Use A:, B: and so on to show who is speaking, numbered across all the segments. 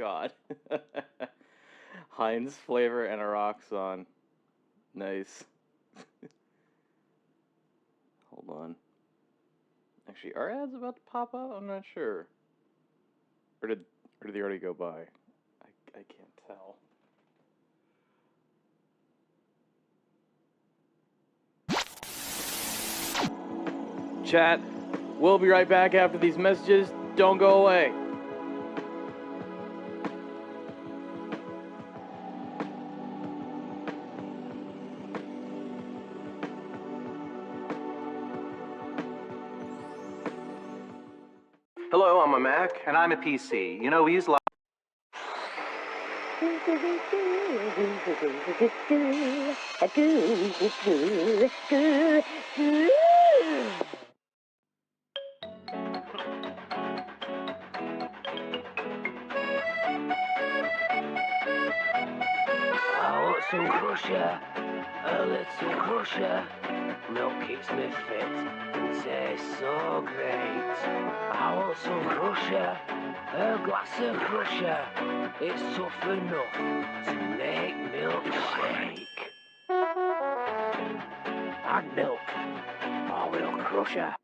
A: God. Heinz flavor and a Roxxon. Nice. Hold on. Actually, are ads about to pop up? I'm not sure. Or did they already go by? I can't tell. Chat, we'll be right back after these messages. Don't go away.
B: Hello, I'm a Mac. And I'm a PC. You know, we use a lot.
C: I want some crusher, a little crusher. Milk keeps me fit and tastes so great. I want some crusher, a glass of crusher. It's tough enough to make milk shake. Add milk, or we'll crusher.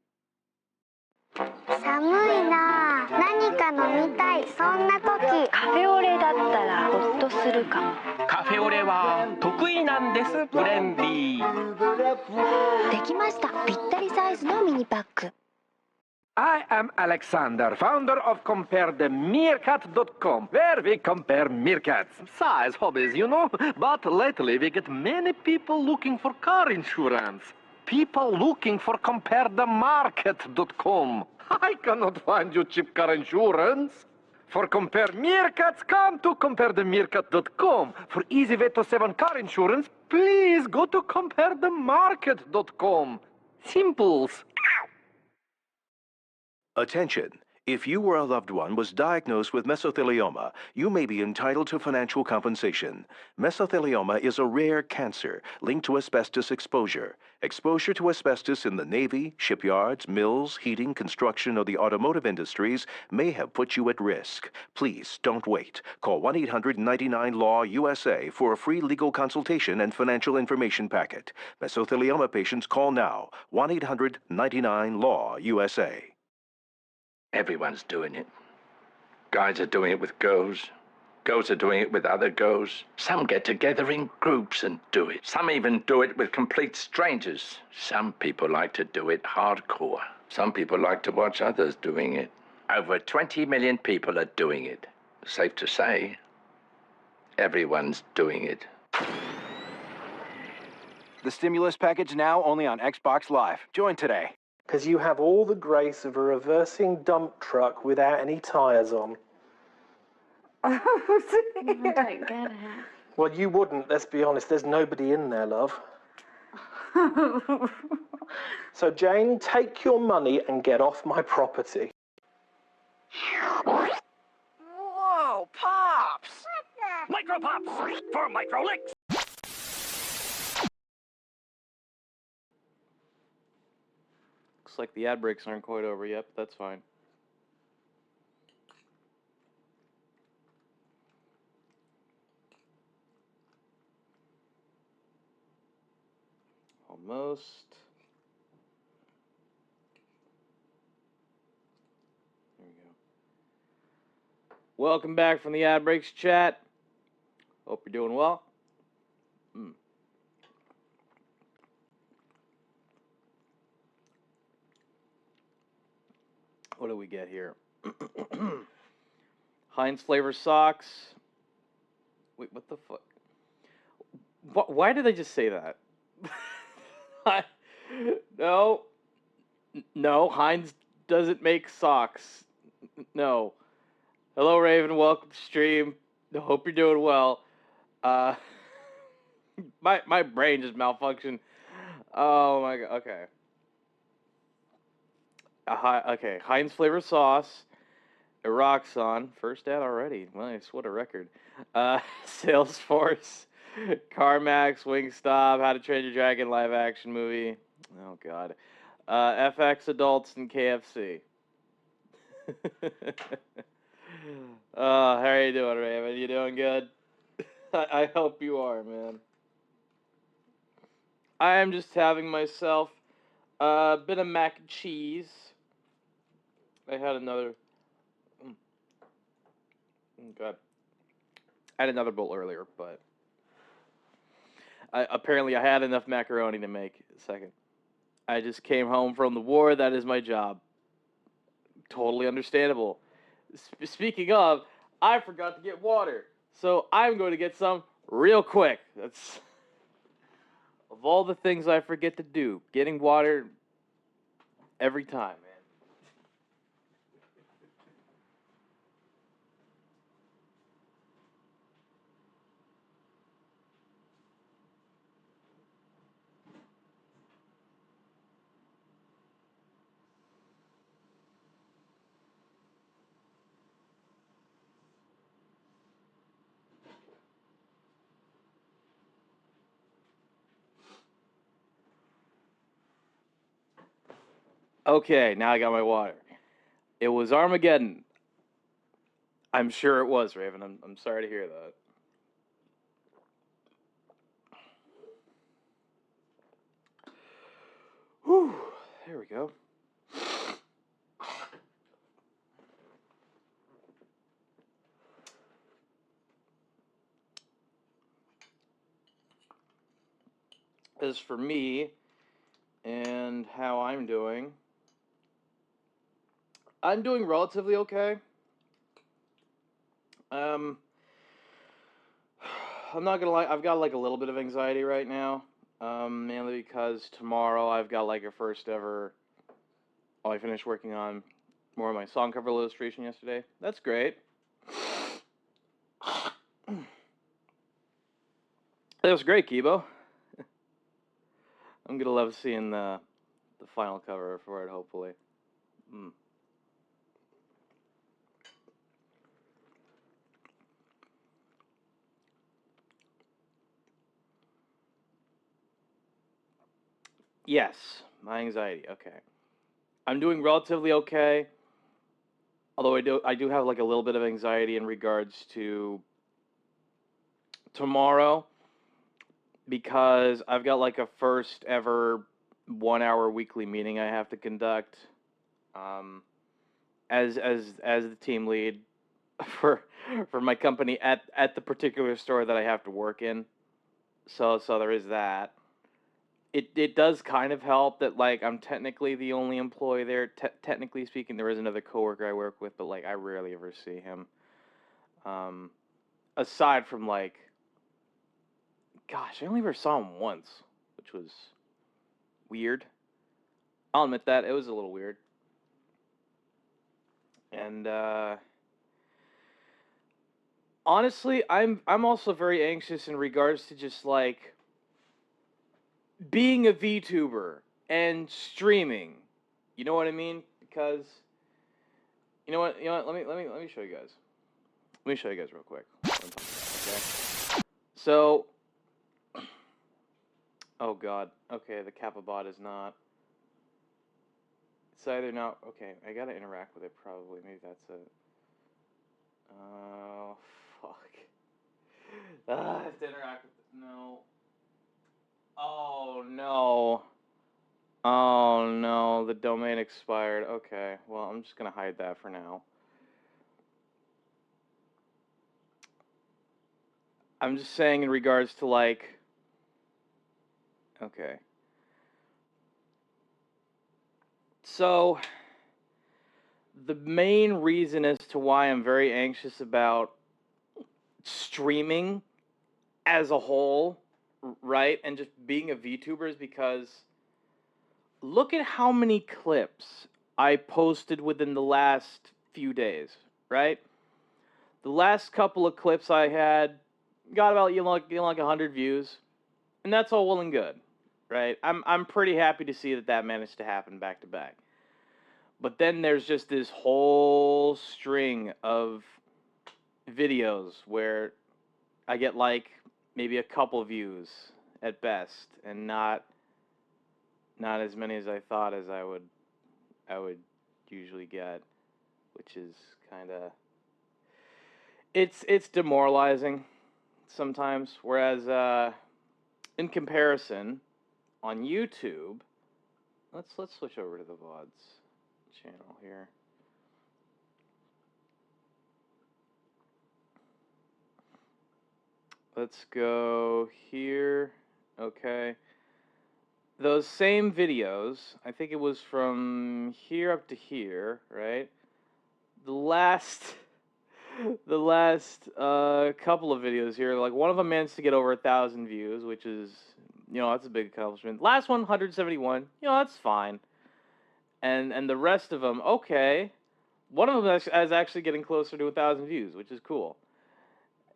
D: 寒いな。何か飲みたい。そんな時。カフェオレだったらホッとするかも。
E: カフェオレは得意なんです、ブレンディー。
D: できました。ぴったりサイズのミニパック。
F: I am Alexander, founder of CompareTheMeerkat.com, where we compare meerkats. Size hobbies, you know. But lately we get many people looking for car insurance. People looking for CompareTheMarket.com. I cannot find you cheap car insurance. For Compare Meerkats, come to CompareTheMeerkat.com. For easy way to save on car insurance, please go to CompareTheMarket.com. Simples.
G: Attention! If you or a loved one was diagnosed with mesothelioma, you may be entitled to financial compensation. Mesothelioma is a rare cancer linked to asbestos exposure. Exposure to asbestos in the Navy, shipyards, mills, heating, construction, or the automotive industries may have put you at risk. Please don't wait. Call 1-800-99-LAW-USA for a free legal consultation and financial information packet. Mesothelioma patients call now. 1-800-99-LAW-USA.
H: Everyone's doing it. Guys are doing it with girls. Girls are doing it with other girls. Some get together in groups and do it. Some even do it with complete strangers. Some people like to do it hardcore. Some people like to watch others doing it. Over 20 million people are doing it. Safe to say, everyone's doing it.
B: The stimulus package now only on Xbox Live. Join today.
I: Because you have all the grace of a reversing dump truck without any tyres on.
J: I don't get it.
I: Well, you wouldn't, let's be honest. There's nobody in there, love. So, Jane, take your money and get off my property.
E: Whoa, Pops! Micro Pops for Micro Licks!
A: Looks like the ad breaks aren't quite over yet, but that's fine. Almost. There we go. Welcome back from the ad breaks, chat. Hope you're doing well. What do we get here? Heinz flavor socks. Wait, what the fuck? Why did I just say that? No. No, Heinz doesn't make socks. No. Hello, Raven. Welcome to stream. I hope you're doing well. My brain just malfunctioned. Oh my god. Okay. Okay, Heinz flavor sauce, a Roxxon, first ad already. Nice, what a record. Salesforce, CarMax, Wingstop, How to Train Your Dragon live action movie. Oh god. FX Adults and KFC. How are you doing, Raven? You doing good? I hope you are, man. I am just having myself a bit of mac and cheese. I had another. God. I had another bowl earlier, but apparently I had enough macaroni to make a second. I just came home from the war. That is my job. Totally understandable. Speaking of, I forgot to get water, so I'm going to get some real quick. That's of all the things I forget to do, getting water every time, man. Okay, now I got my water. It was Armageddon. I'm sure it was, Raven. I'm sorry to hear that. Whew, there we go. As for me and how I'm doing relatively okay. I'm not gonna lie, I've got like a little bit of anxiety right now. Mainly because tomorrow I've got like a first ever. Oh, I finished working on more of my song cover illustration yesterday. That's great. That was great, Kibo. I'm gonna love seeing the final cover for it, hopefully. Yes, my anxiety. Okay, I'm doing relatively okay. Although I do have like a little bit of anxiety in regards to tomorrow, because I've got like a first ever 1 hour weekly meeting I have to conduct. As the team lead for my company at the particular store that I have to work in. So there is that. It does kind of help that like I'm technically the only employee there. Technically speaking, there is another coworker I work with, but like I rarely ever see him. Aside from like, gosh, I only ever saw him once, which was weird. I'll admit that it was a little weird. And honestly, I'm also very anxious in regards to just like being a VTuber and streaming. You know what I mean? Because you know what? Let me show you guys. Let me show you guys real quick. Okay. So, oh god. Okay, the Kappa bot is not. It's either not. Okay, I gotta interact with it probably. Maybe that's it. Oh fuck. I have to interact with it. No. Oh no. Oh no, the domain expired. Okay, well, I'm just gonna hide that for now. I'm just saying in regards to like. Okay. So, the main reason as to why I'm very anxious about streaming as a whole, right, and just being a VTuber is because look at how many clips I posted within the last few days, right? The last couple of clips I had got about like 100 views, and that's all well and good, right? I'm pretty happy to see that managed to happen back to back. But then there's just this whole string of videos where I get like maybe a couple views at best, and not as many as I thought as I would usually get, which is kind of it's demoralizing sometimes. Whereas in comparison, on YouTube, let's switch over to the VODs channel here. Let's go here. Okay. Those same videos, I think it was from here up to here, right? The last couple of videos here, like one of them managed to get over 1,000 views, which is, that's a big accomplishment. Last one, 171. That's fine. And the rest of them, okay. One of them is actually getting closer to 1,000 views, which is cool.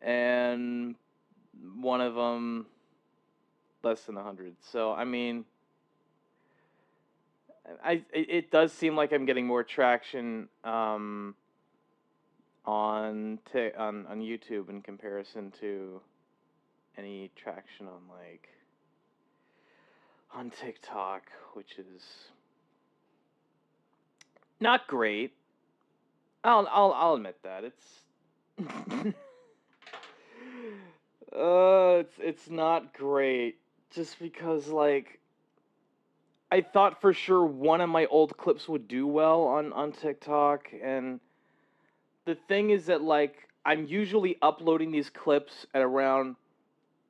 A: And one of them less than 100. So I mean, it does seem like I'm getting more traction on YouTube in comparison to any traction on TikTok, which is not great. I'll admit that it's it's not great, just because I thought for sure one of my old clips would do well on TikTok, and the thing is that I'm usually uploading these clips at around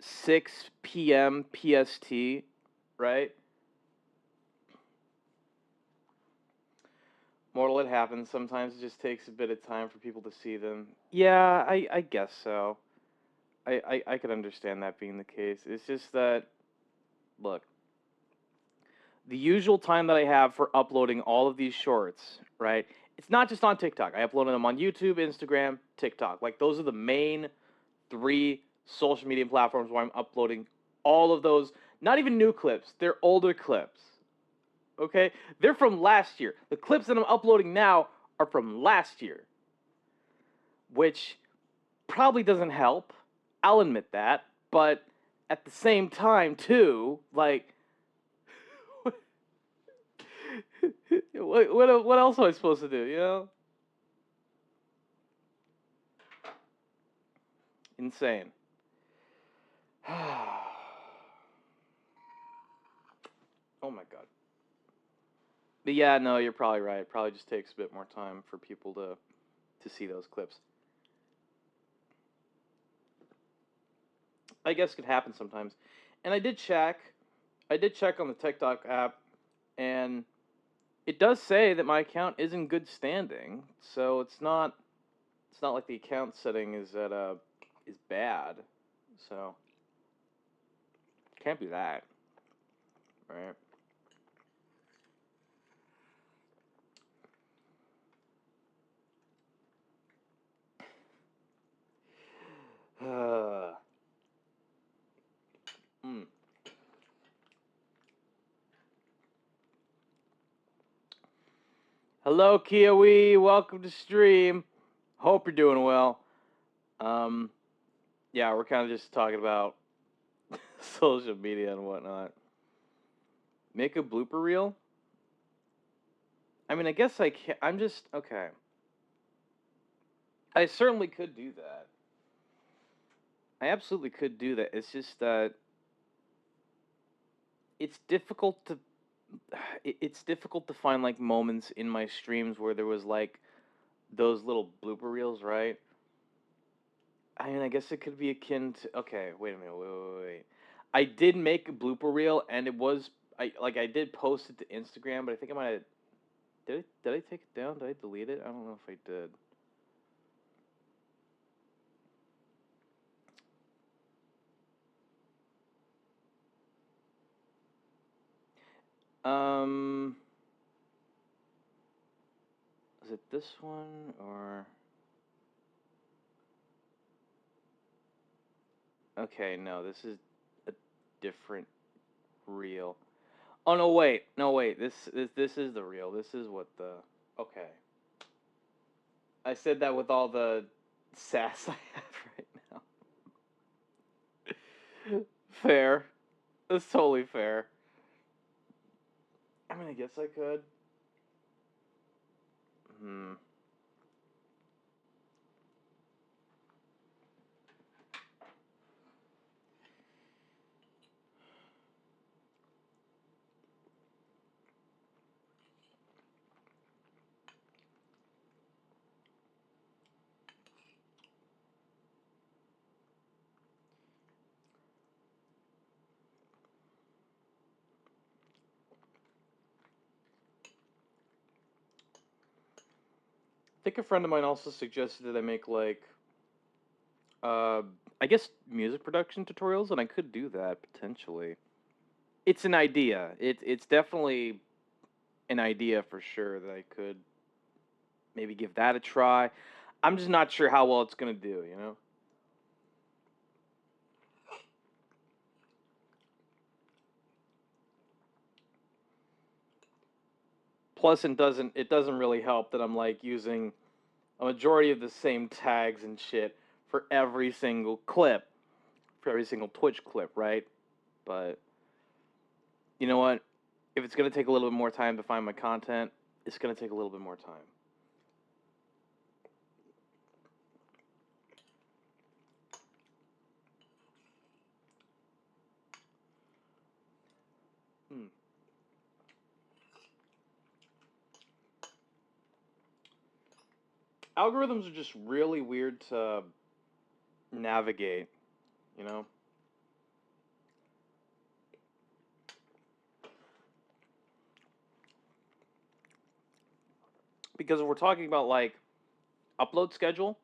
A: 6 p.m. PST, right? Mortal, it happens. Sometimes it just takes a bit of time for people to see them. Yeah, I guess so. I could understand that being the case. It's just that, look, the usual time that I have for uploading all of these shorts, right? It's not just on TikTok. I upload them on YouTube, Instagram, TikTok. Those are the main 3 social media platforms where I'm uploading all of those. Not even new clips. They're older clips. Okay? They're from last year. The clips that I'm uploading now are from last year. Which probably doesn't help. I'll admit that. But at the same time, too, what else am I supposed to do, Insane. Oh my god. But yeah, no, you're probably right. It probably just takes a bit more time for people to see those clips. I guess it could happen sometimes. And I did check on the TikTok app, and it does say that my account is in good standing. So it's not like the account setting is bad. So can't be that. Right? Hello, Kiwi. Welcome to stream. Hope you're doing well. Yeah, we're kind of just talking about social media and whatnot. Make a blooper reel? I mean, I guess I can. I'm just okay. I certainly could do that. I absolutely could do that. It's just that it's difficult to find moments in my streams where there was those little blooper reels, right? I mean, I guess it could be akin to. Okay, wait a minute. Wait. I did make a blooper reel, and it was I did post it to Instagram, but I think I might have. Did I take it down? Did I delete it? I don't know if I did. Is it this one or? Okay, no, this is a different reel. Oh no, wait, this is the reel. This is what the okay. I said that with all the sass I have right now. Fair. That's totally fair. I mean, I guess I could. think a friend of mine also suggested that I make like, I guess music production tutorials, and I could do that potentially. It's an idea. It's definitely an idea for sure that I could maybe give that a try. I'm just not sure how well it's gonna do, you know? Plus, it doesn't really help that I'm like using a majority of the same tags and shit for every single clip, for every single Twitch clip, right? But you know what? If it's gonna take a little bit more time to find my content, it's gonna take a little bit more time. Hmm. Algorithms are just really weird to navigate, you know? Because if we're talking about like upload schedule,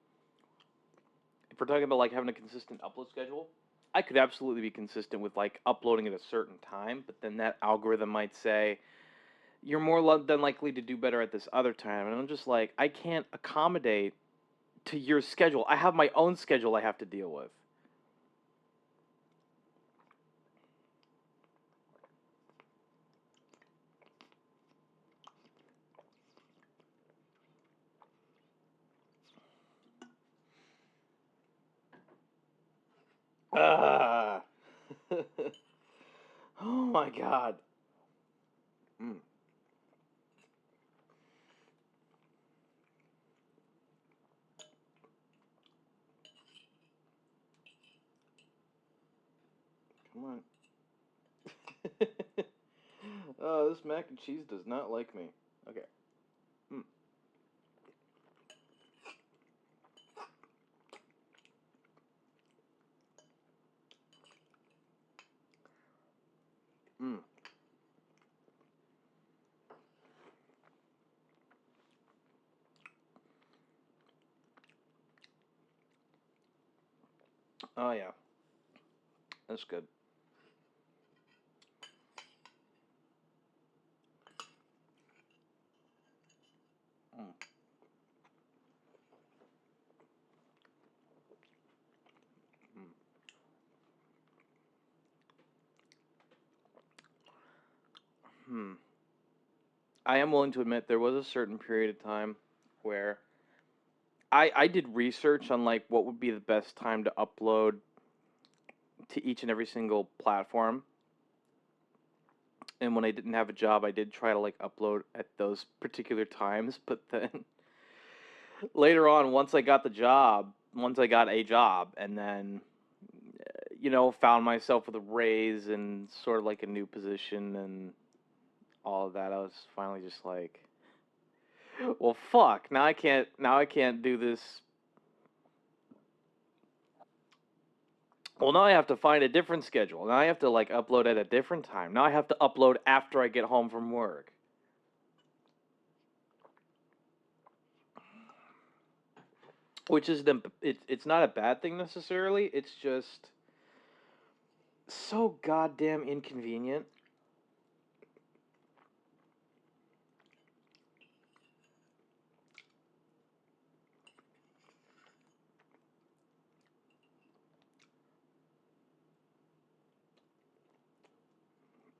A: if we're talking about like having a consistent upload schedule, I could absolutely be consistent with like uploading at a certain time, but then that algorithm might say you're more than likely to do better at this other time, and I'm just like, I can't accommodate to your schedule. I have my own schedule I have to deal with. Ah. Oh my god. Mm. Come on. Oh, this mac and cheese does not like me. Okay. Mm. Mm. Oh yeah. That's good. Mm. Mm. Hmm. I am willing to admit there was a certain period of time where I did research on like what would be the best time to upload to each and every single platform. And when I didn't have a job, I did try to like upload at those particular times, but then later on, once I got a job, and then found myself with a raise and sort of like a new position and all of that, I was finally just like, well, fuck. Now I can't do this. Well, now I have to find a different schedule. Now I have to like upload at a different time. Now I have to upload after I get home from work. Which is it's not a bad thing necessarily. It's just so goddamn inconvenient.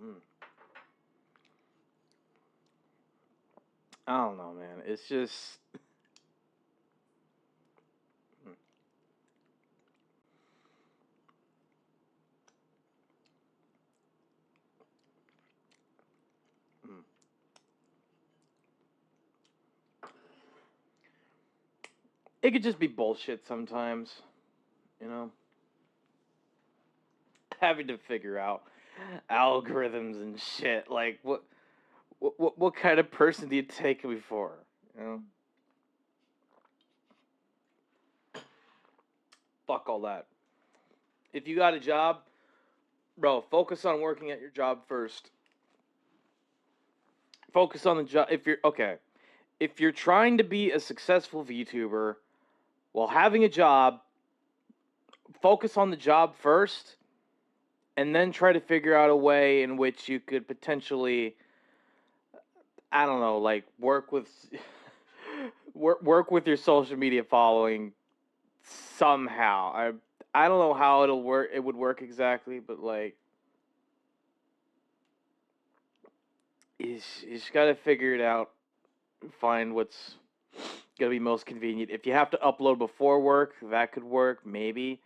A: Mm. I don't know, man. It's just mm. Mm. It could just be bullshit sometimes, you know. Having to figure out algorithms and shit. Like what kind of person do you take me for? You know? Fuck all that. If you got a job, bro, focus on working at your job first. Focus on the job. If you're okay, if you're trying to be a successful VTuber while having a job, focus on the job first, and then try to figure out a way in which you could potentially, I don't know, like work with work with your social media following somehow. I don't know how it'll work. It would work exactly, but like, you just gotta figure it out. Find what's gonna be most convenient. If you have to upload before work, that could work maybe.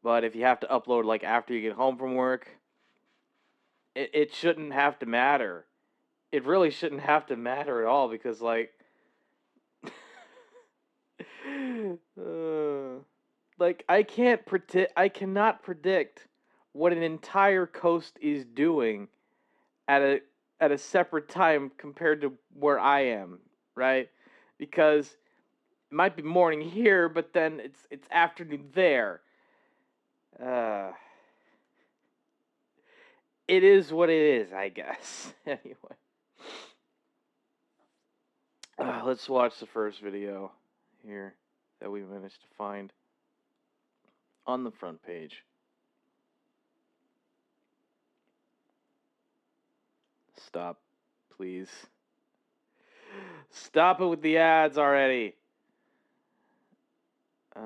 A: But if you have to upload like after you get home from work, it shouldn't have to matter. It really shouldn't have to matter at all because like, like I cannot predict what an entire coast is doing at a separate time compared to where I am, right? Because it might be morning here, but then it's afternoon there. It is what it is, I guess. Anyway. Let's watch the first video here that we managed to find on the front page. Stop, please. Stop it with the ads already. Go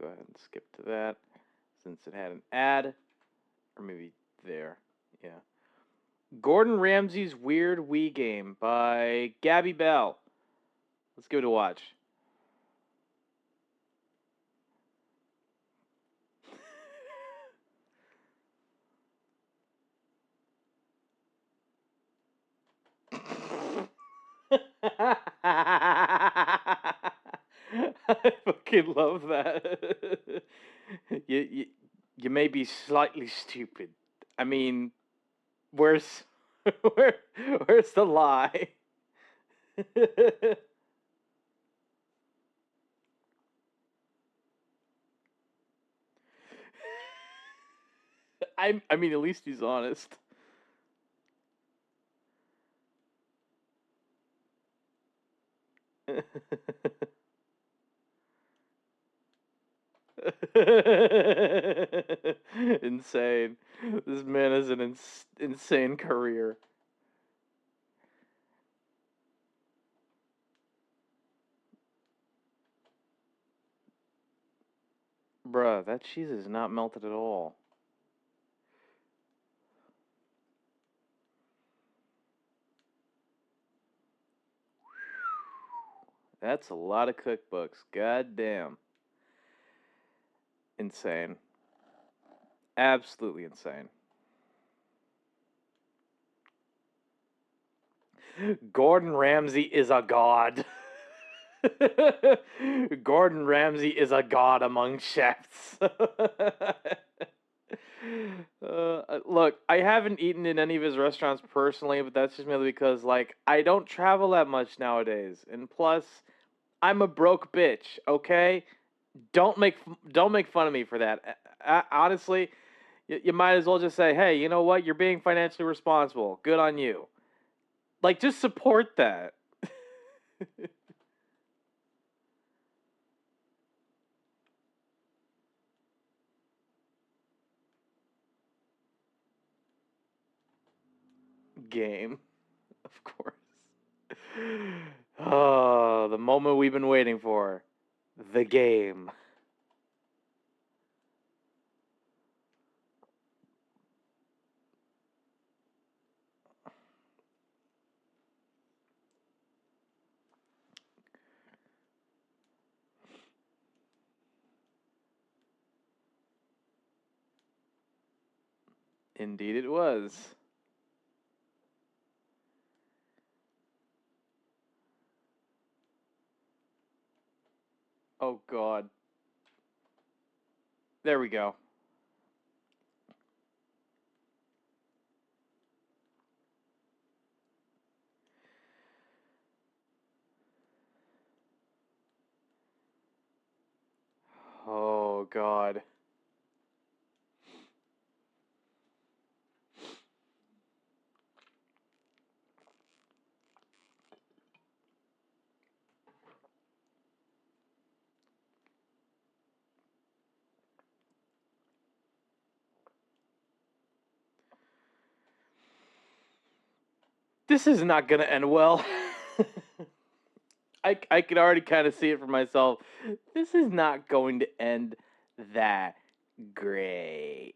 A: ahead and skip to that since it had an ad. Or maybe there. Yeah. Gordon Ramsay's Weird Wii Game by Gabby Bell. Let's give it a watch. I fucking love that. You may be slightly stupid. I mean, where's where's the lie? I mean, at least he's honest. Insane. This man has an insane career. Bruh, that cheese is not melted at all. That's a lot of cookbooks. God damn. Insane. Absolutely insane. Gordon Ramsay is a god. Gordon Ramsay is a god among chefs. Look, I haven't eaten in any of his restaurants personally, but that's just merely because, like, I don't travel that much nowadays, and plus, I'm a broke bitch. Okay, don't make fun of me for that. Honestly, you might as well just say, hey, you know what? You're being financially responsible. Good on you. Like, just support that. Game, of course. Oh, the moment we've been waiting for. The game. Indeed it was. Oh, God. There we go. Oh, God. This is not gonna end well. I can already kind of see it for myself. This is not going to end that great.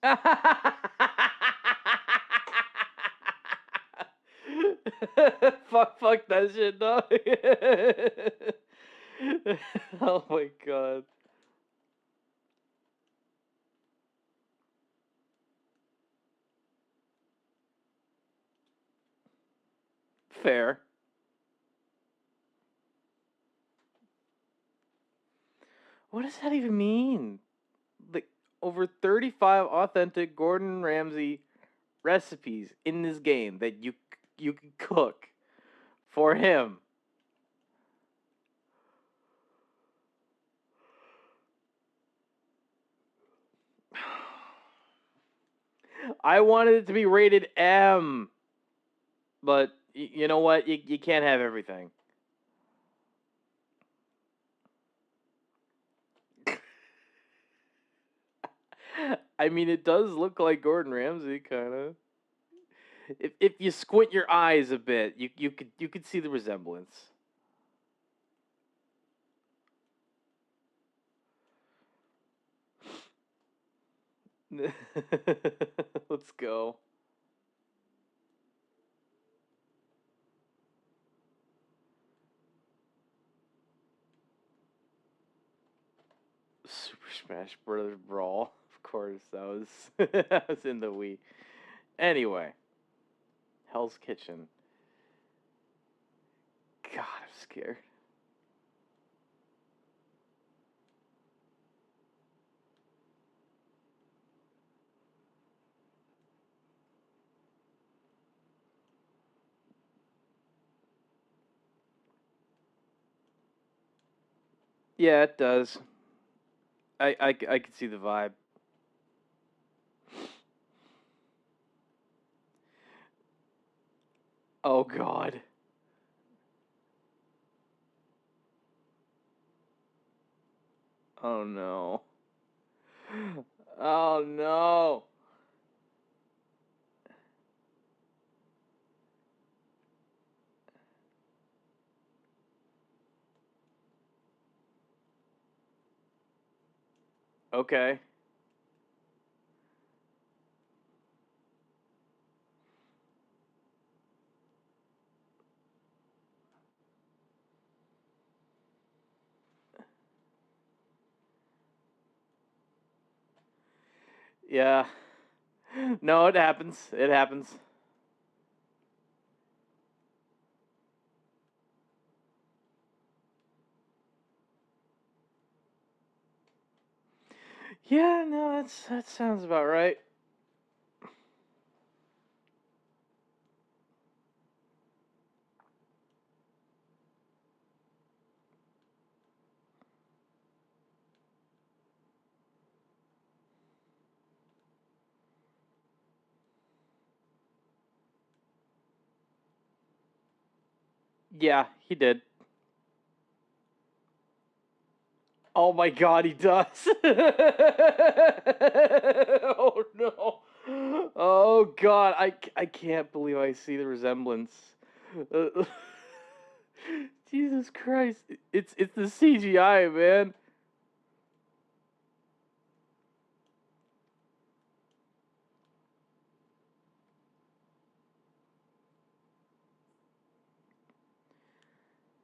A: fuck that shit, dog. Oh my god. Fair. What does that even mean? Like, over 35 authentic Gordon Ramsay recipes in this game that you can cook for him. I wanted it to be rated M, but you know what? You can't have everything. I mean, it does look like Gordon Ramsay, kind of. If you squint your eyes a bit, you could see the resemblance. Let's go. Super Smash Brothers Brawl. Of course, that was that was in the Wii. Anyway, Hell's Kitchen. God, I'm scared. Yeah, it does. I can see the vibe. Oh God. Oh no. Oh no. Okay. Yeah. No, it happens. It happens. Yeah, no, that sounds about right. Yeah, he did. Oh my God, he does. Oh no. Oh God, I can't believe I see the resemblance. Jesus Christ, it's the CGI, man.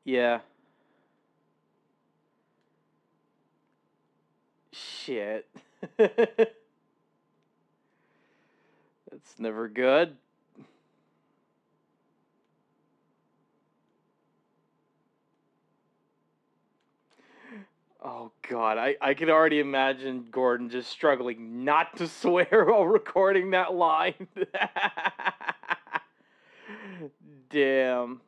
A: Yeah. Shit. That's never good. Oh God, I can already imagine Gordon just struggling not to swear while recording that line. Damn.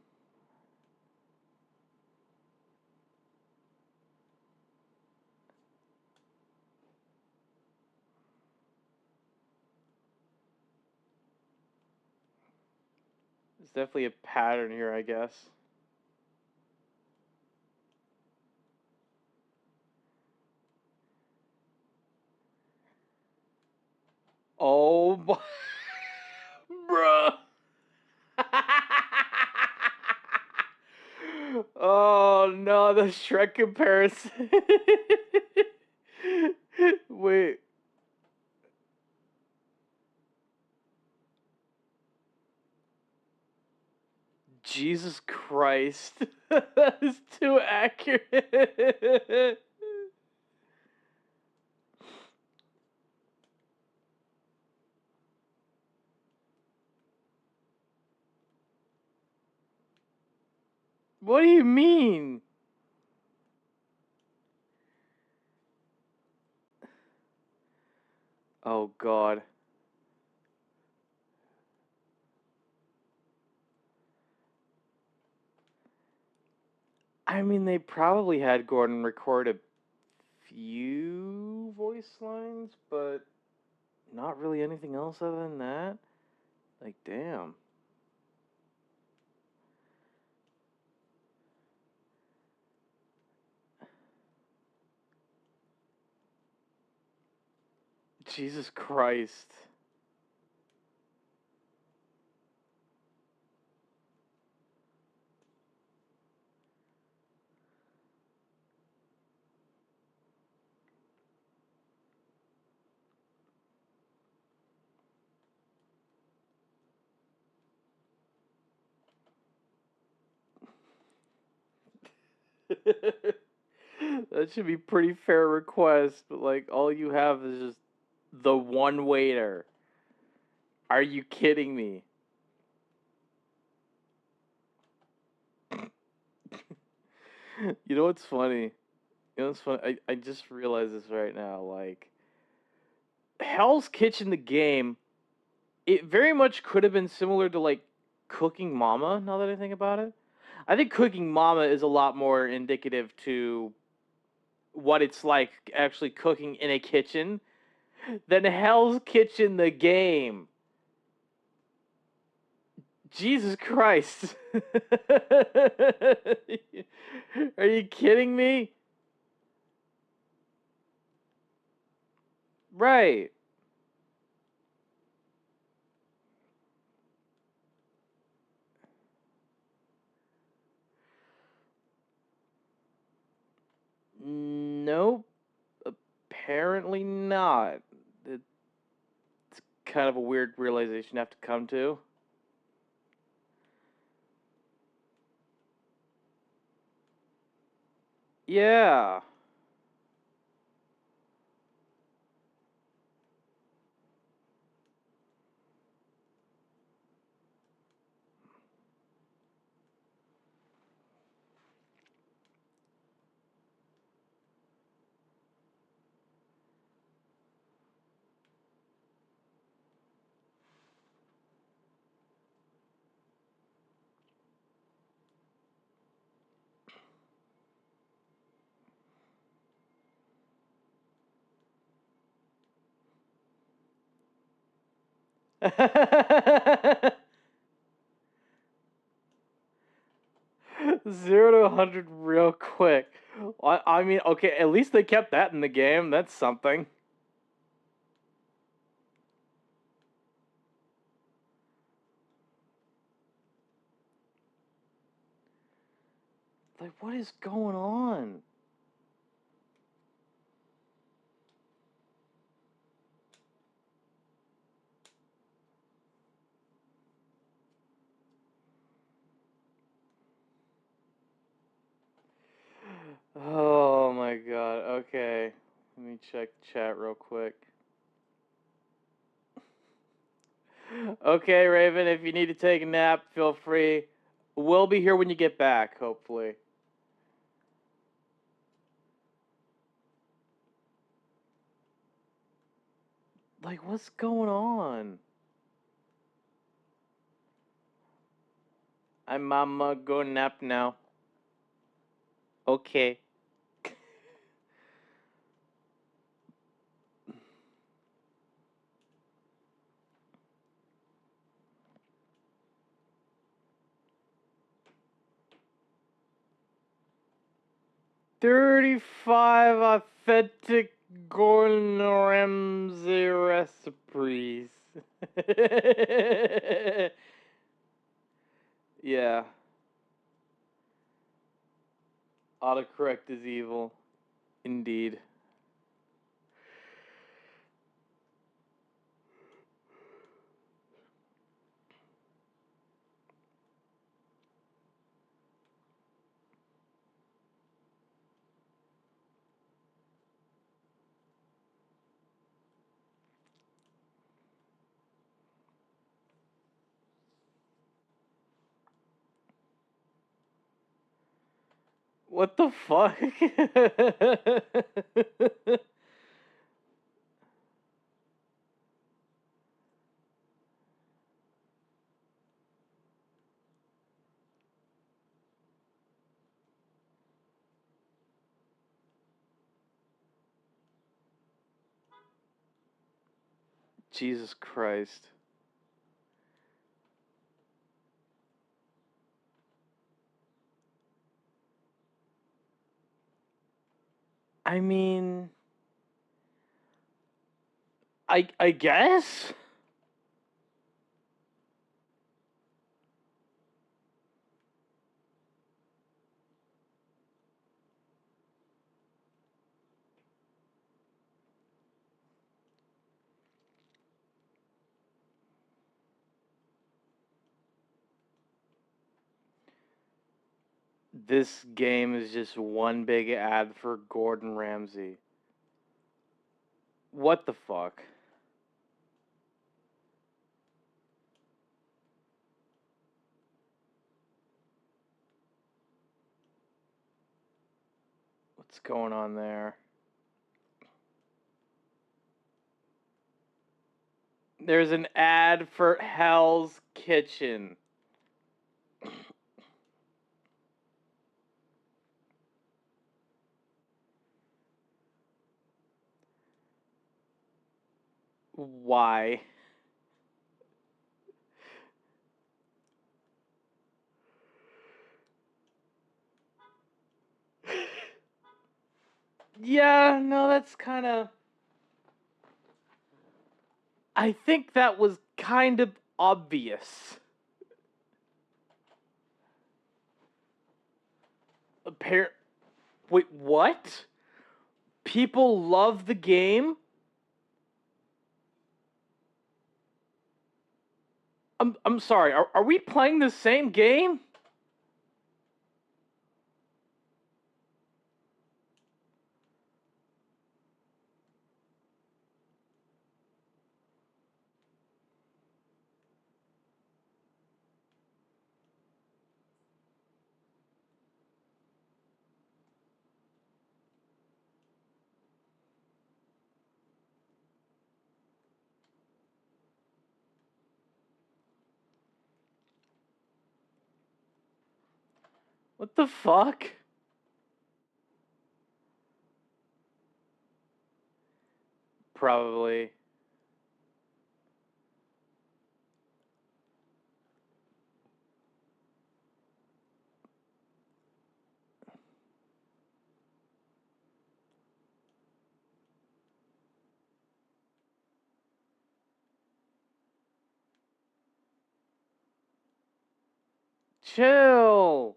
A: There's definitely a pattern here, I guess. Oh my, bruh. Oh no, the Shrek comparison. Wait. Jesus Christ. That is too accurate. What do you mean? Oh God. I mean, they probably had Gordon record a few voice lines, but not really anything else other than that. Like, damn. Jesus Christ. That should be pretty fair request, but like all you have is just the one waiter. Are you kidding me? You know what's funny? You know what's funny? I just realized this right now. Like, Hell's Kitchen, the game, it very much could have been similar to like Cooking Mama, now that I think about it. I think Cooking Mama is a lot more indicative to what it's like actually cooking in a kitchen than Hell's Kitchen, the game. Jesus Christ. Are you kidding me? Right. Nope. Apparently not. It's kind of a weird realization to have to come to. Yeah. Zero to 100 real quick. I mean, okay, at least they kept that in the game. That's something. Like, what is going on? Oh my god. Okay. Let me check chat real quick. Okay, Raven, if you need to take a nap, feel free. We'll be here when you get back, hopefully. Like, what's going on? I'm mama, go nap now. Okay. $35 authentic Gordon Ramsay recipes. Yeah. Autocorrect is evil. Indeed. What the fuck? Jesus Christ. I mean, I guess? This game is just one big ad for Gordon Ramsay. What the fuck? What's going on there? There's an ad for Hell's Kitchen. Why? Yeah, no, that's kind of... I think that was kind of obvious. Wait, what? People love the game? I'm sorry, are we playing the same game? What the fuck? Probably. Chill.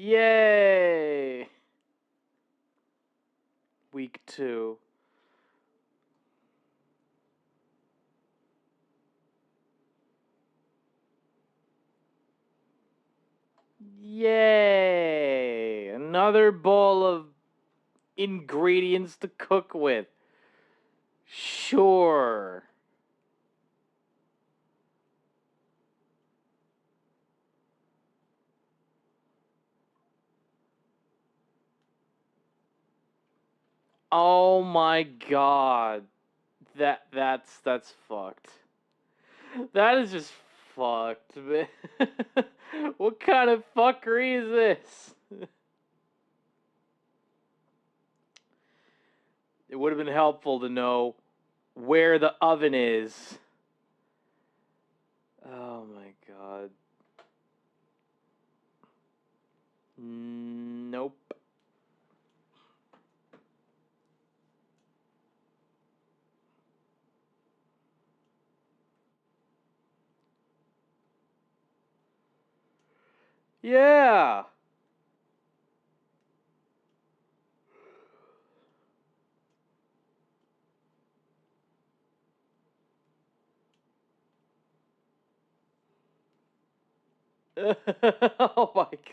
A: Yay. Week 2. Yay. Another bowl of ingredients to cook with. Sure. Oh my god. That's fucked. That is just fucked, man. What kind of fuckery is this? It would have been helpful to know where the oven is. Oh my god. Nope. Yeah. Oh my god.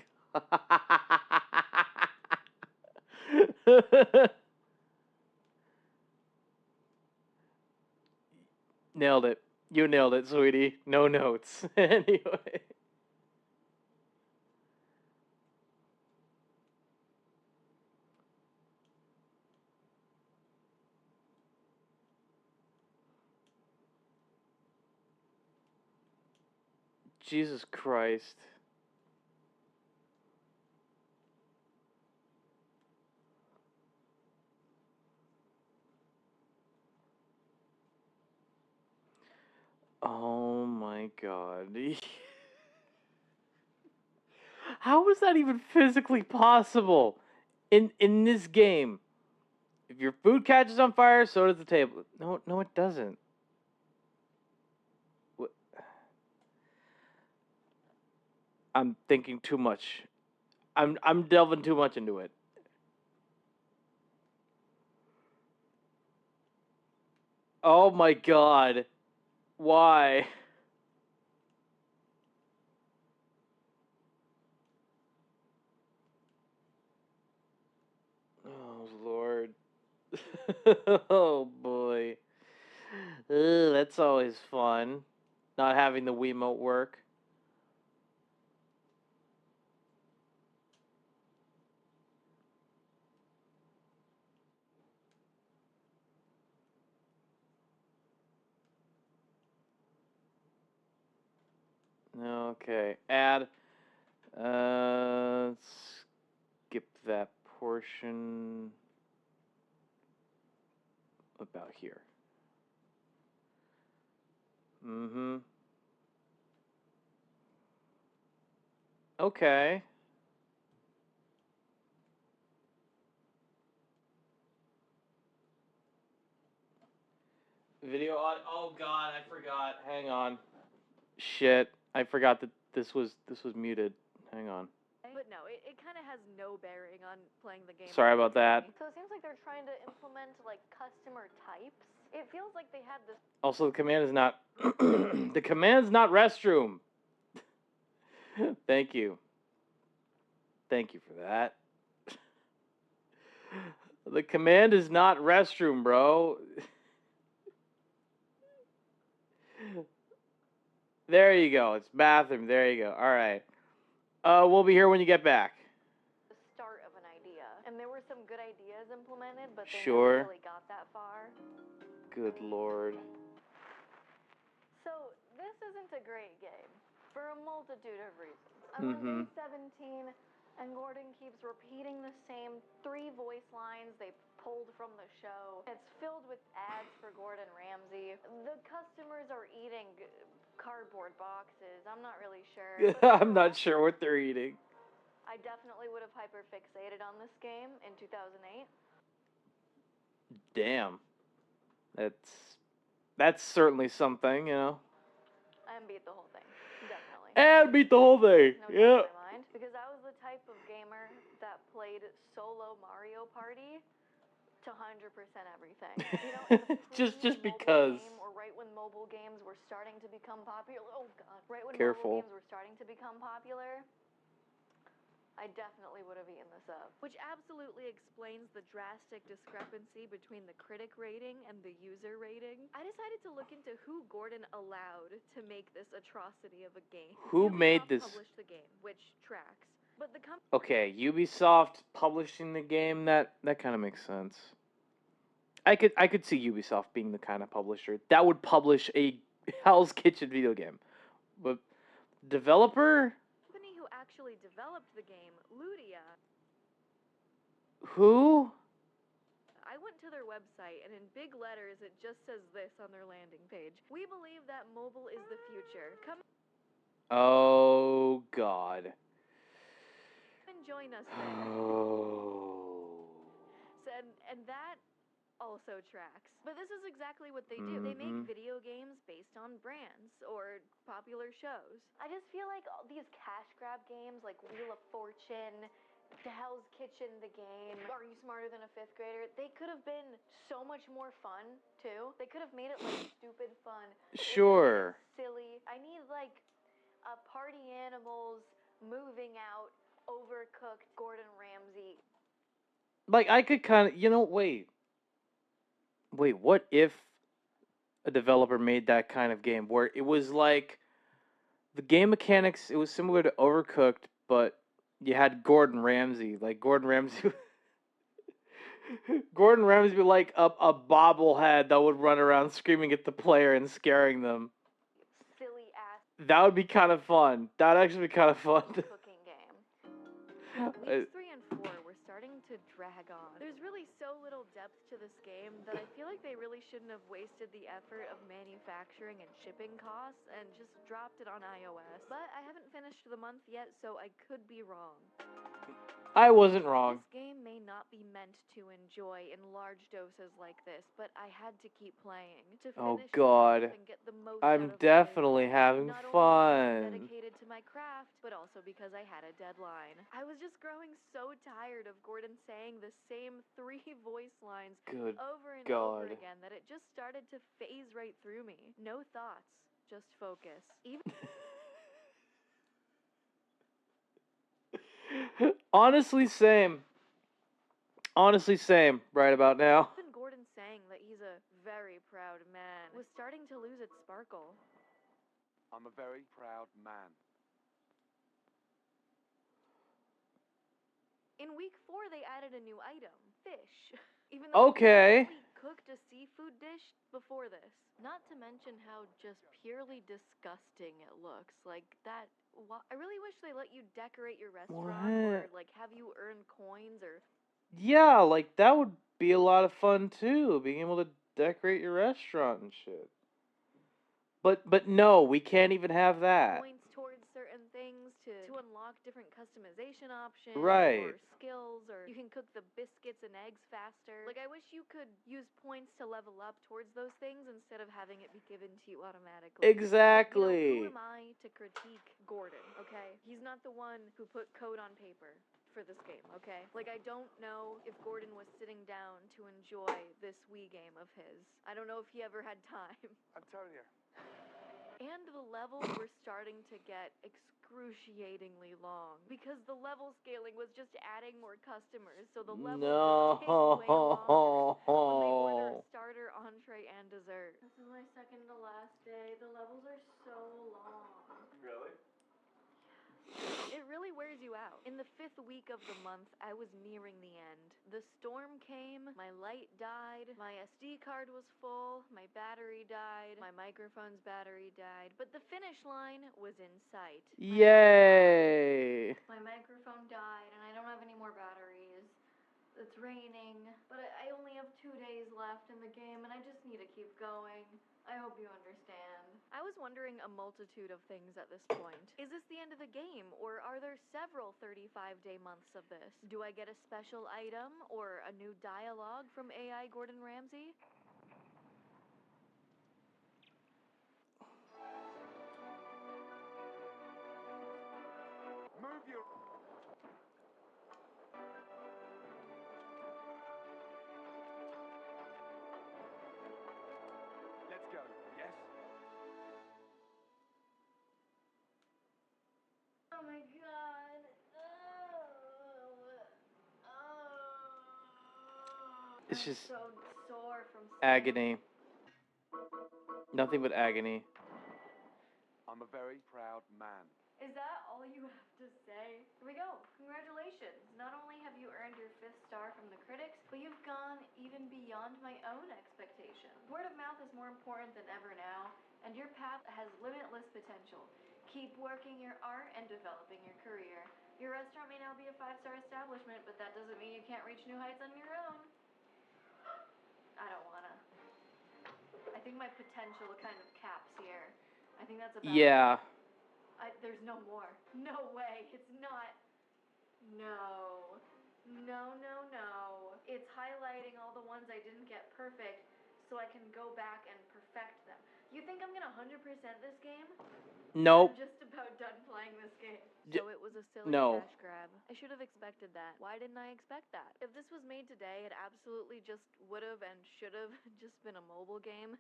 A: Nailed it. You nailed it, sweetie. No notes. Anyway. Jesus Christ. Oh my god. How is that even physically possible in this game? If your food catches on fire, so does the table. No, no, it doesn't. What? I'm thinking too much. I'm delving too much into it. Oh my god. Why? Oh Lord. Oh boy. Ugh, that's always fun. Not having the Wiimote work. Okay. Add. Skip that portion. About here. Mm-hmm. Okay. Video audio. Oh god, I forgot. Hang on. Shit, I forgot that this was muted. Hang on.
K: But no, it kind of has no bearing on playing the game.
A: Sorry about that.
K: So it seems like they're trying to implement like customer types. It feels like they had this.
A: Also, the command is not. The command's not restroom. Thank you. Thank you for that. The command is not restroom, bro. There you go. It's bathroom. There you go. All right. We'll be here when you get back.
K: The start of an idea, and there were some good ideas implemented, but they
A: Sure.
K: never really got that far.
A: Good Lord.
K: So this isn't a great game for a multitude of reasons. I'm on day 17, and Gordon keeps repeating the same 3 voice lines they pulled from the show. It's filled with ads for Gordon Ramsay. The customers are eating cardboard boxes. I'm not really sure.
A: I'm not sure what they're eating.
K: I definitely would have hyperfixated on this game in 2008.
A: Damn. That's certainly something, you know.
K: And beat the whole thing. Definitely.
A: And beat the whole thing.
K: No
A: Yeah.
K: doubt in my mind, because I was the type of gamer that played solo Mario Party to 100% everything. You know, in the
A: just
K: mobile
A: because.
K: game, or right when mobile games were starting to become popular. Oh god. Right when
A: Careful.
K: mobile games were starting to become popular, I definitely would have eaten this up. Which absolutely explains the drastic discrepancy between the critic rating and the user rating. I decided to look into who Gordon allowed to make this atrocity of a game.
A: Who made this?
K: Published the game, which tracks. But the
A: Okay, Ubisoft publishing the game, that kind of makes sense. I could see Ubisoft being the kind of publisher that would publish a Hell's Kitchen video game. But developer?
K: company who actually developed the game, Ludia.
A: Who?
K: I went to their website, and in big letters, it just says this on their landing page. We believe that mobile is the future. Come
A: Oh God.
K: in join us there. So, and that also tracks. But this is exactly what they do. They make video games based on brands or popular shows. I just feel like all these cash grab games like Wheel of Fortune, Hell's Kitchen, the game, Are You Smarter Than a Fifth Grader? They could have been so much more fun, too. They could have made it like stupid fun.
A: Sure.
K: Silly. I need like a Party Animals, Moving Out, Overcooked, Gordon Ramsay.
A: Like, I could kind of, wait, what if a developer made that kind of game where it was like the game mechanics, it was similar to Overcooked, but you had Gordon Ramsay. Like, Gordon Ramsay would be like a bobblehead that would run around screaming at the player and scaring them.
K: Silly ass.
A: That would be kind of fun. That would actually be kind of fun.
K: Cooking game. Weeks 3 and 4 were starting to drag on. There's really so little depth to this game that I feel like they really shouldn't have wasted the effort of manufacturing and shipping costs and just dropped it on iOS. But I haven't finished the month yet, so I could be wrong.
A: I wasn't wrong.
K: This game may not be meant to enjoy in large doses like this, but I had to keep playing to finish
A: God.
K: and get the most
A: I'm
K: out of
A: definitely
K: it.
A: having
K: Not only
A: fun.
K: dedicated to my craft, but also because I had a deadline. I was just growing so tired of Gordon saying the same 3 voice lines over and over again that it just started to phase right through me. No thoughts, just focus.
A: Honestly, same. Right about now.
K: Even Gordon saying that he's a very proud man was starting to lose its sparkle.
B: I'm a very proud man.
K: In week 4, they added a new item, fish. Even though I cooked a seafood dish before this. Not to mention how just purely disgusting it looks. Like that. I really wish they let you decorate your restaurant or like have you earn coins or.
A: Yeah, like that would be a lot of fun too, being able to decorate your restaurant and shit. But no, we can't even have that.
K: Points towards certain things to unlock different customization options
A: Right.
K: or skills, or you can cook the biscuits and eggs faster. Like, I wish you could use points to level up towards those things instead of having it be given to you automatically.
A: Exactly.
K: Who am I to critique Gordon, okay? He's not the one who put code on paper for this game, okay? Like, I don't know if Gordon was sitting down to enjoy this Wii game of his. I don't know if he ever had time.
B: I'm telling you.
K: And the levels were starting to get excruciatingly long because the level scaling was just adding more customers, so the levels just take way longer when they order starter, entree, and dessert. This is my second to last day. The levels are so long.
B: Really?
K: It really wears you out. In the 5th week of the month, I was nearing the end. The storm came, my light died, my SD card was full, my battery died, my microphone's battery died, but the finish line was in sight.
A: Yay!
K: My microphone died, and I don't have any more batteries. It's raining, but I only have 2 days left in the game, and I just need to keep going. I hope you understand. I was wondering a multitude of things at this point. Is this the end of the game, or are there several 35-day months of this? Do I get a special item, or a new dialogue from AI Gordon Ramsay?
B: Move your... Let's go, yes?
K: Oh my god.
A: It's just
K: so sore from
A: agony. Nothing but agony.
B: I'm a very proud man.
K: Is that all you have to say? Here we go. Congratulations. Not only have you earned your 5th star from the critics, but you've gone even beyond my own expectations. Word of mouth is more important than ever now, and your path has limitless potential. Keep working your art and developing your career. Your restaurant may now be a 5-star establishment, but that doesn't mean you can't reach new heights on your own. I don't wanna. I think my potential kind of caps here. I think that's about
A: Yeah.
K: there's no more. No way. It's not. No. No, no, no. It's highlighting all the ones I didn't get perfect so I can go back and perfect them. You think I'm gonna 100% this game?
A: Nope.
K: I'm just about done playing this game. So it was a silly
A: No.
K: cash grab. I should have expected that. Why didn't I expect that? If this was made today, it absolutely just would have and should have just been a mobile game.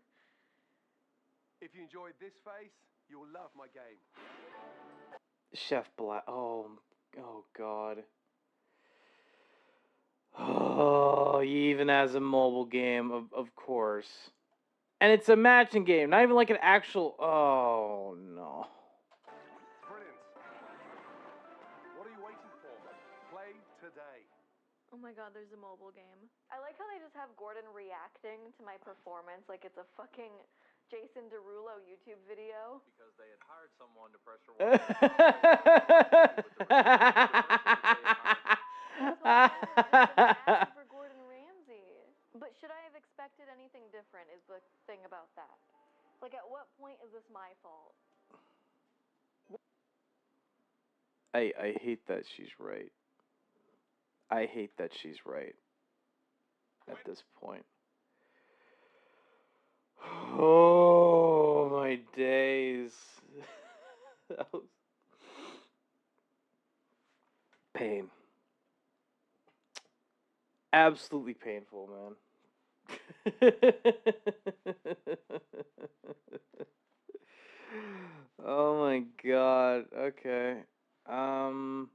L: If you enjoyed this face, you'll love my game.
A: Chef Black. Oh God. Oh, he even has a mobile game, of course. And it's a matching game, not even like an actual. Oh no.
L: Brilliant. What are you waiting for? Play today.
K: Oh my god, there's a mobile game. I like how they just have Gordon reacting to my performance like it's a fucking Jason Derulo YouTube video.
M: Because they had hired someone to pressure wash.
K: For Gordon Ramsay. But should I have expected anything different is the thing about that. Like, at what point is this my fault?
A: I hate that she's right. I hate that she's right. At this point. Oh my days. That was pain. Absolutely painful, man. Oh my god. Okay. No,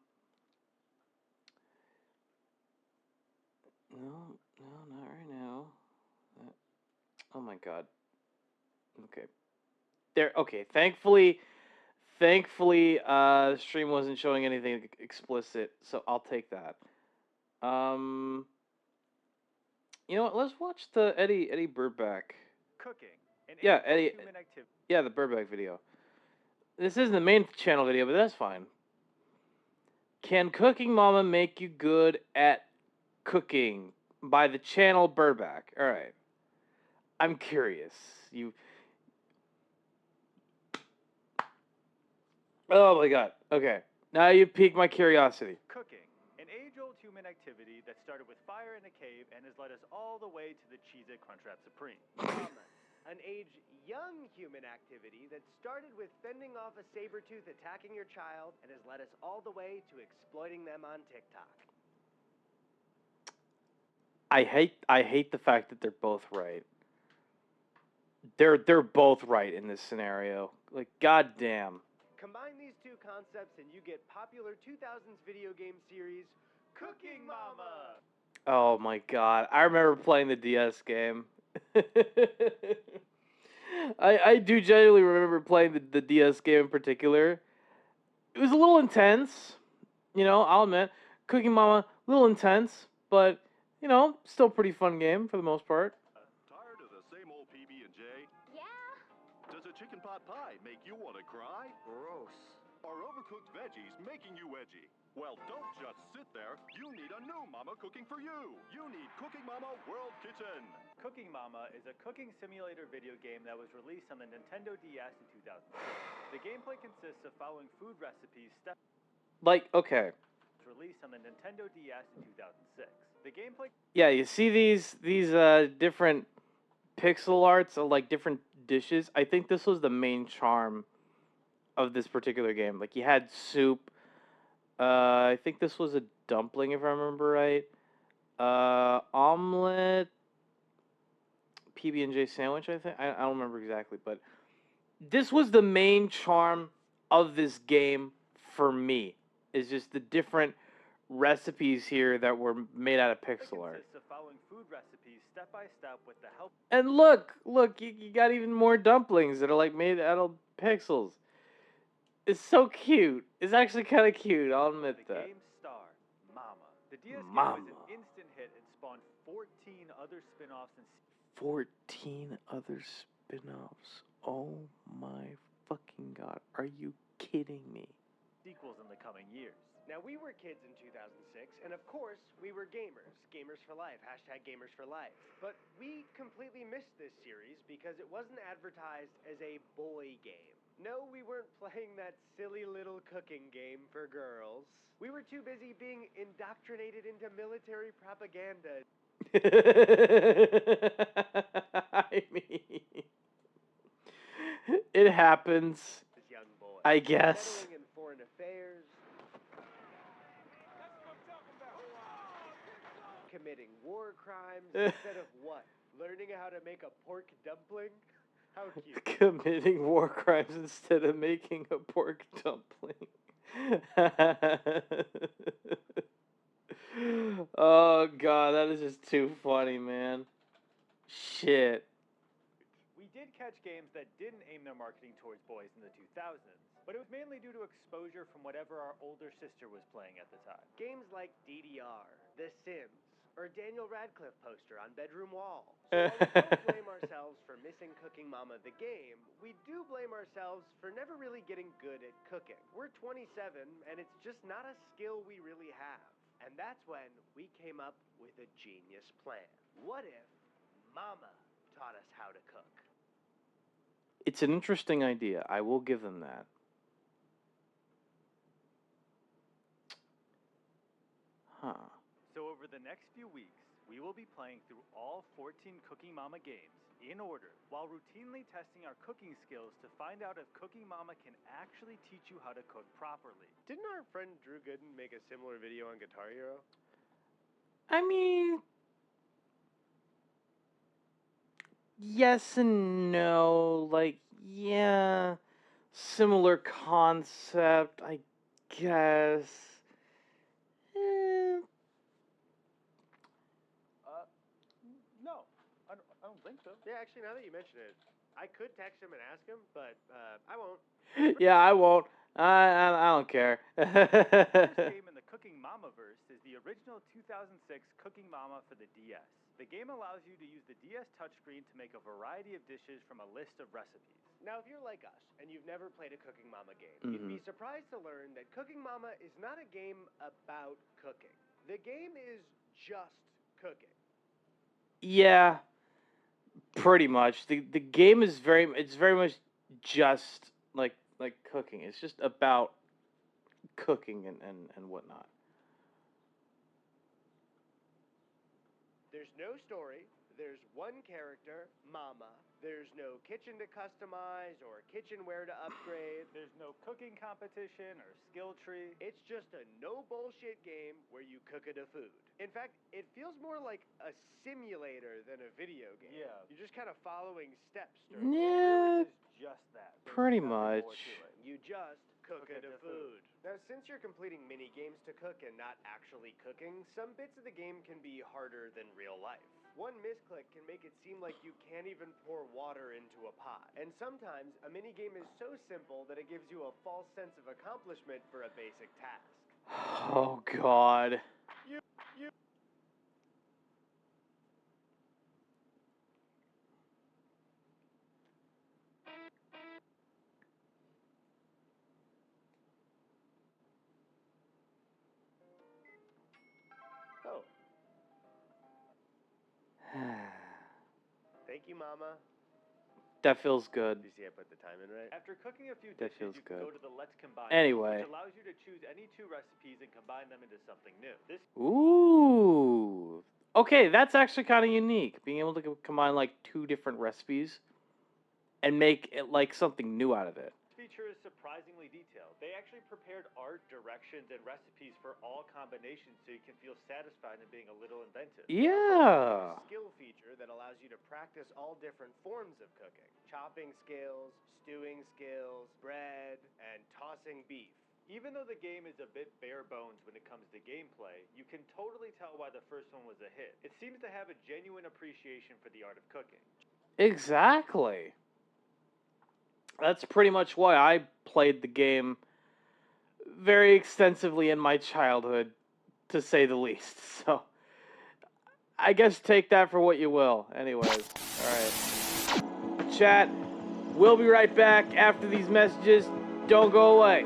A: not right now. Oh my god. Okay. There. Okay. Thankfully, the stream wasn't showing anything explicit, so I'll take that. You know what? Let's watch the Eddie Burback.
N: Cooking.
A: Yeah, Eddie. Yeah, the Burback video. This isn't the main channel video, but that's fine. Can Cooking Mama make you good at cooking? By the channel Burback. All right. I'm curious. Oh my god. Okay. Now you piqued my curiosity.
N: Cooking, an age-old human activity that started with fire in a cave and has led us all the way to the Cheez-It Crunchwrap Supreme.
O: An age-young human activity that started with fending off a saber-tooth attacking your child and has led us all the way to exploiting them on TikTok.
A: I hate the fact that they're both right. They're both right in this scenario. Like, goddamn.
O: Combine these two concepts and you get popular 2000s video game series, Cooking Mama!
A: Oh my god. I remember playing the DS game. I do genuinely remember playing the DS game in particular. It was a little intense. You know, I'll admit. Cooking Mama, a little intense, but, you know, still pretty fun game for the most part.
P: Tired of the same old PB&J?
D: Yeah.
P: Does a chicken pot pie make you want to cry?
L: Gross.
P: Are overcooked veggies making you edgy? Well, don't just sit there. You need a new mama cooking for you. You need Cooking Mama World Kitchen.
N: Cooking Mama is a cooking simulator video game that was released on the Nintendo DS in 2006. The gameplay consists of following food recipes step.
A: Like, okay.
N: Released on the Nintendo DS in 2006. The gameplay.
A: Yeah, you see these different pixel arts of like different dishes. I think this was the main charm of this particular game. Like, you had soup. I think this was a dumpling, if I remember right. Omelet, PB&J sandwich. I think I don't remember exactly, but this was the main charm of this game for me. Is just the different recipes here that were made out of pixel art.
N: Of following food recipes step by step with the help.
A: And look, you got even more dumplings that are like made out of pixels. It's so cute. It's actually kind of cute. I'll admit that.
N: Game star, Mama. The DS game
A: Mama.
N: was an instant hit and spawned 14 other spin-offs and
A: 14 other spin-offs. Oh my fucking god. Are you kidding me?
N: sequels in the coming years.
O: Now, we were kids in 2006, and of course, we were gamers. Gamers for life. Hashtag gamers for life. But we completely missed this series because it wasn't advertised as a boy game. No, we weren't playing that silly little cooking game for girls. We were too busy being indoctrinated into military propaganda.
A: I mean, it happens.
O: Young boys.
A: I guess.
O: Meddling in foreign affairs. Committing war crimes instead of what? Learning how to make a pork dumpling? How cute.
A: Committing war crimes instead of making a pork dumpling. Oh god, that is just too funny, man. Shit.
N: We did catch games that didn't aim their marketing towards boys in the 2000s, but it was mainly due to exposure from whatever our older sister was playing at the time.
O: Games like DDR, The Sims, or Daniel Radcliffe poster on bedroom walls. So while we don't blame ourselves for missing Cooking Mama the game, we do blame ourselves for never really getting good at cooking. We're 27, and it's just not a skill we really have. And that's when we came up with a genius plan. What if Mama taught us how to cook?
A: It's an interesting idea. I will give them that. Huh.
N: So over the next few weeks, we will be playing through all 14 Cooking Mama games in order, while routinely testing our cooking skills to find out if Cooking Mama can actually teach you how to cook properly.
O: Didn't our friend Drew Gooden make a similar video on Guitar Hero?
A: I mean, yes and no. Like, yeah, similar concept, I guess.
N: No, I don't think so.
O: Yeah, actually, now that you mention it, I could text him and ask him, but I won't.
A: Yeah, I won't. I don't care.
N: The first game in the Cooking Mama verse is the original 2006 Cooking Mama for the DS. The game allows you to use the DS touchscreen to make a variety of dishes from a list of recipes.
O: Now, if you're like us and you've never played a Cooking Mama game, you'd be surprised to learn that Cooking Mama is not a game about cooking. The game is just cooking.
A: Yeah, pretty much. The game is very much just like cooking. It's just about cooking and whatnot.
O: There's no story. There's one character, Mama. There's no kitchen to customize or kitchenware to upgrade.
N: There's no cooking competition or skill tree.
O: It's just a no bullshit game where you cook a food. In fact, it feels more like a simulator than a video game.
N: Yeah.
O: You're just kind of following steps.
A: Yeah,
N: Just that.
A: pretty much.
O: You just cook a food. Now, since you're completing mini games to cook and not actually cooking, some bits of the game can be harder than real life. One misclick can make it seem like you can't even pour water into a pot. And sometimes a mini game is so simple that it gives you a false sense of accomplishment for a basic task.
A: Oh god.
O: Oh. Thank you, Mama.
A: That feels good.
O: You see I put the time in right?
N: After cooking a few
A: That
N: dishes,
A: feels
N: you can
A: good.
N: go to the Let's Combine,
A: Anyway.
N: which allows you to choose any two recipes and combine them into something new. This
A: Ooh. Okay, that's actually kind of unique. Being able to combine like two different recipes and make it like something new out of it.
N: feature is surprisingly detailed. They actually prepared art, directions, and recipes for all combinations so you can feel satisfied in being a little inventive.
A: Yeah.
O: Skill feature that allows you to practice all different forms of cooking. Chopping skills, stewing skills, bread, and tossing beef.
N: Even though the game is a bit bare bones when it comes to gameplay, you can totally tell why the first one was a hit. It seems to have a genuine appreciation for the art of cooking.
A: Exactly. That's pretty much why I played the game very extensively in my childhood, to say the least. So, I guess take that for what you will. Anyways, alright. Chat, we'll be right back after these messages. Don't go away.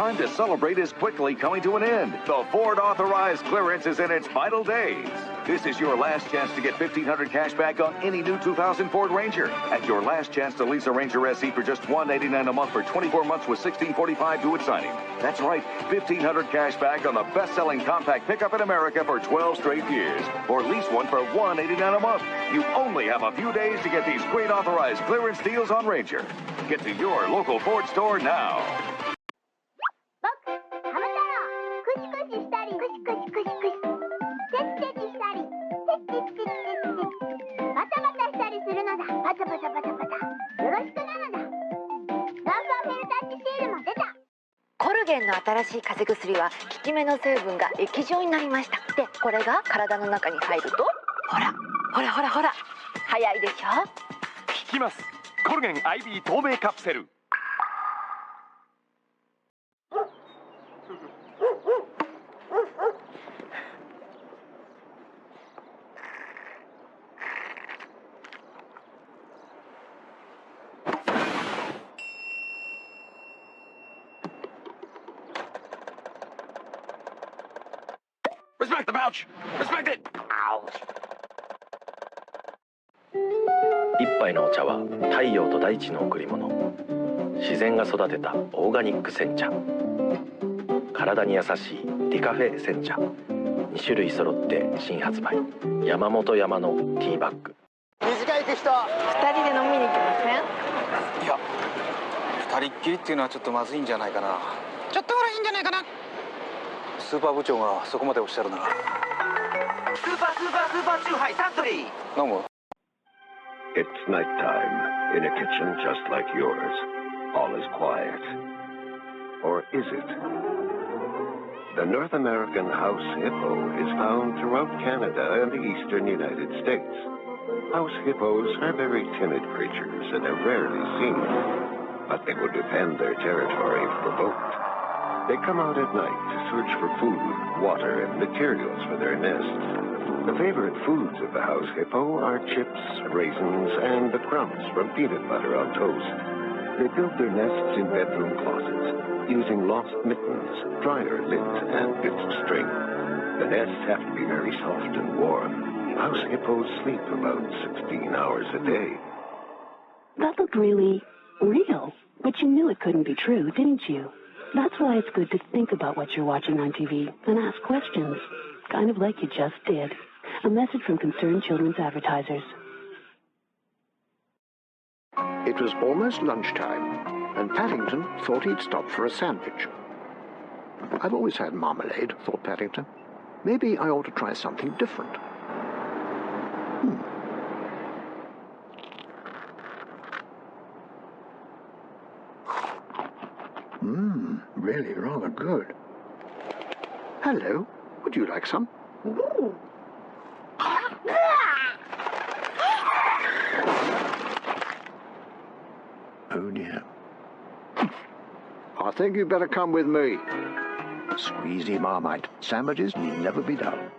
Q: time to celebrate is quickly coming to an end. The Ford authorized clearance is in its final days. This is your last chance to get $1,500 cash back on any new 2000 Ford Ranger, and your last chance to lease a Ranger SE for just $189 a month for 24 months with $1645 due at signing. That's right, $1,500 cash back on the best-selling compact pickup in America for 12 straight years, or lease one for $189 a month. You only have a few days to get these great authorized clearance deals on Ranger. Get to your local Ford store now.
D: クシクシしたりクシクシクシクシテチテチしたりテチテチテチテチテチバタバタしたりするのだバタバタバタバタよろしくなのだバンバンフェルタッチシールも出たコルゲンの新しい風邪薬は効き目の成分が液状になりましたでこれが体の中に入るとほらほらほらほら早いでしょ効
E: きますコルゲン IB 透明カプセル
Q: Respect the pouch! Respect it!
R: 一杯のお茶は太陽と大地の贈り物自然が育てたオーガニック煎茶体に優しいディカフェ煎茶2種類揃って新発売山本山のティーバッグ
B: 短い行く人
J: 2人で飲みに行きません
B: いや2人っきりっていうのはちょっとまずいんじゃないかなちょっとぐらいいいんじゃないかなスーパー部長がそこまでおっしゃるなら
C: スーパーチューハイサントリー
B: 飲む
S: It's nighttime in a kitchen just like yours. All is quiet. Or is it? The North American house hippo is found throughout Canada and the eastern United States. House hippos are very timid creatures and are rarely seen, but they will defend their territory if provoked. They come out at night to search for food, water, and materials for their nests. The favorite foods of the house hippo are chips, raisins, and the crumbs from peanut butter on toast. They build their nests in bedroom closets, using lost mittens, dryer lids, and bits of string. The nests have to be very soft and warm. House hippos sleep about 16 hours a day.
T: That looked really real, but you knew it couldn't be true, didn't you? That's why it's good to think about what you're watching on TV and ask questions, kind of like you just did. A message from Concerned Children's Advertisers.
U: It was almost lunchtime, and Paddington thought he'd stop for a sandwich. I've always had marmalade, thought Paddington. Maybe I ought to try something different. Really rather good. Hello, would you like some? Oh dear. I think you'd better come with me. Squeezy Marmite. Sandwiches need never be done.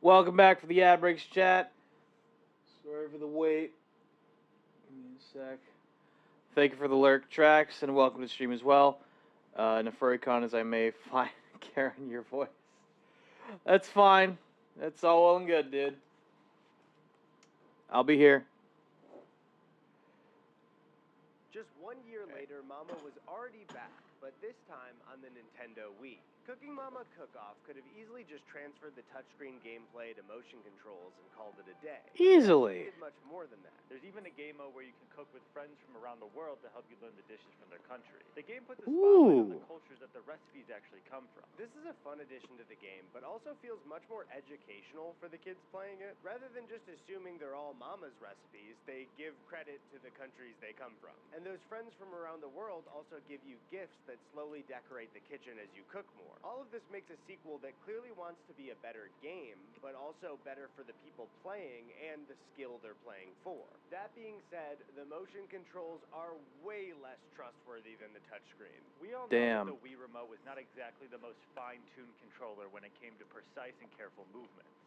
A: Welcome back for the ad breaks chat. Sorry for the wait. Give me a sec. Thank you for the lurk tracks and welcome to the stream as well. Nefuricon, as I may find Karen your voice. That's fine. That's all well and good, dude. I'll be here.
O: Just 1 year later, Mama was already back, but this time on the Nintendo Wii. Cooking Mama Cook-Off could have easily just transferred the touchscreen gameplay to motion controls and called it a day.
A: Easily.
O: It did much more than that.
N: There's even a game mode where you can cook with friends from around the world to help you learn the dishes from their country. The game puts a spotlight on the cultures that the recipes actually come from.
O: This is a fun addition to the game, but also feels much more educational for the kids playing it. Rather than just assuming they're all Mama's recipes, they give credit to the countries they come from. And those friends from around the world also give you gifts that slowly decorate the kitchen as you cook more. All of this makes a sequel that clearly wants to be a better game, but also better for the people playing and the skill they're playing for. That being said, the motion controls are way less trustworthy than the touchscreen.
N: We all know that the Wii Remote was not exactly the most fine-tuned controller when it came to precise and careful movements.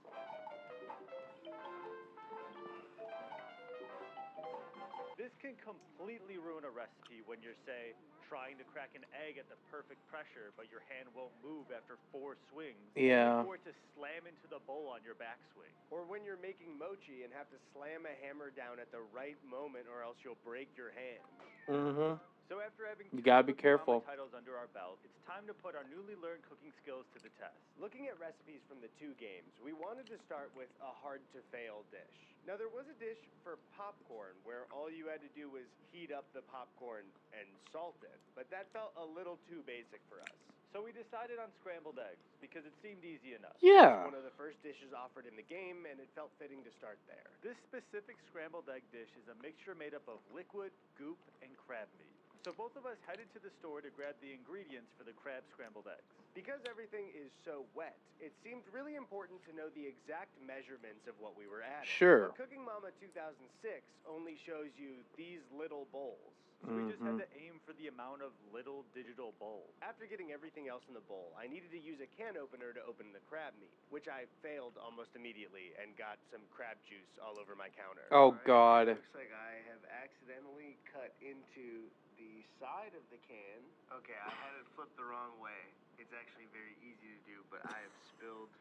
N: This can completely ruin a recipe when you're, say, trying to crack an egg at the perfect pressure, but your hand won't move after 4 swings.
A: Yeah.
N: Or to slam into the bowl on your backswing.
O: Or when you're making mochi and have to slam a hammer down at the right moment or else you'll break your hand.
A: Mm-hmm.
N: So after having
A: You gotta be
N: Cooking
A: careful.
N: Mama titles under our belt, it's time to put our newly learned cooking skills to the test.
O: Looking at recipes from the 2 games, we wanted to start with a hard-to-fail dish. Now, there was a dish for popcorn where all you had to do was heat up the popcorn and salt it, but that felt a little too basic for us.
N: So we decided on scrambled eggs, because it seemed easy enough.
A: Yeah.
O: It's one of the first dishes offered in the game, and it felt fitting to start there.
N: This specific scrambled egg dish is a mixture made up of liquid, goop, and crab meat. So both of us headed to the store to grab the ingredients for the crab scrambled eggs.
O: Because everything is so wet, it seemed really important to know the exact measurements of what we were adding.
A: Sure.
O: But Cooking Mama 2006 only shows you these little bowls.
N: So we just had to aim for the amount of little digital bowls.
O: After getting everything else in the bowl, I needed to use a can opener to open the crab meat, which I failed almost immediately and got some crab juice all over my counter.
A: Oh, God.
O: Looks like I have accidentally cut into the side of the can. Okay, I had it flipped the wrong way. It's actually very easy to do, but I have spilled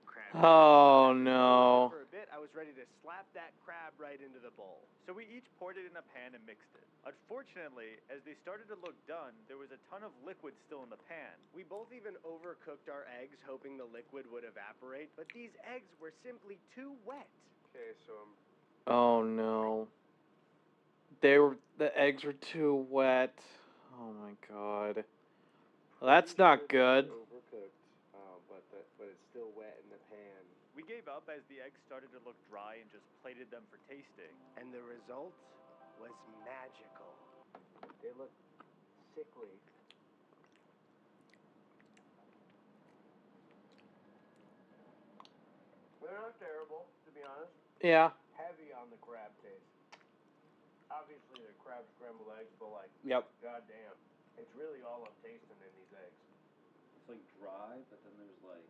O: crab juice.
A: Oh, no.
O: For a bit, I was ready to slap that crab right into the bowl.
N: So we each poured it in a pan and mixed it. Unfortunately, as they started to look done, there was a ton of liquid still in the pan.
O: We both even overcooked our eggs, hoping the liquid would evaporate, but these eggs were simply too wet. Okay, so
A: Oh, no. The eggs were too wet. Oh, my God. Well, that's not good.
O: Overcooked, but it's still wet in the pan.
N: We gave up as the eggs started to look dry and just plated them for tasting.
O: And the result was magical. They look sickly. They're not terrible, to be honest.
A: Yeah.
O: Heavy on the crab taste. Obviously, they're crab scrambled eggs, but like,
A: Yep.
O: goddamn, it's really all I'm tasting in these eggs.
M: It's like dry, but then there's like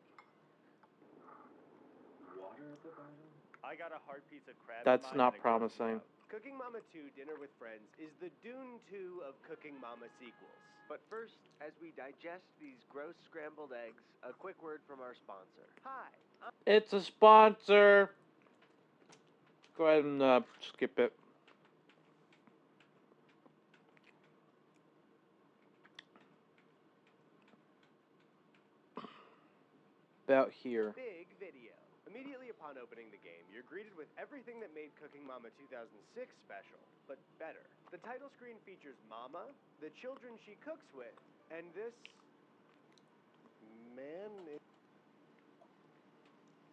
M: water at the bottom.
N: I got a hard piece of crab.
A: That's not promising.
O: Cooking Mama 2 Dinner with Friends is the Dune 2 of Cooking Mama sequels. But first, as we digest these gross scrambled eggs, a quick word from our sponsor. Hi.
A: It's a sponsor. Go ahead and skip it. About here.
O: Big video. Immediately upon opening the game, you're greeted with everything that made Cooking Mama 2006 special, but better. The title screen features Mama, the children she cooks with, and this man.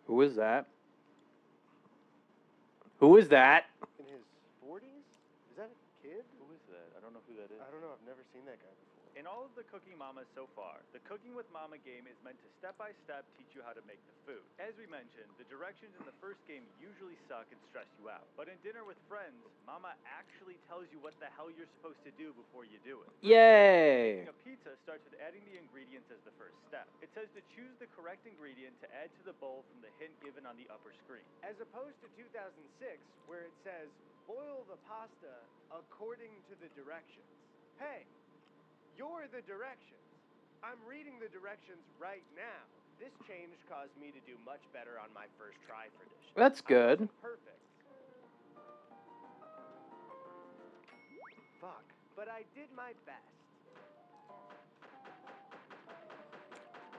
A: Who is that? Who is that?
O: In his 40s? Is that a kid?
N: Who is that? I don't know who that is.
O: I don't know. I've never seen that guy before.
N: In all of the Cooking Mamas so far, the Cooking with Mama game is meant to step-by-step teach you how to make the food. As we mentioned, the directions in the first game usually suck and stress you out. But in Dinner with Friends, Mama actually tells you what the hell you're supposed to do before you do it.
A: Yay!
N: Making a pizza starts with adding the ingredients as the first step. It says to choose the correct ingredient to add to the bowl from the hint given on the upper screen.
O: As opposed to 2006, where it says, boil the pasta according to the directions. Hey, you're the directions. I'm reading the directions right now. This change caused me to do much better on my first try for dishes.
A: That's good.
O: Perfect. Fuck. But I did my best.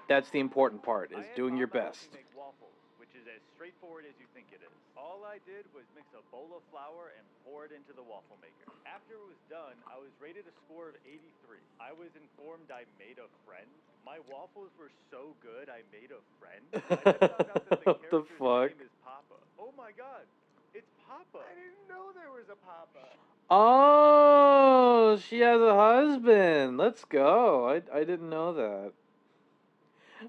A: That's the important part, is doing your best.
N: Make waffles, which is as straightforward as you think it is. All I did was mix a bowl of flour and pour it into the waffle maker. After it was done, I was rated a score of 83. I was informed I made a friend. My waffles were so good I made a friend. I then found out that the character's name is Papa. Oh my god, it's Papa.
O: I didn't know there was a Papa.
A: Oh, she has a husband. Let's go. I didn't know that.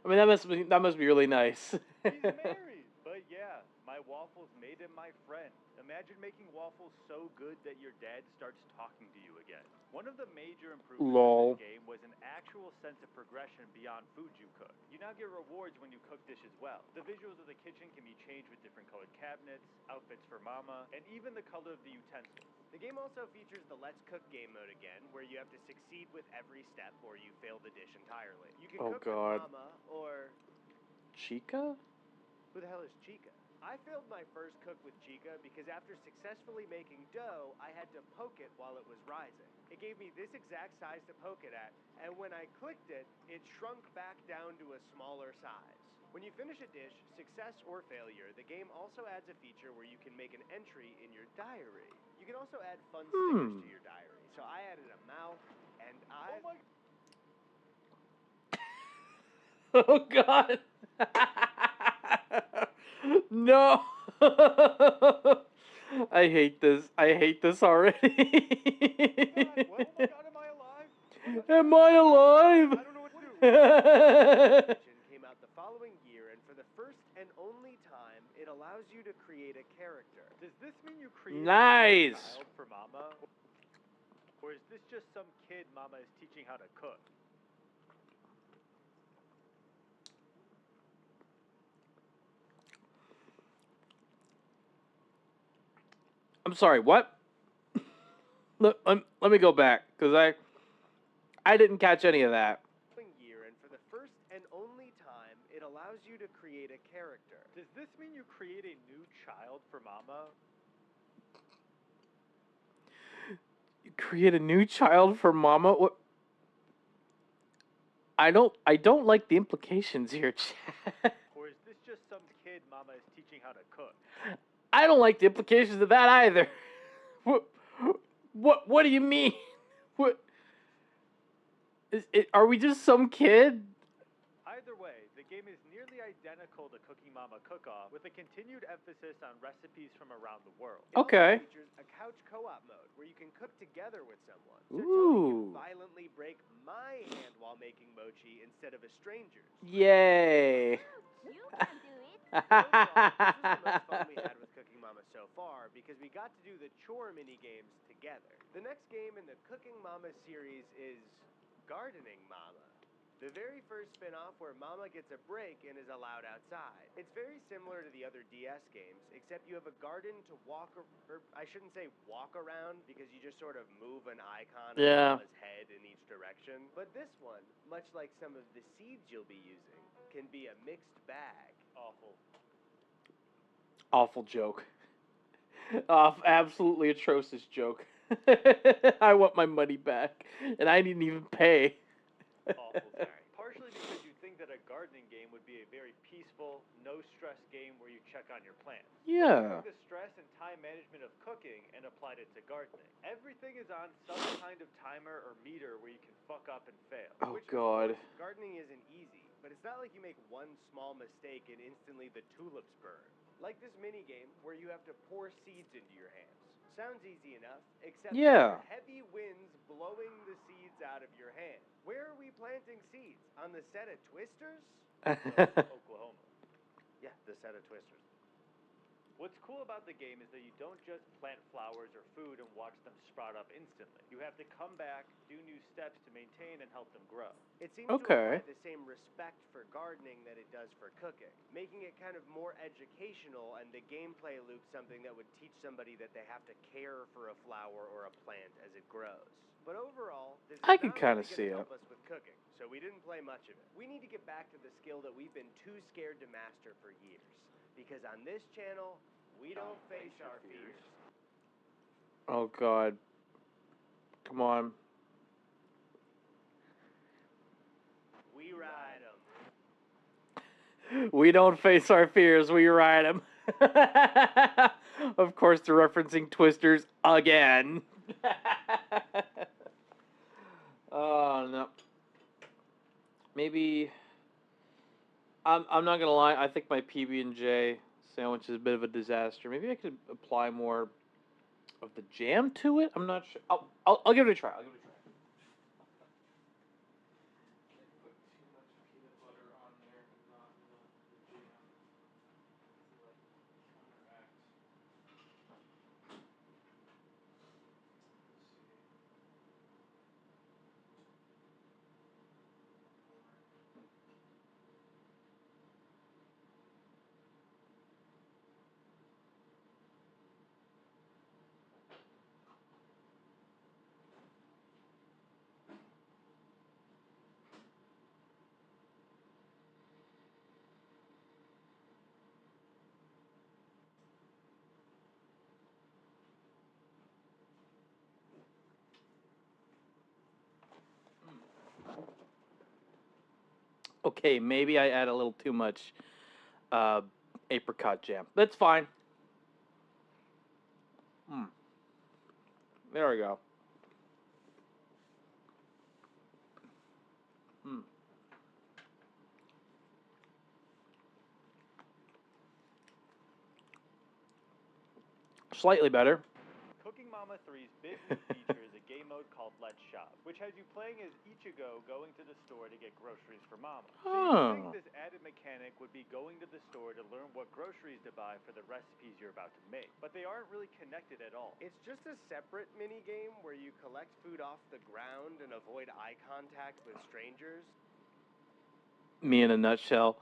A: I mean, that must be really nice.
N: He's married. But yeah, my waffles made him my friend. Imagine making waffles so good that your dad starts talking to you again. One of the major improvements in this game was an actual sense of progression beyond food you cook. You now get rewards when you cook dishes well. The visuals of the kitchen can be changed with different colored cabinets, outfits for mama, and even the color of the utensils.
O: The game also features the Let's Cook game mode again, where you have to succeed with every step or you fail the dish entirely. You can cook with mama or...
A: Chica?
O: Who the hell is Chica? I failed my first cook with Chica because after successfully making dough, I had to poke it while it was rising. It gave me this exact size to poke it at, and when I clicked it, it shrunk back down to a smaller size. When you finish a dish, success or failure, the game also adds a feature where you can make an entry in your diary. You can also add fun stickers to your diary. So I added a mouth, and I...
A: Oh god. No. I hate this. I hate this already.
O: Oh my god, am I alive?
A: Am I alive?
O: I don't know what to do. Came out the following year, and for the first and only time, it allows you to create a character.
N: Does this mean you create
A: Nice.
N: a child for mama? Or is this just some kid mama is teaching how to cook?
A: I'm sorry, what? Let me go back, because I didn't catch any of that.
O: Year, and for the first and only time, it allows you to create a character.
N: Does this mean you create a new child for mama?
A: You create a new child for mama? What? I don't like the implications here, chat.
N: Or is this just some kid mama is teaching how to cook?
A: I don't like the implications of that either. What do you mean? What? Are we just some kid?
N: Either way, the game is nearly identical to Cooking Mama Cook-Off, with a continued emphasis on recipes from around the world.
A: Okay.
O: It also features a couch co-op mode, where you can cook together with someone. So
A: Ooh.
O: Tony can violently break my hand while making mochi instead of a stranger's.
A: Yay.
D: You can do it.
O: Overall, this was the most fun we had with Cooking Mama so far, because we got to do the chore mini games together. The next game in the Cooking Mama series is Gardening Mama. The very first spin-off where Mama gets a break and is allowed outside. It's very similar to the other DS games, except you have a garden to walk, or I shouldn't say walk around, because you just sort of move an icon of Mama's head in each direction. But this one, much like some of the seeds you'll be using, can be a mixed bag.
N: Awful.
A: Awful joke. Absolutely atrocious joke. I want my money back, and I didn't even pay.
N: Awful, Terry. Partially because you think that a gardening game would be a very peaceful, no-stress game where you check on your plants.
A: Yeah.
N: You took the stress and time management of cooking and applied it to gardening. Everything is on some kind of timer or meter where you can fuck up and fail.
A: Oh, God.
O: Gardening isn't easy, but it's not like you make one small mistake and instantly the tulips burn. Like this mini game where you have to pour seeds into your hands. Sounds easy enough, except
A: Yeah.
O: for heavy winds blowing the seeds out of your hand. Where are we planting seeds? On the set of Twisters?
N: Oklahoma.
O: Yeah, the set of Twisters.
N: What's cool about the game is that you don't just plant flowers or food and watch them sprout up instantly. You have to come back, do new steps to maintain and help them grow.
O: It seems to apply the same respect for gardening that it does for cooking, making it kind of more educational and the gameplay loop something that would teach somebody that they have to care for a flower or a plant as it grows. But overall, this is
A: I can
O: not
A: kind
O: really
A: of see
O: gonna
A: it.
O: help us with cooking, so we didn't play much of it. We need to get back to the skill that we've been too scared to master for years. Because on this channel, we don't face our fears.
A: Oh, God. Come on.
O: We ride them.
A: We don't face our fears, we ride them. Of course, they're referencing Twisters again. Oh, no. Maybe... I'm not gonna lie, I think my PB&J sandwich is a bit of a disaster. Maybe I could apply more of the jam to it? I'm not sure. I'll give it a try. Okay, maybe I add a little too much apricot jam. That's fine. There we go. Slightly better.
N: Cooking Mama 3's big new feature is a game mode called Let's Shop, which has you playing as Ichigo going to the store to get groceries for Mama. So you think this added mechanic would be going to the store to learn what groceries to buy for the recipes you're about to make, but they aren't really connected at all.
O: It's just a separate mini-game where you collect food off the ground and avoid eye contact with strangers.
A: Me in a nutshell.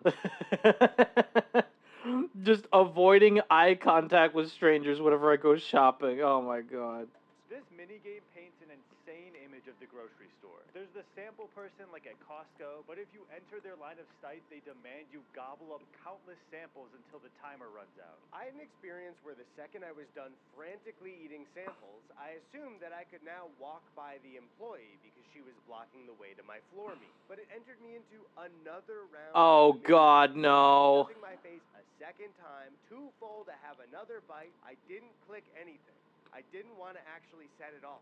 A: Just avoiding eye contact with strangers whenever I go shopping. Oh my God.
N: This minigame paints an insane image of the grocery store. There's the sample person like at Costco, but if you enter their line of sight, they demand you gobble up countless samples until the timer runs out.
O: I had an experience where the second I was done frantically eating samples, I assumed that I could now walk by the employee because she was blocking the way to my floor meat. But it entered me into another round.
A: Oh God, no.
O: Stuffing my face a second time, too full to have another bite. I didn't click anything. I didn't want to actually set it off.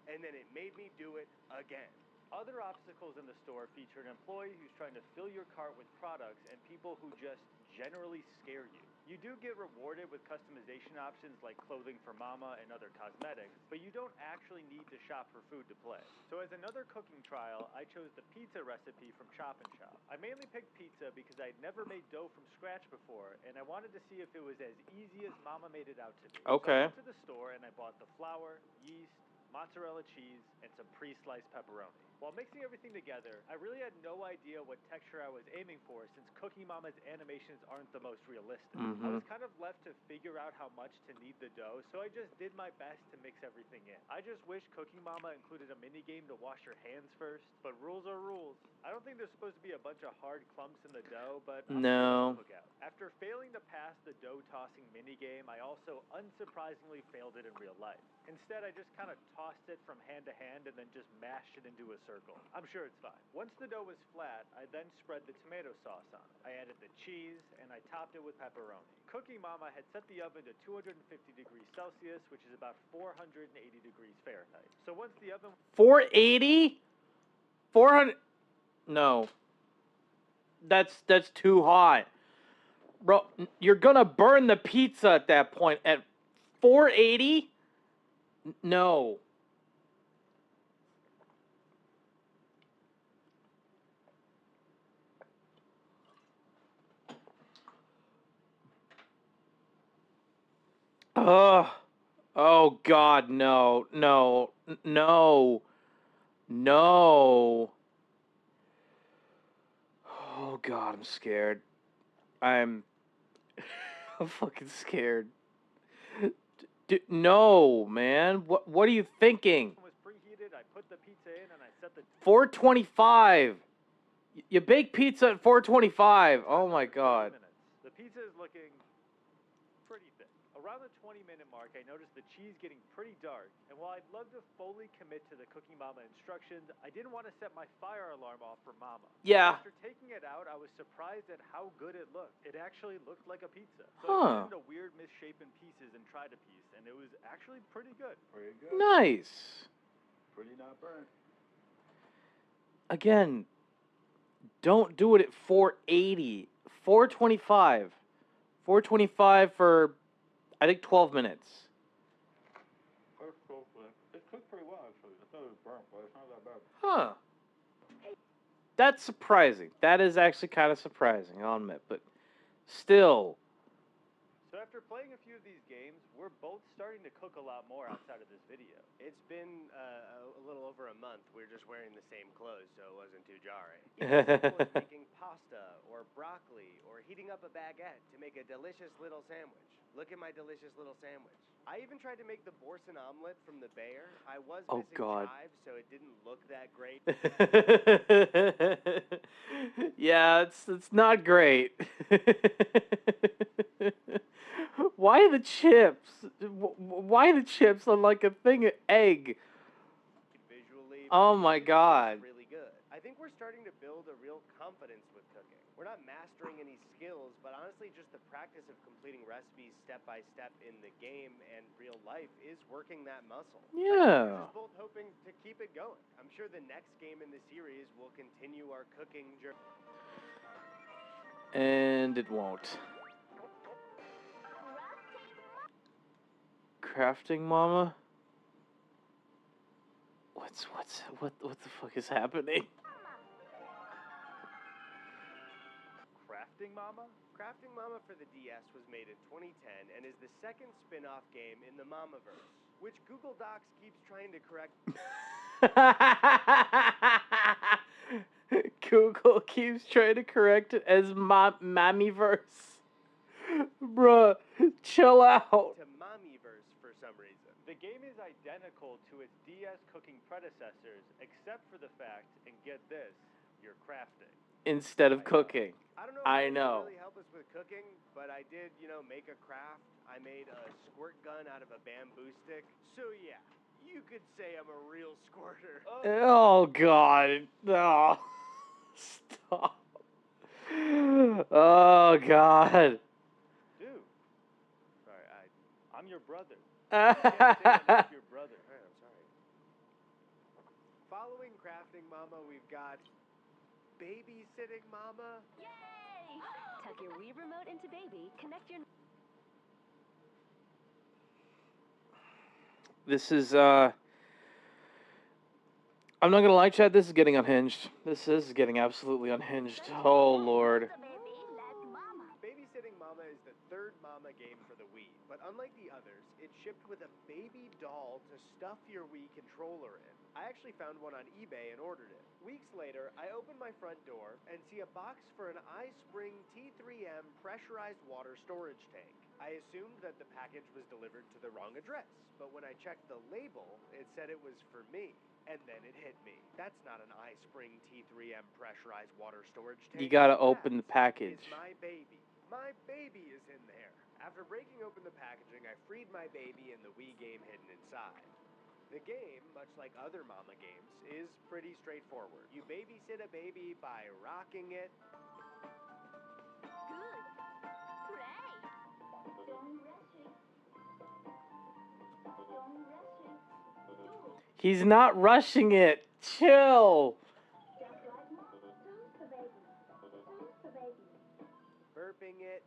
O: And then it made me do it again.
N: Other obstacles in the store feature an employee who's trying to fill your cart with products and people who just generally scare you. You do get rewarded with customization options like clothing for Mama and other cosmetics, but you don't actually need to shop for food to play. So as another cooking trial, I chose the pizza recipe from Chop and Shop. I mainly picked pizza because I'd never made dough from scratch before, and I wanted to see if it was as easy as Mama made it out to be.
A: Okay.
N: So I went to the store and I bought the flour, yeast, mozzarella cheese, and some pre-sliced pepperoni. While mixing everything together, I really had no idea what texture I was aiming for since Cooking Mama's animations aren't the most realistic. I was kind of left to figure out how much to knead the dough, so I just did my best to mix everything in. I just wish Cooking Mama included a mini-game to wash your hands first, but rules are rules. I don't think there's supposed to be a bunch of hard clumps in the dough, but
A: No.
N: after failing to pass the dough tossing minigame, I also unsurprisingly failed it in real life. Instead, I just kind of tossed it from hand to hand and then just mashed it into a circle. I'm sure it's fine. Once the dough was flat, I then spread the tomato sauce on it. I added the cheese and I topped it with pepperoni. Cooking Mama had set the oven to 250 degrees Celsius, which is about 480 degrees Fahrenheit. So once the oven...
A: 480? 400? No. That's too hot. Bro, you're gonna burn the pizza at that point. At 480? No. Ugh. Oh God, no, no, no, no. Oh God, I'm scared. I'm fucking scared. No, man. What are you thinking?
N: Was preheated. I put the pizza in and I set the
A: 425. You bake pizza at 425. Oh my God.
N: The pizza is looking pretty thick. Around the 20-minute mark, I noticed the cheese getting pretty dark, and while I'd love to fully commit to the Cooking Mama instructions, I didn't want to set my fire alarm off for Mama.
A: Yeah.
N: After taking it out, I was surprised at how good it looked. It actually looked like a pizza. So
A: Huh.
N: I put it into weird misshapen pieces and tried a piece, and it was actually pretty good.
M: Pretty good.
A: Nice.
M: Pretty not burnt.
A: Again, don't do it at 480. 425. 425 for, I think, 12 minutes.
M: It cooked pretty well, actually. I thought it was burnt, but it's not that bad.
A: Huh. That's surprising. That is actually kind of surprising, I'll admit. But still.
N: So after playing a few of these games, we're both starting to cook a lot more outside of this video.
O: It's been a little over a month. We're just wearing the same clothes, so it wasn't too jarring. It's simple as making pasta or broccoli or heating up a baguette to make a delicious little sandwich. Look at my delicious little sandwich. I even tried to make the boursin omelet from the Bayer. I was missing chives, so it didn't look that great.
A: Yeah, it's not great. Why the chips? Why the chips on like a thing of egg?
O: Visually,
A: oh my God.
O: Really good. I think we're starting to build a real confidence with cooking. We're not mastering any skills, but honestly just the practice of completing recipes step by step in the game and real life is working that muscle.
A: Yeah.
O: We're just both hoping to keep it going. I'm sure the next game in the series will continue our cooking journey.
A: And it won't. Crafting Mama? What the fuck is happening?
N: Crafting Mama?
O: Crafting Mama for the DS was made in 2010 and is the second spin-off game in the Mamaverse, which Google Docs keeps trying to correct.
A: Google keeps trying to correct it as Mammyverse. Bruh, chill out.
O: To Mommyverse for some reason.
N: The game is identical to its DS cooking predecessors, except for the fact, and get this, you're crafting.
A: Instead of cooking.
O: I don't know
A: I
O: if
A: know.
O: Really help us with cooking, but I did, make a craft. I made a squirt gun out of a bamboo stick. So yeah, you could say I'm a real squirter.
A: Oh God. No. Stop. Oh God.
N: Dude. Sorry, I'm your brother. You can't say I'm not your brother.
O: Alright, I'm sorry. Following Crafting Mama, we've got Babysitting Mama.
F: Yay! Tuck your Wii remote into Baby, connect your...
A: This is, I'm not gonna lie, Chad, this is getting unhinged. This is getting absolutely unhinged. Oh, Lord.
O: Babysitting Mama is the third Mama game for the Wii, but unlike the others, it's shipped with a baby doll to stuff your Wii controller in. I actually found one on eBay and ordered it. Weeks later, I open my front door and see a box for an iSpring T3M pressurized water storage tank. I assumed that the package was delivered to the wrong address, but when I checked the label, it said it was for me. And then it hit me. That's not an iSpring T3M pressurized water storage tank.
A: You gotta open the package.
O: It's my baby. My baby is in there. After breaking open the packaging, I freed my baby and the Wii game hidden inside. The game, much like other Mama games, is pretty straightforward. You babysit a baby by rocking it.
F: Good. Great.
A: He's not rushing it. Chill.
O: Burping it.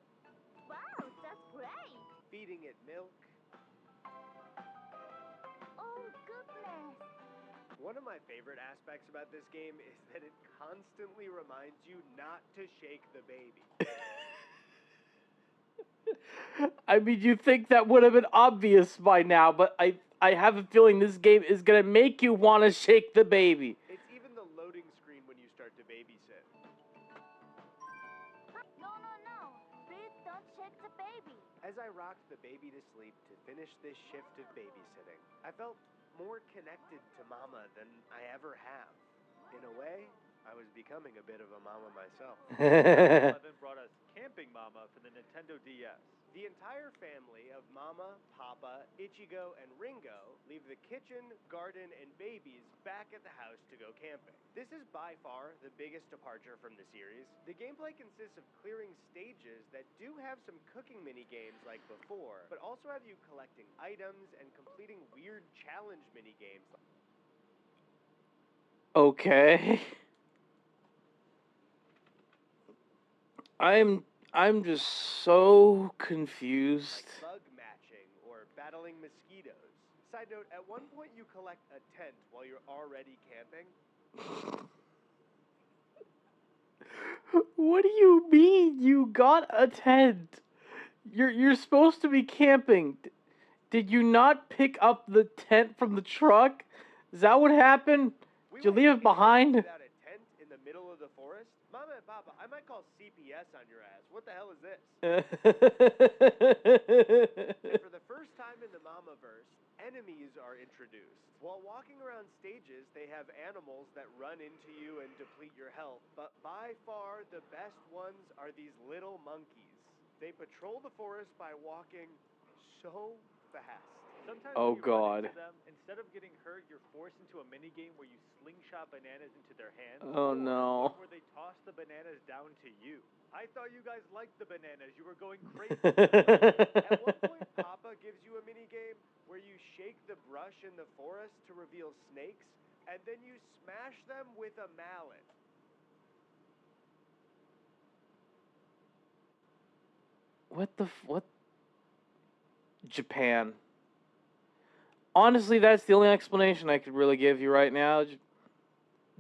F: Wow, that's great.
O: Feeding it milk. One of my favorite aspects about this game is that it constantly reminds you not to shake the baby.
A: I mean, you think that would have been obvious by now, but I have a feeling this game is gonna make you want to shake the baby.
O: It's even the loading screen when you start to babysit.
D: No, please don't shake the baby.
O: As I rocked the baby to sleep to finish this shift of babysitting, I felt more connected to Mama than I ever have. In a way, I was becoming a bit of a mama myself.
N: 11 brought us Camping Mama for the Nintendo DS.
O: The entire family of Mama, Papa, Ichigo, and Ringo leave the kitchen, garden, and babies back at the house to go camping. This is by far the biggest departure from the series. The gameplay consists of clearing stages that do have some cooking mini-games like before, but also have you collecting items and completing weird challenge mini-games.
A: Okay. I'm just so confused.
O: Like bug matching or battling mosquitoes. Side note, at one point you collect a tent while you're already camping.
A: What do you mean you got a tent? You're supposed to be camping. Did you not pick up the tent from the truck? Is that what happened? Did you leave it behind?
O: Without a tent in the middle of the forest? Mama and Papa, I might call CPS on your ass. What the hell is this? And for the first time in the Mamaverse, enemies are introduced. While walking around stages, they have animals that run into you and deplete your health. But by far, the best ones are these little monkeys. They patrol the forest by walking so fast.
N: Sometimes
A: Oh,
N: when you
A: God.
N: run into them, instead of getting hurt, you're forced into a mini-game where you slingshot bananas into their hands.
A: Oh,
N: or
A: no.
N: one where they toss the bananas down to you. I thought you guys liked the bananas. You were going crazy.
O: At one point, Papa gives you a mini-game where you shake the brush in the forest to reveal snakes, and then you smash them with a mallet.
A: What? Japan. Honestly, that's the only explanation I could really give you right now.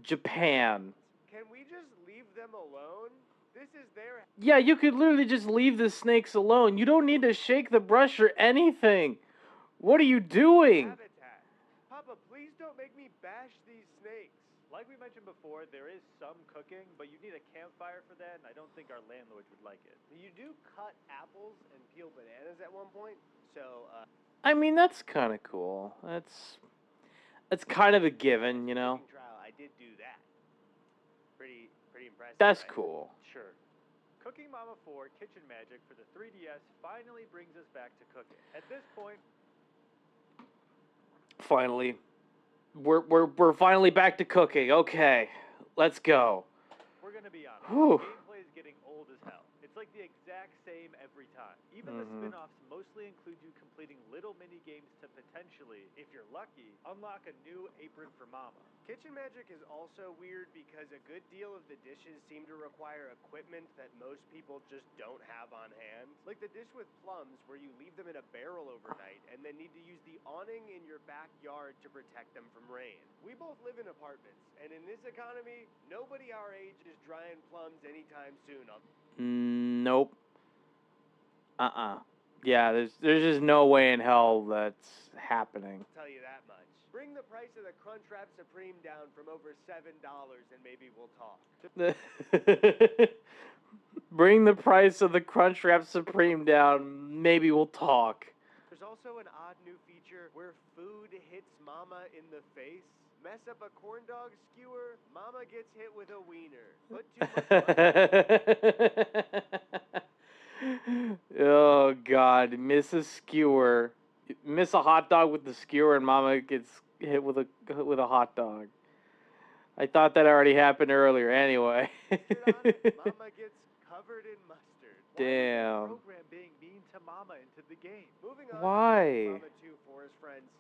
A: Japan.
O: Can we just leave them alone? This is their...
A: Yeah, you could literally just leave the snakes alone. You don't need to shake the brush or anything. What are you doing?
O: habitat. Papa, please don't make me bash these snakes.
N: Like we mentioned before, there is some cooking, but you need a campfire for that, and I don't think our landlords would like it.
O: You do cut apples and peel bananas at one point, so,
A: I mean, that's kind of cool. That's kind of a given, you know?
O: Trial, I did do that. Pretty impressive.
A: That's
O: right?
A: cool.
N: Sure. Cooking Mama 4 Kitchen Magic for the 3DS finally brings us back to cooking. At this point,
A: Finally. We're finally back to cooking. Okay. Let's go.
N: we're gonna be honest.
A: Whew.
N: The gameplay is getting old as hell. It's like the exact same every time. Even the spin-offs mostly include you completing little mini-games to potentially, if you're lucky, unlock a new apron for Mama.
O: Kitchen Magic is also weird because a good deal of the dishes seem to require equipment that most people just don't have on hand. Like the dish with plums where you leave them in a barrel overnight and then need to use the awning in your backyard to protect them from rain. We both live in apartments, and in this economy, nobody our age is drying plums anytime soon.
A: Nope. Yeah, there's just no way in hell that's happening.
O: I'll tell you that much. Bring the price of the Crunchwrap Supreme down from over $7 and maybe we'll talk.
A: Bring the price of the Crunchwrap Supreme down, maybe we'll talk.
O: There's also an odd new feature where food hits Mama in the face. Mess up a corn dog skewer, Mama gets hit with a wiener. Put too much
A: Oh, God. Miss a skewer. Miss a hot dog with the skewer and Mama gets hit with a hot dog. I thought that already happened earlier. Anyway.
O: Mama gets covered in mustard.
A: Damn.
N: Program being mean to Mama into the game.
O: Moving on
A: Why?
O: to Mama 2 Forest Friends.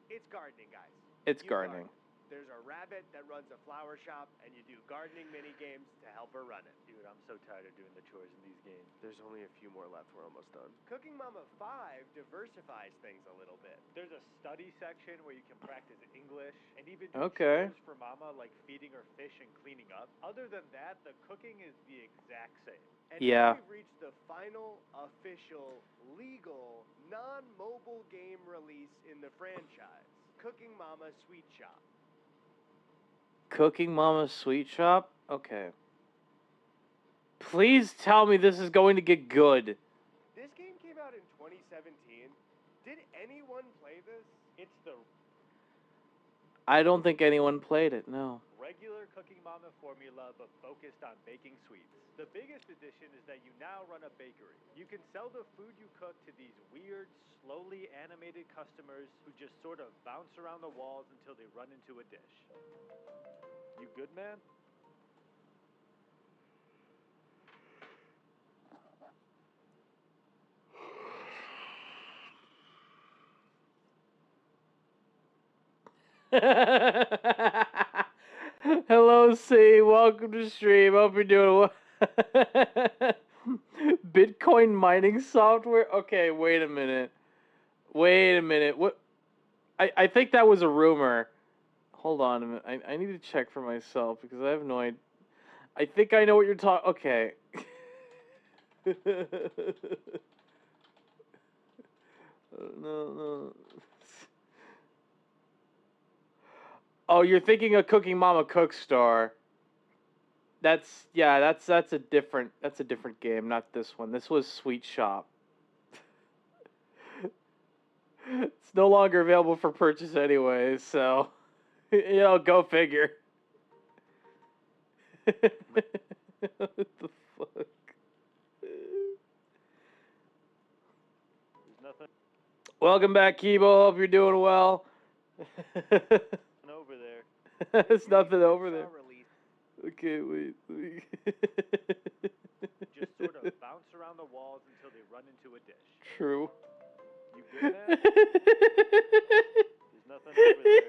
O: It's gardening, guys.
A: It's
O: You
A: gardening.
O: There's a rabbit that runs a flower shop, and you do gardening mini games to help her run it.
N: Dude, I'm so tired of doing the chores in these games.
O: There's only a few more left. We're almost done. Cooking Mama 5 diversifies things a little bit.
N: There's a study section where you can practice English and even do
A: Okay.
N: chores for Mama, like feeding her fish and cleaning up. Other than that, the cooking is the exact same.
O: And
A: Yeah.
O: now we've reached the final, official, legal, non-mobile game release in the franchise. Cooking Mama Sweet Shop.
A: Cooking Mama's Sweet Shop? Okay. Please tell me this is going to get good.
O: This game came out in 2017. Did anyone play this?
N: It's the
A: I don't think anyone played it, no.
N: regular Cooking Mama formula, but focused on baking sweets. The biggest addition is that you now run a bakery. You can sell the food you cook to these weird, slowly animated customers who just sort of bounce around the walls until they run into a dish. You good, man?
A: Hello, C. Welcome to stream. Hope you're doing well. Bitcoin mining software? Okay, wait a minute. Wait a minute. What? I think that was a rumor. Hold on a minute. I need to check for myself because I have no idea. I think I know what you're talking. Okay. No. Oh, you're thinking of Cooking Mama Cook Star. That's a different game, not this one. This was Sweet Shop. It's no longer available for purchase anyway, so go figure. What the fuck?
N: There's nothing
A: Welcome back, Kibo. Hope you're doing well.
N: over there.
A: There's nothing over there. Okay, wait.
N: Just sort of bounce around the walls until they run into a dish.
A: True.
N: You good, man? There's nothing over there.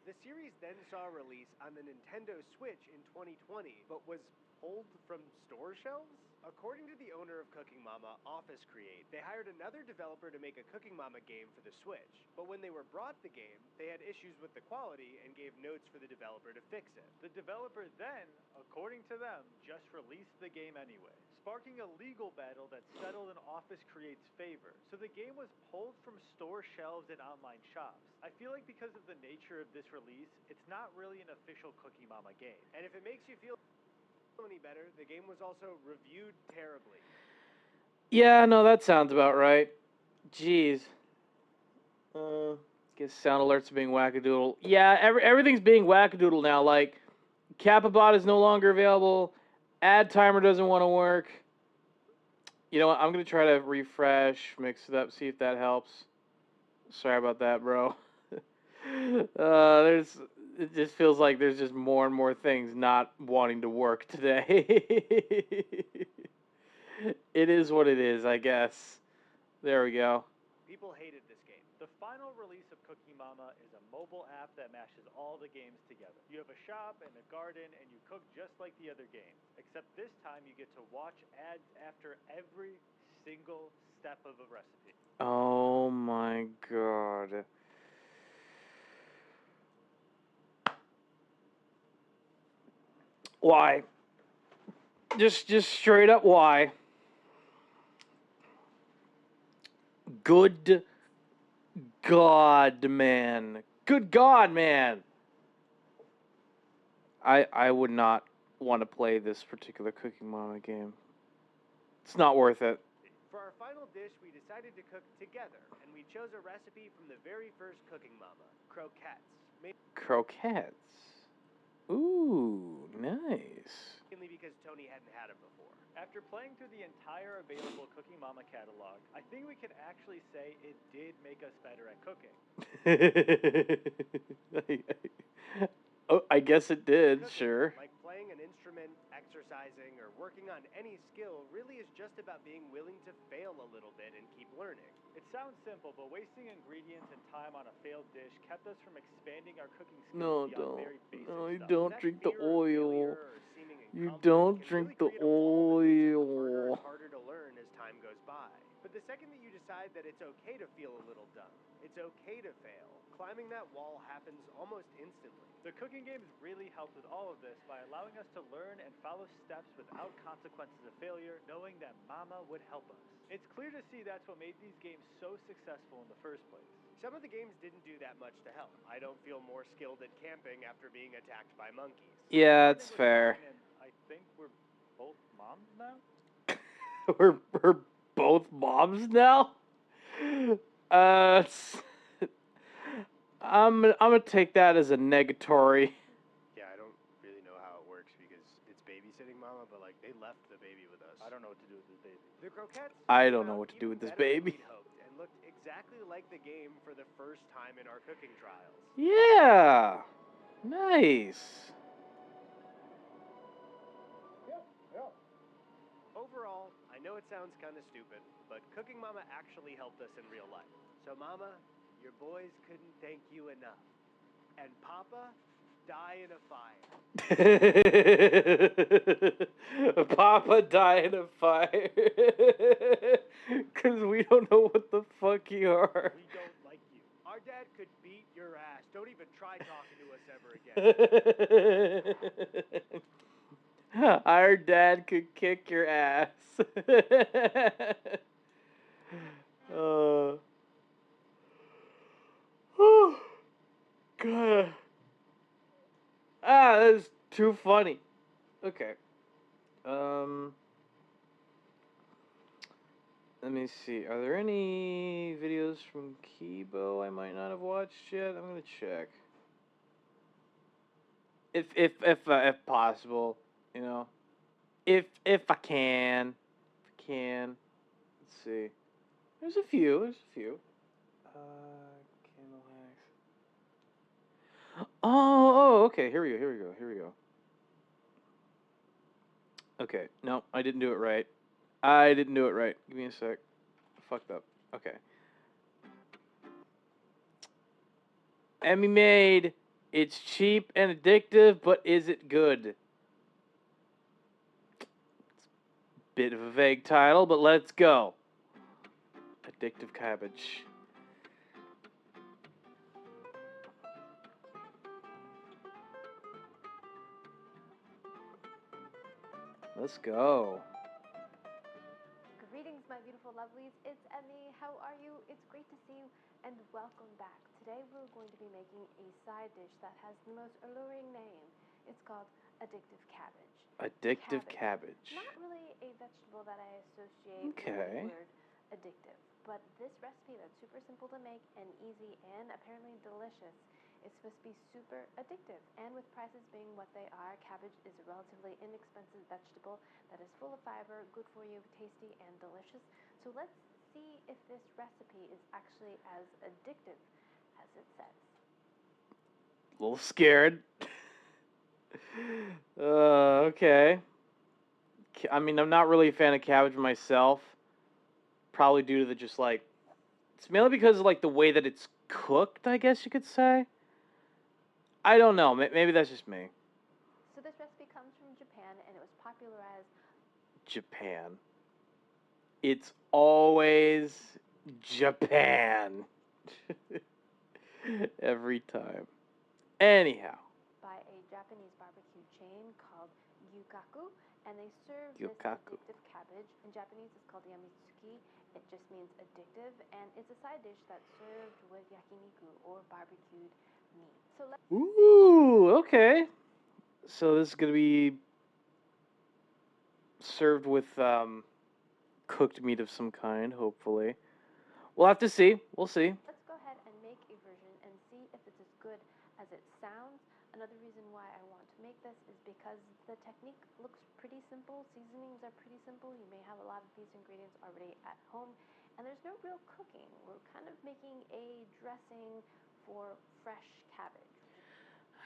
O: The series then saw a release on the Nintendo Switch in 2020, but was pulled from store shelves? According to the owner of Cooking Mama, Office Create, they hired another developer to make a Cooking Mama game for the Switch. But when they were brought the game, they had issues with the quality and gave notes for the developer to fix it.
N: The developer then, according to them, just released the game anyway, sparking a legal battle that settled in Office Create's favor. So the game was pulled from store shelves and online shops. I feel like because of the nature of this release, it's not really an official Cooking Mama game.
O: And if it makes you feel any better, the game was also reviewed terribly.
A: Yeah, no, that sounds about right. Jeez. Guess sound alerts are being wackadoodle. Yeah, everything's being wackadoodle now. Like, Kapabot is no longer available. Ad timer doesn't want to work. You know what? I'm going to try to refresh, mix it up, see if that helps. Sorry about that, bro. It just feels like there's just more and more things not wanting to work today. It is what it is, I guess. There we go.
O: People hated this game.
N: The final release of Cooking Mama is a mobile app that mashes all the games together. You have a shop and a garden, and you cook just like the other games. Except this time you get to watch ads after every single step of a recipe.
A: Oh my god. Why? Just straight up why? Good God, man. Good God, man. I would not want to play this particular Cooking Mama game. It's not worth it.
O: For our final dish, we decided to cook together, and we chose a recipe from the very first Cooking Mama, croquettes.
A: Croquettes. Ooh, nice.
O: Mainly because Tony hadn't had them before.
N: After playing through the entire available Cooking Mama catalog, I think we can actually say it did make us better at cooking.
A: Oh, I guess it did,
O: Cooking,
A: sure.
O: Like playing an instrument, exercising, or working working on any skill really is just about being willing to fail a little bit and keep learning.
N: It sounds simple, but wasting ingredients and time on a failed dish kept us from expanding our cooking
A: No,
N: skills beyond
A: don't.
N: very basic
A: No, you
N: stuff.
A: don't drink the oil. You don't drink the oil.
O: Harder to learn as time goes by. But the second that you decide that it's okay to feel a little dumb, it's okay to fail, climbing that wall happens almost instantly.
N: The cooking games really helped with all of this by allowing us to learn and follow steps without consequences of failure, knowing that Mama would help us. It's clear to see that's what made these games so successful in the first place.
O: Some of the games didn't do that much to help. I don't feel more skilled at camping after being attacked by monkeys.
A: Yeah, that's fair.
N: And I think we're both moms now?
A: we're both moms now? I'm gonna take that as a negatory.
O: Yeah, I don't really know how it works because it's babysitting Mama, but like they left the baby with us.
N: I don't know what to do with this baby.
O: The croquettes
A: I don't know what to do with this baby.
O: and looked exactly like the game for the first time in our cooking trials.
A: Yeah. Nice.
O: Overall, I know it sounds kind of stupid, but Cooking Mama actually helped us in real life. So Mama, your boys couldn't thank you enough. And Papa, die in a fire.
A: Papa, die in a fire. Because we don't know what the fuck you are.
O: We don't like you. Our dad could beat your ass. Don't even try talking to us ever again.
A: Our dad could kick your ass. God. That is too funny. Okay. Let me see. Are there any videos from Kibo I might not have watched yet? I'm gonna check. If possible, you know. If I can. Let's see. There's a few. Candle hacks. Oh, okay. Here we go. Okay. No, I didn't do it right. Give me a sec. I fucked up. Okay. Emmy made. It's cheap and addictive, but is it good? It's a bit of a vague title, but let's go. Addictive cabbage. Let's go.
K: Greetings, my beautiful lovelies. It's Emmy. How are you? It's great to see you, and welcome back. Today we're going to be making a side dish that has the most alluring name. It's called addictive cabbage.
A: Addictive cabbage.
K: Not really a vegetable that I associate with the word addictive, but this recipe that's super simple to make and easy and apparently delicious is supposed to be super addictive. And with prices being what they are, cabbage is a relatively inexpensive vegetable that is full of fiber, good for you, tasty, and delicious. So let's see if this recipe is actually as addictive as it says.
A: A little scared. Okay. I mean, I'm not really a fan of cabbage myself. Probably due to the just like... It's mainly because of like the way that it's cooked, I guess you could say. I don't know. Maybe that's just me.
K: So this recipe comes from Japan, and it was popularized...
A: Japan. It's always Japan. Every time. Anyhow.
K: By a Japanese barbecue chain called Yukaku, and they serve this addictive cabbage. In Japanese, it's called yamitsuki. It just means addictive, and it's a side dish that's served with yakiniku or barbecued meat. So let's...
A: Ooh, okay. So this is gonna be served with cooked meat of some kind, hopefully. We'll have to see. We'll see.
K: Let's go ahead and make a version and see if it's as good as it sounds. Another reason why I want to make this is because the technique looks pretty simple. Seasonings are pretty simple. You may have a lot of these ingredients already at home, and there's no real cooking. We're kind of making a dressing for fresh cabbage.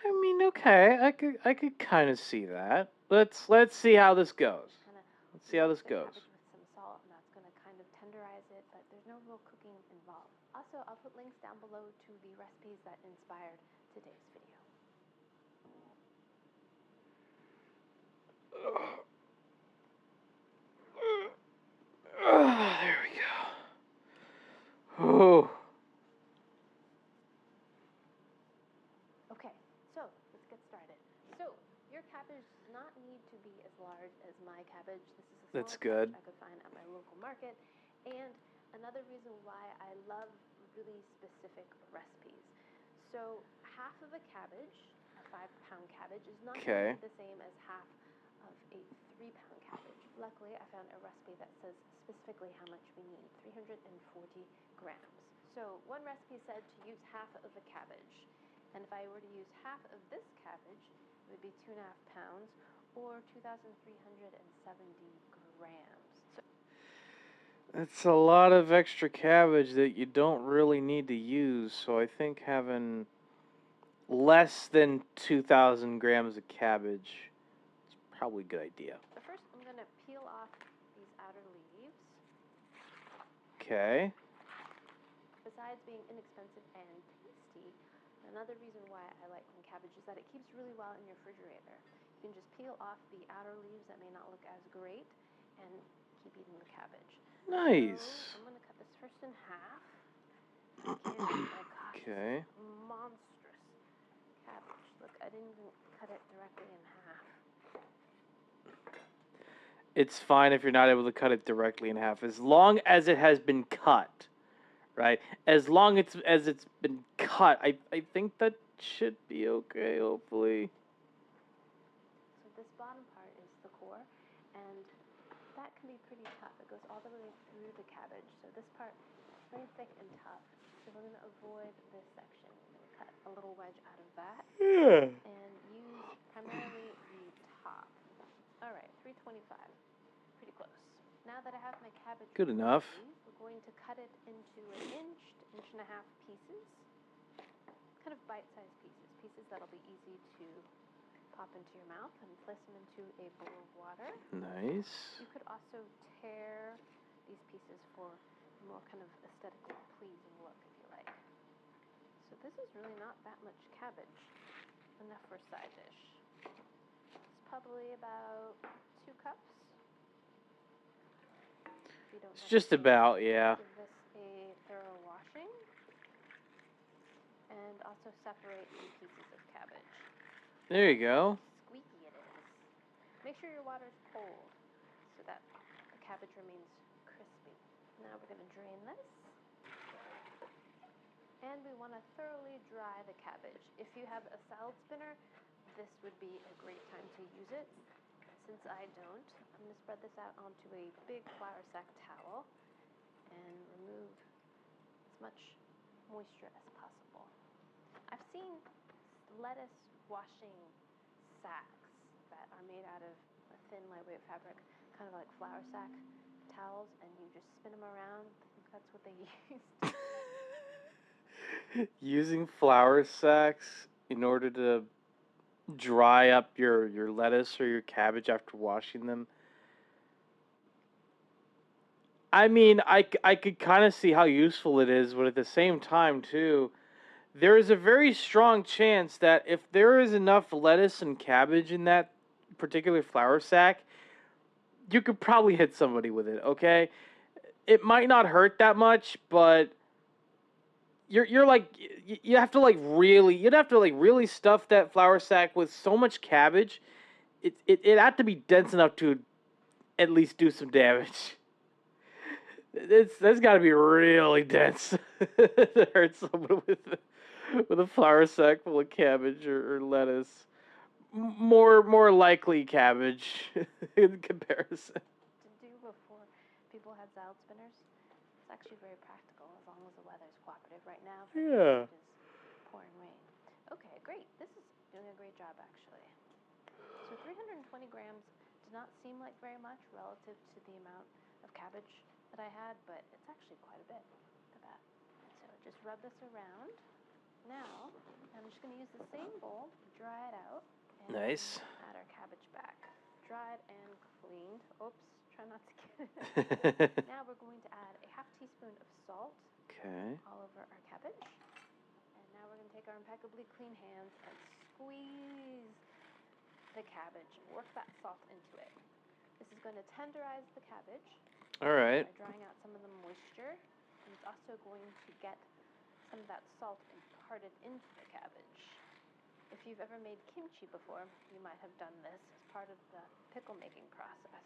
A: I mean, okay, I could kind of see that. Let's see how this goes.
K: Kind of
A: Let's see how this goes.
K: Cabbage with some salt, and that's going to kind of tenderize it, but there's no real cooking involved. Also, I'll put links down below to the recipes that inspired today's video.
A: There we go. Oh.
K: Okay, so let's get started. So your cabbage does not need to be as large as my cabbage. This is the
A: That's
K: smallest
A: good.
K: cabbage I could find at my local market. And another reason why I love really specific recipes. So half of a cabbage, a 5-pound cabbage, is not going to be the same as half of a 3-pound cabbage. Luckily, I found a recipe that says specifically how much we need, 340 grams. So one recipe said to use half of a cabbage. And if I were to use half of this cabbage, it would be 2.5 pounds or 2,370 grams. So
A: that's a lot of extra cabbage that you don't really need to use, so I think having less than 2,000 grams of cabbage is probably a good idea.
K: But first, I'm going to peel off these outer leaves.
A: Okay.
K: Besides being inexpensive and tasty, another reason why I like green cabbage is that it keeps really well in your refrigerator. You can just peel off the outer leaves that may not look as great and keep eating the cabbage.
A: Nice.
K: So I'm going to cut this first in half. Oh my gosh.
A: Okay.
K: Monstrous cabbage. Look, I didn't even cut it directly in half.
A: It's fine if you're not able to cut it directly in half, as long as it has been cut, right? As long as it's been cut, I think that should be okay, hopefully.
K: So this bottom part is the core, and that can be pretty tough. It goes all the way through the cabbage, so this part is very thick and tough. So we're going to avoid this section. We're going to cut a little wedge out of that, and use primarily the top. All right, 325. Pretty close. Now that I have my cabbage
A: Good enough.
K: ready, we're going to cut it into an inch to inch and a half pieces. Kind of bite-sized pieces. Pieces that'll be easy to pop into your mouth and place them into a bowl of water.
A: Nice.
K: You could also tear these pieces for a more kind of aesthetically pleasing look if you like. So this is really not that much cabbage. Enough for a side dish. It's probably about 2 cups. If you don't
A: It's
K: have
A: just
K: to
A: about, yeah.
K: give this a thorough washing. And also separate the pieces of cabbage.
A: There you go.
K: Squeaky it is. Make sure your water is cold so that the cabbage remains crispy. Now we're going to drain this. And we want to thoroughly dry the cabbage. If you have a salad spinner, this would be a great time to use it. Since I don't, I'm going to spread this out onto a big flour sack towel and remove as much moisture as possible. I've seen lettuce washing sacks that are made out of a thin, lightweight fabric, kind of like flour sack towels, and you just spin them around. I think that's what they use.
A: Using flour sacks in order to dry up your lettuce or your cabbage after washing them. I mean, I could kind of see how useful it is, but at the same time, too, there is a very strong chance that if there is enough lettuce and cabbage in that particular flour sack, you could probably hit somebody with it, okay? It might not hurt that much, but you'd have to really stuff that flour sack with so much cabbage. It had to be dense enough to at least do some damage. That's got to be really dense to hurt someone with a flour sack full of cabbage or lettuce. More likely cabbage in comparison.
K: To do before people had salad spinners, it's actually very practical as long as the weather's cooperative. Right now,
A: Yeah.
K: it is pouring rain. Okay, great. This is doing a great job, actually. So 320 grams did not seem like very much relative to the amount of cabbage that I had, but it's actually quite a bit. Look at that. So just rub this around. Now, I'm just going to use the same bowl, dry it out, and
A: Nice.
K: add our cabbage back. Dried and cleaned. Oops, try not to get it. Now we're going to add a half teaspoon of salt all over our cabbage. And now we're going to take our impeccably clean hands and squeeze the cabbage. Work that salt into it. This is going to tenderize the cabbage.
A: All right.
K: By drying out some of the moisture. And it's also going to get some of that salt imparted into the cabbage. If you've ever made kimchi before, you might have done this as part of the pickle making process.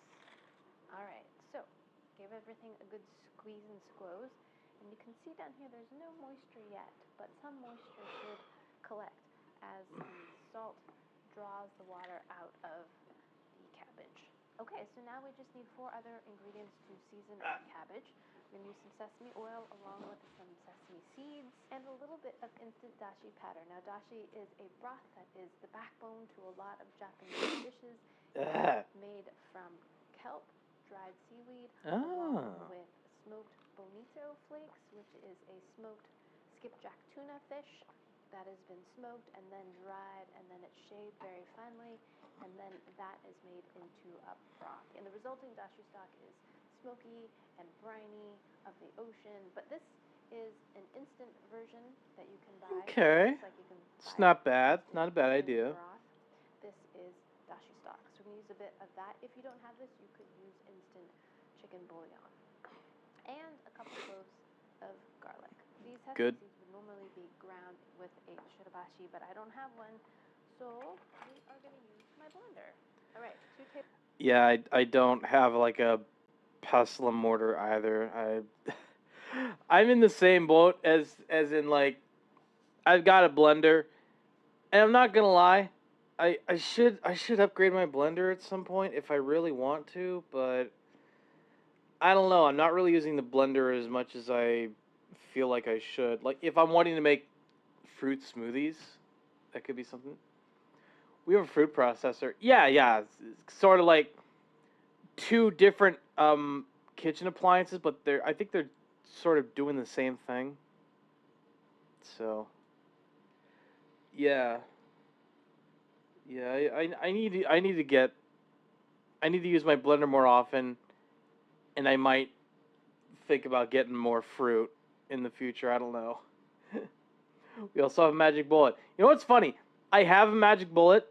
K: All right, so give everything a good squeeze and squoze. And you can see down here there's no moisture yet, but some moisture should collect as the salt draws the water out of the cabbage. Okay, so now we just need 4 other ingredients to season our cabbage. We're going to use some sesame oil along with some sesame seeds and a little bit of instant dashi powder. Now, dashi is a broth that is the backbone to a lot of Japanese dishes. It's made from kelp, dried seaweed, along with smoked bonito flakes, which is a smoked skipjack tuna fish that has been smoked and then dried, and then it's shaved very finely, and then that is made into a broth. And the resulting dashi stock is smoky and briny of the ocean, but this is an instant version that you can buy.
A: Okay.
K: Like you can
A: It's not bad. Not a bad idea.
K: Broth. This is dashi stock. So we're going to use a bit of that. If you don't have this, you could use instant chicken bouillon. And a couple cloves of garlic. These seeds would normally be ground with a shirabashi, but I don't have one, so we are going to use my blender. All right, 2 tablespoons.
A: Yeah, I don't have like a pestle and mortar either. I'm in the same boat as in like I've got a blender, and I'm not gonna lie, I should upgrade my blender at some point if I really want to, but I don't know. I'm not really using the blender as much as I feel like I should. Like if I'm wanting to make fruit smoothies, that could be something. We have a fruit processor. Yeah, it's sort of like 2 different kitchen appliances, but I think they're sort of doing the same thing. So yeah, I need to use my blender more often, and I might think about getting more fruit in the future. I don't know. We also have a magic bullet. You know what's funny? I have a magic bullet,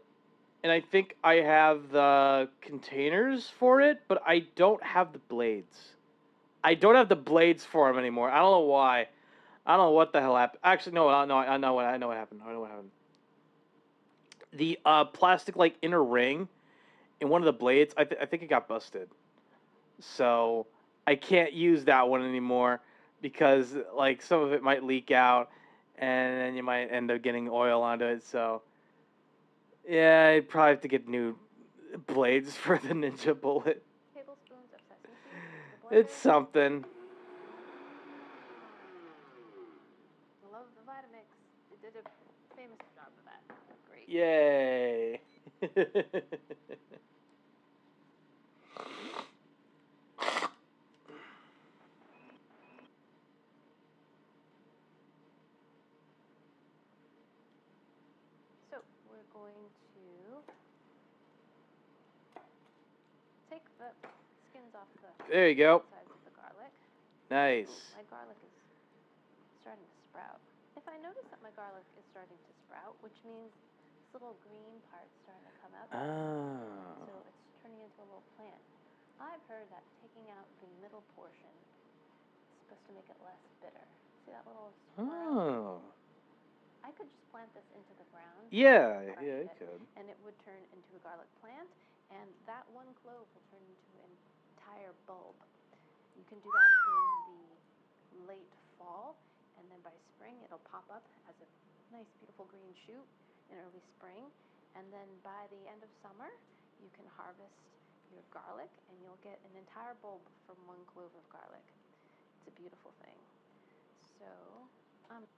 A: and I think I have the containers for it, but I don't have the blades. I don't have the blades for them anymore. I don't know why. I don't know what the hell happened. Actually, no, I know what happened. The plastic like inner ring in one of the blades, I think it got busted. So I can't use that one anymore because like some of it might leak out, and then you might end up getting oil onto it. So yeah, I'd probably have to get new blades for the Ninja Bullet.
K: Tablespoons of sesame seeds.
A: It's something.
K: Love the Vitamix. It did a famous job of that. Great.
A: Yay.
K: So we're going to take the skins off the
A: There you go.
K: sides of the garlic.
A: Nice.
K: Ooh, my garlic is starting to sprout. If I notice that my garlic is starting to sprout, which means this little green part's starting to come up, so it's turning into a little plant. I've heard that taking out the middle portion is supposed to make it less bitter. See that little sprout? I could just plant this into the ground.
A: Yeah, you could.
K: And it would turn into a garlic plant, and that one clove will turn into an entire bulb. You can do that in the late fall, and then by spring it'll pop up as a nice, beautiful green shoot in early spring, and then by the end of summer, you can harvest your garlic, and you'll get an entire bulb from one clove of garlic. It's a beautiful thing. So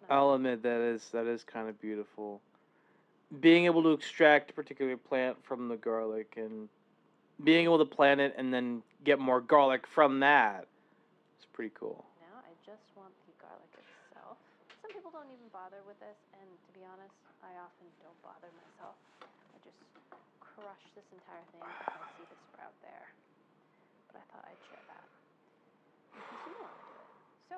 A: I'll admit that is kind of beautiful. Being able to extract a particular plant from the garlic and being able to plant it and then get more garlic from that is pretty cool.
K: Now I just want the garlic itself. Some people don't even bother with this, and to be honest, I often don't bother myself. I just crush this entire thing if I see the sprout there. But but I thought I'd share that. Because you know I do it. So,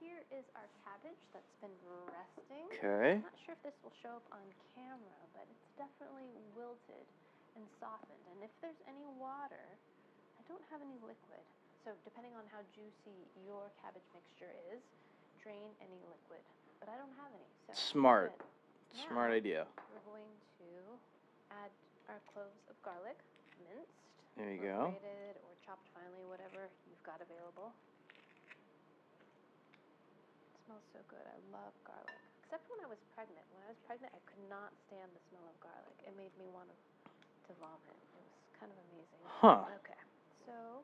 K: here is our cabbage that's been resting.
A: Okay.
K: I'm not sure if this will show up on camera, but it's definitely wilted and softened. And if there's any water, I don't have any liquid. So depending on how juicy your cabbage mixture is, drain any liquid. But I don't have any. So
A: Smart.
K: now,
A: Smart idea.
K: we're going to add our cloves of garlic, minced.
A: There you
K: or
A: go.
K: grated or chopped finely, whatever you've got available. It smells so good. I love garlic. Except when I was pregnant. When I was pregnant, I could not stand the smell of garlic. It made me want to vomit. It was kind of amazing.
A: Huh.
K: Okay. So,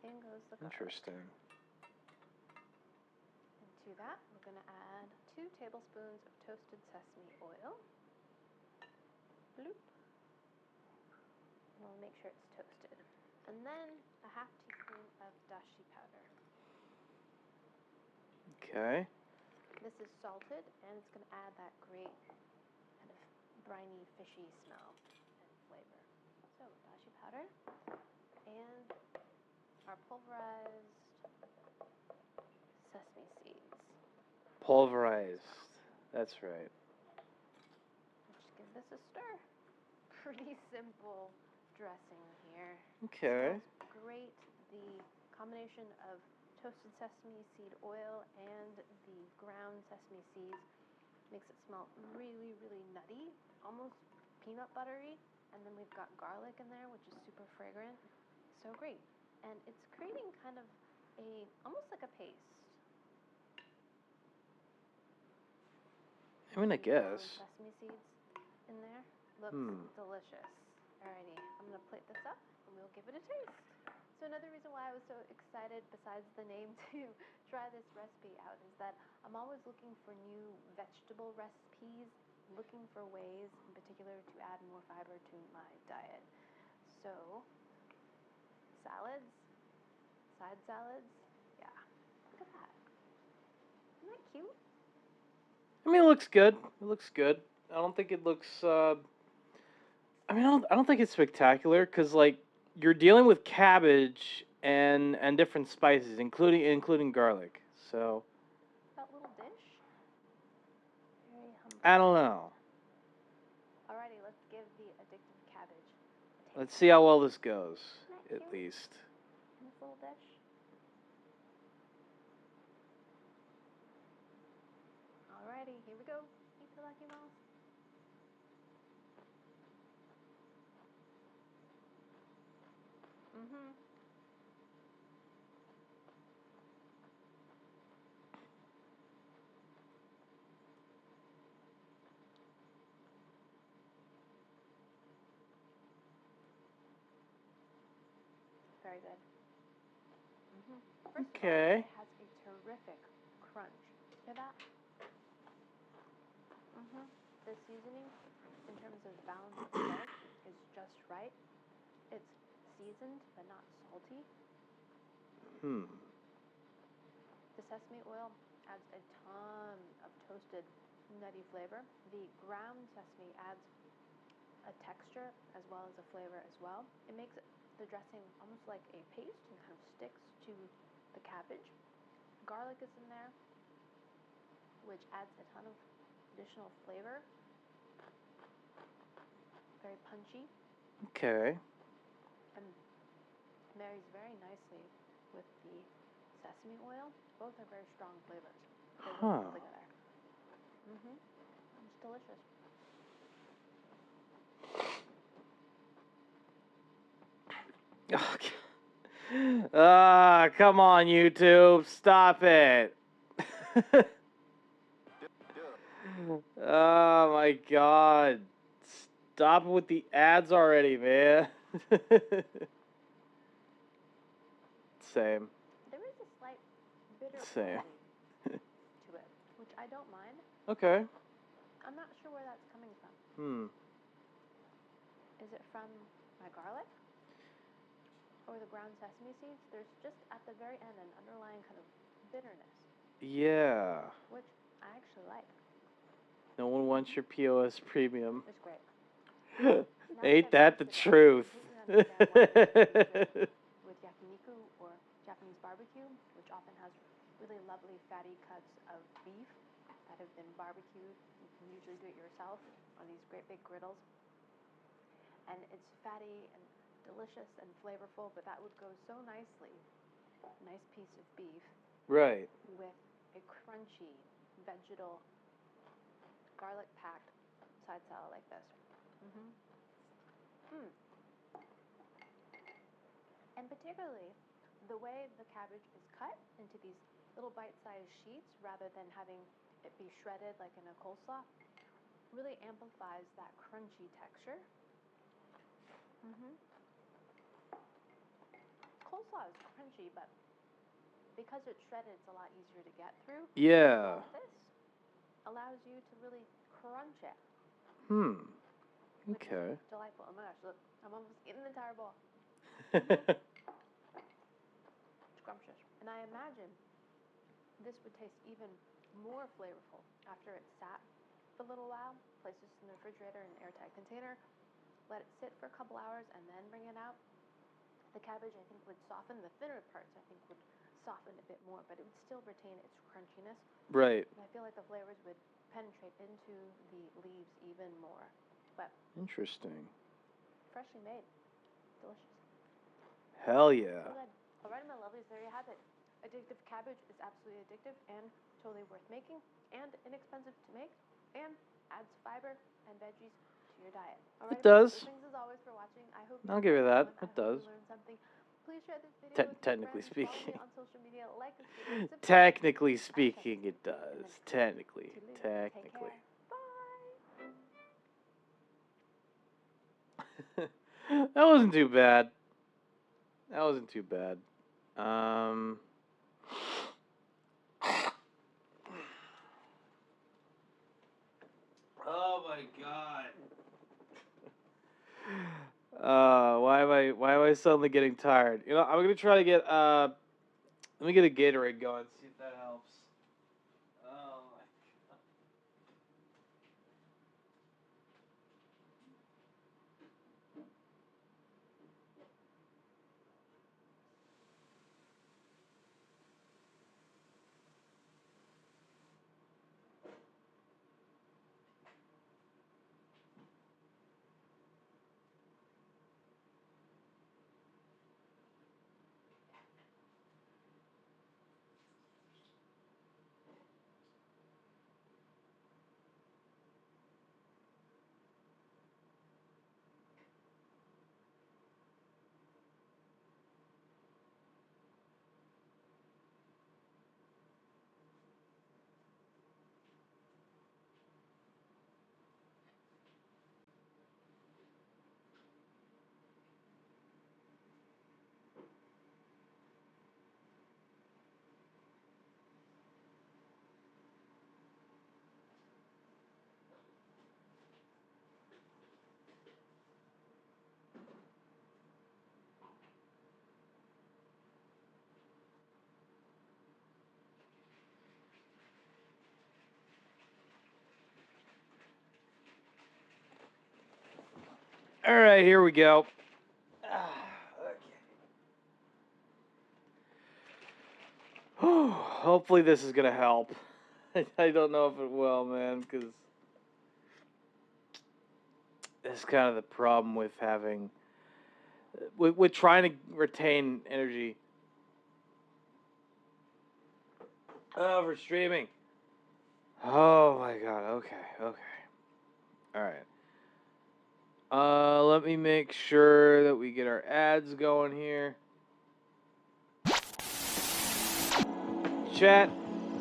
K: in goes the garlic.
A: Interesting.
K: And to that, we're going to add 2 tablespoons of toasted sesame oil. Bloop. And we'll make sure it's toasted. And then a ½ teaspoon of dashi powder.
A: Okay.
K: This is salted, and it's going to add that great kind of briny, fishy smell and flavor. So, dashi powder and our pulverized sesame seeds.
A: Pulverized. That's right.
K: Just give this a stir. Pretty simple dressing here.
A: Okay.
K: Smells great. The combination of toasted sesame seed oil and the ground sesame seeds makes it smell really, really nutty, almost peanut buttery. And then we've got garlic in there, which is super fragrant. So great. And it's creating kind of almost like a paste.
A: I mean, I guess.
K: Sesame seeds in there. Looks delicious. Alrighty, I'm going to plate this up and we'll give it a taste. So another reason why I was so excited, besides the name, to try this recipe out is that I'm always looking for new vegetable recipes, looking for ways in particular to add more fiber to my diet. So, salads, side salads, yeah, look at that. Isn't that cute?
A: I mean, it looks good. It looks good. I don't think it looks. I mean, I don't think it's spectacular because like you're dealing with cabbage and different spices, including garlic. So.
K: That little dish. Very humble.
A: I don't know.
K: Alrighty, let's give the addictive cabbage a taste.
A: Let's see how well this goes. At least.
K: In this little dish. Alrighty, here we go. Eat the Lucky Mouse. Very good. First
A: Okay.
K: of all, it has a terrific crunch. Hear that? The seasoning, in terms of balance of salt, is just right. It's seasoned, but not salty. The sesame oil adds a ton of toasted, nutty flavor. The ground sesame adds a texture as well as a flavor as well. It makes the dressing almost like a paste and kind of sticks to the cabbage. Garlic is in there, which adds a ton of additional flavor. Very punchy.
A: Okay.
K: And marries very nicely with the sesame oil. Both are very strong flavors. They work well together. It's delicious.
A: Come on, YouTube. Stop it. Oh my god. Stop with the ads already, man. Same.
K: There is a slight bitter
A: Same.
K: quality to it, which I don't mind.
A: Okay.
K: I'm not sure where that's coming from. Is it from my garlic? Or the ground sesame seeds? There's just at the very end an underlying kind of bitterness.
A: Yeah.
K: Which I actually like.
A: No one wants your POS premium.
K: It's great.
A: Ain't that the truth?
K: Completely with yakiniku or Japanese barbecue, which often has really lovely fatty cuts of beef that have been barbecued. You can usually do it yourself on these great big griddles. And it's fatty and delicious and flavorful, but that would go so nicely. A nice piece of beef.
A: Right.
K: With a crunchy, vegetal, garlic-packed side salad like this. And particularly, the way the cabbage is cut into these little bite-sized sheets rather than having it be shredded like in a coleslaw really amplifies that crunchy texture. Coleslaw is crunchy, but because it's shredded, it's a lot easier to get through.
A: Yeah.
K: This allows you to really crunch it.
A: Okay.
K: Delightful. Oh my gosh, look, I'm almost eating the entire bowl. Scrumptious. And I imagine this would taste even more flavorful after it sat for a little while. Place this in the refrigerator in an airtight container. Let it sit for a couple hours and then bring it out. The cabbage, I think, would soften. The thinner parts, I think, would soften a bit more, but it would still retain its crunchiness.
A: Right.
K: And I feel like the flavors would penetrate into the leaves even more. But
A: Interesting.
K: freshly made. Delicious.
A: Hell yeah.
K: So good. All right, my lovelies, there you have it. Addictive cabbage is absolutely addictive and totally worth making and inexpensive to make and adds fiber and veggies to your diet. All right,
A: It does.
K: Thanks as always for watching. I hope
A: I'll give you that. It does.
K: you learned something. Please share this video with your
A: Technically
K: friends. Follow
A: speaking.
K: me on social media. Like this video. Subscribe.
A: Technically speaking, it does. Technically.
K: Take care.
A: That wasn't too bad. That wasn't too bad. Oh my god. Why am I suddenly getting tired? You know, I'm gonna try to get let me get a Gatorade going, see if that helps. Oh my god. All right, here we go. Okay. Hopefully this is gonna help. I don't know if it will, man, because that's kind of the problem with having, with trying to retain energy. For streaming. Oh my god. Okay. All right. Let me make sure that we get our ads going here. Chat,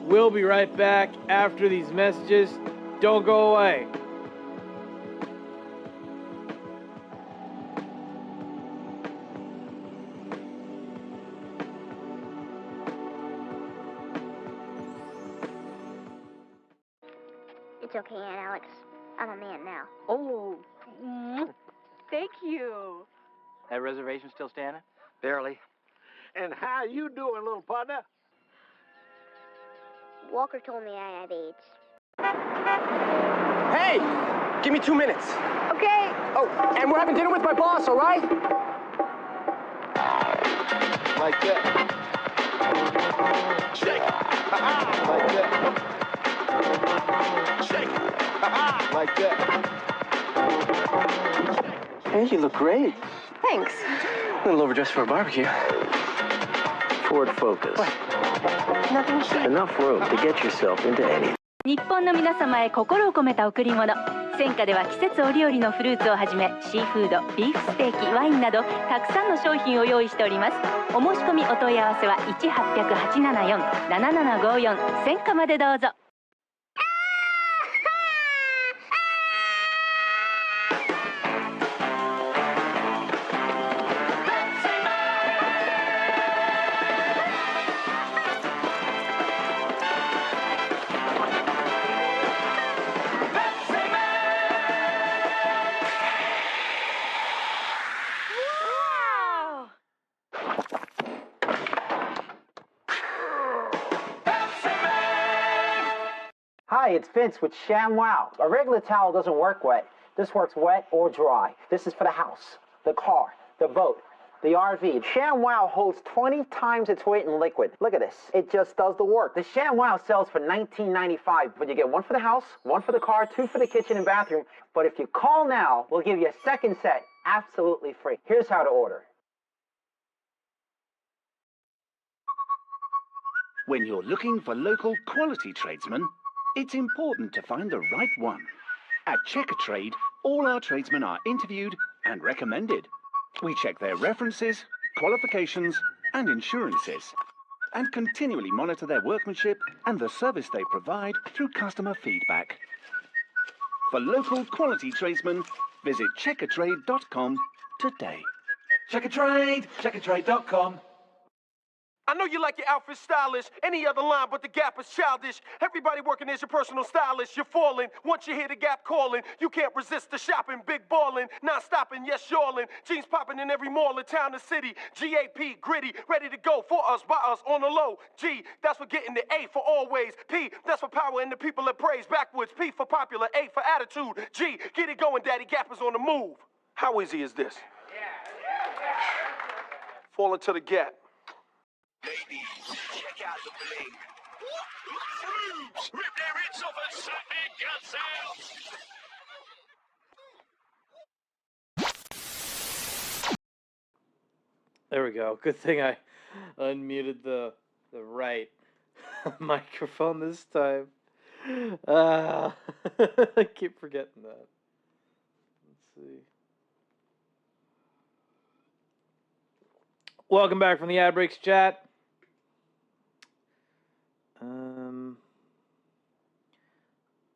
A: we'll be right back after these messages. Don't go away.
D: It's okay, Aunt Alex. I'm a man now.
G: Oh, thank you.
V: That reservation still standing?
U: Barely. And how you doing, little partner?
D: Walker told me I have AIDS.
O: Hey! Give me 2 minutes.
D: Okay.
O: Oh, and we're having dinner with my boss, all right?
C: Like that. Shake. Like that. Shake. Like that.
E: Hey, you look great.
J: Thanks.
E: A little overdressed for a barbecue. Forward focus.
J: Nothing chic.
E: Enough room to get yourself into anything.
F: 日本の皆様へ心を込めた贈り物。戦火では季節折々のフルーツをはじめシーフード、ビーフステーキ、ワインなどたくさんの商品を用意しております。お申し込みお問い合わせは 1-800-874-7754 戦火までどうぞ。
H: Hi, it's Vince with ShamWow. A regular towel doesn't work wet. This works wet or dry. This is for the house, the car, the boat, the RV. ShamWow holds 20 times its weight in liquid. Look at this. It just does the work. The ShamWow sells for $19.95, but you get one for the house, one for the car, two for the kitchen and bathroom. But if you call now, we'll give you a second set absolutely free. Here's how to order.
I: When you're looking for local quality tradesmen, it's important to find the right one. At Checker Trade, all our tradesmen are interviewed and recommended. We check their references, qualifications, and insurances, and continually monitor their workmanship and the service they provide through customer feedback. For local quality tradesmen, visit checkertrade.com today.
C: Checkertrade, checkertrade.com. I know you like your outfit stylish. Any other line but the Gap is childish. Everybody working is your personal stylist. You're falling. Once you hear the Gap calling, you can't resist the shopping. Big ballin', not stopping, yes, y'allin'. Jeans popping in every mall in town and city. GAP, gritty, ready to go for us, by us, on the low. G, that's for getting the A for always. P, that's for power and the people that praise. Backwards, P for popular, A for attitude. G, get it going, Daddy Gap is on the move. How easy is this? Fall into the Gap.
W: Ladies, check out the bling. Boobs, rip their heads off and suck their guts out.
A: There we go. Good thing I unmuted the right microphone this time. I keep forgetting that. Let's see. Welcome back from the ad breaks chat.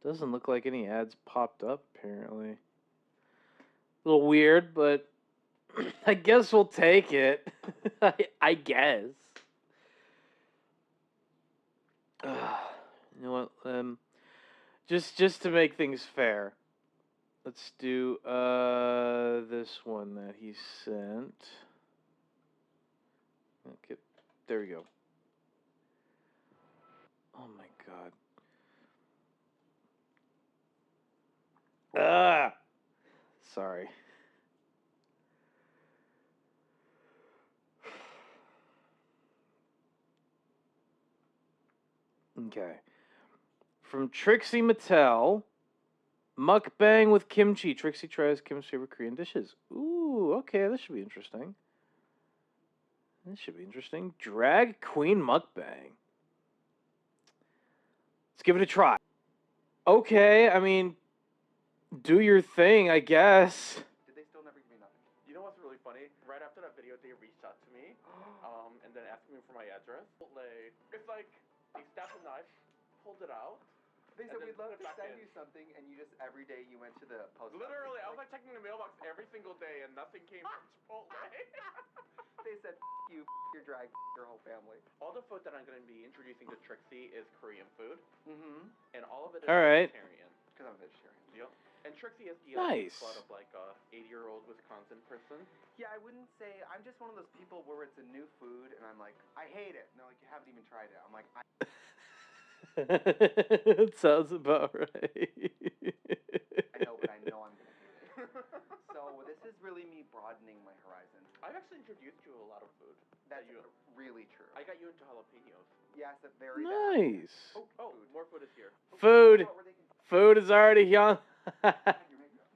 A: Doesn't look like any ads popped up, apparently. A little weird, but I guess we'll take it. I guess. You know what? Just to make things fair, let's do this one that he sent. Okay, there we go. Oh my God. Sorry. Okay. From Trixie Mattel, mukbang with kimchi. Trixie tries Kim's favorite Korean dishes. Ooh, okay, this should be interesting. Drag Queen mukbang. Let's give it a try. Okay, I mean, do your thing, I guess.
X: Did they still never give me nothing? You know what's really funny? Right after that video, they reached out to me, and then asked me for my address. It's like they stabbed a knife, pulled it out.
Y: They said we'd love to send you something, and you just every day you went to the post office.
X: Literally, I was like checking the mailbox every single day, and nothing came from Chipotle.
Y: They said you, your drag, your whole family.
X: All the food that I'm going to be introducing to Trixie is Korean food, and all of it is
A: All right.
X: vegetarian.
Y: Because I'm vegetarian.
X: Yep. And Trixie is the
A: Nice.
X: blood of like a 80-year-old Wisconsin person.
Y: Yeah, I wouldn't say. I'm just one of those people where it's a new food, and I'm like, I hate it. And they're like, you haven't even tried it. I'm like,
A: It sounds about right.
Y: I know, but I know I'm gonna hate it. So this is really me broadening my horizon.
X: I've actually introduced you to a lot of food.
Y: That's really true.
X: I got you into jalapenos.
Y: Yes, that's very
A: Nice.
X: Oh, more food is here.
A: Food. Food is already young.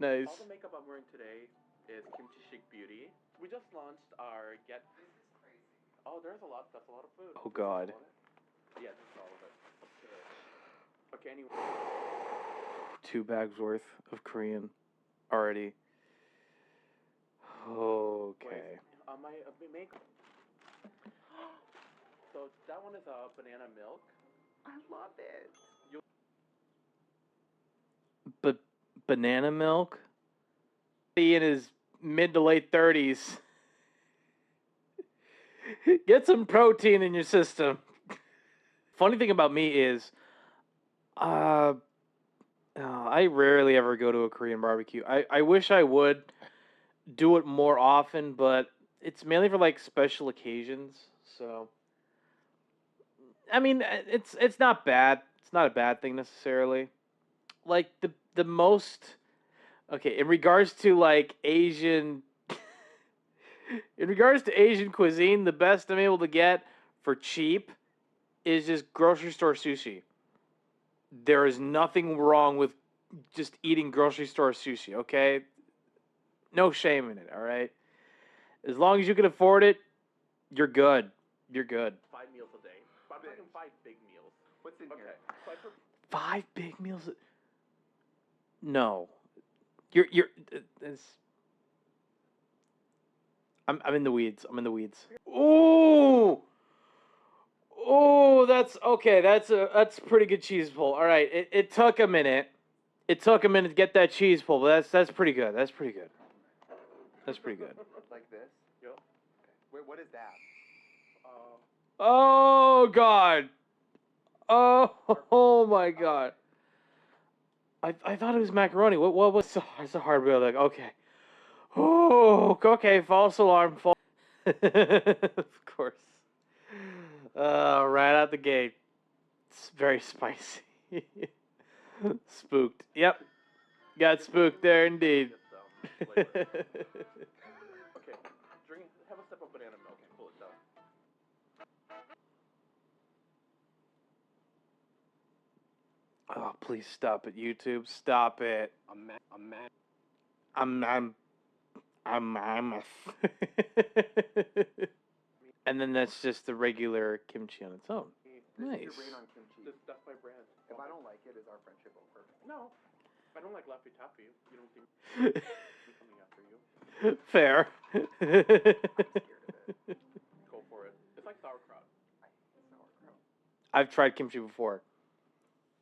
A: Nice.
X: All the makeup I'm wearing today is Kimchi Chic Beauty. We just launched our Get. This is crazy. Oh, there's a lot. That's a lot of food.
A: Oh God.
X: Yeah, this is all of it. Okay, anyway.
A: 2 bags worth of Korean already. Okay.
X: My makeup. So that one is banana milk.
Y: I love it.
A: But banana milk? He in his mid to late 30s. Get some protein in your system. Funny thing about me is, I rarely ever go to a Korean barbecue. I wish I would do it more often, but it's mainly for like special occasions. So, I mean, it's not bad. It's not a bad thing necessarily. Like the most, okay, in regards to like Asian, in regards to Asian cuisine, the best I'm able to get for cheap is just grocery store sushi. There is nothing wrong with just eating grocery store sushi, okay? No shame in it, all right? As long as you can afford it, you're good. You're good.
X: 5 meals a day. But I'm talking 5 big meals.
Y: What's in here?
X: So
A: 5 big meals? No. I'm in the weeds. I'm in the weeds. Ooh! Oh, that's okay. That's a pretty good cheese pull. All right. It took a minute. It took a minute to get that cheese pull, but that's pretty good. That's pretty good. That's pretty good.
Y: Like this? Yep. Wait, what is that?
A: Oh God. Oh my God. I thought it was macaroni. What was it's a hard bill, like okay. Oh, okay, false alarm. Of course. Right out the gate. It's very spicy. Spooked. Yep. Got spooked there indeed.
X: Okay, have a sip of banana milk and cool it down.
A: Oh, please stop it, YouTube. Stop it. And then that's just the regular kimchi on its own. Nice.
X: That's my brand.
Y: If I don't like it, is our friendship over?
X: No. I don't like Laffy Taffy. You don't think I'm coming after you?
A: Fair.
X: I'm scared of it. Go for it. It's like sauerkraut.
Y: I hate sauerkraut.
A: I've tried kimchi before.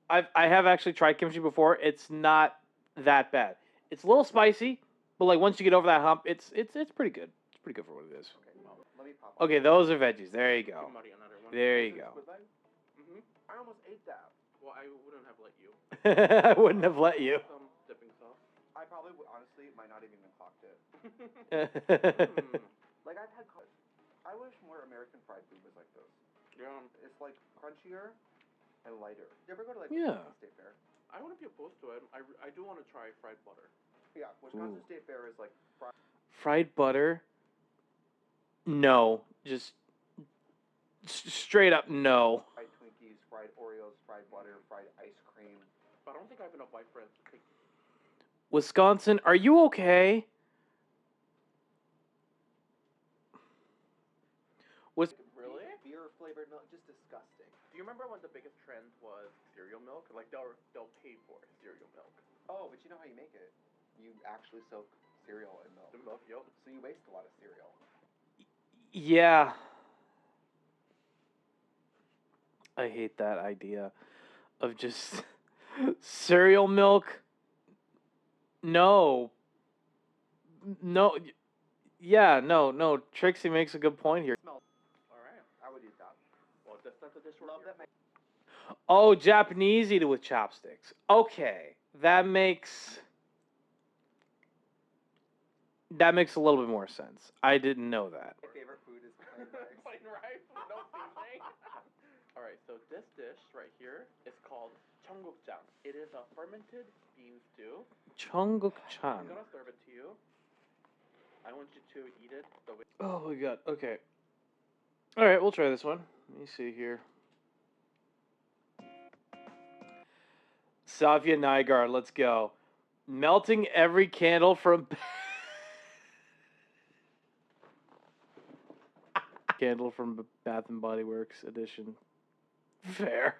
A: I have actually tried kimchi before. It's not that bad. It's a little spicy, but like once you get over that hump, it's pretty good. It's pretty good for what it is.
Y: Okay, well, let me pop.
A: Okay, those are veggies. There you go. There you go.
X: I almost ate that. Well, I wouldn't have let you.
A: I wouldn't have let you.
X: Some dipping sauce.
Y: I probably would, honestly, might not even have clocked it. Like, I've had... I wish more American fried food was like this.
X: Yeah.
Y: It's, like, crunchier and lighter. You ever go to, like,
A: Yeah.
Y: Wisconsin State Fair?
X: I wouldn't be opposed to it. I do want to try fried butter.
Y: Yeah, Wisconsin State Fair is, like,
A: Fried butter? No. Just straight up no.
Y: fried Twinkies, fried Oreos, fried butter, fried ice cream.
X: But I don't think I have enough white bread to take.
A: Wisconsin, are you okay?
X: Really?
Y: Beer flavored milk, just disgusting.
X: Do you remember when the biggest trend was cereal milk? Like they'll pay for cereal milk.
Y: Oh, but you know how you make it? You actually soak cereal in milk.
X: The milk, yep.
Y: So you waste a lot of cereal.
A: Yeah. I hate that idea of just cereal milk. No. No. Yeah, no. Trixie makes a good point here.
X: All right.
Y: I would eat that.
X: Well, that's not the dish.
Y: Love that.
A: Oh, Japanese eat it with chopsticks. Okay, that makes a little bit more sense. I didn't know that.
Y: My favorite food is plain rice.
X: Plain rice, no seasoning. All right, so this dish right here is called cheonggukjang. It is a fermented bean stew.
A: Cheonggukjang.
X: I'm gonna serve it to you. I want you to eat it the way.
A: Oh my god. Okay. All right, we'll try this one. Let me see here. Safia Nygaard, let's go. Melting every candle from candle from Bath and Body Works edition. Fair.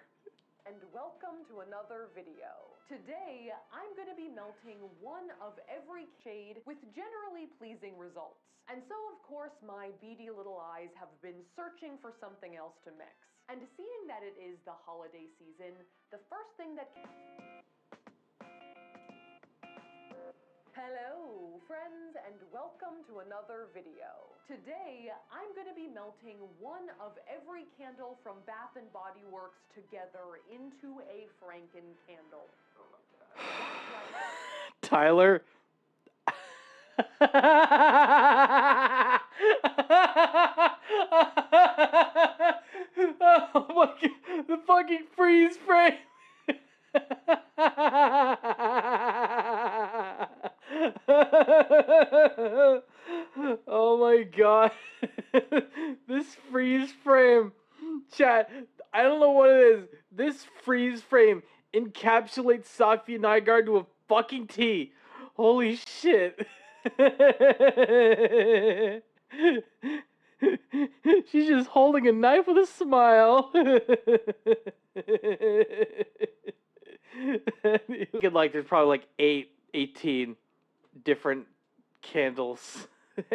B: And welcome to another video. Today, I'm going to be melting one of every shade with generally pleasing results. And so, of course, my beady little eyes have been searching for something else to mix. And seeing that it is the holiday season, the first thing that... Hello, friends, and welcome to another video. Today, I'm going to be melting one of every candle from Bath and Body Works together into a Franken candle.
A: Tyler. Oh my God, the fucking freeze frame. Oh my God. This freeze frame. Chat, I don't know what it is. This freeze frame encapsulates Safia Nygaard to a fucking T. Holy shit. She's just holding a knife with a smile. Like there's probably like 18 different candles.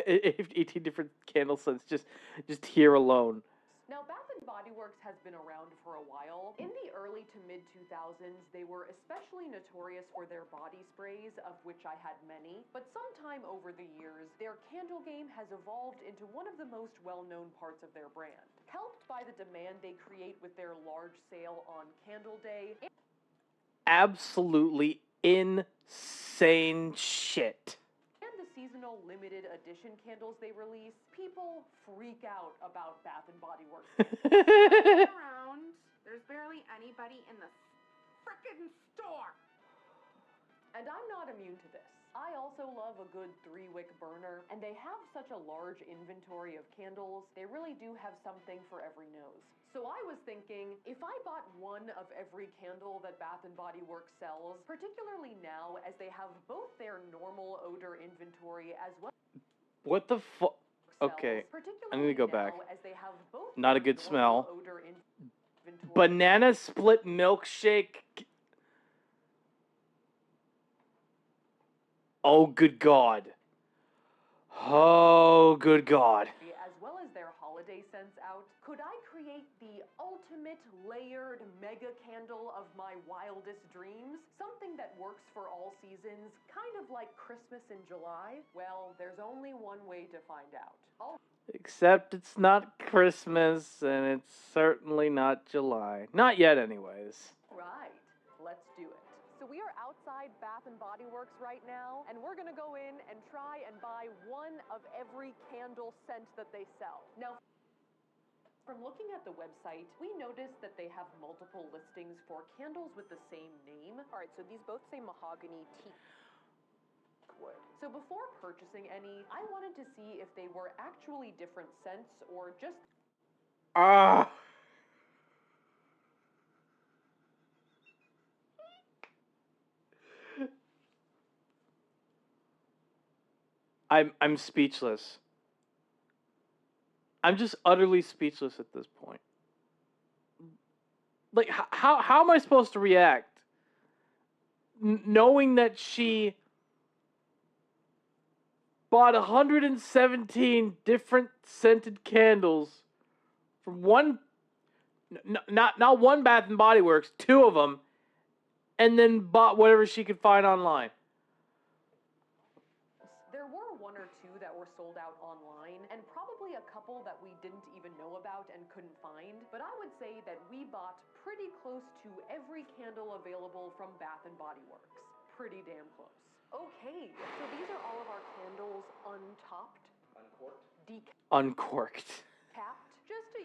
A: 18 different candle scents just here alone.
B: Now, Bath and Body Works has been around for a while. In the early to mid-2000s, they were especially notorious for their body sprays, of which I had many. But sometime over the years, their candle game has evolved into one of the most well-known parts of their brand. Helped by the demand they create with their large sale on Candle Day.
A: Absolutely insane shit.
B: And the seasonal limited edition candles they release, people freak out about Bath and Body Works.
G: Around, there's barely anybody in the frickin' store.
B: And I'm not immune to this. I also love a good 3-wick burner, and they have such a large inventory of candles, they really do have something for every nose. So I was thinking, if I bought one of every candle that Bath & Body Works sells, particularly now as they have both their normal odor inventory as well.
A: What the fuck? Okay, I need to go back. Not a good smell. Banana split milkshake. Oh, good God. Oh, good God.
B: As well as their holiday scents out, could I create the ultimate layered mega candle of my wildest dreams? Something that works for all seasons, kind of like Christmas in July? Well, there's only one way to find out.
A: Except it's not Christmas, and it's certainly not July. Not yet, anyways.
B: Right. Let's do it. So we are outside Bath & Body Works right now, and we're going to go in and try and buy one of every candle scent that they sell. Now, from looking at the website, we noticed that they have multiple listings for candles with the same name. All right, so these both say mahogany teak wood. So before purchasing any, I wanted to see if they were actually different scents or just...
A: I'm speechless. I'm just utterly speechless at this point. Like, how am I supposed to react? Knowing that she bought 117 different scented candles from one, not one Bath and Body Works, 2 of them, and then bought whatever she could find online.
B: There were 1 or 2 that were sold out online, and probably a couple that we didn't even know about and couldn't find. But I would say that we bought pretty close to every candle available from Bath and Body Works. Pretty damn close. Okay, so these are all of our candles untopped.
A: Uncorked.
B: Capped, just to,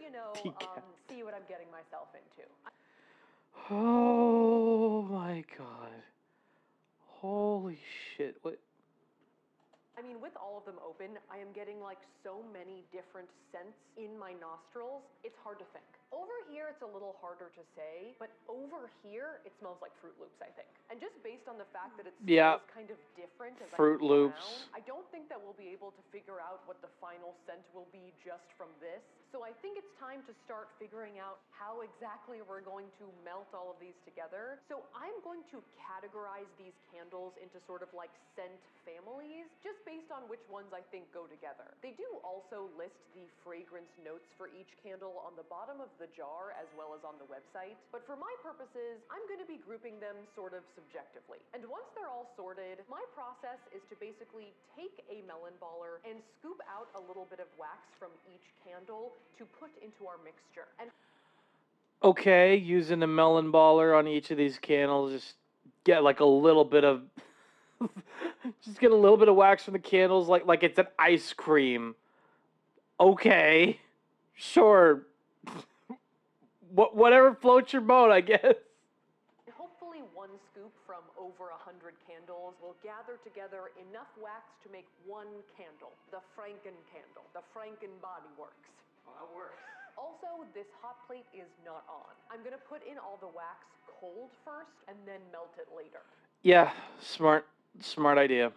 B: see what I'm getting myself into.
A: Oh my God. Holy shit. What?
B: I mean, with all of them open, open, I am getting like so many different scents in my nostrils, it's hard to think. Over here, it's a little harder to say, but over here, it smells like Fruit Loops, I think. And just based on the fact that it smells kind of different as
A: Fruit
B: I move
A: Loops.
B: around, I don't think that we'll be able to figure out what the final scent will be just from this. So I think it's time to start figuring out how exactly we're going to melt all of these together. So I'm going to categorize these candles into sort of like scent families, just based on which ones I think go together. They do also list the fragrance notes for each candle on the bottom of the jar as well as on the website. But for my purposes, I'm going to be grouping them sort of subjectively. And once they're all sorted, my process is to basically take a melon baller and scoop out a little bit of wax from each candle to put into our mixture. And
A: Okay, using a melon baller on each of these candles, just get like a little bit of, just get a little bit of wax from the candles, like it's an ice cream. Okay, sure. Whatever floats your boat, I guess.
B: hopefully one scoop from over 100 candles will gather together enough wax to make one candle, the Franken candle, the Franken Body Works.
Y: Oh, that works.
B: Also, this hot plate is not on. I'm gonna put in all the wax cold first and then melt it later.
A: Yeah, smart idea.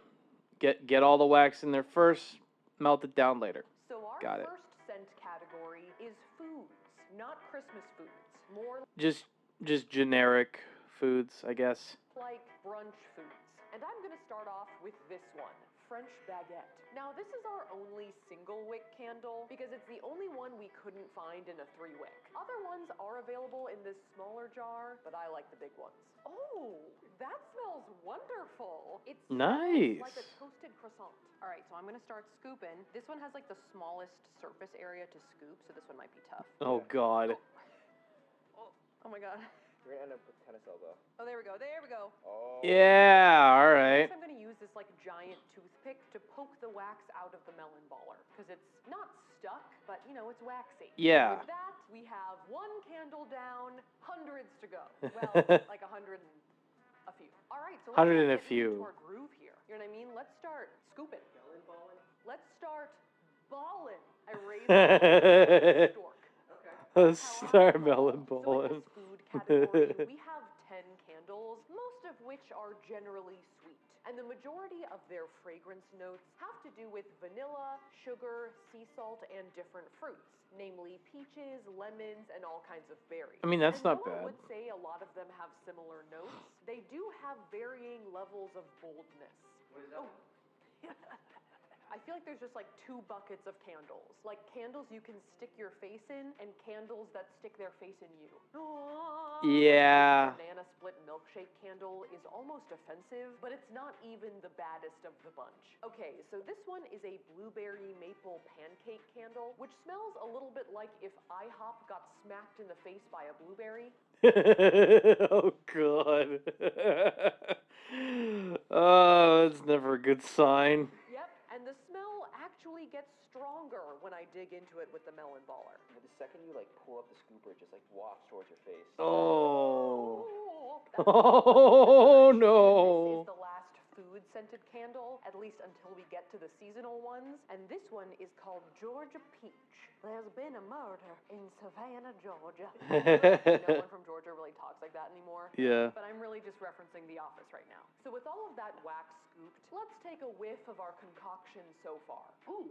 A: Get all the wax in there first, melt it down later.
B: So our
A: Got it.
B: first scent category is foods, not Christmas foods. More
A: Just generic foods, I guess.
B: like brunch foods. And I'm gonna start off with this one, French baguette. Now this is our only single wick candle because it's the only one we couldn't find in a 3-wick. Other ones are available in this smaller jar, but I like the big ones. Oh, that smells wonderful. It
A: Nice.
B: smells like a toasted croissant. All right, so I'm gonna start scooping. This one has like the smallest surface area to scoop, so this one might be tough.
A: Oh God.
B: Oh my God.
Y: You're gonna end up with tennis elbow.
B: Oh, there we go. There we go.
Y: Oh.
A: Yeah, all right.
B: I'm going to use this like giant toothpick to poke the wax out of the melon baller because it's not stuck, but you know, it's waxy.
A: Yeah.
B: With that, we have one candle down, hundreds to go. Well, like 100 and a few. All right, so let's
A: 100 and a
B: get
A: few.
B: into our groove here. You know what I mean? Let's start scooping. Melon balling. Let's start balling. I raised the stork.
A: Let's start melon balling.
B: Food category, we have 10 candles, most of which are generally sweet. And the majority of their fragrance notes have to do with vanilla, sugar, sea salt, and different fruits, namely peaches, lemons, and all kinds of berries.
A: I mean, that's
B: and
A: not
B: though
A: bad.
B: I would say a lot of them have similar notes, they do have varying levels of boldness.
Y: What is that?
B: I feel like there's just like 2 buckets of candles. Like candles you can stick your face in and candles that stick their face in you.
A: Yeah.
B: Banana split milkshake candle is almost offensive, but it's not even the baddest of the bunch. Okay, so this one is a blueberry maple pancake candle, which smells a little bit like if IHOP got smacked in the face by a blueberry.
A: Oh God. Oh, that's never a good sign.
B: Yep, and the smell actually gets stronger when I dig into it with the melon baller.
Y: And the second you like pull up the scooper, it just like wafts towards your face.
A: Oh. Oh no.
B: This is the last food-scented candle, at least until we get to the seasonal ones. And this one is called Georgia Peach. There's been a murder in Savannah, Georgia. No one from Georgia really talks like that anymore.
A: Yeah.
B: But I'm really just referencing The Office right now. So with all of that wax scooped, let's take a whiff of our concoction so far.
T: Ooh.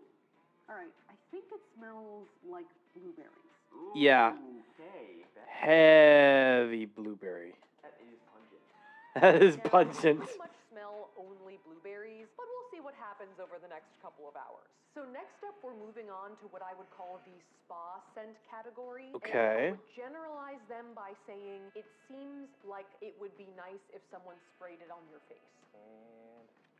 T: All right. I think it smells like blueberries.
Y: Ooh,
A: Yeah.
Y: Okay.
A: Heavy blueberry.
Y: That is pungent.
A: That is
B: Now,
A: pungent.
B: I pretty much smell only blueberries, but we'll see what happens over the next couple of hours. So next up, we're moving on to what I would call the spa scent category.
A: Okay.
B: And I would generalize them by saying it seems like it would be nice if someone sprayed it on your face.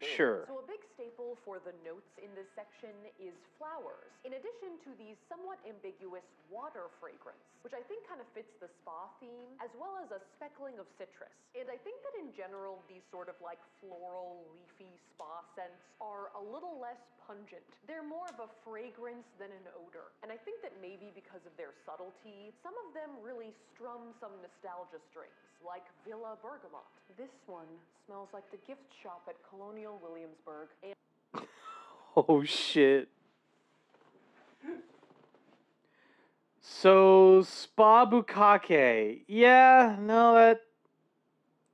A: Sure.
B: So a big staple for the notes in this section is flowers, in addition to the somewhat ambiguous water fragrance, which I think kind of fits the spa theme, as well as a speckling of citrus. And I think that in general, these sort of like floral, leafy spa scents are a little less pungent. They're more of a fragrance than an odor. And I think that maybe because of their subtlety, some of them really strum some nostalgia strings, like Villa Bergamot. This one smells like the gift shop at Colonial Williamsburg. And
A: Oh shit. So spa bukkake. Yeah, no, that.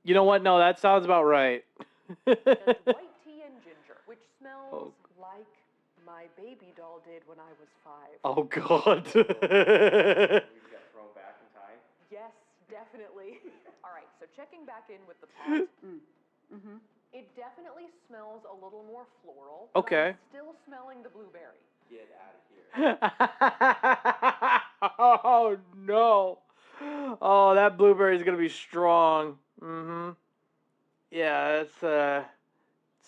A: You know what? No, that sounds about right.
B: And white tea and ginger, which smells like my baby doll did when I was 5.
A: Oh god.
X: You got thrown back in time?
B: Yes, definitely. All right, so checking back in with the pot. It definitely smells a little more floral. But
A: Okay.
B: I'm still smelling the blueberry. Get out of here.
A: Oh no. Oh, that blueberry is gonna be strong. Mm-hmm. Yeah, it's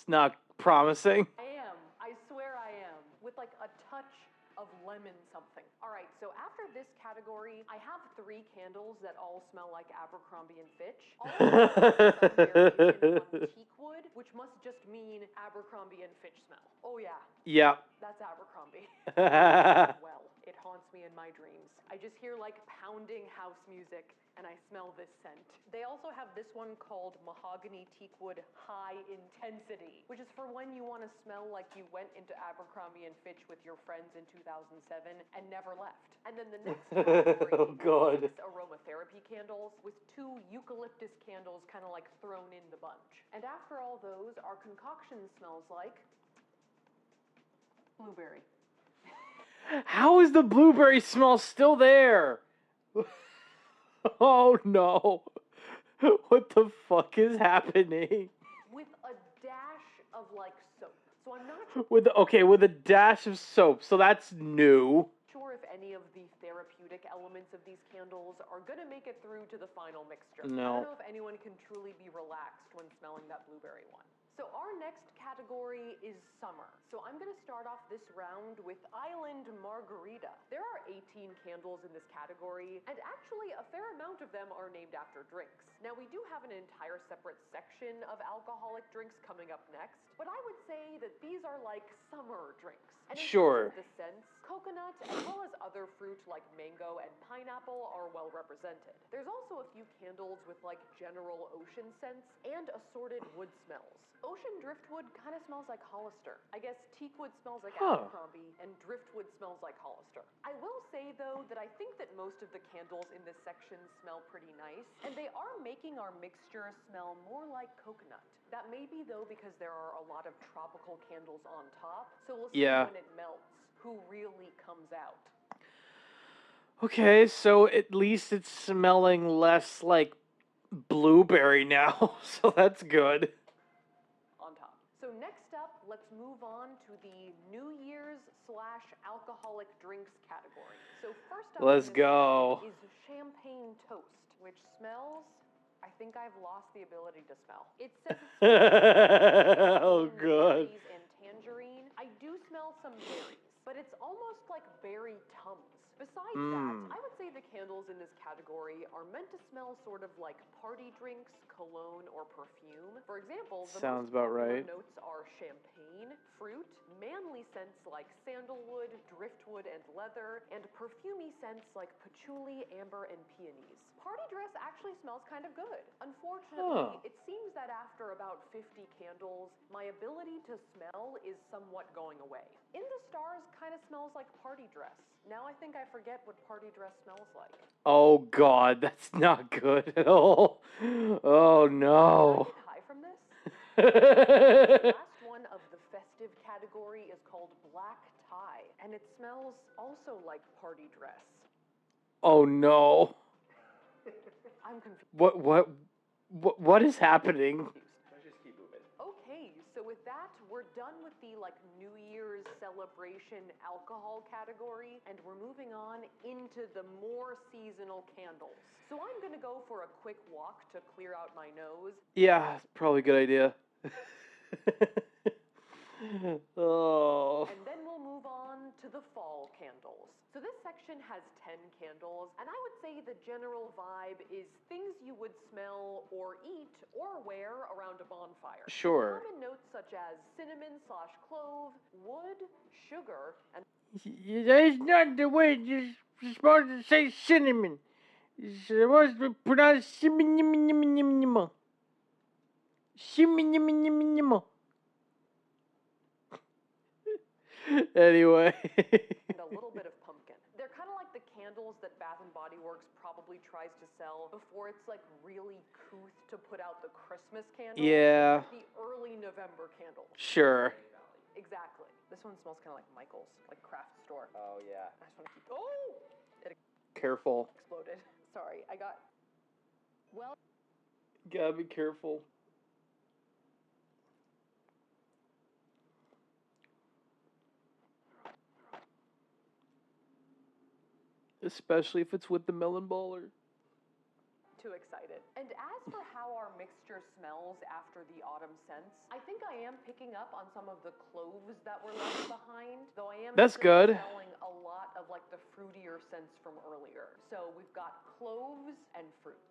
A: not promising.
B: I am. I swear I am. With like a touch of lemon something. All right, so after this category, I have 3 candles that all smell like Abercrombie and Fitch. All of them have some variation on teak wood, which must just mean Abercrombie and Fitch smell. Oh yeah.
A: Yeah.
B: That's Abercrombie. Well, it haunts me in my dreams. I just hear like pounding house music and I smell this scent. They also have this one called Mahogany Teakwood High Intensity, which is for when you want to smell like you went into Abercrombie and Fitch with your friends in 2007 and never left. And then the next category
A: Oh god.
B: is 6 aromatherapy candles with 2 eucalyptus candles kind of like thrown in the bunch. And after all those, our concoction smells like blueberry.
A: How is the blueberry smell still there? Oh no. What the fuck is happening?
B: With a dash of like soap. So I'm not
A: With a dash of soap. So that's new.
B: sure if any of the therapeutic elements of these candles are gonna make it through to the final mixture.
A: No.
B: I don't know if anyone can truly be relaxed when smelling that blueberry one. So our next category is summer. So I'm gonna start off this round with Island Margarita. There are 18 candles in this category, and actually a fair amount of them are named after drinks. Now we do have an entire separate section of alcoholic drinks coming up next, but I would say that these are like summer drinks. And in
A: Sure.
B: terms of the scents, coconut as well as other fruit like mango and pineapple are well represented. There's also a few candles with like general ocean scents and assorted wood smells. Ocean driftwood kind of smells like Hollister. I guess teakwood smells like Abercrombie and driftwood smells like Hollister. I will say though that I think that most of the candles in this section smell pretty nice, and they are making our mixture smell more like coconut. That may be though because there are a lot of tropical candles on top, so we'll see when it melts who really comes out.
A: Okay, so at least it's smelling less like blueberry now, so that's good.
B: On top. So next up, let's move on to the New Year's / alcoholic drinks category. So first up
A: Let's
B: in this
A: go.
B: round is champagne toast, which smells, I think I've lost the ability to smell. It says it smells
A: Oh god.
B: berries and tangerine. I do smell some berries, but it's almost like berry tums. Besides that, I would say the candles in this category are meant to smell sort of like party drinks, cologne, or perfume. For example, the
A: Sounds
B: most
A: about
B: popular
A: right.
B: notes are champagne, fruit, manly scents like sandalwood, driftwood, and leather, and perfumey scents like patchouli, amber, and peonies. Party dress actually smells kind of good. Unfortunately, it seems that after about 50 candles, my ability to smell is somewhat going away. In the Stars kind of smells like party dress. Now I think I forget what party dress smells like.
A: Oh god, that's not good at all. Oh no.
B: Can I get high from this? The last one of the festive category is called black tie, and it smells also like party dress.
A: Oh no.
B: I'm confused.
A: What is happening?
X: Let's just keep moving.
B: Okay, so with that, we're done with the like New Year's celebration alcohol category, and we're moving on into the more seasonal candles. So I'm gonna go for a quick walk to clear out my nose.
A: Yeah, probably a good idea. Oh.
B: And then we'll move on to the fall candles. So this section has 10 candles, and I would say the general vibe is things you would smell or eat or wear around a bonfire.
A: Sure.
B: Common notes such as cinnamon / clove, wood, sugar, and
A: That's not the way you're supposed to say cinnamon. It's supposed to be pronounced cinnamon. Cinnamon. Anyway.
B: And a little bit of pumpkin. They're kind of like the candles that Bath & Body Works probably tries to sell before it's like really couth to put out the Christmas candles.
A: Yeah.
B: Like the early November candles.
A: Sure.
B: Exactly. This one smells kind of like Michael's, like craft store.
Y: Oh, yeah.
B: I just want to keep... Oh! It
A: Careful.
B: exploded. Sorry, I got... Well...
A: Gotta be careful. Especially if it's with the melon baller.
B: Too excited. And as for how our mixture smells after the autumn scents, I think I am picking up on some of the cloves that were left behind, though I am
A: That's
B: still
A: good.
B: smelling a lot of like the fruitier scents from earlier. So we've got cloves and fruits.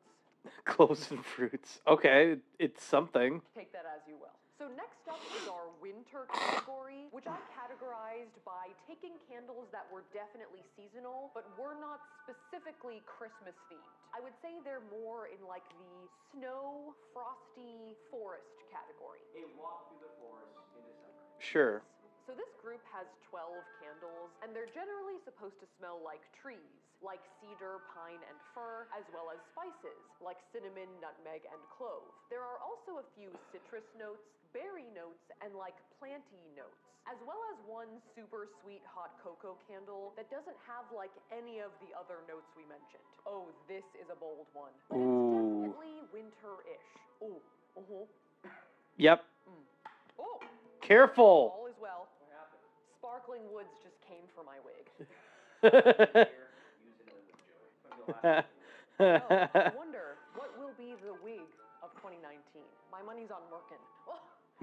A: Cloves and fruits. Okay, it's something.
B: Take that as you will. So next up is our winter category, which I categorized by taking candles that were definitely seasonal, but were not specifically Christmas themed. I would say they're more in like the snow, frosty, forest category.
Y: A walk through the forest in December.
A: Sure.
B: So this group has 12 candles, and they're generally supposed to smell like trees, like cedar, pine, and fir, as well as spices, like cinnamon, nutmeg, and clove. There are also a few citrus notes, berry notes, and like planty notes, as well as one super sweet hot cocoa candle that doesn't have like any of the other notes we mentioned. Oh, this is a bold one. But it's definitely winter-ish. Ooh. Uh-huh.
A: Yep.
B: Oh.
A: Careful.
B: All is well. What happened? Sparkling woods just came for my wig. I wonder, what will be the wig of 2019? My money's on Merkin.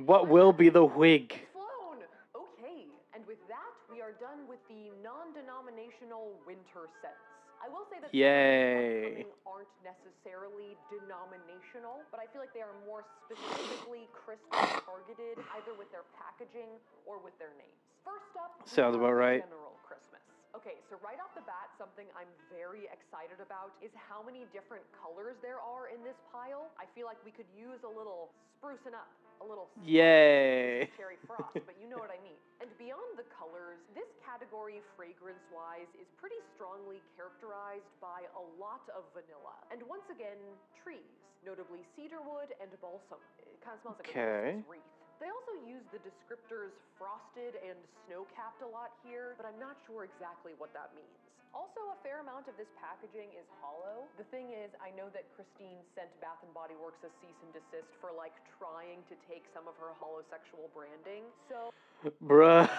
A: What will be the wig?
B: Flown! Okay, and with that, we are done with the non-denominational winter scents. I will say that
A: Yay.
B: aren't necessarily denominational, but I feel like they are more specifically Christmas targeted, either with their packaging or with their names. First up,
A: Sounds about right.
B: general Christmas. Okay, so right off the bat, something I'm very excited about is how many different colors there are in this pile. I feel like we could use a little sprucing up, a little
A: Yay.
B: cherry frost, but you know what I mean. And beyond the colors, this category, fragrance-wise, is pretty strongly characterized by a lot of vanilla. And once again, trees, notably cedarwood and balsam. It kind of smells like a Christmas wreath. They also use the descriptors frosted and snow-capped a lot here, but I'm not sure exactly what that means. Also, a fair amount of this packaging is hollow. The thing is, I know that Christine sent Bath & Body Works a cease and desist for, like, trying to take some of her holosexual branding, so...
A: Bruh.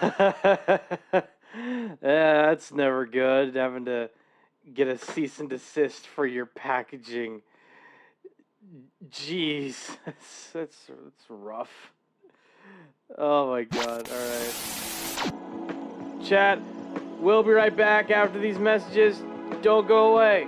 A: Yeah, that's never good, having to get a cease and desist for your packaging. Jeez. That's rough. Oh my god, alright. Chat, we'll be right back after these messages. Don't go away.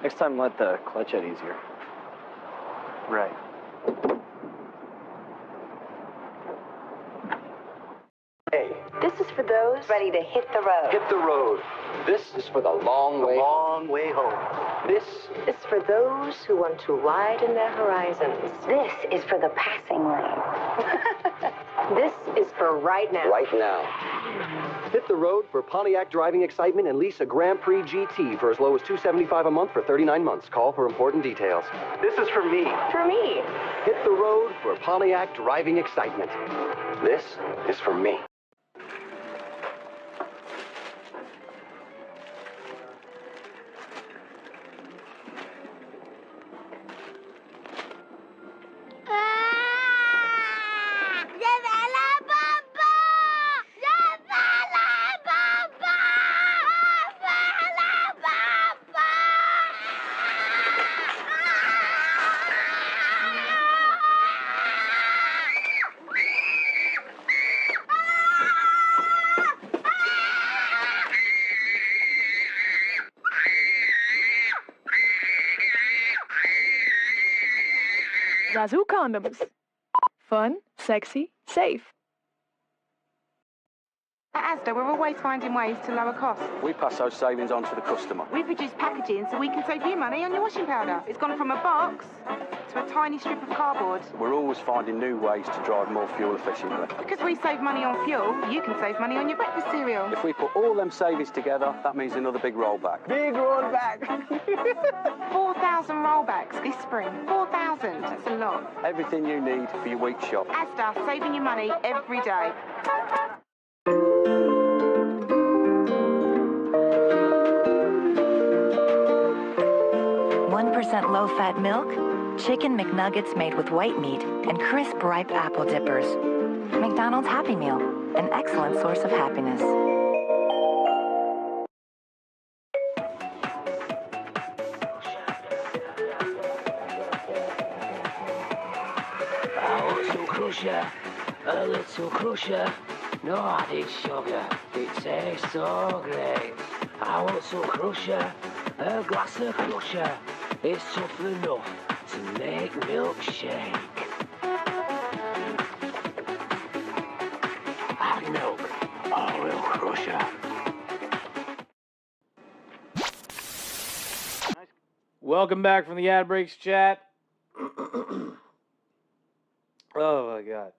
L: Next time, let the clutch out easier. Right.
J: Hey. This is for those ready to hit the road.
P: Hit the road. This is for the long way home. This
J: is for those who want to widen their horizons. This is for the passing lane. This is for right now.
P: Right now. Hit the road for Pontiac driving excitement and lease a Grand Prix GT for as low as $275 a month for 39 months. Call for important details. This is for me.
J: For me.
P: Hit the road for Pontiac driving excitement. This is for me.
M: Zazu condoms. Fun, sexy, safe.
G: At Asda, we're always finding ways to lower costs.
L: We pass those savings on to the customer.
G: We've reduced packaging so we can save you money on your washing powder. It's gone from a box to a tiny strip of cardboard.
L: We're always finding new ways to drive more fuel efficiently.
G: Because we save money on fuel, you can save money on your breakfast cereal.
L: If we put all them savings together, that means another big rollback.
G: Big rollback! 4,000 rollbacks this spring. 4,000, that's a lot.
L: Everything you need for your week's shop.
G: Asda, saving you money every day.
F: 1% low-fat milk, chicken McNuggets made with white meat, and crisp ripe apple dippers. McDonald's Happy Meal, an excellent source of happiness.
C: I want some crusher, a little crusher, no added sugar, it tastes so great. I want some crusher, a glass of crusher, it's tough enough to make milkshake. Add milk, or we'll crusher.
A: Welcome back from the ad breaks chat. Oh my god.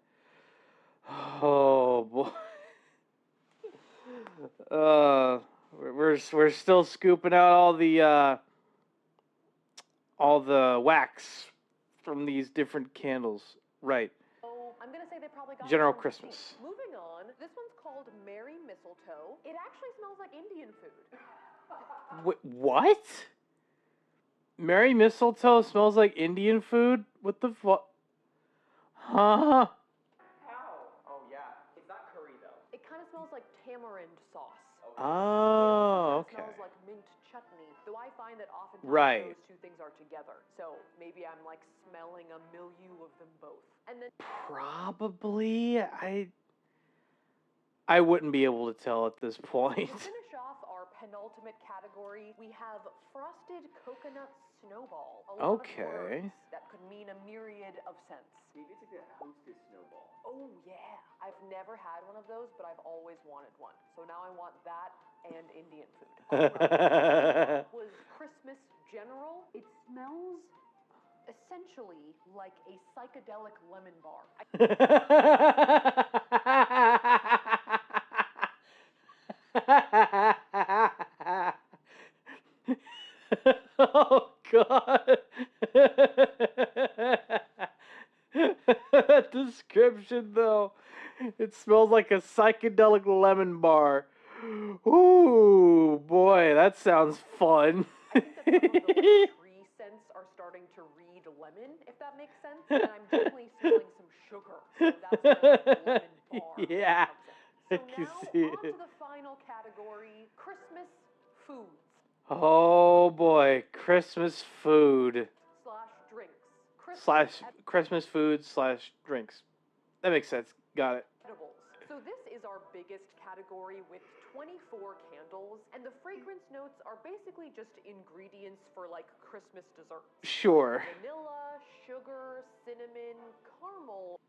A: Oh boy. We're still scooping out all the wax from these different candles. Right.
B: Oh, I'm gonna say they probably got
A: General
B: it from
A: Christmas.
B: cheap. Moving on, this one's called Merry Mistletoe. It actually smells like Indian food.
A: Wait, what? Merry Mistletoe smells like Indian food? What the fuck? Huh?
O: Oh yeah, it's not curry though.
B: It kind of smells like tamarind sauce.
A: Oh,
B: It
A: okay.
B: smells like mint chutney. Though I find that oftentimes
A: Right.
B: those two things are together. So maybe I'm like smelling a milieu of them both. And then
A: Probably. I wouldn't be able to tell at this point.
B: to finish off our penultimate category, we have frosted coconut snowball. A lot of
A: Okay.
B: words that could mean a myriad of sense.
O: Maybe it's like a hostess snowball.
B: Oh yeah, I've never had one of those, but I've always wanted one. So now I want that and Indian food. Was Christmas general? It smells essentially like a psychedelic lemon bar.
A: Oh god. That description though. It smells like a psychedelic lemon bar. Ooh, boy, that sounds fun.
B: Tree scents are starting to read lemon, if that makes sense. And I'm definitely smelling some sugar. So that's where the lemon bar
A: Yeah.
B: comes in.
A: I
B: So
A: can
B: now
A: see
B: on
A: it.
B: to the final category, Christmas foods
A: Oh boy, Christmas food.
B: / drinks.
A: Christmas food / drinks. That makes sense. Got it.
B: Edibles. So this is our biggest category with 24 candles, and the fragrance notes are basically just ingredients for like Christmas desserts.
A: Sure.
B: Vanilla, sugar, cinnamon, caramel,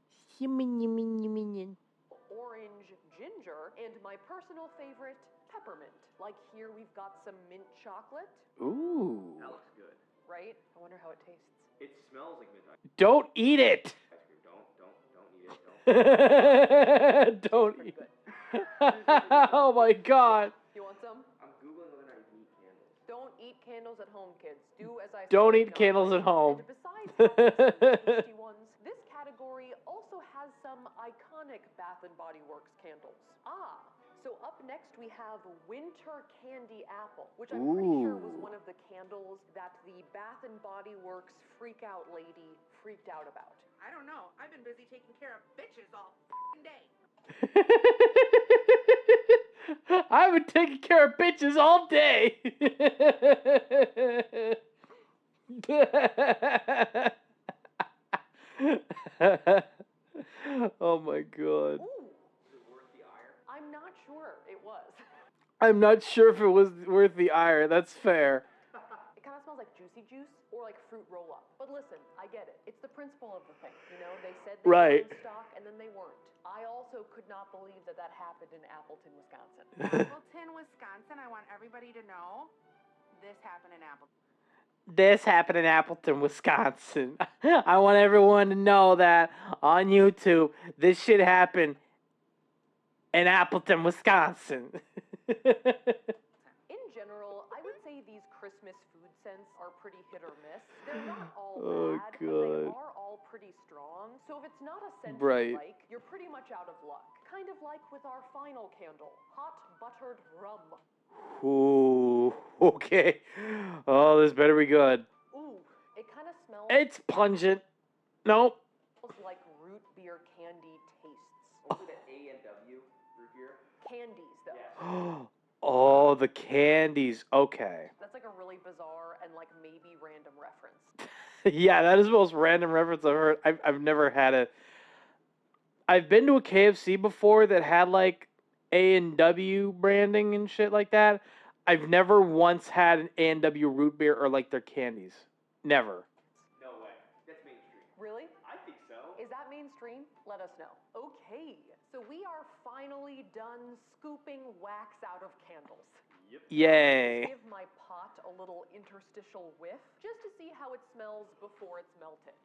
B: orange, ginger, and my personal favorite, peppermint. Like here we've got some mint chocolate,
A: Ooh.
O: That looks good.
B: right? I wonder how it tastes.
O: It smells like midnight.
A: Don't eat it.
O: Don't eat it.
A: Don't eat. Oh my god.
B: You want some?
O: I'm googling whether or not you eat candles.
B: Don't eat candles at home, kids. Do as I say.
A: Don't eat
B: not
A: candles
B: like.
A: at home.
B: And besides having some tasty ones, this category also has some iconic Bath and Body Works candles. So up next we have Winter Candy Apple, which I'm pretty sure was one of the candles that the Bath and Body Works freak out lady freaked out about.
G: I don't know. I've been busy taking care of bitches all day.
A: I've been taking care of bitches all day. Oh my god.
B: I'm not sure it was.
A: I'm not sure if it was worth the ire. That's fair.
B: It kind kind of smells like juicy juice or like fruit roll-up. But listen, I get it. It's the principle of the thing. You know, they said they were in stock and then they weren't. I also could not believe that that happened in Appleton, Wisconsin.
G: Appleton, Wisconsin, I want everybody to know this happened in Appleton.
A: This happened in Appleton, Wisconsin. I want everyone to know that on YouTube, this shit happened in Appleton, Wisconsin.
B: In general, I would say these Christmas food scents are pretty hit or miss. They're not all bad, but they are all pretty strong. So if it's not a scent you like, you're pretty much out of luck. Kind of like with our final candle, hot buttered rum.
A: Ooh, okay. Oh, this better be good.
B: Ooh, it kind of smells...
A: It's pungent. Nope.
B: like root beer candy tastes.
L: Also the A&W root beer.
B: Candies, though.
L: Yeah.
A: Oh, the candies. Okay.
B: That's like a really bizarre and like maybe random reference.
A: Yeah, that is the most random reference I've heard. I've never had a... I've been to a KFC before that had like A&W branding and shit like that. I've never once had an A&W root beer or like their candies. Never.
L: No way. That's mainstream.
B: Really?
L: I think so.
B: Is that mainstream? Let us know. Okay, so we are finally done scooping wax out of candles.
L: Yep.
A: Yay.
B: Give my pot a little interstitial whiff just to see how it smells before it's melted.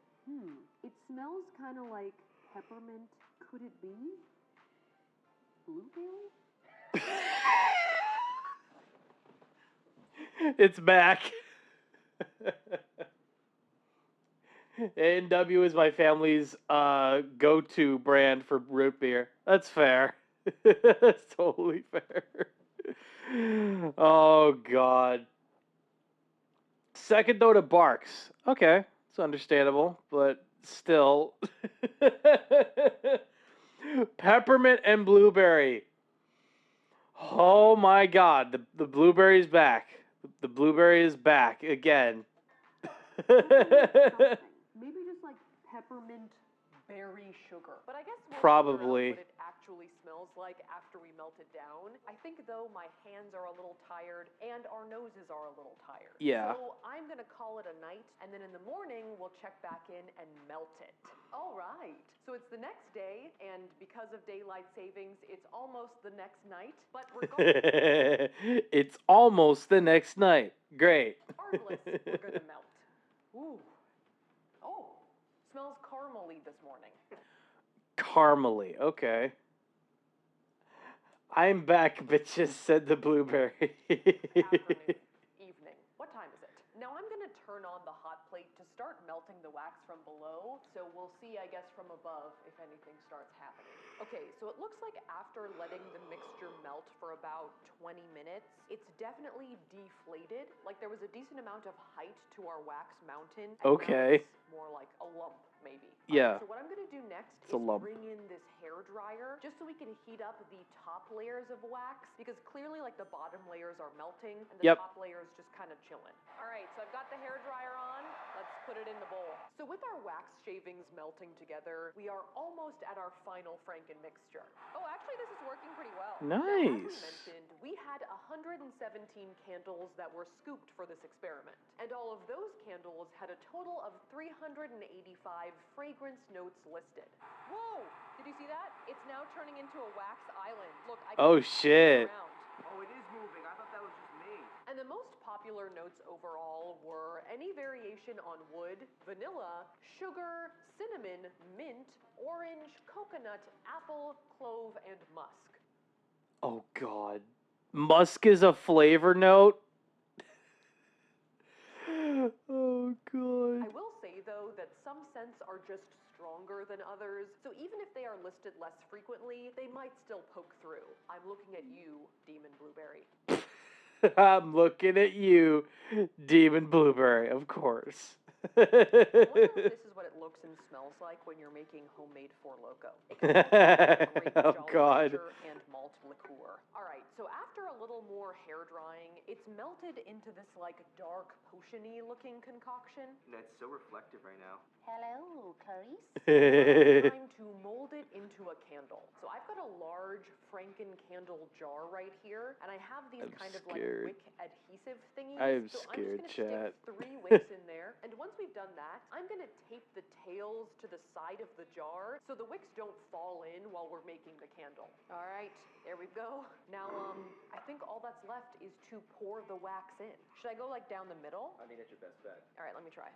B: It smells kind of like peppermint. Could it be blueberry?
A: It's back. A&W is my family's go-to brand for root beer. That's fair. That's totally fair. Oh, God. Second, though, to Barks. Okay, it's understandable, but still. Peppermint and blueberry. Oh, my God. The blueberry is back. The blueberry is back again.
B: Maybe just like peppermint berry sugar. But I guess we'll
A: Probably.
B: figure out what it actually smells like after we melt it down. I think though my hands are a little tired and our noses are a little tired.
A: Yeah.
B: So I'm gonna call it a night, and then in the morning we'll check back in and melt it. All right. So it's the next day, and because of daylight savings, it's almost the next night. But regardless,
A: It's almost the next night. Great.
B: we're gonna melt. Ooh. Oh, smells caramely this morning.
A: Caramely. Okay. I'm back, bitches, said the blueberry.
B: Afternoon, evening. What time is it? Now I'm gonna turn on the hot plate to start melting the wax from below, so we'll see, I guess, from above if anything starts happening. Okay, so it looks like after letting the mixture melt for about 20 minutes, it's definitely deflated. Like there was a decent amount of height to our wax mountain. And
A: Okay.
B: now it's more like a lump, maybe.
A: Yeah.
B: So what I'm gonna do next
A: It's a
B: is
A: lump.
B: bring in this hair dryer just so we can heat up the top layers of wax, because clearly like the bottom layers are melting and the
A: Yep.
B: top layer is just kind of chilling. All right, so I've got the hair dryer on. Let's put it in the bowl. So with our wax shavings melting together, we are almost at our final Franken mixture. Oh, actually this is working pretty well. Now, as we
A: Nice.
B: mentioned, we had 117 candles that were scooped for this experiment. And all of those candles had a total of 385 fragrance notes listed. Whoa! Did you see that? It's now turning into a wax island. Look, I can
A: Oh,
B: see it
A: shit.
B: around.
Y: Oh, it is moving. I thought that was just me.
B: And the most popular notes overall were any variation on wood, vanilla, sugar, cinnamon, mint, orange, coconut, apple, clove, and musk.
A: Oh, God. Musk is a flavor note? Oh, God.
B: I will say, though, that some scents are just stronger than others, so even if they are listed less frequently, they might still poke through. I'm looking at you, Demon Blueberry.
A: I'm looking at you, Demon Blueberry, of course.
B: I wonder if this is what it looks medicine smells like when you're making homemade Four Loko. It can also be a great
A: Oh,
B: Jolly
A: God.
B: Rancher and malt liqueur. All right, so after a little more hair drying, it's melted into this like dark potion-y looking concoction.
Y: That's so reflective right now.
B: Hello, Clarice. Time to mold it into a candle. So I've got a large Franken candle jar right here, and I have these kind of like wick adhesive thingies.
A: I'm
B: so
A: scared,
B: I'm just gonna
A: chat.
B: stick 3 wicks in there, and once we've done that, I'm gonna tape the tails to the side of the jar so the wicks don't fall in while we're making the candle. All right, there we go. Now, I think all that's left is to pour the wax in. Should I go like down the middle?
Y: I think that's your best bet.
B: All right, let me try.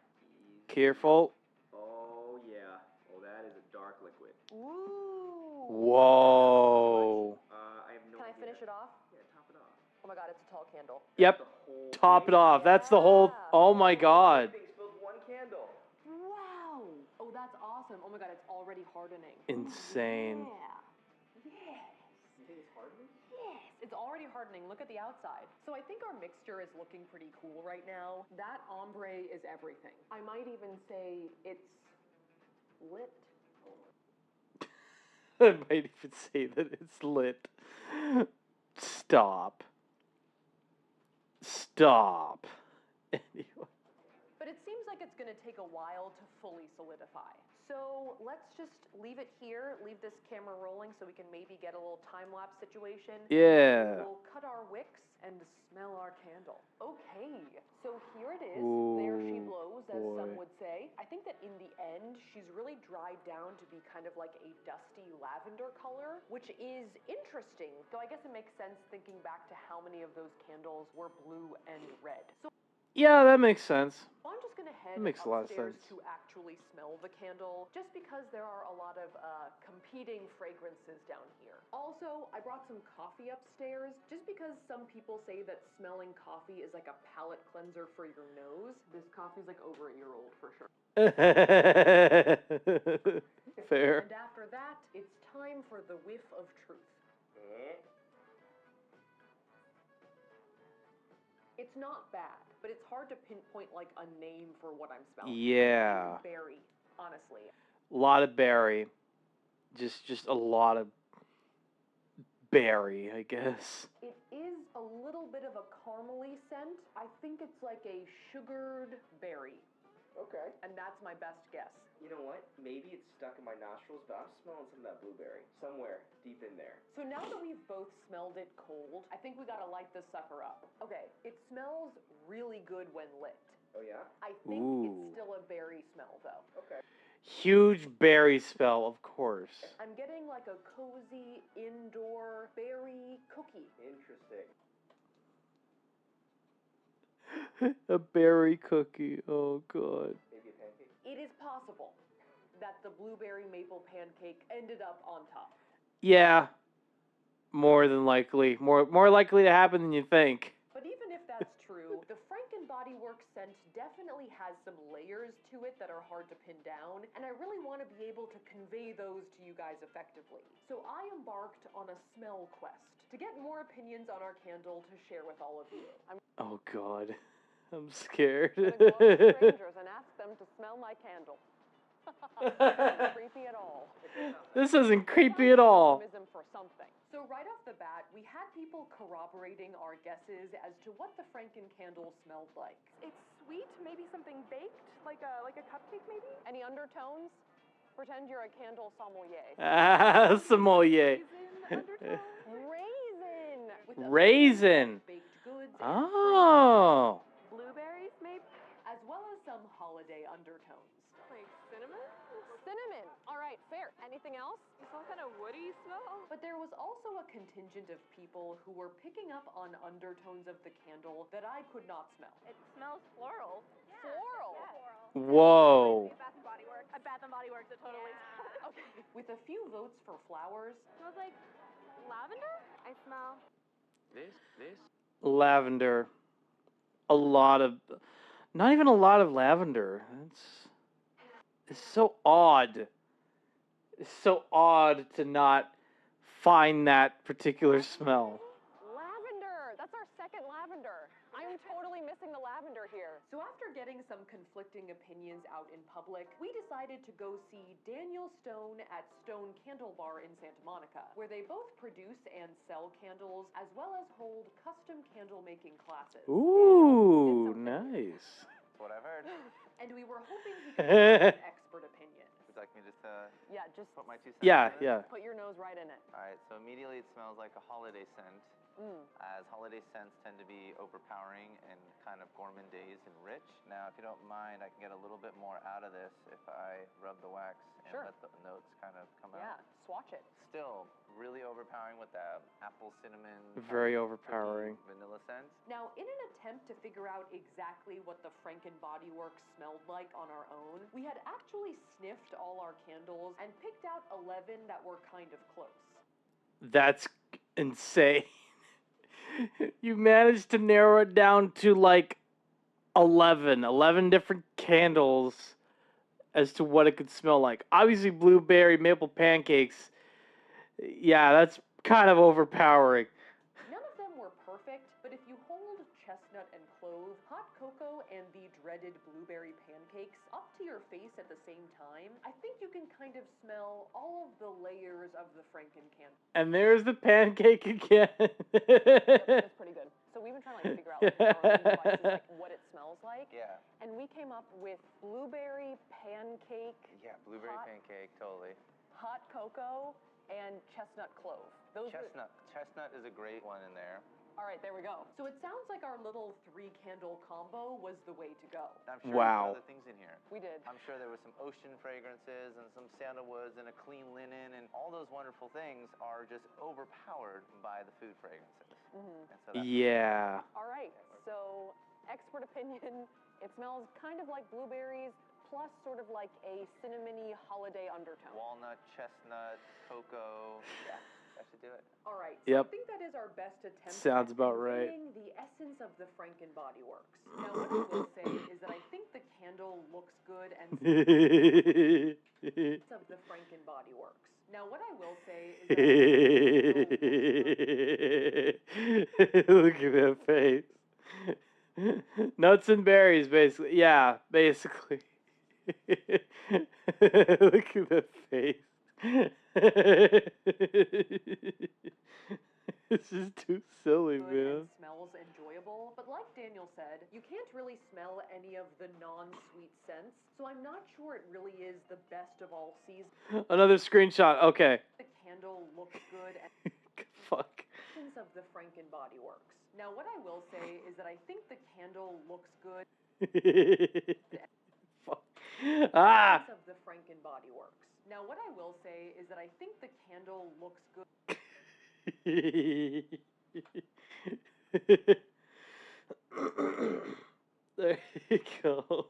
A: Careful.
Y: Oh, yeah. Oh, that is a dark liquid.
B: Ooh.
A: Whoa.
Y: I have no
B: Can I
Y: idea.
B: finish it off?
Y: Yeah, top it off.
B: Oh my god, it's a tall candle.
A: Yep. Top it off. That's the whole. Oh my god.
Y: Everything spilled one candle.
B: Wow. Oh, that's awesome. Oh my god, it's already hardening.
A: Insane.
B: Yeah. Yes. You think it's hardening? Yes. It's already hardening. Look at the outside. So I think our mixture is looking pretty cool right now. That ombre is everything. I might even say it's lit.
A: I might even say that it's lit. Stop. Stop. Anyway.
B: But it seems like it's going to take a while to fully solidify. So let's just leave it here, leave this camera rolling so we can maybe get a little time-lapse situation.
A: Yeah.
B: We'll cut our wicks and smell our candle. Okay, so here it is.
A: Ooh,
B: there she blows, as some
A: boy.
B: would say. I think that in the end, she's really dried down to be kind of like a dusty lavender color, which is interesting. Though I guess it makes sense thinking back to how many of those candles were blue and red. So
A: Yeah, that makes sense.
B: I'm just going to head
A: That makes a lot of
B: upstairs
A: sense.
B: to actually smell the candle, just because there are a lot of competing fragrances down here. Also, I brought some coffee upstairs, just because some people say that smelling coffee is like a palate cleanser for your nose. This coffee's like over a year old for sure.
A: Fair.
B: And after that, it's time for the whiff of truth. It's not bad, but it's hard to pinpoint like a name for what I'm smelling.
A: Yeah.
B: I think berry, honestly.
A: A lot of berry. Just a lot of berry, I guess.
B: It is a little bit of a caramely scent. I think it's like a sugared berry.
Y: Okay.
B: And that's my best guess.
Y: You know what? Maybe it's stuck in my nostrils, but I'm smelling some of that blueberry. Somewhere deep in there.
B: So now that we've both smelled it cold, I think we gotta light this sucker up. Okay, it smells really good when lit.
Y: Oh yeah?
B: I think
A: Ooh.
B: it's still a berry smell though.
Y: Okay.
A: Huge berry smell, of course.
B: I'm getting like a cozy indoor berry cookie.
Y: Interesting.
A: A berry cookie. Oh god.
Y: Maybe a pancake?
B: It is possible that the blueberry maple pancake ended up on top.
A: Yeah. More than likely. More likely to happen than you think.
B: But even if that's true, the Franken Body Works scent definitely has some layers to it that are hard to pin down, and I really want to be able to convey those to you guys effectively. So I embarked on a smell quest to get more opinions on our candle to share with all of you.
A: Oh god. I'm scared.
B: I'm gonna go up to strangers and ask them to smell my candle. Not creepy at all.
A: This isn't creepy at all.
B: For something. So right off the bat, we had people corroborating our guesses as to what the Franken candle smelled like.
K: It's sweet, maybe something baked, like a cupcake maybe?
B: Any undertones? Pretend you're a candle sommelier.
A: Sommelier.
B: Raisin! With
A: Raisin.
B: baked goods and
A: Oh.
K: Blueberries maybe?
B: as well as some holiday undertones.
K: Like cinnamon?
B: Cinnamon! All right, fair. Anything else?
K: Some kind of woody smell?
B: But there was also a contingent of people who were picking up on undertones of the candle that I could not smell.
K: It smells floral.
B: Floral?
A: Whoa.
K: Bath and Body Works. Bath and Body Works, it totally smells.
B: Okay. With a few votes for flowers.
K: Smells like lavender? I smell.
Y: This?
A: Lavender. Not even a lot of lavender. It's so odd. It's so odd to not find that particular smell.
B: Lavender! That's our second lavender. I'm totally missing the lavender over here. So after getting some conflicting opinions out in public, we decided to go see Daniel Stone at Stone Candle Bar in Santa Monica, where they both produce and sell candles, as well as hold custom candle making classes.
A: Ooh, nice.
N: That's what I've heard.
B: And we were hoping he could give an expert opinion.
N: Would you like me just to
B: just
N: put my 2 cents
A: Yeah,
N: in it?
A: yeah.
B: Put your nose right in it.
N: Alright, so immediately it smells like a holiday scent. As holiday scents tend to be overpowering and kind of gourmandaise and rich. Now, if you don't mind, I can get a little bit more out of this if I rub the wax and let the notes kind of come out.
B: Yeah, swatch it.
N: Still really overpowering with that apple cinnamon.
A: Very overpowering.
N: Vanilla scent.
B: Now, in an attempt to figure out exactly what the Franken Body Works smelled like on our own, we had actually sniffed all our candles and picked out 11 that were kind of close.
A: That's insane. You managed to narrow it down to like 11 different candles as to what it could smell like. Obviously, blueberry maple pancakes. Yeah, that's kind of overpowering.
B: None of them were perfect, but if you hold chestnut and clove, hot cocoa, and the dreaded blueberry pancakes up to your face at the same time, I think you can kind of smell all of the layers of the Franken candle.
A: And there's the pancake again.
B: That's pretty good. So we've been trying to figure out what it smells like.
N: Yeah.
B: And we came up with blueberry pancake.
N: Yeah, blueberry pancake, totally.
B: Hot cocoa and chestnut clove.
N: Chestnut is a great one in there.
B: All right, there we go. So it sounds like our little 3-candle combo was the way to go.
N: I'm sure
A: wow.
N: There were other things in here.
B: We did.
N: I'm sure there were some ocean fragrances and some sandalwoods and a clean linen, and all those wonderful things are just overpowered by the food fragrances. And so
A: yeah.
B: All right, so expert opinion, it smells kind of like blueberries, plus sort of like a cinnamony holiday undertone.
N: Walnut, chestnut, cocoa. Yeah. That should do it.
B: All right.
A: Yep.
B: So I think that is our best attempt
A: Sounds
B: at
A: about right.
B: conveying the essence of the Franken Body Works. Now, what I will say is that I think the candle looks good and of the Franken Body Works. Now, what I will say is that
A: look at that face. Nuts and berries, basically. Yeah, basically. Look at that face. This is too silly, man.
B: And smells enjoyable, but like Daniel said, you can't really smell any of the non-sweet scents, so I'm not sure it really is the best of all seasons.
A: Another screenshot. Okay.
B: The candle looks good and
A: fuck.
B: Of the Franken Body Works. Now, what I will say is that I think the candle looks good.
A: Ah.
B: Of the Franken Body Works. Now, what I will say is that I think the candle looks good.
A: There you go.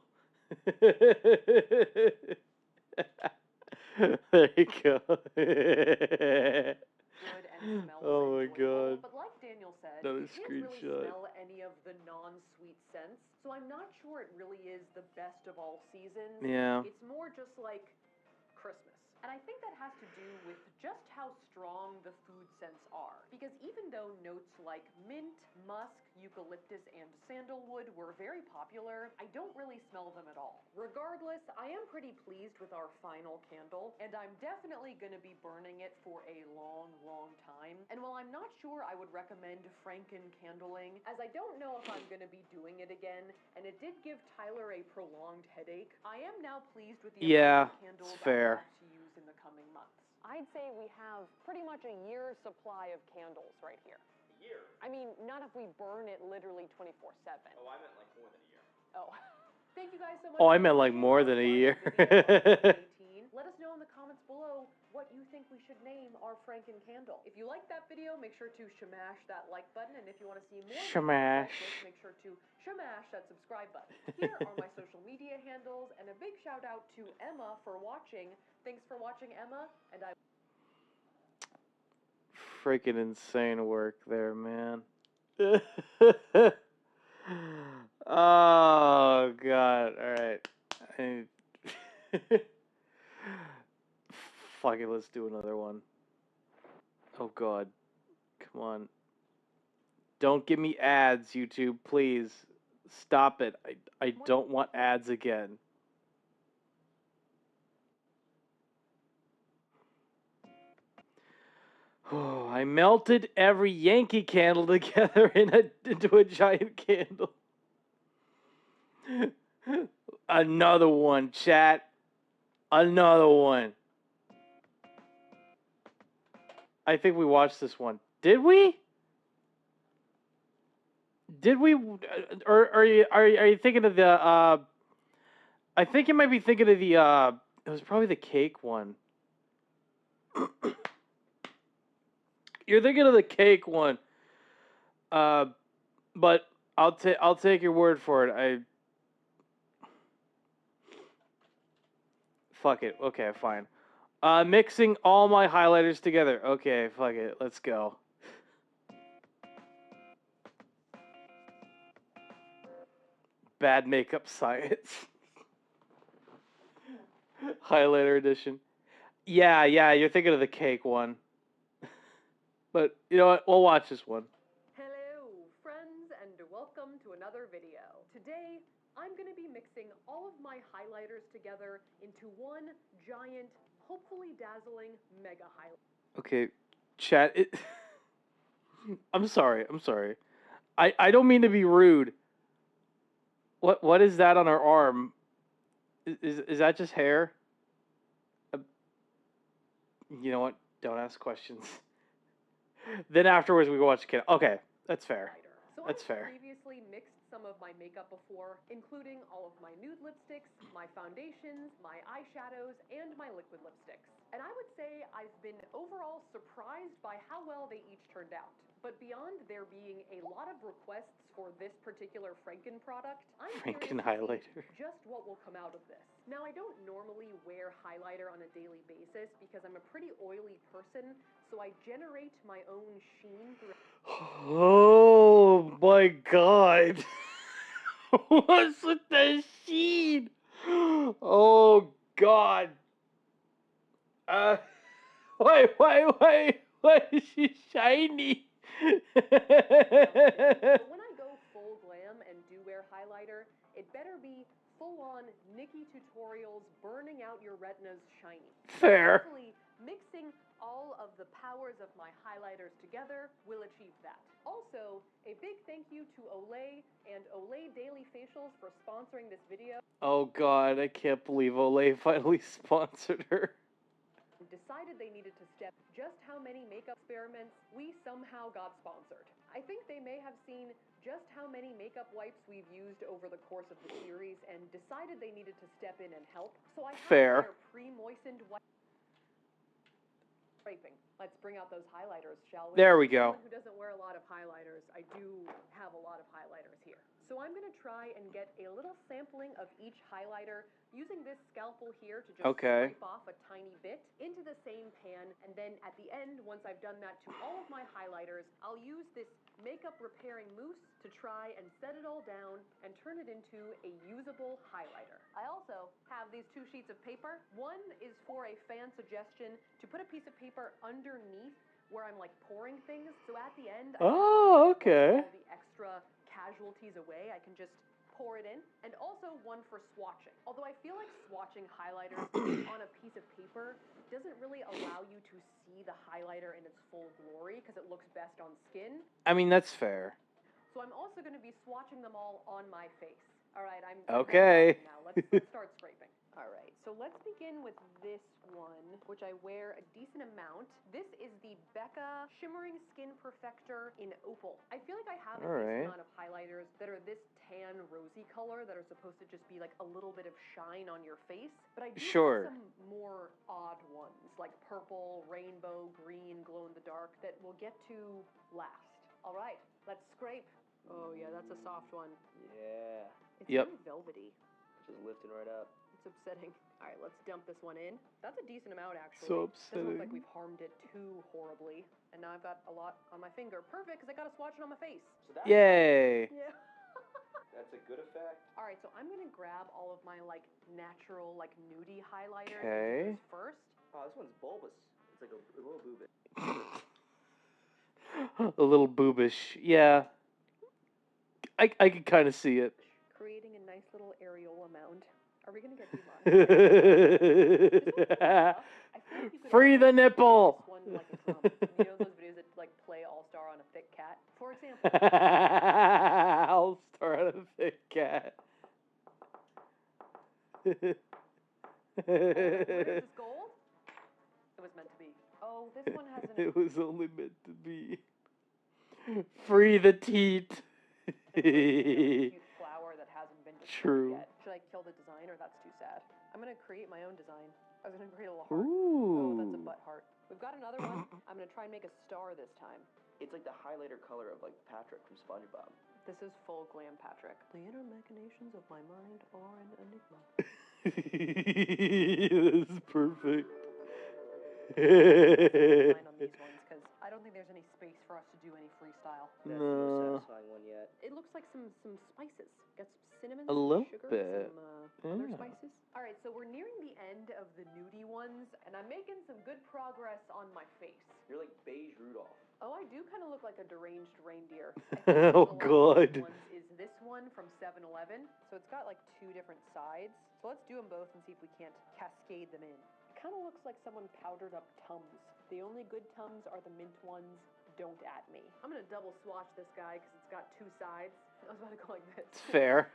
A: There you go. Oh my god.
B: But like Daniel said,
A: another
B: you can't
A: screenshot.
B: Really smell any of the non-sweet scents, so I'm not sure it really is the best of all seasons.
A: Yeah.
B: It's more just like Christmas. And I think that has to do with just how strong the food scents are. Because even though notes like mint, musk, eucalyptus, and sandalwood were very popular, I don't really smell them at all. Regardless, I am pretty pleased with our final candle, and I'm definitely going to be burning it for a long, long time. And while I'm not sure I would recommend Franken candling, as I don't know if I'm going to be doing it again, and it did give Tyler a prolonged headache, I am now pleased with the amount of candles
A: it's fair.
B: I have to use in the coming months. I'd say we have pretty much a year's supply of candles right here.
X: A year?
B: I mean, not if we burn it literally 24/7.
X: Oh, I meant like more than a year.
B: Oh. Thank you guys so much.
A: Oh, I meant like more than a year.
B: Let us know in the comments below what you think we should name our Franken candle. If you like that video, make sure to shamash that like button, and if you want to see more
A: Shamash.
B: videos like this, make sure to shamash that subscribe button. Here are my social media handles, and a big shout out to Emma for watching. Thanks for watching, Emma, and I...
A: Freaking insane work there, man. Oh god, alright. Fuck it, let's do another one. Oh god. Come on. Don't give me ads, YouTube, please. Stop it. I don't want ads again. Oh, I melted every Yankee candle together into a giant candle. Another one, chat. Another one. I think we watched this one. Did we? Did we? Or are you thinking of the? I think you might be thinking of the. It was probably the cake one. You're thinking of the cake one. But I'll take your word for it. Fuck it. Okay, fine. Mixing all my highlighters together. Okay, fuck it. Let's go. Bad makeup science. Highlighter edition. Yeah, you're thinking of the cake one. But, you know what? We'll watch this one.
B: Hello, friends, and welcome to another video. Today, I'm going to be mixing all of my highlighters together into one giant, hopefully dazzling mega highlight.
A: Okay, chat. I'm sorry. I don't mean to be rude. What is that on her arm? Is that just hair? You know what? Don't ask questions. Then afterwards we go watch the kid. Okay, that's fair.
B: So
A: That's
B: I've
A: fair.
B: previously mixed some of my makeup before, including all of my nude lipsticks, my foundations, my eyeshadows, and my liquid lipsticks. And I would say I've been overall surprised by how well they each turned out. But beyond there being a lot of requests for this particular Franken product, I'm
A: Franken
B: curious to
A: highlighter.
B: see just what will come out of this. Now, I don't normally wear highlighter on a daily basis because I'm a pretty oily person, so I generate my own sheen through.
A: Oh my god. What's with the sheen? Oh god. Why is she shiny?
B: But when I go full glam and do wear highlighter, it better be full-on Nikki Tutorials burning out your retinas shiny.
A: Fair.
B: Hopefully, mixing all of the powers of my highlighters together will achieve that. Also, a big thank you to Olay and Olay Daily Facials for sponsoring this video.
A: Oh god, I can't believe Olay finally sponsored her.
B: Decided they needed to step just how many makeup experiments we somehow got sponsored. I think they may have seen just how many makeup wipes we've used over the course of the series and decided they needed to step in and help. So I have
A: Fair.
B: their pre-moistened wipe scraping. Let's bring out those highlighters, shall we?
A: There we go.
B: Someone who doesn't wear a lot of highlighters, I do have a lot of highlighters here. So I'm going to try and get a little sampling of each highlighter using this scalpel here to just scrape off a tiny bit into the same pan, and then at the end, once I've done that to all of my highlighters, I'll use this makeup repairing mousse to try and set it all down and turn it into a usable highlighter. I also have these two sheets of paper. One is for a fan suggestion to put a piece of paper underneath where I'm like pouring things, so at the end,
A: Oh, okay.
B: all the extra casualties away, I can just pour it in, and also one for swatching. Although I feel like swatching highlighters on a piece of paper doesn't really allow you to see the highlighter in its full glory because it looks best on skin.
A: I mean, that's fair.
B: So I'm also going to be swatching them all on my face. All right, I'm
A: Okay.
B: now. Let's start scraping. All right, so let's begin with this one, which I wear a decent amount. This is the Becca Shimmering Skin Perfector in Opal. I feel like I have a decent amount of highlighters that are this tan rosy color that are supposed to just be like a little bit of shine on your face, but I do have some more odd ones, like purple, rainbow, green, glow-in-the-dark, that we'll get to last. All right, let's scrape. Oh yeah, that's a soft one.
Q: Yeah.
B: It's very velvety.
Q: Just lifting right up.
B: It's upsetting. All right, let's dump this one in. That's a decent amount, actually.
A: So
B: Doesn't look like
A: upsetting.
B: we've harmed it too horribly. And now I've got a lot on my finger. Perfect, because I got to swatch it on my face.
Q: So that's
A: Yay.
B: Yeah.
Q: That's a good effect.
B: All right, so I'm going to grab all of my, like, natural, like, nudie highlighters
A: Okay.
B: and do those first.
Q: Oh, this one's bulbous. It's like a little boobit.
A: A little boobish. Yeah. I can kind of see it.
B: Creating a nice little areola mound. Are we gonna get demonetized?
A: Free the nipple.
B: One like a drum. You know those videos that like play All Star on a thick cat? For example.
A: I'll start a thick cat.
B: Where is this gold? It was meant to be. Oh, this one has an.
A: It was only meant to be. Free the teat.
B: Cute flower that hasn't been
A: True.
B: yet. Should I kill the design or that's too sad? I'm gonna create my own design. I was gonna create a little heart.
A: Ooh.
B: Oh, that's a butt heart. We've got another one. I'm gonna try and make a star this time.
Q: It's like the highlighter color of like Patrick from SpongeBob.
B: This is full glam Patrick. The inner machinations of my mind are an enigma.
A: This is perfect.
B: Line on these ones because I don't think there's any space for us to do any freestyle.
Q: That's the most satisfying one yet.
B: It looks like some spices. Got some cinnamon,
A: A
B: some
A: little
B: sugar,
A: bit.
B: some other spices. All right, so we're nearing the end of the nudie ones, and I'm making some good progress on my face.
Q: You're like beige Rudolph.
B: Oh, I do kind of look like a deranged reindeer.
A: Oh, God.
B: One is this one from 7-Eleven. So it's got like two different sides. So let's do them both and see if we can't cascade them in. It kind of looks like someone powdered up Tums. The only good Tums are the mint ones. Don't at me. I'm going to double swatch this guy because it's got two sides. I was about to go like this.
A: It's fair.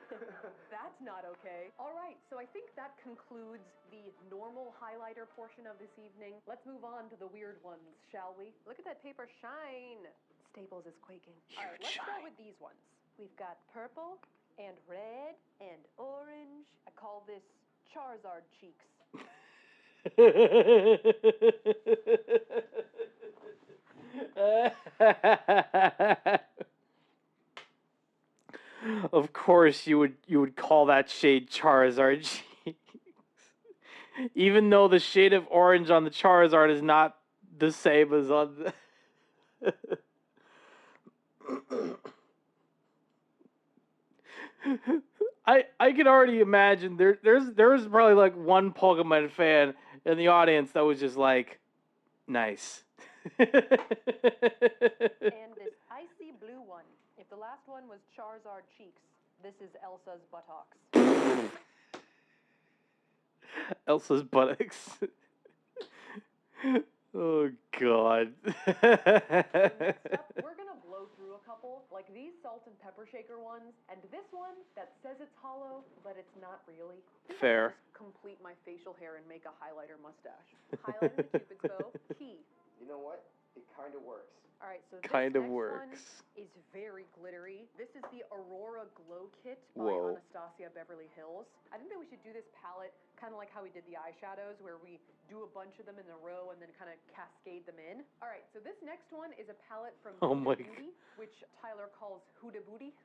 B: That's not okay. All right, so I think that concludes the normal highlighter portion of this evening. Let's move on to the weird ones, shall we? Look at that paper shine. Staples is quaking. All right, let's start with these ones. We've got purple and red and orange. I call this Charizard cheeks.
A: Of course you would call that shade Charizard cheeks. Even though the shade of orange on the Charizard is not the same as on the I can already imagine there's probably like one Pokemon fan in the audience that was just like, nice.
B: And this icy blue one. If the last one was Charizard cheeks, this is Elsa's buttocks.
A: Elsa's buttocks. Oh, God.
B: Next up, we're gonna blow through a couple, like these salt and pepper shaker ones, and this one that says it's hollow, but it's not really.
A: Fair.
B: Just complete my facial hair and make a highlighter mustache. Highlighter the Cupid's bow, key.
Q: You know what? It kind of works.
B: All right, so this
A: Kind of
B: next
A: works.
B: one is very glittery. This is the Aurora Glow Kit by
A: Whoa.
B: Anastasia Beverly Hills. I think that we should do this palette kind of like how we did the eyeshadows, where we do a bunch of them in a row and then kind of cascade them in. All right, so this next one is a palette from
A: Oh
B: Huda
A: my
B: Beauty, which Tyler calls Huda Booty.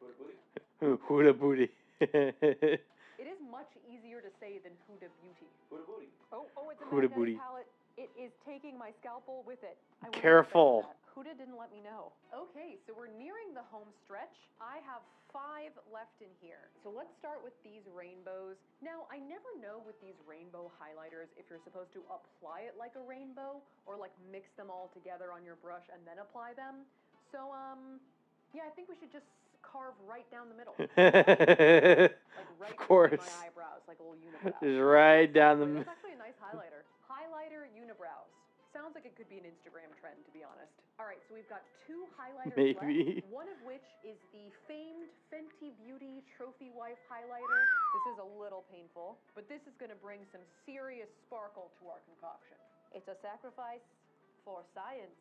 A: Huda booty.
B: It is much easier to say than Huda Beauty.
Q: Huda Booty.
B: Oh, it's a
A: Huda
B: magnetic
A: Booty.
B: palette. It is taking my scalpel with it. I wouldn't
A: Careful.
B: expect that. Huda didn't let me know. Okay, so we're nearing the home stretch. I have 5 left in here. So let's start with these rainbows. Now, I never know with these rainbow highlighters if you're supposed to apply it like a rainbow or like mix them all together on your brush and then apply them. So, yeah, I think we should just carve right down the middle. Like right
A: Of course.
B: between my eyebrows, like a little unibrow.
A: Just right down the
B: Wait,
A: middle.
B: that's actually a nice highlighter. Highlighter unibrows. Sounds like it could be an Instagram trend, to be honest. All right, so we've got 2 highlighters
A: Maybe.
B: left. One of which is the famed Fenty Beauty Trophy Wife highlighter. This is a little painful, but this is going to bring some serious sparkle to our concoction. It's a sacrifice for science.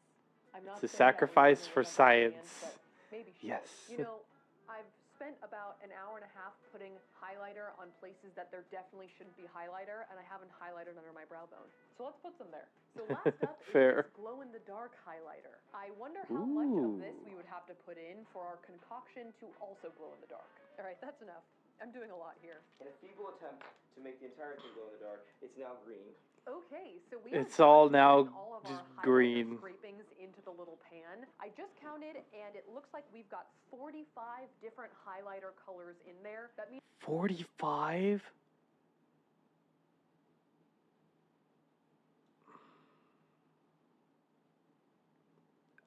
B: I'm not
A: It's a
B: saying that with
A: sacrifice
B: any
A: for
B: of my hands,
A: science.
B: but maybe should.
A: Yes.
B: You know, I've spent about an hour and a half putting highlighter on places that there definitely shouldn't be highlighter, and I haven't highlighted under my brow bone. So let's put them there. So last up
A: Fair.
B: is this glow-in-the-dark highlighter. I wonder how much of this we would have to put in for our concoction to also glow in the dark. All right, that's enough. I'm doing a lot here.
Q: In a feeble attempt to make the entire thing glow in the dark, it's now green.
B: Okay, so we
A: It's all now
B: all of
A: just
B: our
A: green.
B: scrapings into the little pan. I just counted, and it looks like we've got 45 different highlighter colors in there. That means
A: 45?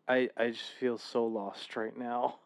A: I just feel so lost right now.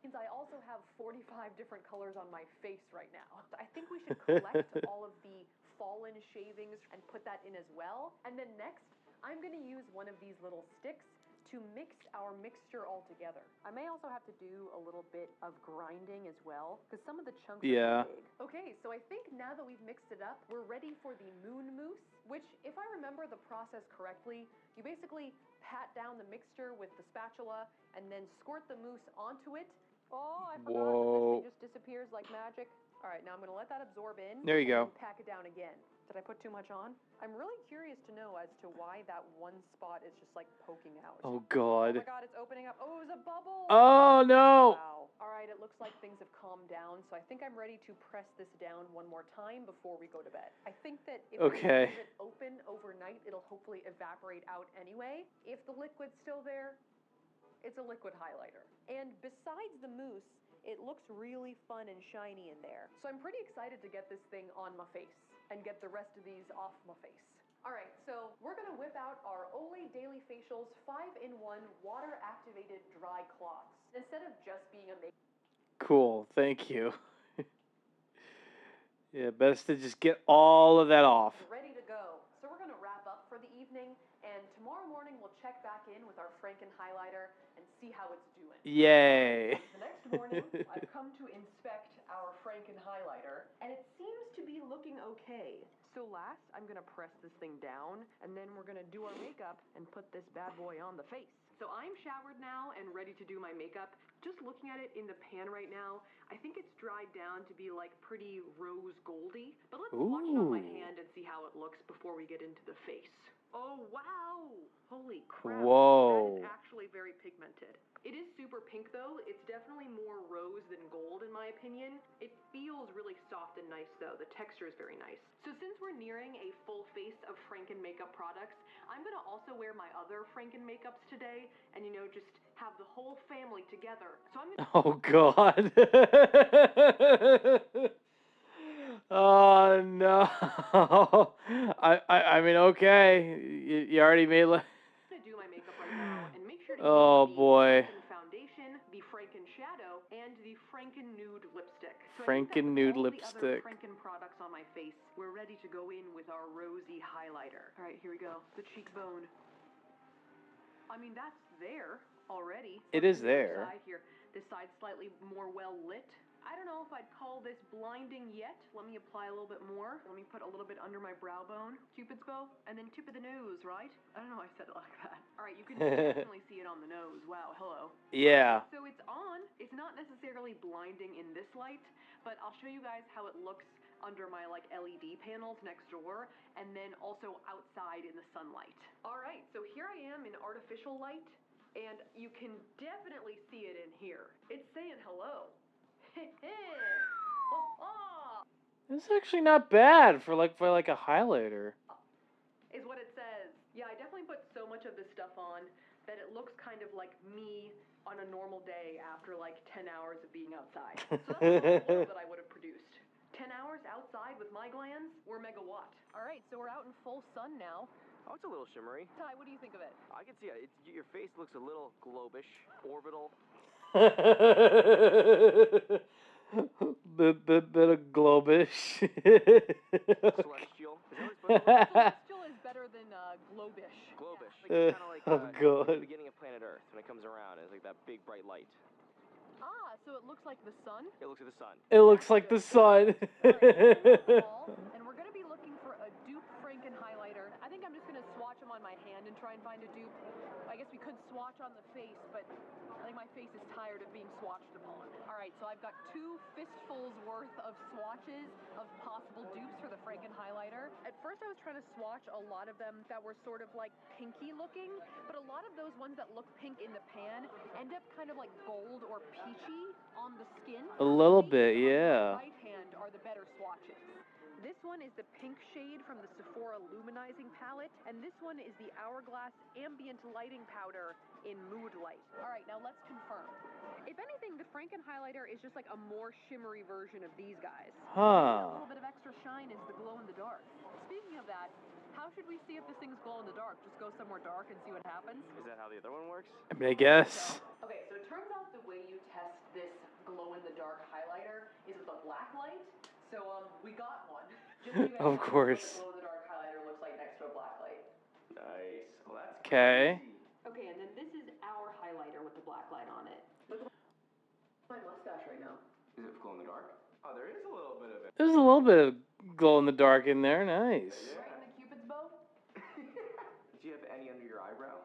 B: I also have 45 different colors on my face right now. I think we should collect all of the fallen shavings and put that in as well. And then next, I'm going to use one of these little sticks to mix our mixture all together. I may also have to do a little bit of grinding as well, because some of the chunks are big. Okay, so I think now that we've mixed it up, we're ready for the moon mousse, which, if I remember the process correctly, you basically pat down the mixture with the spatula and then squirt the mousse onto it. Oh, I forgot that this thing just disappears like magic. All right, now I'm going to let that absorb in.
A: There you go.
B: And pack it down again. Did I put too much on? I'm really curious to know as to why that one spot is just like poking out.
A: Oh God.
B: Oh my God, it's opening up. Oh, it was a bubble.
A: Oh no.
B: Wow. All right, it looks like things have calmed down, so I think I'm ready to press this down one more time before we go to bed. I think that if we leave it open overnight, it'll hopefully evaporate out anyway. If the liquid's still there, it's a liquid highlighter. And besides the mousse, it looks really fun and shiny in there. So I'm pretty excited to get this thing on my face and get the rest of these off my face. All right, so we're gonna whip out our Olay Daily Facials 5-in-1 water-activated dry cloths. Instead of just being a makeup.
A: Cool, thank you. Yeah, best to just get all of that off.
B: Ready to go. So we're gonna wrap up for the evening, and tomorrow morning we'll check back in with our Franken highlighter and see how it's doing.
A: Yay.
B: The next morning, I've come to inspect our Franken highlighter, and it seems to be looking okay. So last, I'm gonna press this thing down, and then we're gonna do our makeup and put this bad boy on the face. So I'm showered now and ready to do my makeup. Just looking at it in the pan right now, I think it's dried down to be like pretty rose goldy. But let's watch it on my hand and see how it looks before we get into the face. Oh, wow! Holy crap.
A: Whoa.
B: That is actually very pigmented. It is super pink though. It's definitely more rose than gold in my opinion. It feels really soft and nice though. The texture is very nice. So since we're nearing a full face of Franken makeup products, I'm gonna also wear my other Franken makeups today and just have the whole family together. So I'm gonna
A: Oh God. Oh no. I mean, okay. You already made like.
B: do my makeup right now and make sure to
A: Oh boy.
B: Franken foundation, the Franken shadow, and the Franken nude lipstick. So
A: Franken nude
B: all
A: lipstick.
B: The other Franken products on my face, we're ready to go in with our rosy highlighter. All right, here we go. The cheekbone. I mean, that's there already.
A: It is there.
B: Side here. This side's slightly more well lit. I don't know if I'd call this blinding yet. Let me apply a little bit more. Let me put a little bit under my brow bone, Cupid's bow, and then tip of the nose, right? I don't know why I said it like that. All right, you can definitely see it on the nose. Wow, hello.
A: Yeah.
B: So it's on. It's not necessarily blinding in this light, but I'll show you guys how it looks under my LED panels next door, and then also outside in the sunlight. All right, so here I am in artificial light, and you can definitely see it in here. It's saying hello.
A: It's actually not bad for like a highlighter.
B: Is what it says. Yeah, I definitely put so much of this stuff on that it looks kind of like me on a normal day after like 10 hours of being outside. So that's the look that I would have produced. 10 hours outside with my glands, we're megawatt. All right, so we're out in full sun now.
Q: Oh, it's a little shimmery.
B: Ty, what do you think of it?
Q: I can see it. Your face looks a little globish, orbital.
A: bit of globish.
Q: Celestial.
B: Celestial is better than globish.
Q: Globish.
B: Yeah.
Q: Like, kind of like
A: Oh, God.
Q: the beginning of planet Earth when it comes around. It's like that big bright light.
B: Ah, so it looks like the sun?
Q: It looks like the sun.
A: It looks like the sun.
B: And we're going to be looking for a dupe Franken highlighter. I think I'm just going to swatch them on my hand and try and find a dupe. I guess we could swatch on the face, but I think my face is tired of being swatched upon. All right, so I've got 2 fistfuls worth of swatches of possible dupes for the Franken highlighter. At first I was trying to swatch a lot of them that were sort of like pinky looking, but a lot of those ones that look pink in the pan end up kind of like gold or peachy on the skin.
A: A little bit, yeah.
B: Right hand are the better swatches. This one is the pink shade from the Sephora Luminizing palette, and this one is the Hourglass Ambient Lighting Powder in Mood Light. All right, now let's confirm. If anything, the Franken highlighter is just like a more shimmery version of these guys.
A: Huh.
B: A little bit of extra shine is the glow in the dark. Speaking of that, how should we see if this thing's glow in the dark? Just go somewhere dark and see what happens?
Y: Is that how the other one works?
A: I mean, I guess.
B: Okay, so it turns out the way you test this glow in the dark highlighter is with a black light. So we got one. Just so you guys
A: Of
B: know
A: course.
B: what the glow in the dark highlighter looks like next to a black light.
Y: Nice. Well, that's
A: Okay.
B: Okay, and then this is our highlighter with the black light on it. Look at my mustache right now.
Y: Is it glow in the dark? Oh, there is a little bit of it.
A: There's a little bit of glow in the dark in there. Nice.
B: Right in the Cupid's bow?
Y: Do you have any under your eyebrow?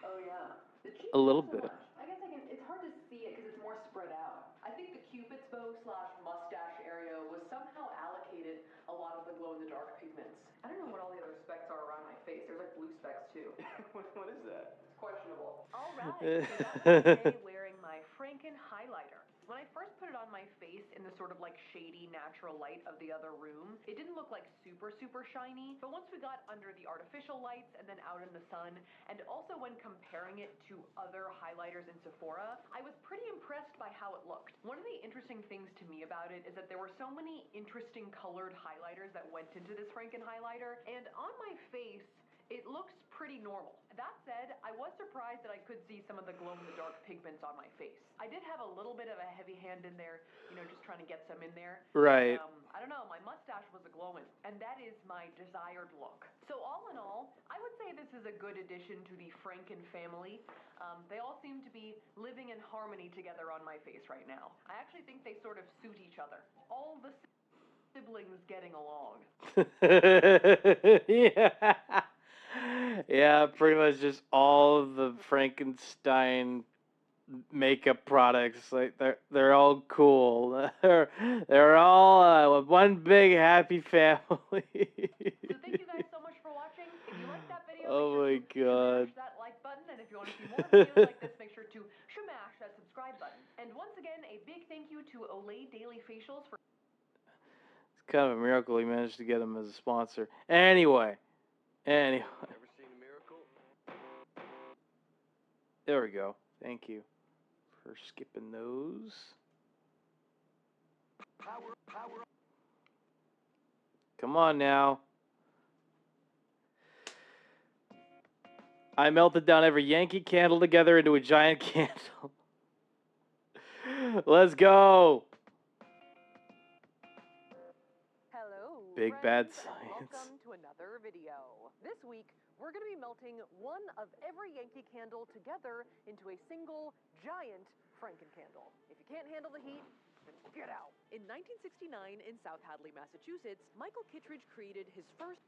B: Oh yeah. The cheeks
A: A little
B: not so
A: bit.
B: much. I guess it's hard to see it because it's more spread out. I think the Cupid's bow / mustache area was somehow allocated a lot of the glow in the dark pigments. I don't know what all the other specks are around my face. There's like blue specks too.
Y: What is that?
B: It's questionable. All right, so that's me wearing my Franken highlighter. When I first put it on my face in the sort of like shady natural light of the other room, it didn't look like super shiny, but once we got under the artificial lights and then out in the sun, and also when comparing it to other highlighters in Sephora, I was pretty impressed by how it looked. One of the interesting things to me about it is that there were so many interesting colored highlighters that went into this Franken highlighter, and on my face, it looks pretty normal. That said, I was surprised that I could see some of the glow-in-the-dark pigments on my face. I did have a little bit of a heavy hand in there, you know, just trying to get some in there.
A: Right.
B: I don't know, my mustache was a-glowing, and that is my desired look. So all in all, I would say this is a good addition to the Franken family. They all seem to be living in harmony together on my face right now. I actually think they sort of suit each other. All the siblings getting along.
A: Yeah. Yeah, pretty much just all of the Frankenstein makeup products. Like they're all cool. They're all one big happy family.
B: So thank you guys so much for watching. If you like that video,
A: Oh my god.
B: smash that like button, and if you want to see more videos like this, make sure to smash that subscribe button. And once again, a big thank you to Olay Daily Facials for.
A: It's kind of a miracle he managed to get him as a sponsor. Anyway.
Y: Ever seen a miracle?
A: There we go. Thank you for skipping those.
W: Power.
A: Come on now. I melted down every Yankee candle together into a giant candle. Let's go.
B: Hello,
A: Big
B: friends,
A: bad
B: and
A: science.
B: welcome to another video. This week, we're going to be melting one of every Yankee candle together into a single, giant Franken candle. If you can't handle the heat, then get out. In 1969, in South Hadley, Massachusetts, Michael Kittredge created his first...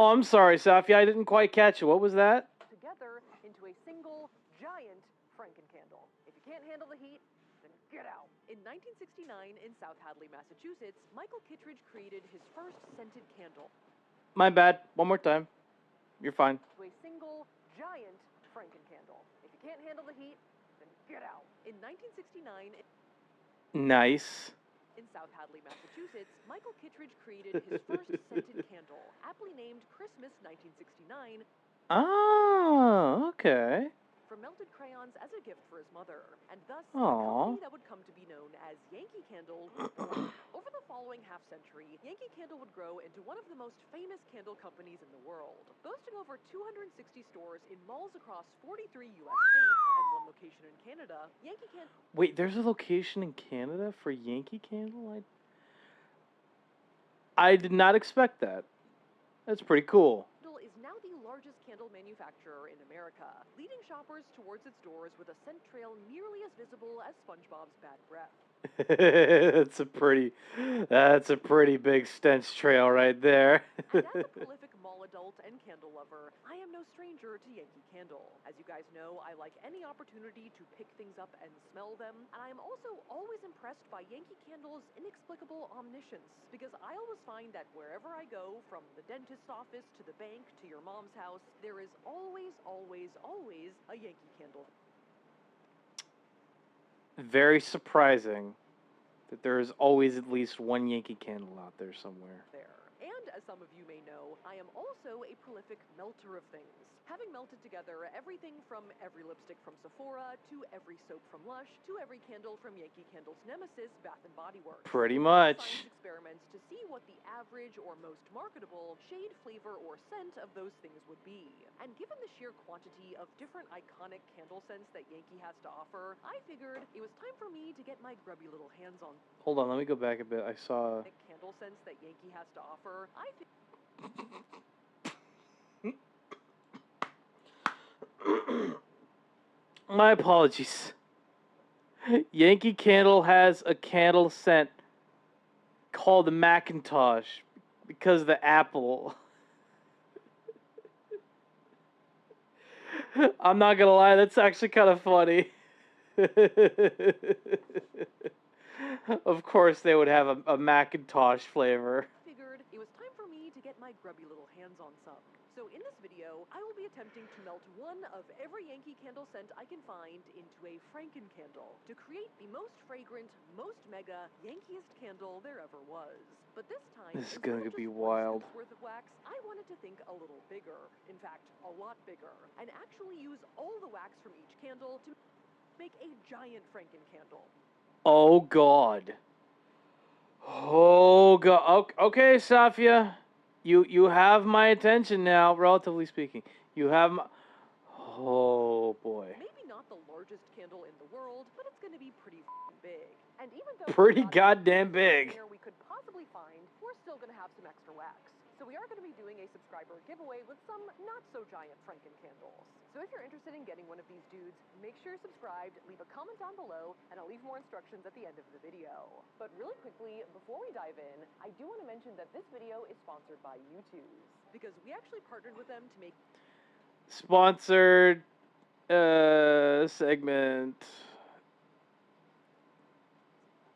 A: Oh, I'm sorry, Safia. I didn't quite catch it. What was that?
B: ...together into a single, giant Franken candle. If you can't handle the heat, then get out. In 1969, in South Hadley, Massachusetts, Michael Kittredge created his first scented candle.
A: My bad. One more time. You're fine.
B: To a single, giant Franken candle. If you can't handle the heat, then get out. In 1969,
A: Nice.
B: in South Hadley, Massachusetts, Michael Kittredge created his first scented candle, aptly named Christmas 1969,
A: Oh, okay.
B: from melted crayons as a gift for his mother, and thus a
A: Aw.
B: company that would come to be known as Yankee Candle was born. Over the following half-century, Yankee Candle would grow into one of the most famous candle companies in the world. Boasting over 260 stores in malls across 43 U.S. states and one location in Canada, Yankee Candle...
A: Wait, there's a location in Canada for Yankee Candle? I did not expect that. That's pretty cool.
B: is now the largest candle manufacturer in America, leading shoppers towards its doors with a scent trail nearly as visible as SpongeBob's bad breath.
A: That's a pretty big stench trail right there.
B: And as a prolific mall adult and candle lover, I am no stranger to Yankee Candle. As you guys know, I like any opportunity to pick things up and smell them, and I am also always impressed by Yankee Candle's inexplicable omniscience, because I always find that wherever I go, from the dentist's office to the bank to your mom's house, there is always a Yankee Candle.
A: Very surprising. That there is always at least one Yankee Candle out there somewhere.
B: there. And as some of you may know, I am also a prolific melter of things. Having melted together everything from every lipstick from Sephora, to every soap from Lush, to every candle from Yankee Candle's nemesis, Bath & Body Works.
A: Pretty
B: Science
A: much.
B: experiments to see what the average or most marketable shade, flavor, or scent of those things would be. And given the sheer quantity of different iconic candle scents that Yankee has to offer, I figured it was time for me to get my grubby little hands on
A: Hold on, let me go back a bit. I saw...
B: candle scents that Yankee has to offer.
A: My apologies. Yankee Candle has a candle scent called the Macintosh because of the apple. I'm not gonna lie, that's actually kind of funny. Of course they would have a Macintosh flavor.
B: Figured it was time for me to get my grubby little hands on some. So in this video, I will be attempting to melt one of every Yankee Candle scent I can find into a Franken candle to create the most fragrant, most mega, Yankiest candle there ever was. But this time,
A: This is
B: instead
A: gonna
B: of
A: be
B: just
A: wild.
B: 1 scoop's worth of wax, I wanted to think a little bigger. In fact, a lot bigger. And actually use all the wax from each candle to make a giant Franken candle.
A: Oh god. Oh god. Okay, Safia. You have my attention now, relatively speaking. You have my... Oh boy.
B: Maybe not the largest candle in the world, but it's going to be pretty big. And even though
A: Pretty goddamn big.
B: we could possibly find, we're still going to have some extra wax. So we are going to be doing a subscriber giveaway with some not-so-giant Franken candles. So if you're interested in getting one of these dudes, make sure you're subscribed, leave a comment down below, and I'll leave more instructions at the end of the video. But really quickly, before we dive in, I do want to mention that this video is sponsored by YouTube, because we actually partnered with them to make...
A: Sponsored segment.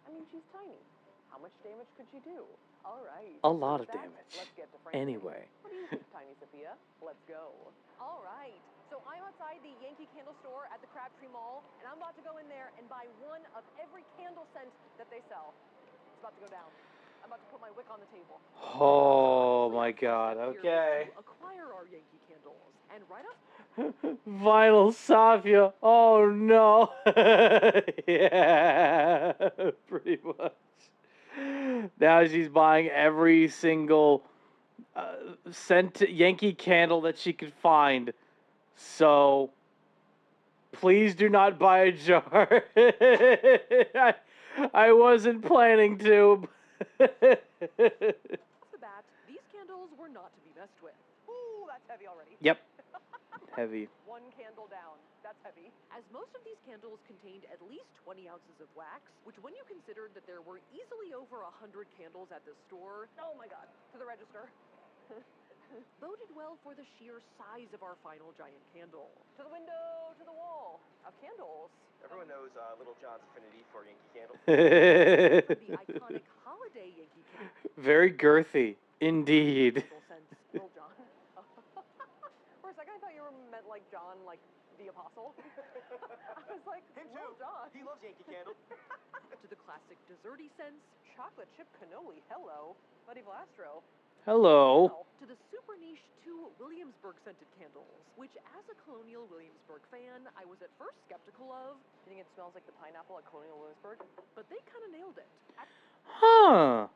B: I mean, she's tiny. How much damage could she do? All right.
A: A lot of
B: With that,
A: damage.
B: Let's get to Franken.
A: Anyway.
B: What do you think, Tiny Sophia? Let's go. All right. So I'm outside the Yankee Candle store at the Crabtree Mall, and I'm about to go in there and buy one of every candle scent that they sell. It's about to go down. I'm about to put my wick on the table.
A: Oh my god, okay.
B: To acquire our Yankee candles. And right up...
A: Vinyl Safia. Oh no. Yeah, pretty much. Now she's buying every single scent Yankee Candle that she could find. So please do not buy a jar. I wasn't planning to.
B: Off the bat, these candles were not to be messed with. Ooh, that's heavy already.
A: Yep. Heavy.
B: One candle down. That's heavy. As most of these candles contained at least 20 ounces of wax, which when you considered that there were easily over 100 candles at this store, oh my god, to the register, boded well for the sheer size of our final giant candle. To the window, to the wall, of candles.
Q: Everyone knows Little John's affinity for Yankee Candle.
B: For the iconic holiday Yankee Candle.
A: Very girthy, indeed.
B: Little John. For a second I thought you meant like John, like the apostle. I was like, Little John.
Q: He loves Yankee Candle.
B: To the classic desserty scents, chocolate chip cannoli, hello, Buddy Blastro.
A: Hello.
B: Now, to the super niche 2 Williamsburg scented candles, which as a Colonial Williamsburg fan, I was at first skeptical of. You think it smells like the pineapple at Colonial Williamsburg? But they kind of nailed it.
A: Huh.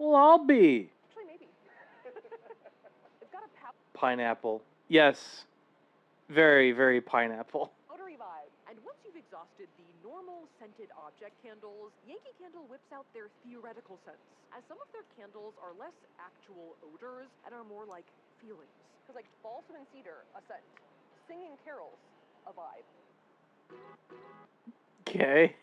A: Well, I'll be.
B: Actually, maybe. It's got a
A: Pineapple. Yes. Very, very pineapple.
B: powdery vibe. And once you've exhausted the normal scented object candles, Yankee Candle whips out their theoretical scents, as some of their candles are less actual odors and are more like feelings. Because like balsam and cedar, a scent. Singing carols, a vibe.
A: Okay.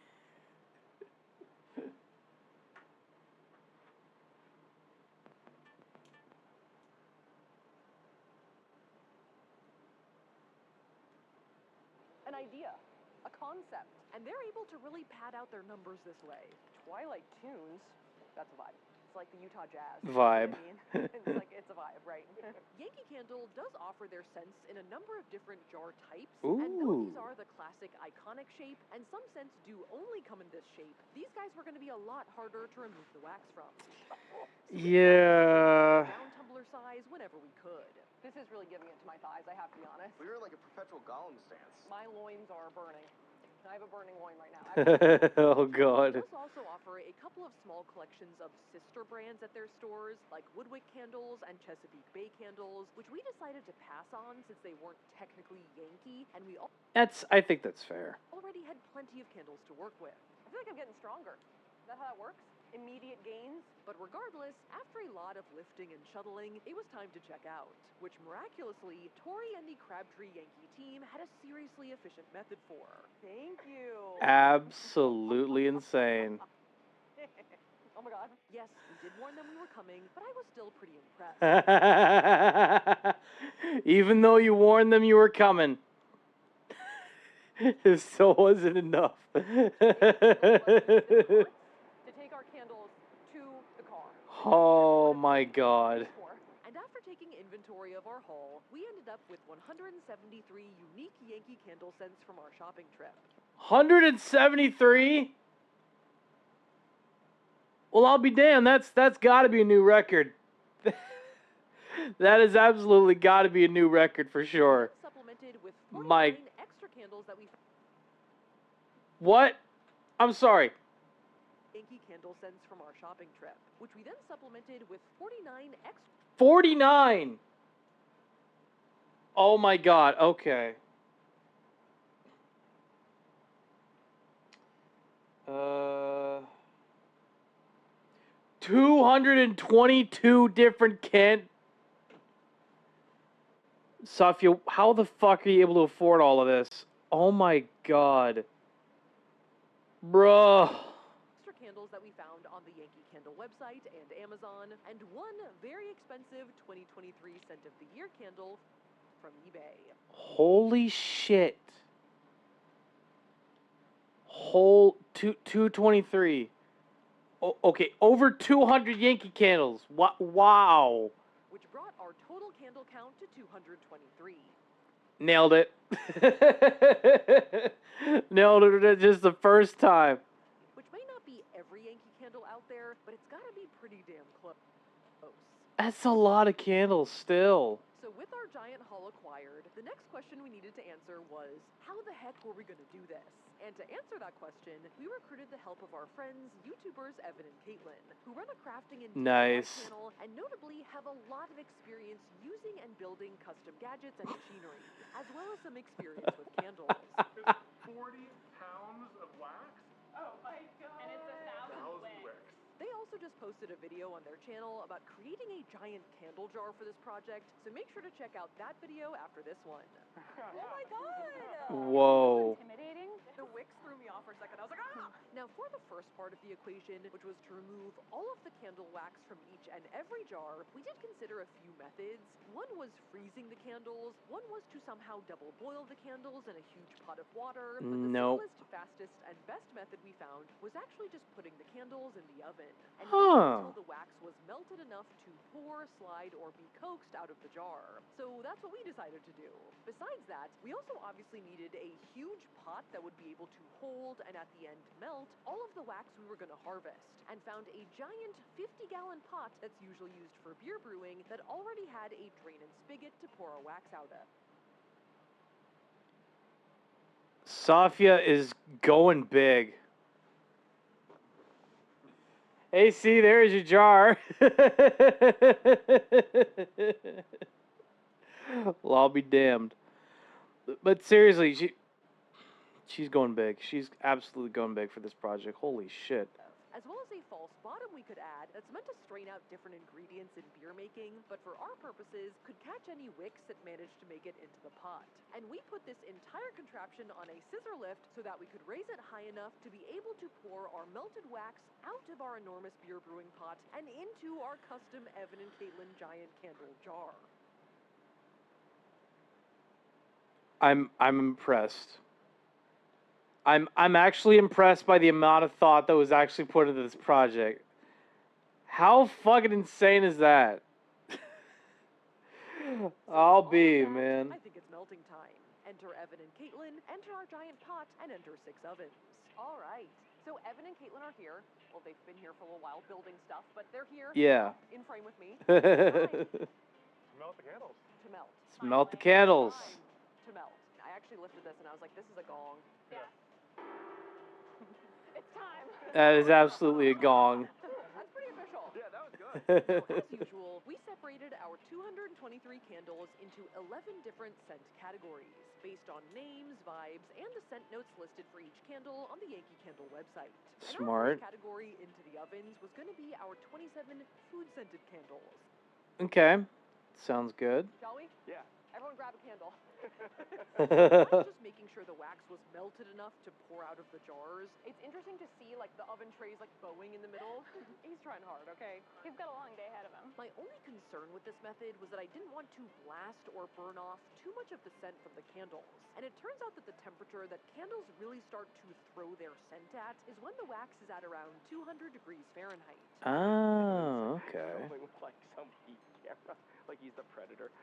B: An idea, a concept, and they're able to really pad out their numbers this way. Twilight Tunes, that's a vibe. It's like the Utah Jazz.
A: Vibe.
B: You know what I mean? it's a vibe, right? Yankee Candle does offer their scents in a number of different jar types. And though these are the classic iconic shape, and some scents do only come in this shape, these guys were going to be a lot harder to remove the wax from.
A: Yeah.
B: Round tumbler size whenever we could. This is really giving it to my thighs, I have to be honest.
Y: We were in like a perpetual Gollum stance.
B: My loins are burning. I have a burning loin right now.
A: Oh, God.
B: They also offer a couple of small collections of sister brands at their stores, like Woodwick candles and Chesapeake Bay candles, which we decided to pass on since they weren't technically Yankee, and we
A: I think that's fair.
B: already had plenty of candles to work with. I feel like I'm getting stronger. Is that how that works? Immediate gains? But regardless, after a lot of lifting and shuttling, it was time to check out, which miraculously, Tori and the Crabtree Yankee team had a seriously efficient method for. Thank you.
A: Absolutely insane.
B: Oh my God. Yes, we did warn them we were coming, but I was still pretty impressed.
A: Even though you warned them you were coming, it still wasn't enough.
B: To take our candles to the car.
A: Oh my God.
B: And after taking inventory of our haul, we ended up with 173 unique Yankee candle scents from our shopping trip.
A: 173? Well, I'll be damned. That's got to be a new record. That has absolutely got to be a new record for sure.
B: Supplemented with
A: Mike.
B: extra candles that we
A: What? I'm sorry.
B: Yankee candle scents from our shopping trip, which we then supplemented with 49 extra
A: 49. Oh my God. Okay. 222 different Safia, how the fuck are you able to afford all of this? Oh my God. Bruh.
B: extra candles that we found on the Yankee Candle website and Amazon, and one very expensive 2023 Scent of the Year candle from eBay.
A: Holy shit. 223. Oh, okay, over 200 Yankee candles. Wow.
B: Which brought our total candle count to 223.
A: Nailed it. Nailed it just the first time.
B: Which may not be every Yankee candle out there, but it's gotta be pretty damn close.
A: That's a lot of candles still.
B: So with our giant haul acquired, the next question we needed to answer was, how the heck were we gonna do this? And to answer that question, we recruited the help of our friends, YouTubers Evan and Caitlin, who run a crafting and DIY channel and notably have a lot of experience using and building custom gadgets and machinery, as well as some experience with candles.
X: 40 pounds of wax?
K: Oh my God. And it's 1,000 wicks.
B: They also just posted a video on their channel about creating a giant candle jar for this project, so make sure to check out that video after this one. Oh my God!
A: Whoa.
K: Intimidating.
B: The wicks threw me off for a second. I was like, ah! Now, for the first part of the equation, which was to remove all of the candle wax from each and every jar, we did consider a few methods. One was freezing the candles, one was to somehow double boil the candles in a huge pot of water, but the simplest, fastest, and best method we found was actually just putting the candles in the oven and waiting until the wax was melted enough to pour, slide, or be coaxed out of the jar. So that's what we decided to do. Besides that, we also obviously needed a huge pot that would be able to hold and at the end melt all of the wax we were going to harvest, and found a giant 50-gallon pot that's usually used for beer brewing that already had a drain and spigot to pour our wax out of.
A: Safia is going big. Hey, see, there's your jar. Well, I'll be damned. But seriously, she's going big. She's absolutely going big for this project. Holy shit.
B: As well as a false bottom we could add that's meant to strain out different ingredients in beer making, but for our purposes could catch any wicks that managed to make it into the pot. And we put this entire contraption on a scissor lift so that we could raise it high enough to be able to pour our melted wax out of our enormous beer brewing pot and into our custom Evan and Caitlin giant candle jar.
A: I'm impressed. I'm actually impressed by the amount of thought that was actually put into this project. How fucking insane is that? I'll be, man.
B: I think it's melting time. Enter Evan and Caitlin, enter our giant pot, and enter 6 ovens. All right. So Evan and Caitlin are here. Well, they've been here for a little while building stuff, but they're here.
A: Yeah.
B: In frame with me.
X: Melt the candles.
B: To melt.
A: Smelt the candles.
B: To melt. I actually lifted this and I was like, this is a gong.
K: Yeah. It's time.
A: That is absolutely a gong.
B: That's pretty official.
X: Yeah, that was good.
B: As usual, we separated our 223 candles into 11 different scent categories, based on names, vibes, and the scent notes listed for each candle on the Yankee Candle website.
A: Smart.
B: And our first category into the ovens was going to be our 27 food-scented candles.
A: Okay. Sounds good.
B: Shall we?
X: Yeah.
B: Everyone grab a candle. I was just making sure the wax was melted enough to pour out of the jars. It's interesting to see like the oven trays like bowing in the middle. He's trying hard, okay?
K: He's got a long day ahead of him.
B: My only concern with this method was that I didn't want to blast or burn off too much of the scent from the candles. And it turns out that the temperature that candles really start to throw their scent at is when the wax is at around 200 degrees Fahrenheit.
A: Oh, okay.
X: Filming with like some heat camera, like he's the predator.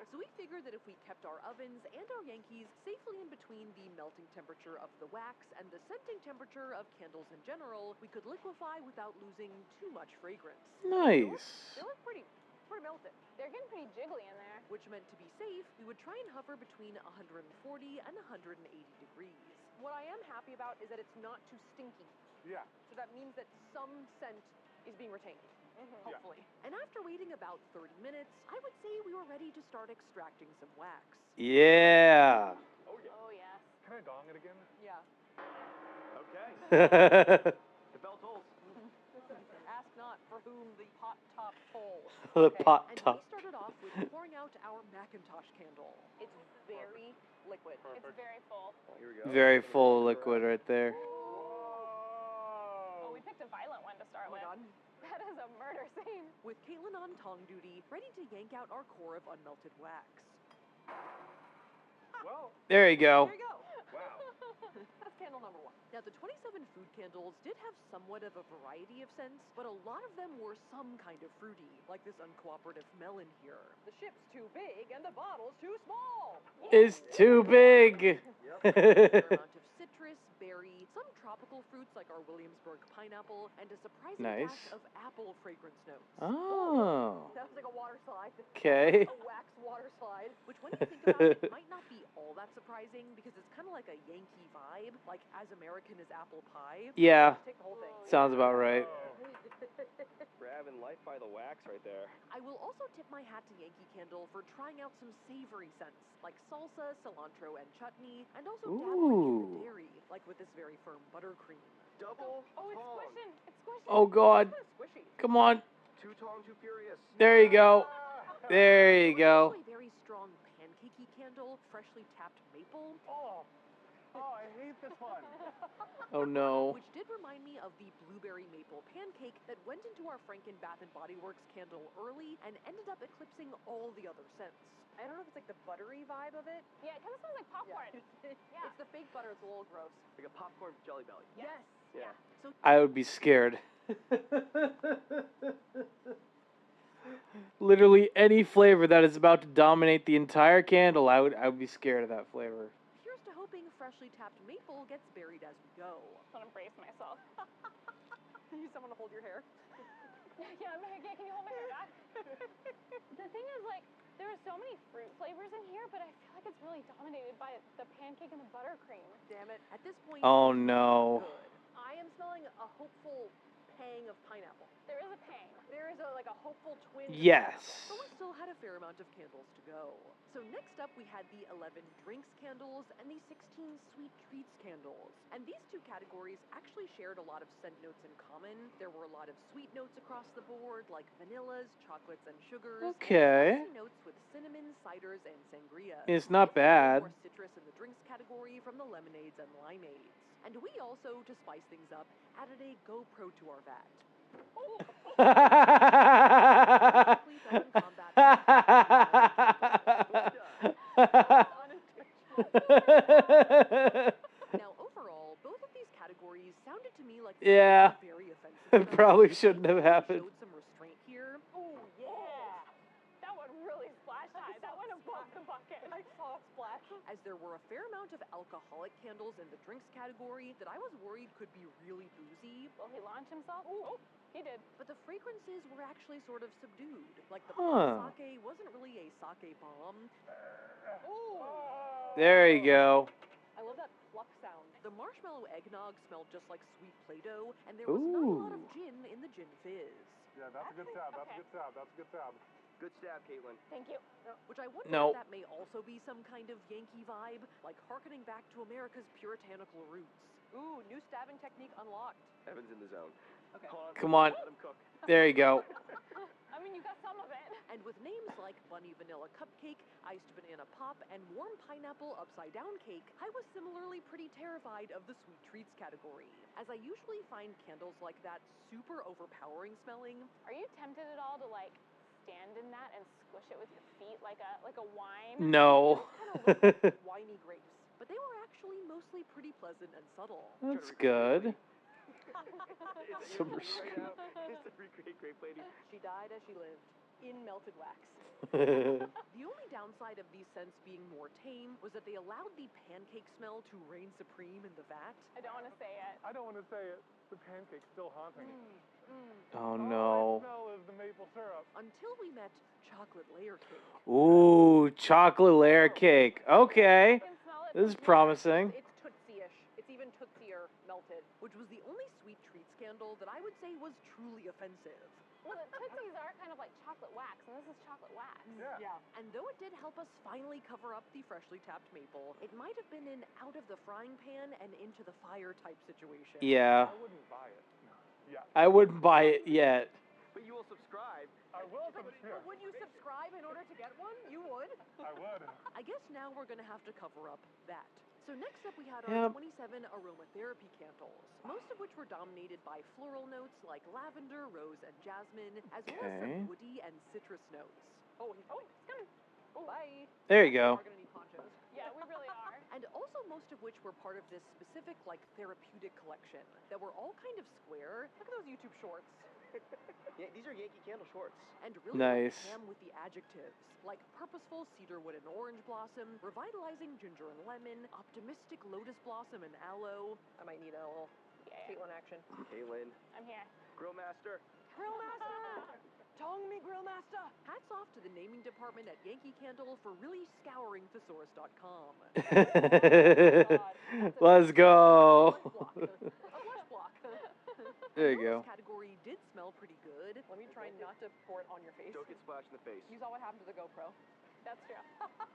B: So we figured that if we kept our ovens and our Yankees safely in between the melting temperature of the wax and the scenting temperature of candles in general, we could liquefy without losing too much fragrance.
A: Nice.
B: They look pretty melted.
K: They're getting pretty jiggly in there.
B: Which meant to be safe, we would try and hover between 140 and 180 degrees. What I am happy about is that it's not too stinky.
X: Yeah.
B: So that means that some scent is being retained. Hopefully. Yeah. And after waiting about 30 minutes, I would say we were ready to start extracting some wax.
A: Yeah.
X: Oh yeah.
K: Oh yes.
X: Can I gong it again?
B: Yeah.
X: Okay. The bell tolls.
B: Ask not for whom the pot top tolls.
A: The pot top.
B: And we started off with pouring out our Macintosh candle. It's very liquid.
K: It's very full.
X: Oh, here we go.
A: Very full liquid right there.
K: Oh, we picked a violent one to start with.
B: God.
K: That is a murder scene.
B: With Caitlin on tong duty, ready to yank out our core of unmelted wax.
X: Well.
A: There you go.
B: There you go.
X: Wow.
B: That's candle number 1. Now, the 27 food candles did have somewhat of a variety of scents, but a lot of them were some kind of fruity, like this uncooperative melon here. The ship's too big and the bottle's too small.
A: It's too big.
B: A fair amount of citrus, berry, some tropical fruits like our Williamsburg pineapple, and a surprising dash of apple fragrance notes.
A: Oh.
B: That was like a water slide.
A: Okay.
B: A wax water slide, which when you think about it, might not be all that surprising because it's kind of like a Yankee vibe, like as American as apple pie.
A: Yeah.
B: Take the whole thing.
A: Sounds about right.
X: Grabbing life by the wax right there.
B: I will also tip my hat to Yankee Candle for trying out some savory scents, like salsa, cilantro, and chutney, and also dabbling in the dairy, like with this very firm buttercream.
X: Double
K: Oh, it's squishing. It's squishing.
A: Oh, God.
B: Squishy.
A: Come on.
X: Too tall and too furious.
A: There you go. There you go.
B: Also a very strong pancakey candle, freshly tapped maple.
X: Oh, I hate this one.
A: Oh, no.
B: Which did remind me of the blueberry maple pancake that went into our Franken Bath & Body Works candle early and ended up eclipsing all the other scents. I don't know if it's like the buttery vibe of it.
K: Yeah, it kind of smells like popcorn.
B: Yeah. It's the fake butter. It's a little gross.
X: Like a popcorn jelly belly.
B: Yes.
X: Yeah.
B: So
A: I would be scared. Literally any flavor that is about to dominate the entire candle, I would be scared of that flavor.
B: here's to hoping freshly tapped maple gets buried as we go.
K: I'm gonna brace myself.
B: You need someone to hold your hair?
K: Yeah, can you hold my hair back? The thing is, like, there are so many fruit flavors in here, but I feel like it's really dominated by the pancake and the buttercream.
B: Damn it. At this point,
A: Oh, no.
B: good. I am smelling a hopeful pang of pineapple.
K: There is a pang.
B: There is like a hopeful twinge of
A: Yes.
B: pineapple, but we still had a fair amount of candles to go. So next up we had the 11 drinks candles and the 16 sweet treats candles. And these two categories actually shared a lot of scent notes in common. There were a lot of sweet notes across the board, like vanillas, chocolates, and sugars.
A: Okay.
B: And spicy notes with cinnamon, ciders, and sangria.
A: It's not bad.
B: More citrus in the drinks category from the lemonades and limeades. And we also, to spice things up, added a GoPro to our vat. Now, overall, both of these categories sounded to me like they were very offensive.
A: probably shouldn't have happened.
B: Showed some restraint here. Oh yeah,
K: that one really splashed high. That one above the bucket.
B: I saw a splash. As there were a fair amount of alcoholic candles in the drinks category that I was worried could be really boozy.
K: Will he launch himself? Oh, he did.
B: But the fragrances were actually sort of subdued. Like the sake wasn't really a sake bomb.
A: There you go.
B: I love that pluck sound. The marshmallow eggnog smelled just like sweet Play-Doh, and there was not a lot of gin in the gin fizz.
Y: Yeah, that's a good tab. That's a good tab. That's a good tab.
Q: Good stab, Caitlin.
K: Thank you.
B: Which I wonder
A: No.
B: if that may also be some kind of Yankee vibe, like hearkening back to America's puritanical roots. Ooh, new stabbing technique unlocked.
Q: Evan's in the zone.
B: Okay.
A: Come on.
Q: Let him cook.
A: There you go.
K: I mean, you got some of it.
B: And with names like Bunny Vanilla Cupcake, Iced Banana Pop, and Warm Pineapple Upside Down Cake, I was similarly pretty terrified of the sweet treats category, as I usually find candles like that super overpowering smelling.
K: Are you tempted at all to like stand in that and squish it with your feet like a wine?
A: No.
B: Winey grapes, but they were actually mostly pretty pleasant and subtle.
A: That's good.
B: Some
Q: It's the recreate grape lady.
B: She died as she lived, in melted wax.
A: The
B: only downside of these scents being more tame was that they allowed the pancake smell to reign supreme in the vat.
K: I don't want to say it.
Y: I don't want to say it. The pancake's still haunting me.
A: Oh no.
Y: All I smell is the maple syrup.
B: Until we met chocolate layer cake.
A: Ooh, chocolate layer cake. Okay. This is promising.
B: It's tootsie-ish. It's even tootsier melted, which was the only sweet treat scandal that I would say was truly offensive.
K: Well, the Tootsies are kind of like chocolate wax, and this is chocolate wax.
B: Yeah. And though it did help us finally cover up the freshly tapped maple, it might have been an out of the frying pan and into the fire type situation.
A: Yeah.
Y: I wouldn't buy it. Yeah.
A: I wouldn't buy it yet.
Q: But you will subscribe.
Y: I will subscribe.
B: Would you subscribe in order to get one? You would.
Y: I would.
B: I guess now we're going to have to cover up that. So next up we had our
A: Yep.
B: 27 aromatherapy candles, most of which were dominated by floral notes like lavender, rose, and jasmine, as well as
A: Okay.
B: some woody and citrus notes. Oh, he's coming. Oh, bye.
A: There you go.
B: We're going to need ponchos.
K: Yeah, we really are.
B: And also most of which were part of this specific, like, therapeutic collection that were all kind of square. Look at those YouTube shorts.
Q: Yeah, these are Yankee Candle shorts.
B: And really
A: Nice.
B: ham with the adjectives, like purposeful cedarwood and orange blossom, revitalizing ginger and lemon, optimistic lotus blossom and aloe. I might need a little Caitlin action.
Q: Caitlin.
K: I'm here.
Q: Grill master.
B: Grill master! Tong me, grill master! Hats off to the naming department at Yankee Candle for really scouring thesaurus.com.
A: Let's go.
B: A flush block.
A: There you go.
B: This category did smell pretty good. Let me try not to pour it on your face.
Q: Don't get splashed in the face.
B: You saw what happened to the GoPro.
K: That's true.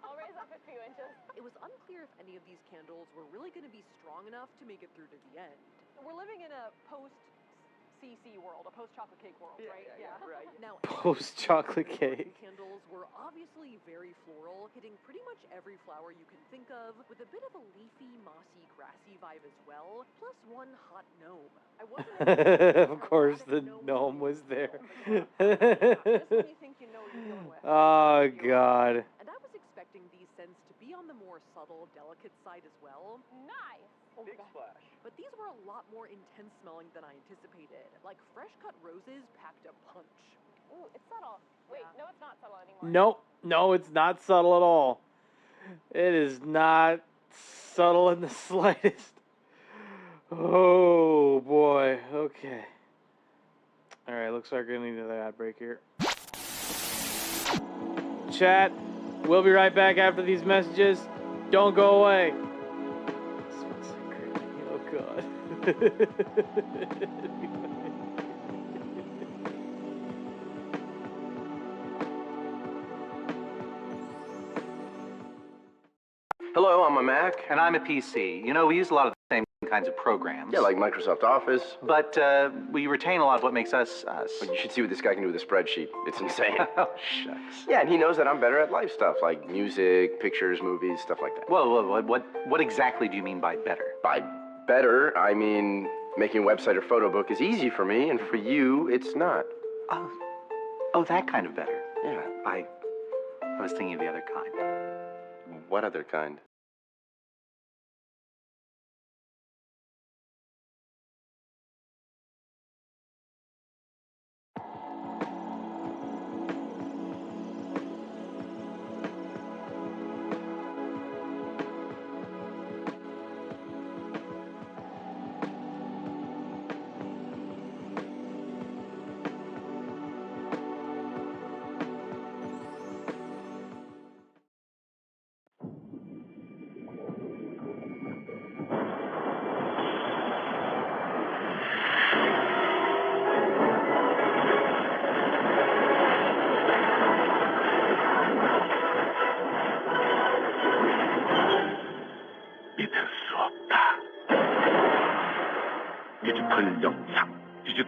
K: I'll raise up a few inches.
B: It was unclear if any of these candles were really going to be strong enough to make it through to the end. We're living in a post-CC world, a post-chocolate cake world, right?
Q: Yeah, right.
B: Now,
A: Post chocolate cake.
B: candles were obviously very floral, hitting pretty much every flower you can think of, with a bit of a leafy, mossy, grassy vibe as well, plus one hot gnome. I wasn't
A: Of course, the gnome was there.
B: Just when you think you know what you're dealing with.
A: Oh, God.
B: And I was expecting these scents to be on the more subtle, delicate side as well.
K: Nice.
B: Oh
Q: Big splash.
B: But these were a lot more intense smelling than I anticipated. Like fresh cut roses packed a punch.
K: Ooh, it's subtle. Wait, no, it's not subtle anymore.
A: Nope. No, it's not subtle at all. It is not subtle in the slightest. Oh, boy. Okay. All right, looks like we're going to need another ad break here. Chat, we'll be right back after these messages. Don't go away. Oh, God.
L: Hello, I'm a Mac.
D: And I'm a PC. You know, we use a lot of the same kinds of programs.
L: Yeah, like Microsoft Office.
D: But we retain a lot of what makes us us.
L: Well, you should see what this guy can do with a spreadsheet. It's insane.
D: Oh, shucks.
L: Yeah, and he knows that I'm better at life stuff, like music, pictures, movies, stuff like that.
D: Whoa, what exactly do you mean by better?
L: By better, I mean making a website or photo book is easy for me, and for you, it's not.
D: Oh, that kind of better.
L: Yeah.
D: I was thinking of the other kind.
L: What other kind?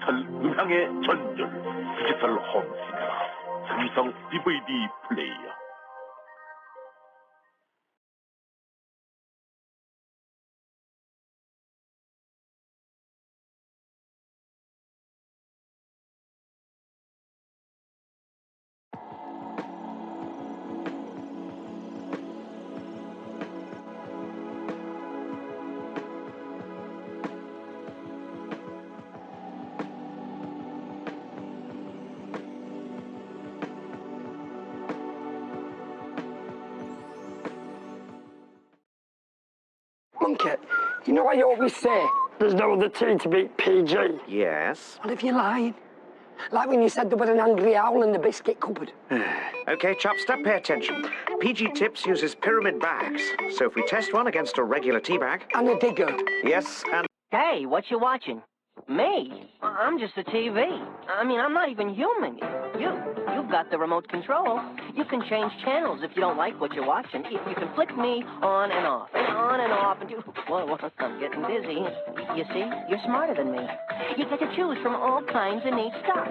W: 디지털 음향의 전설, 디지털 홈 시네마, 삼성 DVD 플레이어.
C: Monkey, you know I always say there's no other T to beat PG.
E: Yes?
C: Well, if you're lying. Like when you said there was an angry owl in the biscuit cupboard.
E: Okay, Chopster, pay attention. PG Tips uses pyramid bags, so if we test one against a regular tea bag...
C: And a digger.
E: Yes, and...
R: Hey, what you watching? Me? I'm just a TV. I mean, I'm not even human. You've got the remote control. You can change channels if you don't like what you're watching. You can flick me on and off, and do... Whoa, I'm getting dizzy. You see? You're smarter than me. You get to choose from all kinds of neat stuff.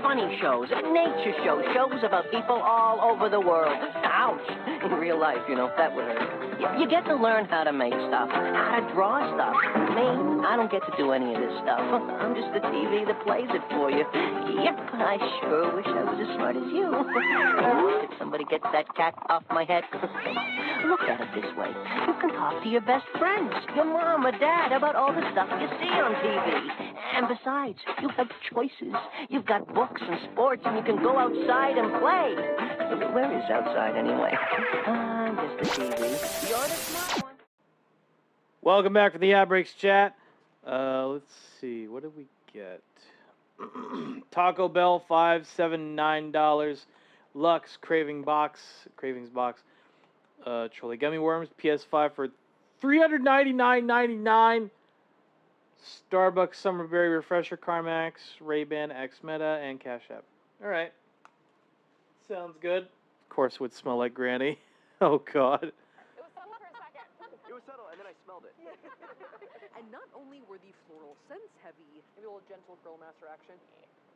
R: Funny shows, nature shows, shows about people all over the world. Ouch! In real life, that would hurt. You get to learn how to make stuff, how to draw stuff. Me, I don't get to do any of this stuff. I'm just the TV that plays it for you. Yep, I sure wish I was as smart as you. If somebody gets that cat off my head. Look at it this way. You can talk to your best friends, your mom or dad, about all the stuff you see on TV. And besides, you have choices. You've got books and sports, and you can go outside and play. Where is outside, anyway? I'm just a TV. You're the smart one.
A: Welcome back for the Ad Breaks chat. Let's see. What did we get? Taco Bell, $579. Lux, Cravings box. Trolley Gummy Worms, PS5 for $399.99. Starbucks Summer Berry Refresher, CarMax, Ray-Ban X Meta, and Cash App. Alright. Sounds good. Of course, it would smell like Granny. Oh, God.
B: It was subtle, and then I smelled it. And not only were the floral scents heavy, maybe a little gentle grill master action,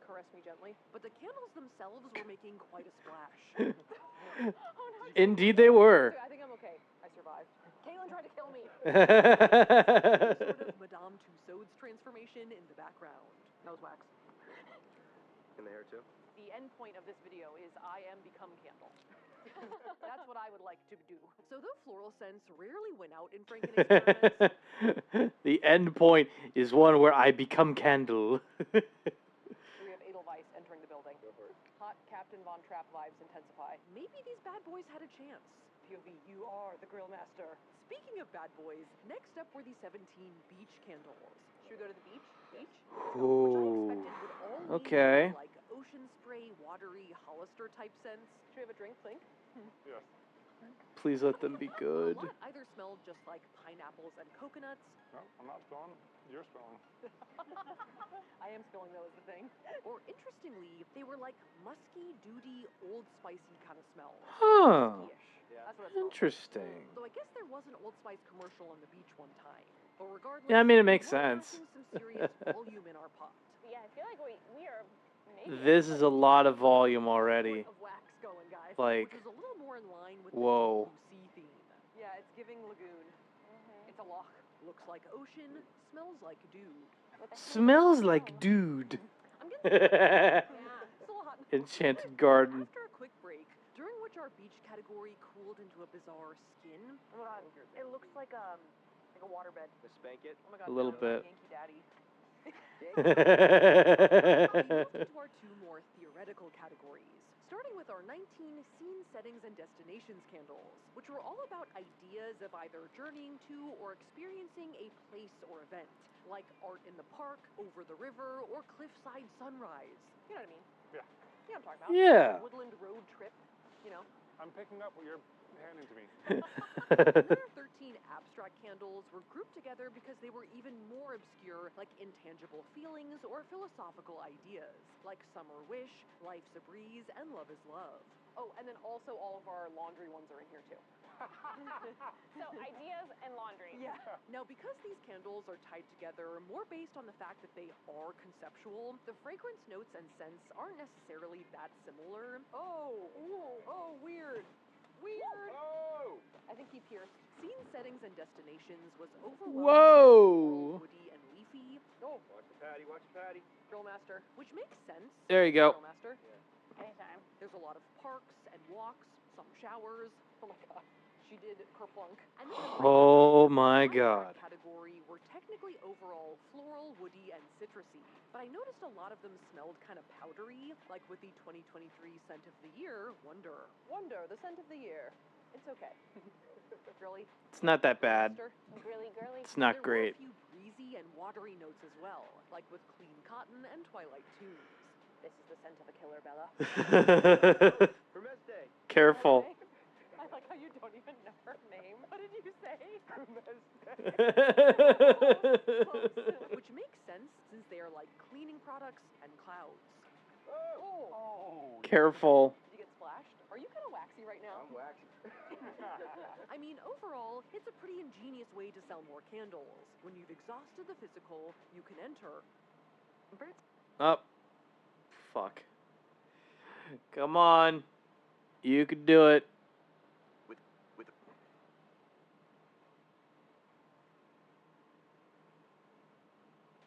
B: caress me gently, but the candles themselves were making quite a splash.
A: Indeed they were.
B: I think I'm okay. I survived. Caitlin tried to kill me. Sort of Madame Tussauds transformation in the background. Nose wax.
O: In the hair too?
B: The end point of this video is I am become candle. That's what I would like to do. So though floral scents rarely went out in Franken experiments.
A: The end point is one where I become candle.
B: We have Edelweiss entering the building. Hot Captain Von Trapp vibes intensify. Maybe these bad boys had a chance. POV, you are the grill master. Speaking of bad boys, next up were the 17 beach candles. Should we go to the beach?
A: Ooh. Okay.
B: Like ocean spray, watery, Hollister type scents. Should we have a drink, Clink?
X: Yes.
A: Please let them be good.
B: A lot either smelled just like pineapples and coconuts.
X: No, I'm not spilling. You're spilling.
B: I am spilling though is the thing. Or interestingly, they were like musky, duty, old spicy kind of smells.
A: Huh.
B: Yeah, that's what it smelled.
A: Interesting.
B: Though I guess there was an Old Spice commercial on the beach one time. But regardless,
A: Yeah, I mean, it makes
B: we're
A: sense.
B: packing some serious volume in our pot.
K: Yeah, I feel like we are making
A: This is a lot of volume already.
B: Of wax going, guys,
A: Like,
B: which is a little more in line with
A: whoa.
B: the sea theme. Yeah, it's giving lagoon. It's a loch. Looks like ocean. Smells like dude.
A: Smells like dude.
B: Still hot.
A: Enchanted Garden.
B: After a quick break, during which our beach category cooled into a bizarre skin. Oh my god, it looks like a waterbed.
O: To spank it?
B: Oh my god,
A: A little bit.
B: Yankee Daddy. To our two more theoretical categories, starting with our 19 scene settings and destinations candles, which were all about ideas of either journeying to or experiencing a place or event, like art in the park, over the river, or cliffside sunrise. You know what I mean?
X: Yeah.
B: Yeah, I'm talking about.
A: Yeah.
B: Woodland road trip, you know.
X: I'm picking up what you're handing to me.
B: Another 13 abstract candles were grouped together because they were even more obscure, like intangible feelings or philosophical ideas, like Summer Wish, Life's a Breeze, and Love is Love. Oh, and then also all of our laundry ones are in here too.
K: So ideas and laundry.
B: Yeah. Now, because these candles are tied together more based on the fact that they are conceptual, the fragrance notes and scents aren't necessarily that similar. Oh, weird. Weird.
Y: Oh!
B: I think he pierced. Scene settings and destinations was overwhelmingly
A: Whoa.
B: woody and leafy.
Y: Oh, watch the patty, watch the patty.
B: Grill Master, which makes sense.
A: There you go.
B: Grill Master.
K: Anytime.
B: There's a lot of parks and walks, some showers. Oh my god. She did kerplunk. And this is
A: Oh my god.
B: category were technically overall floral, woody, and citrusy. But I noticed a lot of them smelled kind of powdery, like with the 2023 scent of the year, Wonder. Wonder, the scent of the year. It's okay. Really?
A: It's not that bad.
K: Girly, girly.
A: It's not
B: There
A: great.
B: were a few breezy and watery notes as well, like with Clean Cotton and Twilight Tunes. This is the scent of a killer, Bella.
A: Careful.
B: I like how you don't even know her name. What did you say? Which makes sense since they are like cleaning products and clouds. Oh.
A: Careful.
B: Did you get splashed? Are you kind of waxy right now?
Y: I'm waxy.
B: I mean, overall, it's a pretty ingenious way to sell more candles. When you've exhausted the physical, you can enter.
A: Up. Fuck. Come on. You can do it.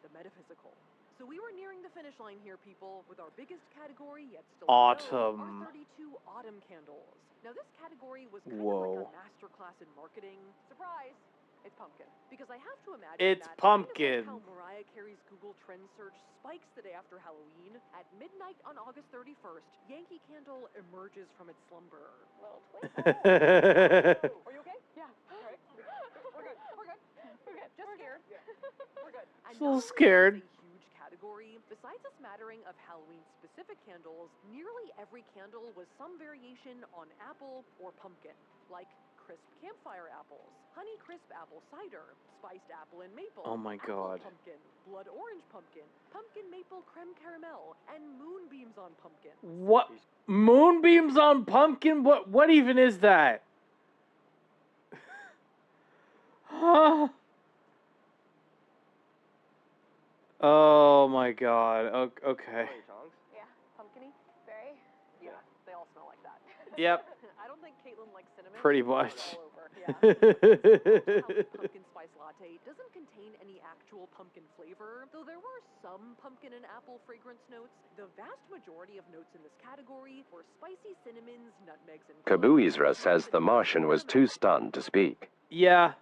B: The metaphysical. So we were nearing the finish line here, people, with our biggest category yet still
A: Autumn.
B: our 32 autumn candles. Now this category was kind of
A: Whoa.
B: like a masterclass in marketing. Surprise! It's pumpkin. Because I have to imagine
A: It's
B: that
A: pumpkin.
B: kind of like how Mariah Carey's Google Trend search spikes the day after Halloween. At midnight on August 31st, Yankee Candle emerges from its slumber.
K: Little twist.
B: Are you okay? Yeah. All right. We're good. We're good. We're good. Just scared. We're good. And
A: So
B: not only
A: scared.
B: is it a huge category, besides a smattering of Halloween-specific candles, nearly every candle was some variation on apple or pumpkin, like crisp campfire apples, honey crisp apple cider, spiced apple and maple,
A: Oh my
B: apple
A: god.
B: pumpkin, blood orange pumpkin, pumpkin maple creme caramel, and moonbeams on pumpkin.
A: What? Moonbeams on pumpkin? What even is that? Huh? Oh my god. Okay.
B: Yeah, pumpkin-y. Very. Yeah, they all smell like that.
A: Yep.
B: I don't think Caitlin likes cinnamon.
A: Pretty
B: It's
A: much.
B: all over. Yeah. Pumpkin spice latte doesn't contain any actual pumpkin flavor, though there were some pumpkin and apple fragrance notes. The vast majority of notes in this category were spicy cinnamons, nutmegs, and
H: Kabuizra says the Martian was too stunned to speak.
A: Yeah.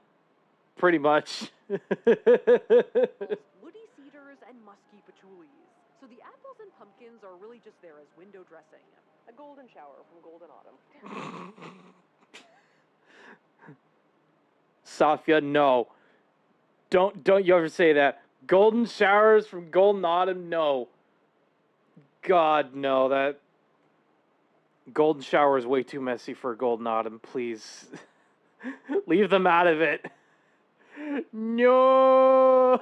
A: Pretty much.
B: woody cedars and musky patchouli. So the apples and pumpkins are really just there as window dressing. A golden shower from Golden Autumn.
A: Safia, no. Don't you ever say that. Golden showers from Golden Autumn, no. God, no. That Golden shower is way too messy for Golden Autumn, please. Leave them out of it. No.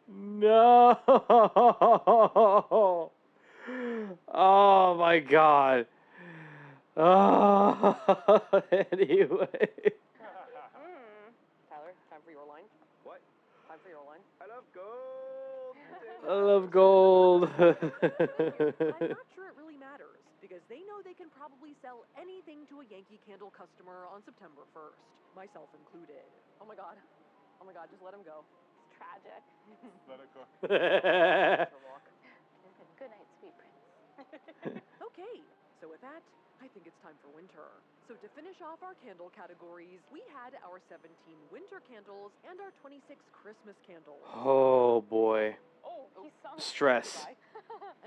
A: No. Oh my god. Oh, anyway.
B: Tyler, time for your line.
Y: What?
B: Time for your line.
Y: I love gold.
A: I love gold.
B: I'm not sure it really matters, because they know they can probably sell anything to a Yankee Candle customer on September 1st, myself included. Oh my god, just let him go.
K: It's tragic.
Y: Let it go.
K: Good night, sweet prince.
B: Okay, so with that, I think it's time for winter. So to finish off our candle categories, we had our 17 winter candles and our 26 Christmas candles.
A: Oh boy.
B: Oh, he sung.
A: Stress.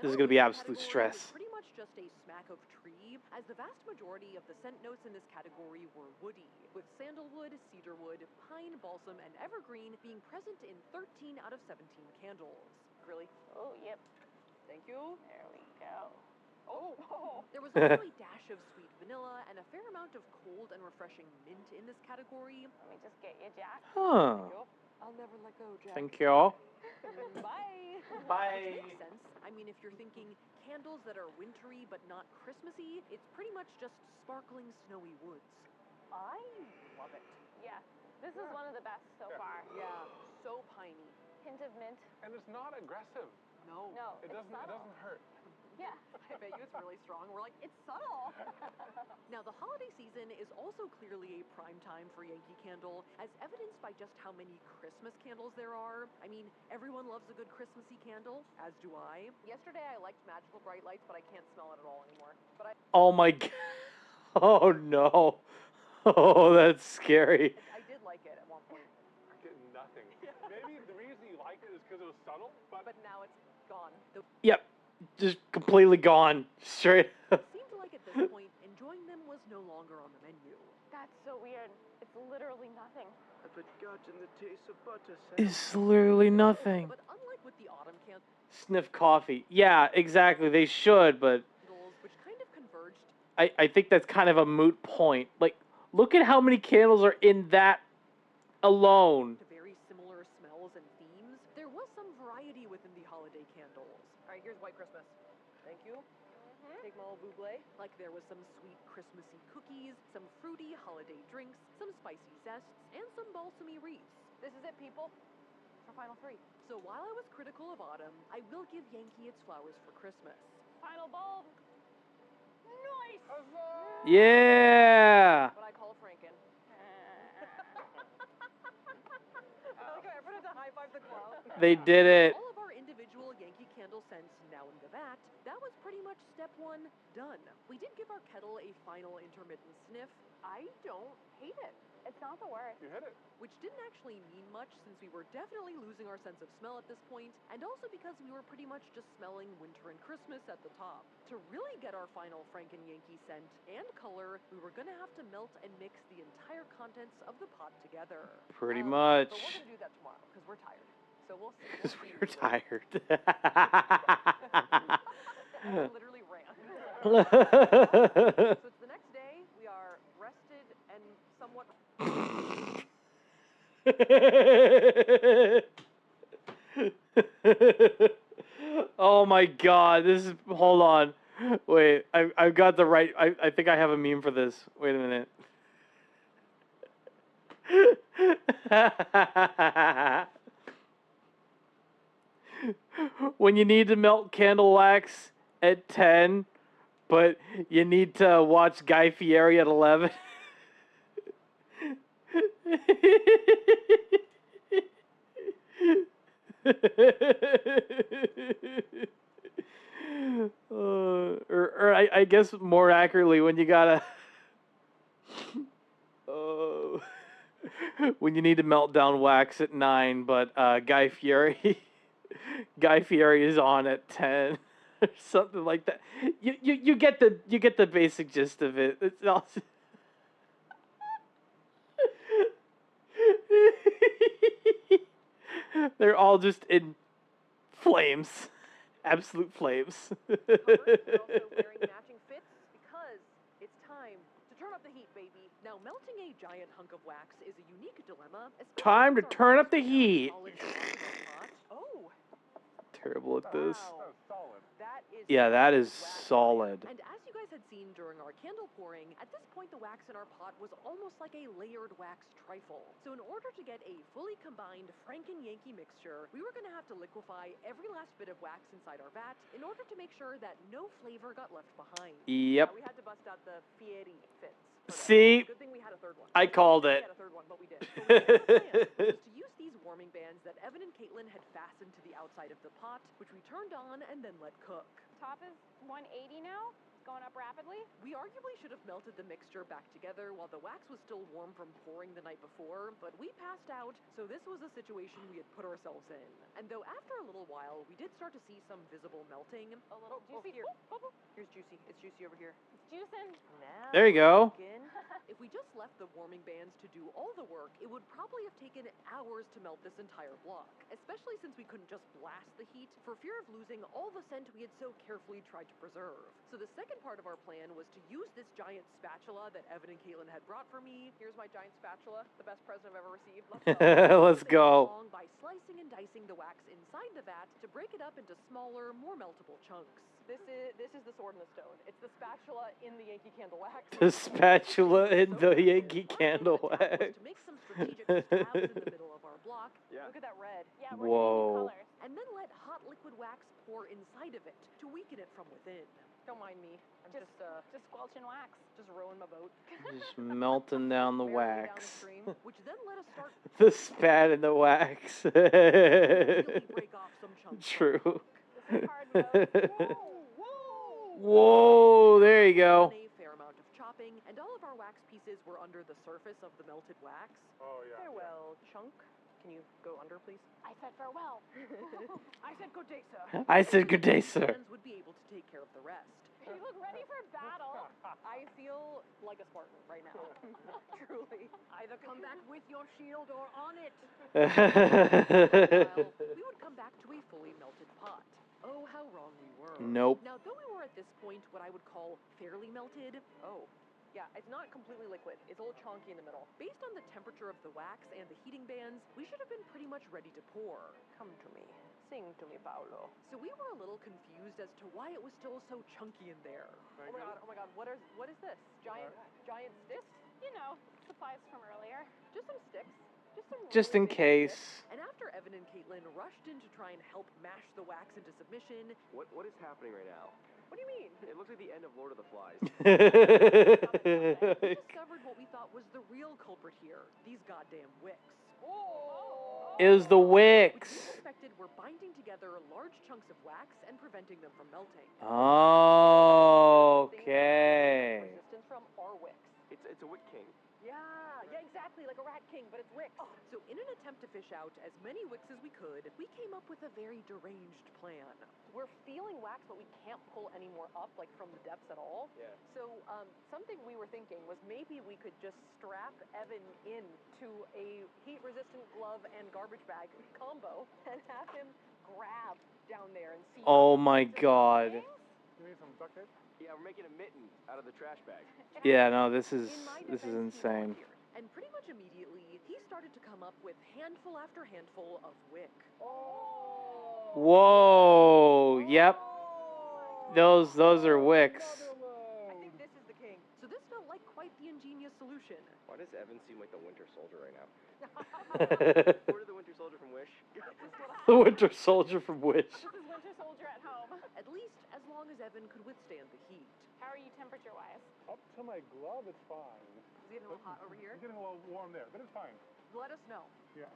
A: This is gonna be absolute stress.
B: Pretty much just a smack of tree, as the vast majority of the scent notes in this category were woody, with sandalwood, cedarwood, pine, balsam, and evergreen being present in 13 out of 17 candles. Really?
K: Oh, yep.
B: Thank you.
K: There we go.
B: Oh. There was also a dash of sweet vanilla and a fair amount of cold and refreshing mint in this category.
K: Let me just get you, Jack.
A: Huh.
B: I'll never let go, Jack.
A: Thank you.
B: Bye.
A: Bye.
B: Which makes sense. I mean, mean, if you're thinking candles that are wintry but not Christmassy, it's pretty much just sparkling snowy woods. I love it.
K: Yeah, this is one of the best so far.
B: Yeah, so piney.
K: Hint of mint.
I: And it's not aggressive.
B: No.
K: No,
I: It
K: it's
I: doesn't
K: subtle.
I: hurt.
K: Yeah.
B: I bet you it's really strong. We're like, it's subtle. Now, the holiday season is also clearly a prime time for Yankee Candle, as evidenced by just how many Christmas candles there are. I mean, everyone loves a good Christmassy candle, as do I. Yesterday, I liked Magical Bright Lights, but I can't smell it at all anymore. But
A: Oh my god. Oh no. Oh, that's scary.
B: I did like it at one point.
I: I get nothing. Maybe the reason you liked it is because it was subtle, but
B: now it's gone.
A: Yep. Just completely gone. Straight up.
B: It seemed like at this point, enjoying them was no longer on the menu.
K: That's so weird. It's literally nothing.
Q: I've forgotten the taste of butter.
A: It's literally nothing.
B: But unlike with the autumn candles,
A: Sniff coffee. Yeah, exactly. They should, but
B: which kind of converged.
A: I think that's kind of a moot point. Like, look at how many candles are in that alone.
B: To very similar smells and themes, there was some variety within the holiday candles. All right, here's White Christmas. Thank you. Take my old buble. Like there was some sweet Christmassy cookies, some fruity holiday drinks, some spicy zests, and some balsamy wreaths. This is it, people. It's our final three. So while I was critical of autumn, I will give Yankee its flowers for Christmas.
K: Final bulb. Nice.
A: Yeah.
B: What I call Franken. I like how everyone had to high five the glow.
A: They did it.
B: All of our individual Yankee Candle scents now in the vat. That was pretty much step one done. We did give our kettle a final intermittent sniff. I don't hate it.
K: It's not the worst.
I: You hit it.
B: Which didn't actually mean much since we were definitely losing our sense of smell at this point, and also because we were pretty much just smelling winter and Christmas at the top. To really get our final Franken Yankee scent and color, we were gonna have to melt and mix the entire contents of the pot together.
A: Pretty much.
B: But we're gonna do that tomorrow, because we're tired. So we'll see.
A: Because we were tired.
B: I literally ran. So it's the next day. We are rested and somewhat.
A: Oh my god, this is, hold on. Wait, I've got the right, I think I have a meme for this. Wait a minute. When you need to melt candle wax at 10, but you need to watch Guy Fieri at 11. Or I guess more accurately, when you gotta when you need to melt down wax at 9, but Guy Fieri is on at 10 or something like that. You get the basic gist of it. It's also they're all just in flames. Absolute flames.
B: We're also wearing matching fits because it's time to turn up the heat, baby. Now, melting a giant hunk of wax is a unique dilemma.
A: Time to turn up the heat.
B: Oh.
A: Terrible at this.
B: Wow.
I: Solid.
B: That is
A: Yeah, that is solid.
B: And as you guys had seen during our candle pouring, at this point the wax in our pot was almost like a layered wax trifle. So in order to get a fully combined Franken Yankee mixture, we were going to have to liquefy every last bit of wax inside our vat in order to make sure that no flavor got left behind.
A: Yep.
B: We had to bust out the Fieri fits.
A: See?
B: Good thing we had a third one.
A: I called it.
B: We had a third one, but we did. So we had a plan, was to use these warming bands that Evan and Caitlin had fastened to the outside of the pot, which we turned on and then let cook.
K: Top is 180 now. It's going up rapidly.
B: We arguably should have melted the mixture back together while the wax was still warm from pouring the night before, but we passed out, so this was a situation we had put ourselves in. And though after a little while, we did start to see some visible melting. A little juicy. Here. Here's juicy. It's juicy over here.
K: It's juicing.
B: Now
A: There you go.
B: if we just left the warming bands to do all the work, it would probably have taken hours to melt this entire block, especially since we couldn't just blast the heat for fear of losing all the scent we had so carefully tried to preserve. So the second second part of our plan was to use this giant spatula that Evan and Caitlin had brought for me. Here's my giant spatula, the best present I've ever received.
A: Let's go.
B: By slicing and dicing the wax inside the vat to break it up into smaller, more meltable chunks. This is the sword and the stone. It's the spatula in the Yankee Candle wax.
A: The spatula in the Yankee Candle wax.
B: To make some strategic stabs in the middle of our block.
Y: Yeah.
B: Look at that red. Yeah,
A: we're changing colors.
B: And then let hot liquid wax pour inside of it to weaken it from within. Don't mind me. I'm just
K: squelching wax.
B: Just rowing my boat.
A: Just melting down the wax.
B: Which then let us start
A: The spat in the wax.
B: break off some chunks.
A: True.
K: This is hard mode.
A: Whoa, there you go.
B: A fair amount of chopping, and all of our wax pieces were under the surface of the melted wax.
I: Oh, yeah.
B: Farewell, chunk. Can you go under, please?
K: I said farewell.
B: I said good day, sir.
A: I said good day, sir.
B: Would be able to take care of the rest.
K: You look ready for battle.
B: I feel like a Spartan right now. Truly. Either come back with your shield or on it. We would come back to a fully melted pot. Oh, how wrong we were.
A: Nope.
B: Now, though we were at this point what I would call fairly melted. Oh. Yeah, it's not completely liquid. It's a little chunky in the middle. Based on the temperature of the wax and the heating bands, we should have been pretty much ready to pour. Come to me. Sing to me, Paolo. So we were a little confused as to why it was still so chunky in there. Oh my god, what is this? Giant sticks?
K: You know, supplies from earlier.
B: Just some sticks.
A: Just in case.
B: And after Evan and Caitlin rushed in to try and help mash the wax into submission...
Y: What is happening right now?
B: What do you mean?
Y: It looks like the end of Lord of the Flies.
B: We discovered what we thought was the real culprit here. These goddamn wicks.
A: It was the wicks.
B: Which we suspected were binding together large chunks of wax and preventing them from melting.
A: Okay.
B: Resistance from our wicks.
Y: It's a wick king.
B: Yeah, exactly, like a rat king, but it's wicks. So in an attempt to fish out as many wicks as we could, we came up with a very deranged plan. We're feeling wax, but we can't pull any more up, like from the depths at all.
Y: Yeah.
B: So something we were thinking was maybe we could just strap Evan in to a heat-resistant glove and garbage bag combo and have him grab down there and see.
A: Oh my god.
I: You need some duct tape?
Y: Yeah, we're making a mitten out of the trash bag.
A: Yeah, no, this is insane.
B: And pretty much immediately, he started to come up with handful after handful of wick.
A: Whoa, yep. Those are wicks.
B: I think this is the king. So this felt like quite the ingenious solution.
Y: Why does Evan seem like the Winter Soldier right now? Order the Winter Soldier from Wish.
A: The Winter Soldier from Wish.
K: This is Winter Soldier at home.
B: At least as long as Evan could withstand the heat.
K: How are you temperature-wise?
I: Up to my glove, it's fine.
B: Is it getting a little hot over here?
I: It's getting a little warm there, but it's fine.
B: Let us know.
I: Yeah.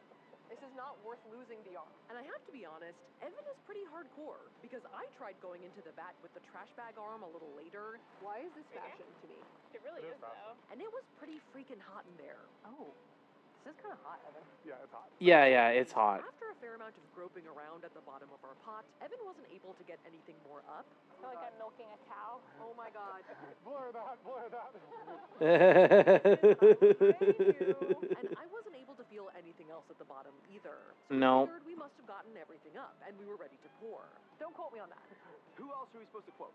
B: This is not worth losing the arm. And I have to be honest, Evan is pretty hardcore, because I tried going into the vat with the trash bag arm a little later. Why is this fashion to me?
K: It really is, though.
B: And it was pretty freaking hot in there. Oh. This is kind of hot, Evan.
I: Yeah, it's hot.
A: Yeah, it's hot.
B: After a fair amount of groping around at the bottom of our pot, Evan wasn't able to get anything more up.
K: I feel like I'm milking a cow.
B: Oh my god.
I: Blur that.
B: And I wasn't able to feel anything else at the bottom either. So
A: No.
B: we must have gotten everything up, and we were ready to pour. Don't quote me on that.
Y: Who else are we supposed to quote?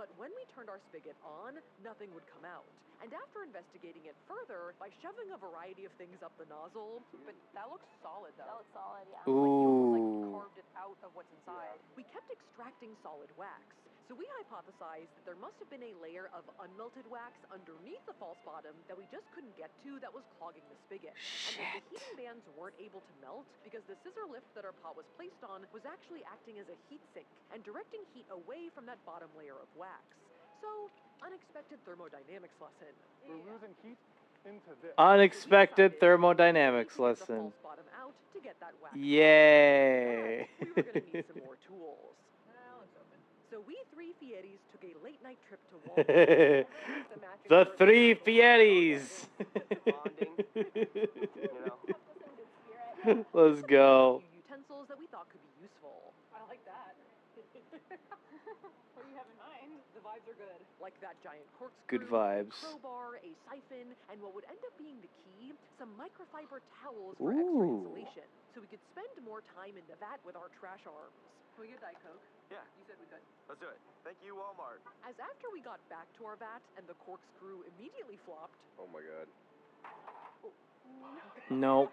B: But when we turned our spigot on, nothing would come out. And after investigating it further, by shoving a variety of things up the nozzle, but that looks solid though.
K: That looks solid, yeah.
A: Ooh.
B: Carved it out of what's inside. We kept extracting solid wax. So we hypothesized that there must have been a layer of unmelted wax underneath the false bottom that we just couldn't get to that was clogging the spigot. And that the heating bands weren't able to melt because the scissor lift that our pot was placed on was actually acting as a heat sink and directing heat away from that bottom layer of wax. So, unexpected thermodynamics lesson.
I: We're losing heat into this.
A: Unexpected thermodynamics lesson.
B: Bottom out to get that wax.
A: Yay.
B: We were going to need some more tools. So we three Fieris took a late night trip to Walmart.
A: The three Fieris. Let's go.
B: Utensils that we thought could be useful. I like that.
K: What do you have in mind?
B: The vibes are good. Like that giant corkscrew,
A: Good vibes.
B: a crowbar, a siphon, and what would end up being the key, some microfiber towels for extra insulation. So we could spend more time in the vat with our trash arms. Can we get Diet Coke?
Y: Yeah.
B: You said we could.
Y: Let's do it. Thank you, Walmart.
B: As after we got back to our vat and the corkscrew immediately flopped.
L: Oh my god.
A: No.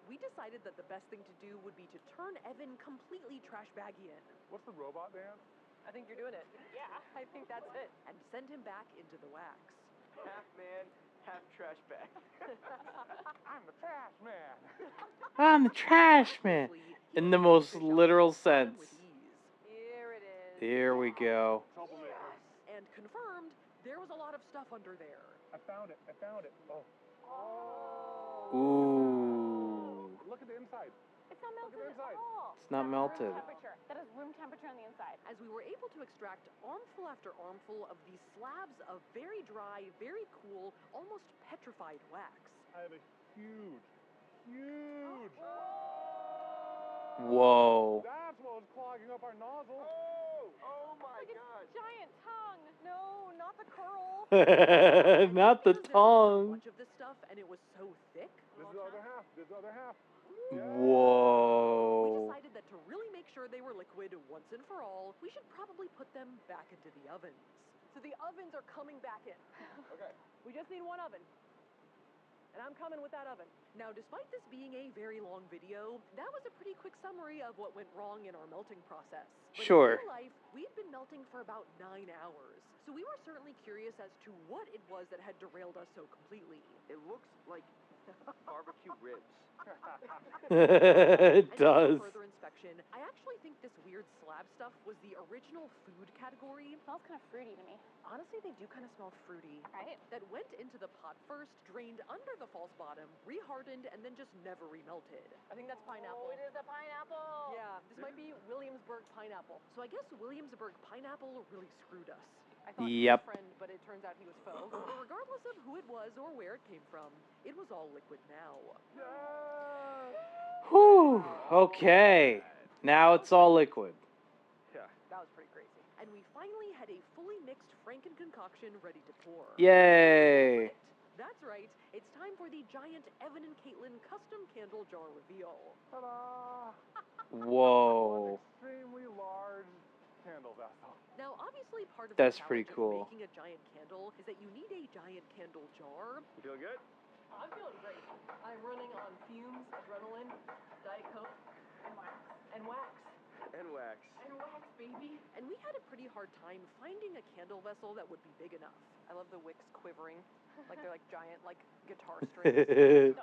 B: We decided that the best thing to do would be to turn Evan completely trash baggy in.
I: What's the robot dance?
B: I think you're doing it.
K: Yeah, I think that's it.
B: And send him back into the wax.
Y: Half man, half trash bag.
I: I'm the trash man.
A: I'm the trash man. In the most literal sense.
B: Here it is.
A: Here we go.
B: Yes. And confirmed, there was a lot of stuff under there.
I: I found it. Oh.
A: Ooh.
I: Look at the inside.
K: It's not melted at all.
A: It's not melted.
K: Room temperature. That is room temperature on the inside.
B: As we were able to extract armful after armful of these slabs of very dry, very cool, almost petrified wax.
I: I have a huge.
A: Whoa.
I: That's what was clogging up our nozzle.
Y: Oh my god.
K: Giant tongue.
B: No, not the curl.
A: Not the tongue.
B: Much of this stuff, and it was so thick.
I: This is the other half.
A: Whoa.
B: We decided that to really make sure they were liquid once and for all, we should probably put them back into the ovens. So the ovens are coming back in.
I: Okay.
B: We just need one oven. And I'm coming with that oven. Now, despite this being a very long video, that was a pretty quick summary of what went wrong in our melting process. But
A: Sure.
B: in real life, we've been melting for about 9 hours. So we were certainly curious as to what it was that had derailed us so completely.
Y: It looks like barbecue ribs.
A: It does.
B: Further inspection, I actually think this weird slab stuff was the original food category.
K: It smells kind of fruity to me.
B: Honestly, they do kind of smell fruity.
K: Right?
B: That went into the pot first, drained under the false bottom, rehardened, and then just never remelted. I think that's pineapple.
K: Oh, it is the pineapple.
B: Yeah, this might be Williamsburg pineapple. So I guess Williamsburg pineapple really screwed us. I thought he was a friend, but it turns out he was foe. But regardless of who it was or where it came from, it was all liquid now.
A: Whew. Okay. Now it's all liquid.
B: Yeah. That was pretty crazy. And we finally had a fully mixed Franken concoction ready to pour.
A: Yay.
B: That's right. It's time for the giant Evan and Caitlin custom candle jar reveal.
I: Ta-da!
A: Whoa.
I: Extremely large candle vessel.
B: Now, obviously, part of
A: That's
B: the
A: pretty
B: challenge of
A: cool.
B: making a giant candle is that you need a giant candle jar.
Y: You feel good?
B: I'm feeling great. I'm running on fumes, adrenaline, Diet Coke, and wax. And wax.
Y: And wax.
B: And wax, baby. And we had a pretty hard time finding a candle vessel that would be big enough. I love the wicks quivering, like they're like giant, like guitar strings.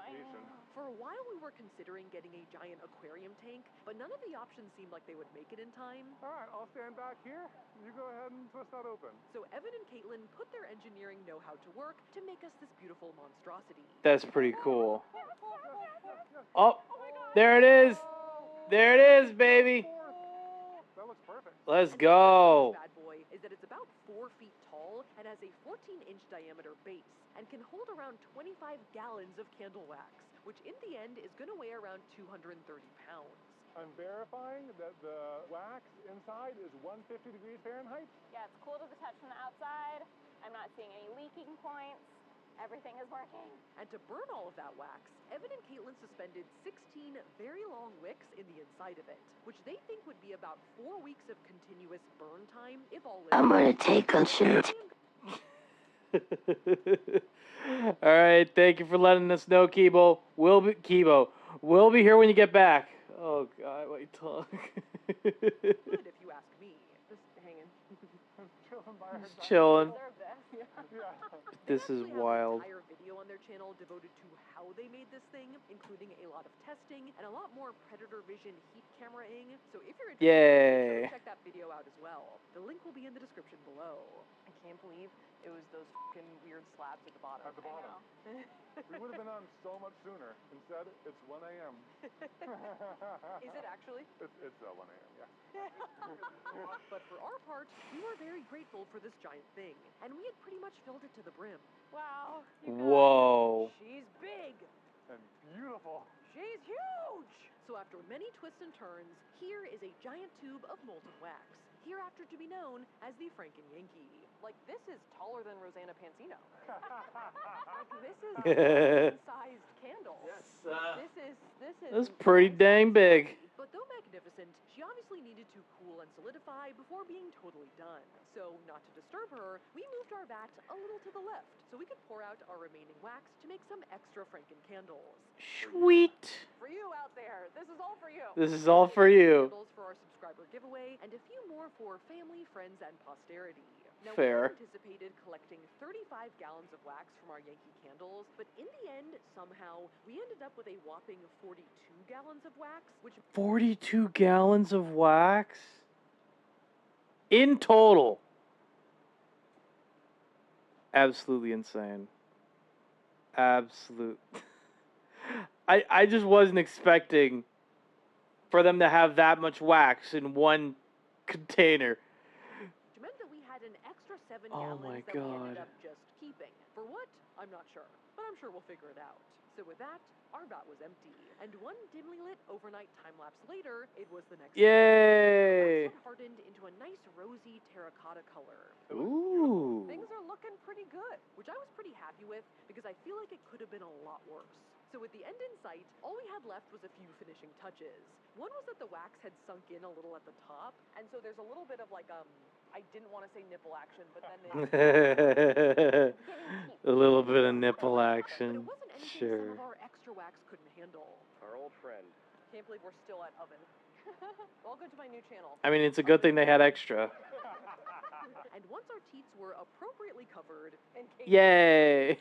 B: For a while, we were considering getting a giant aquarium tank, but none of the options seemed like they would make it in time.
I: All right, I'll stand back here. You go ahead and twist that open.
B: So Evan and Caitlin put their engineering know-how to work to make us this beautiful monstrosity.
A: That's pretty cool. Oh, there it is. There it is, baby.
I: That looks perfect.
A: Let's go.
B: Bad boy is that it's about 4 feet tall and has a 14-inch diameter base and can hold around 25 gallons of candle wax, which in the end is going to weigh around 230 pounds.
I: I'm verifying that the wax inside is 150 degrees Fahrenheit.
K: Yeah, it's cool to the touch from the outside. I'm not seeing any leaking points. Everything is working.
B: And to burn all of that wax, Evan and Caitlin suspended 16 very long wicks in the inside of it, which they think would be about 4 weeks of continuous burn time if all lit.
C: I'm gonna take a shit.
A: All right, thank you for letting us know, Kibo. We'll be here when you get back. Oh God, my tongue.
B: Good, if you ask me. Just hanging.
I: Chilling by her
A: Just chilling.
I: Yeah.
A: This is wild.
B: An entire video on their channel devoted to how they made this thing, including a lot of testing and a lot more predator vision heat cameraing. So if you're interested,
A: Yay.
B: check that video out as well. The link will be in the description below. I can't believe it was those fucking weird slabs at the bottom.
I: At the bottom. We would have been on so much sooner. Instead, it's 1 a.m.
B: Is it actually?
I: It's 1 a.m., yeah.
B: But for our part, we were very grateful for this giant thing, and we had pretty much filled it to the brim.
K: Wow.
A: Whoa.
B: She's big.
I: And beautiful.
B: She's huge. So So after many twists and turns, here is a giant tube of molten wax, hereafter to be known as the Franken Yankee. Like, this is taller than Rosanna Pansino. Like, this is a sized candle. This is
A: That's pretty dang big.
B: But though magnificent, she obviously needed to cool and solidify before being totally done. So, not to disturb her, we moved our vat a little to the left so we could pour out our remaining wax to make some extra Franken candles.
A: Sweet.
B: For you out there, this is all for you.
A: This is all for you.
B: Candles for our subscriber giveaway, and a few more for family, friends, and posterity. Now,
A: Fair.
B: we anticipated collecting 35 gallons of wax from our Yankee candles, but in the end, somehow, we ended up with a whopping 42 gallons of wax, which
A: 42 gallons of wax? In total. Absolutely insane. Absolute. I just wasn't expecting for them to have that much wax in one container.
B: which meant that we had an extra 7
A: Oh
B: gallons
A: my
B: that we ended
A: God.
B: up just keeping. For what? I'm not sure, but I'm sure we'll figure it out. So with that, our vat was empty, and one dimly lit overnight time lapse later, it was the next
A: Yay!
B: day. Wax had hardened into a nice rosy terracotta color.
A: Ooh.
B: Things are looking pretty good, which I was pretty happy with because I feel like it could have been a lot worse. So with the end in sight, all we had left was a few finishing touches. One was that the wax had sunk in a little at the top, and so there's a little bit of like I didn't want to say nipple action, but then
A: A little bit of nipple
B: But it
A: action.
B: wasn't anything
A: Sure.
B: some of our extra wax couldn't handle.
Y: Our old friend.
B: Can't believe we're still at oven. Welcome to my new channel.
A: I mean, it's a good thing they had extra.
B: And once our teats were appropriately covered, in case
A: Yay!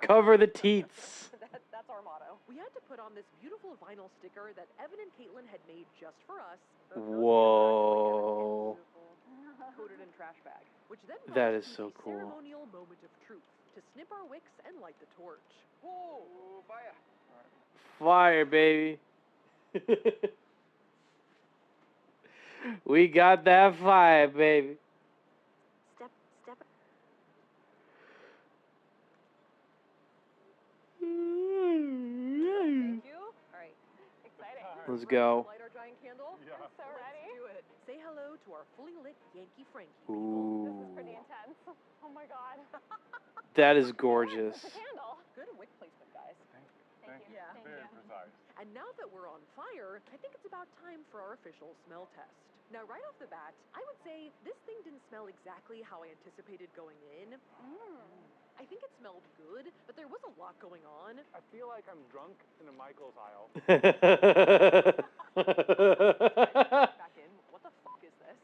A: Cover the teats.
B: that's our motto. We had to put on this beautiful vinyl sticker that Evan and Caitlin had made just for us.
A: Whoa.
B: Coated in trash bag, which then
A: That
B: brought
A: is
B: us
A: so
B: to a
A: cool.
B: ceremonial moment of truth to snip our wicks and light the torch. Whoa!
Y: Fire!
A: Fire, baby. We got that fire, baby.
B: Step. Thank you. All right. Exciting.
A: Let's go.
B: Light our giant candle.
I: Yeah.
B: I'm so ready. Let's do it. Say hello to our fully lit Yankee Frankie.
A: Ooh.
K: This is pretty intense. Oh my god.
A: That is gorgeous.
K: It's a candle.
B: Good wick placement, guys.
K: Thank you.
B: Yeah.
I: Very precise.
B: And now that we're on fire, I think it's about time for our official smell test. Now, right off the bat, I would say this thing didn't smell exactly how I anticipated going in. I think it smelled good, but there was a lot going on.
I: I feel like I'm drunk in a Michael's aisle.
B: Back in. What the fuck is this?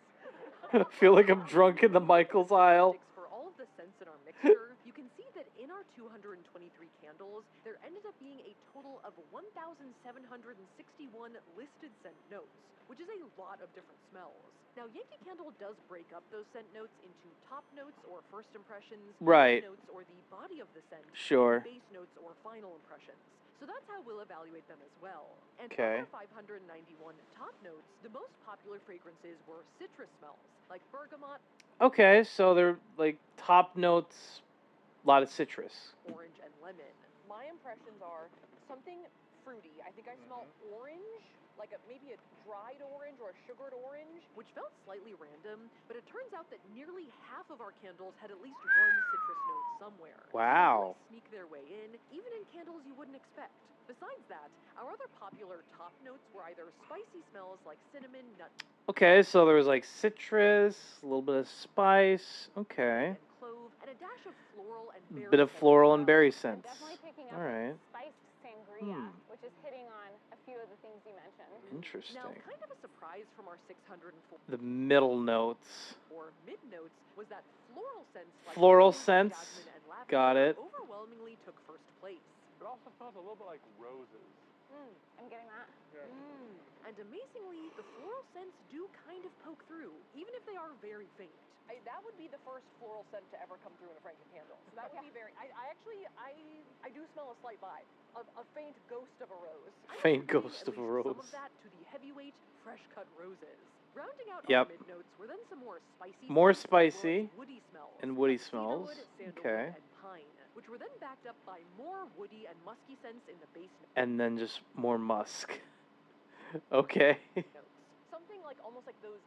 A: I feel like I'm drunk in the Michael's aisle.
B: For all of the scents in our mixture, you can see that in our 223 candles, there ended up being a total of 1,761 listed scent notes, which is a lot of different smells. Now, Yankee Candle does break up those scent notes into top notes or first impressions,
A: Right.
B: notes or the body of the scent,
A: Sure.
B: base notes or final impressions. So that's how we'll evaluate them as well. And
A: Okay.
B: of our 591 top notes, the most popular fragrances were citrus smells, like bergamot,
A: Okay, so they're like top notes, a lot of citrus.
B: orange, and lemon. My impressions are something fruity. I think I smell orange, like maybe a dried orange or a sugared orange, which felt slightly random, but it turns out that nearly half of our candles had at least one citrus note somewhere.
A: Wow.
B: They sneak their way in, even in candles you wouldn't expect. Besides that, our other popular top notes were either spicy smells like cinnamon, nut,
A: Okay, so there was like citrus, a little bit of spice. Okay.
B: clove, and a dash of floral and berry
A: Bit of
B: scent as
A: floral
B: well.
A: and berry scents.
K: Definitely picking up
A: All right.
K: spiced sangria, which is hitting on a few of the things you mentioned.
A: Interesting.
B: Now, kind of a surprise from our 604
A: The middle notes.
B: or mid notes was that floral scents like
A: Floral
B: rose,
A: scents.
B: jasmine, and lavender
A: Got it.
B: overwhelmingly took first place.
I: It also smells a little bit like roses.
K: I'm getting that.
B: And amazingly, the floral scents do kind of poke through, even if they are very faint. That would be the first floral scent to ever come through in a Franken candle. So that would be very. I do smell a slight vibe of a faint ghost of a rose.
A: Faint ghost of a
B: Some
A: rose.
B: of that to the heavyweight, fresh cut roses. Rounding out
A: Yep.
B: our mid notes were then some more spicy.
A: More
B: scents, as well as
A: spicy
B: woody smells.
A: and woody
B: like
A: smells.
B: cedarwood, sandalwood,
A: Okay.
B: and pine. which were then backed up by more woody and musky scents in the base notes.
A: And then just more musk. Okay.
B: Something like almost like those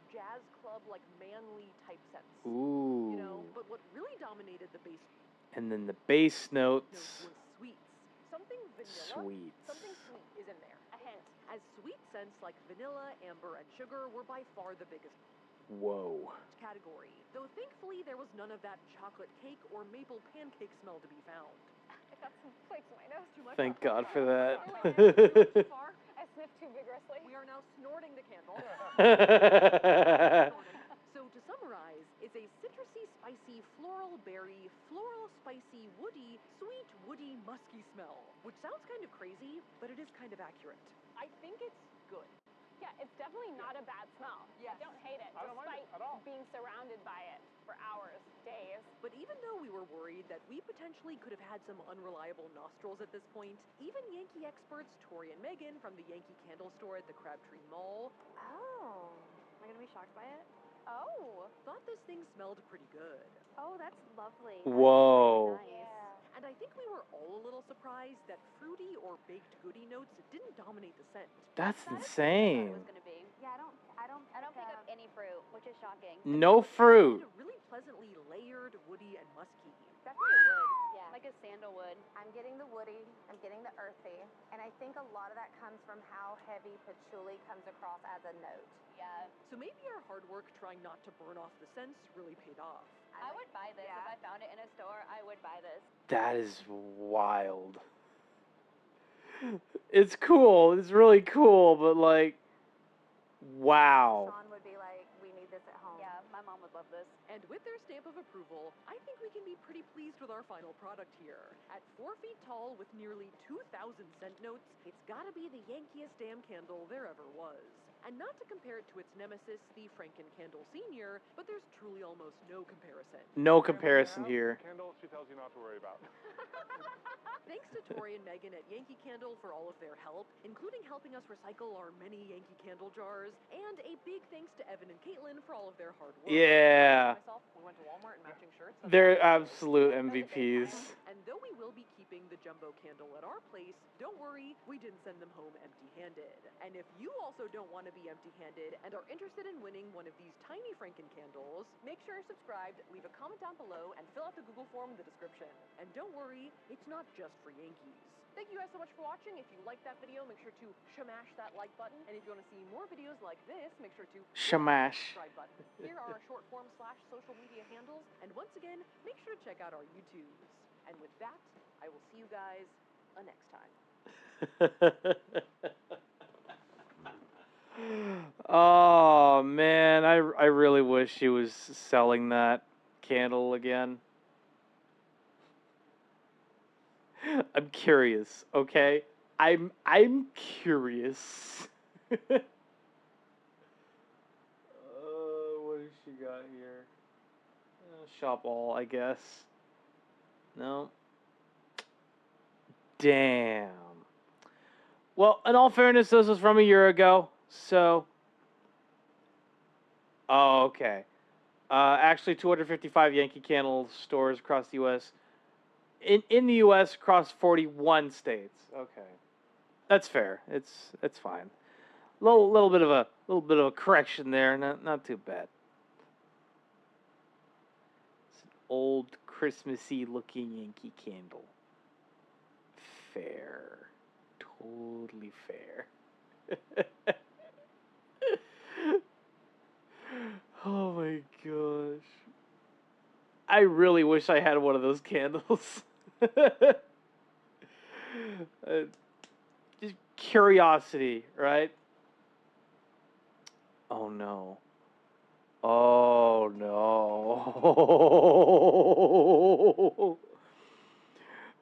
B: jazz club, like manly type scents.
A: Ooh.
B: You know, but what really dominated the base
A: And then the bass notes.
B: was sweets. Something vanilla.
A: Sweets.
B: Something sweet is in there. A hint. As sweet scents like vanilla, amber, and sugar were by far the biggest
A: Whoa.
B: category. Though thankfully there was none of that chocolate cake or maple pancake smell to be found.
K: I got some flakes in my nose. Too much.
A: Thank God for that.
B: Too far.
K: I sniffed too vigorously.
B: We are now snorting the candle. So to summarize, it's a citrusy, spicy, floral berry, floral, spicy, woody, sweet, woody, musky smell. Which sounds kind of crazy, but it is kind of accurate. I think it's good.
K: Yeah, it's definitely not a bad smell.
B: Yes.
K: I don't hate it,
I: I don't mind
K: despite
I: it at all.
K: being surrounded by it for hours, days.
B: But even though we were worried that we potentially could have had some unreliable nostrils at this point, even Yankee experts Tori and Megan from the Yankee Candle Store at the Crabtree Mall
K: Oh. Am I going to be shocked by it? Oh.
B: thought this thing smelled pretty good.
K: Oh, that's lovely.
A: Whoa.
K: That's nice. Yeah.
B: And I think we were all a little surprised that fruity or baked goody notes didn't dominate the scent.
A: That's insane.
K: Going to be. Yeah, I don't pick up any fruit, which is shocking.
A: No fruit.
B: Really pleasantly layered, woody, and musky.
K: Definitely wood. Yeah. Like a sandalwood. I'm getting the woody, I'm getting the earthy, and I think a lot of that comes from how heavy patchouli comes across as a note. Yeah.
B: So maybe our hard work trying not to burn off the scents really paid off.
K: I would buy this. If I found it in a store, I would buy this.
A: That is wild. It's cool. It's really cool, but like, wow.
K: Sean would be like, we need this at home. Yeah, my mom would love this.
B: And with their stamp of approval, I think we can be pretty pleased with our final product here. At 4 feet tall with nearly 2,000 scent notes, it's gotta be the yankiest damn candle there ever was. And not to compare it to its nemesis, the Franken Candle Senior, but there's truly almost no comparison.
A: No comparison here.
I: Candle, she tells you not to worry about.
B: Thanks to Tori and Megan at Yankee Candle for all of their help, including helping us recycle our many Yankee Candle jars, and a big thanks to Evan and Caitlin for all of their hard work.
A: Yeah.
B: Myself, we went to Walmart and matching shirts.
A: They're absolute MVPs.
B: And though we will be keeping the jumbo candle at our place, don't worry, we didn't send them home empty-handed. And if you also don't want to be empty-handed and are interested in winning one of these tiny Franken candles, make sure you're subscribed, leave a comment down below, and fill out the Google form in the description. And don't worry, it's not just for Yankees. Thank you guys so much for watching. If you liked that video, make sure to shamash that like button. And if you want to see more videos like this, make sure to
A: Shamash.
B: subscribe button. Here are our short form / social media handles. And once again, make sure to check out our YouTubes. And with that, I will see you guys next time.
A: Oh man, I really wish she was selling that candle again. I'm curious, okay? I'm curious. What has she got here? Shop all, I guess. No. Damn. Well, in all fairness, this was from a year ago, so. Oh, okay. Actually, 255 Yankee Candle stores across the U.S. In the U.S. across 41 states. Okay, that's fair. It's fine. Little bit of a correction there. Not too bad. It's an old Christmassy looking Yankee candle. Fair. Totally fair. Oh my gosh. I really wish I had one of those candles. Just curiosity, right? Oh no. Oh no.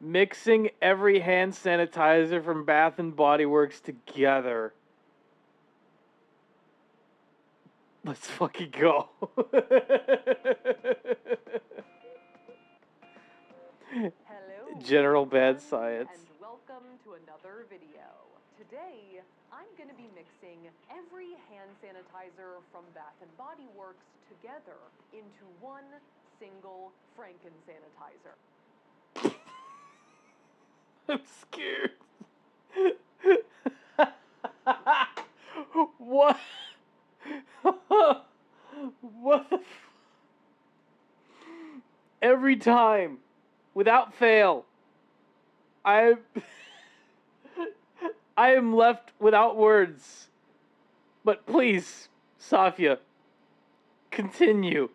A: Mixing every hand sanitizer from Bath and Body Works together. Let's fucking go.
B: Hello.
A: General bad science.
B: And welcome to another video. Today, I'm going to be mixing every hand sanitizer from Bath and Body Works together into one single Franken sanitizer.
A: I'm scared. What? What the Every time, without fail, I am left without words. But please, Safia, continue.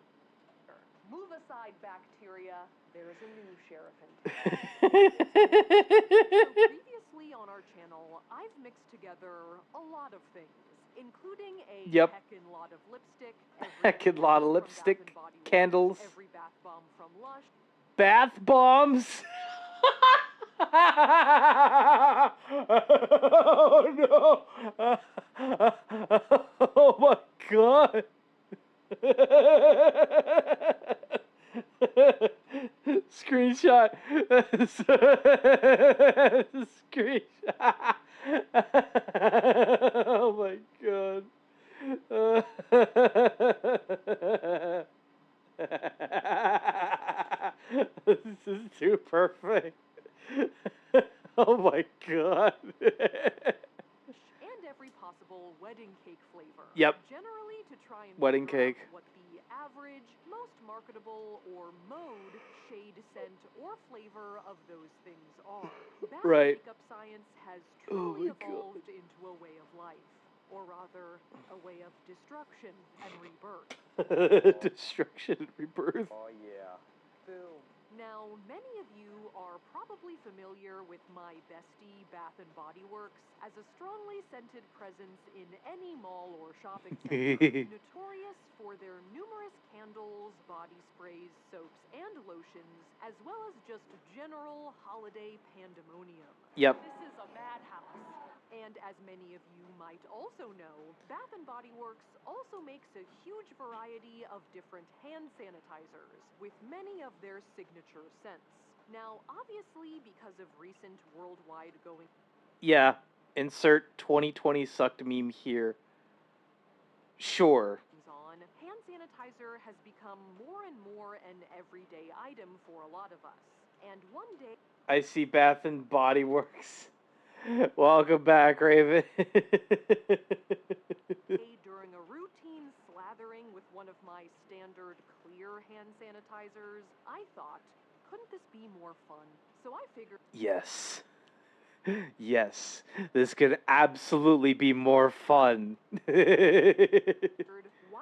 B: Move aside, bacteria. There's a new sheriff in town. Previously on our channel, I've mixed together a lot of things, including a heckin' lot of lipstick,
A: Heckin' lot of lipstick, candles,
B: every bath bomb from Lush.
A: bath bombs. Oh no! Oh my god! Screenshot. Screenshot. Oh my god. This is too perfect. Oh my god.
B: And every possible wedding cake flavor.
A: Yep.
B: Generally to try and
A: Wedding
B: figure
A: cake.
B: out what the average, most marketable, or mode, shade, scent, or flavor of those things are. Bath
A: Right.
B: makeup science has
A: Oh
B: truly
A: my God.
B: evolved into a way of life. Or rather, a way of destruction and rebirth.
A: Destruction and rebirth.
B: Oh yeah. Boom. Now, many of you are probably familiar with my bestie, Bath & Body Works, as a strongly scented presence in any mall or shopping center, notorious for their numerous candles, body sprays, soaps, and lotions, as well as just general holiday pandemonium.
A: Yep.
B: This is a madhouse. And as many of you might also know, Bath & Body Works also makes a huge variety of different hand sanitizers, with many of their signature scents. Now, obviously, because of recent worldwide going...
A: Yeah. Insert 2020 sucked meme here. Sure.
B: on, hand sanitizer has become more and more an everyday item for a lot of us. And one day...
A: I see Bath and Body Works. Welcome back, Raven.
B: During a routine slathering with one of my standard clear hand sanitizers, I thought, couldn't this be more fun? So I figured...
A: Yes. Yes. This could absolutely be more fun.
B: Why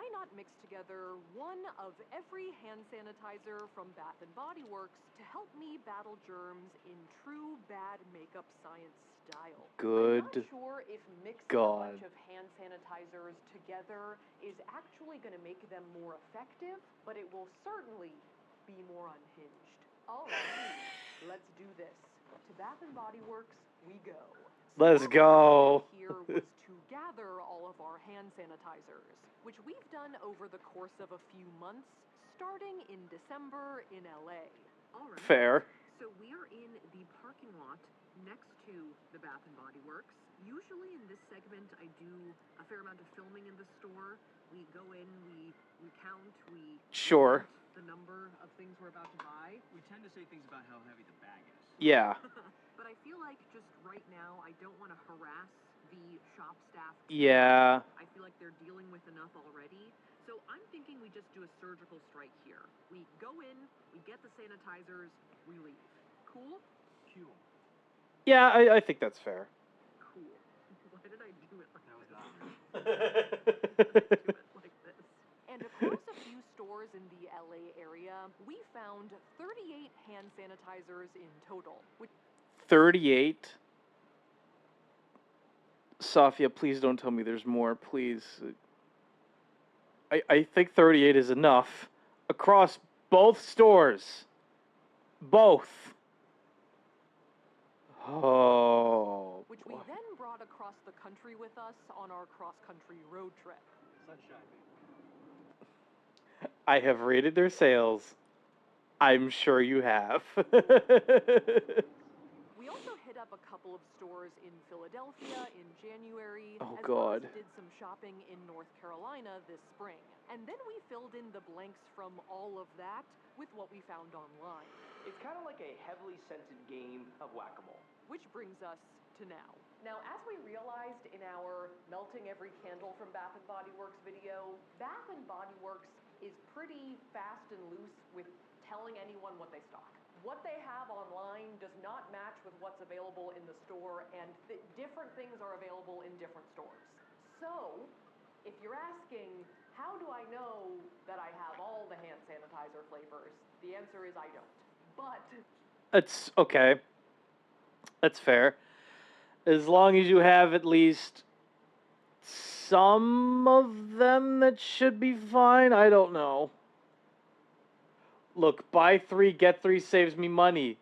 B: not mix together one of every hand sanitizer from Bath & Body Works to help me battle germs in true bad makeup science style?
A: Good
B: I'm not sure if mixing
A: God.
B: a bunch of hand sanitizers together is actually going to make them more effective, but it will certainly be more unhinged. All right, let's do this. To Bath & Body Works we go.
A: Let's go.
B: Here was to gather all of our hand sanitizers, which we've done over the course of a few months, starting in December in LA. All right.
A: Fair.
B: So we are in the parking lot next to the Bath & Body Works. Usually in this segment, I do a fair amount of filming in the store. We go in, we count, we
A: Sure.
B: the number of things we're about to buy.
J: We tend to say things about how heavy the bag is.
A: Yeah.
B: But I feel like just right now, I don't want to harass the shop staff.
A: Yeah.
B: I feel like they're dealing with enough already. So I'm thinking we just do a surgical strike here. We go in, we get the sanitizers, we leave. Cool?
J: Cool.
A: Yeah, I think that's fair.
B: Cool. Why did I do it like
J: that?
B: Do it like this. And across a few stores in the LA area, we found 38 hand sanitizers in total.
A: 38? Safia, please don't tell me there's more, please. I think 38 is enough. Across both stores. Both. Oh.
B: Which we then brought across the country with us on our cross-country road trip.
J: Sunshine.
A: I have rated their sales. I'm sure you have.
B: We also hit up a couple of stores in Philadelphia in January,
A: Oh,
B: as well as
A: God.
B: did some shopping in North Carolina this spring. And then we filled in the blanks from all of that with what we found online.
Q: It's kind of like a heavily scented game of whack-a-mole.
B: Which brings us to now. Now, as we realized in our melting every candle from Bath & Body Works video, Bath & Body Works is pretty fast and loose with telling anyone what they stock. What they have online does not match with what's available in the store, and different things are available in different stores. So, if you're asking, how do I know that I have all the hand sanitizer flavors? The answer is I don't. But
A: It's okay. That's fair. As long as you have at least some of them, that should be fine. I don't know. Look, buy 3, get 3 saves me money.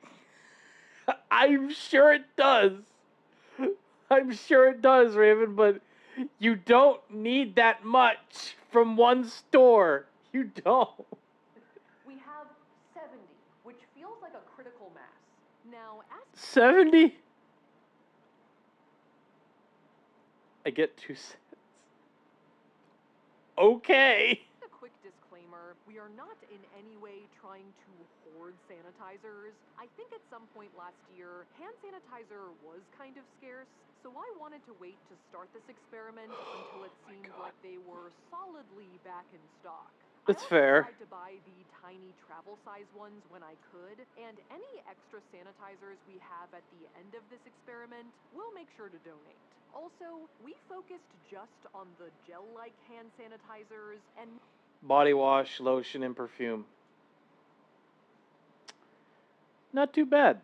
A: I'm sure it does. I'm sure it does, Raven, but you don't need that much from one store. You don't.
B: we have 70, which feels like a critical mass. Now, as
A: 70? I get 2 cents. Okay.
B: A quick disclaimer, we are not in any way trying to hoard sanitizers. I think at some point last year, hand sanitizer was kind of scarce, so I wanted to wait to start this experiment until it seemed like they were solidly back in stock.
A: That's fair.
B: I tried to buy the tiny travel size ones when I could, and any extra sanitizers we have at the end of this experiment, we'll make sure to donate. Also, we focused just on the gel-like hand sanitizers and
A: Body wash, lotion, and perfume. Not too bad.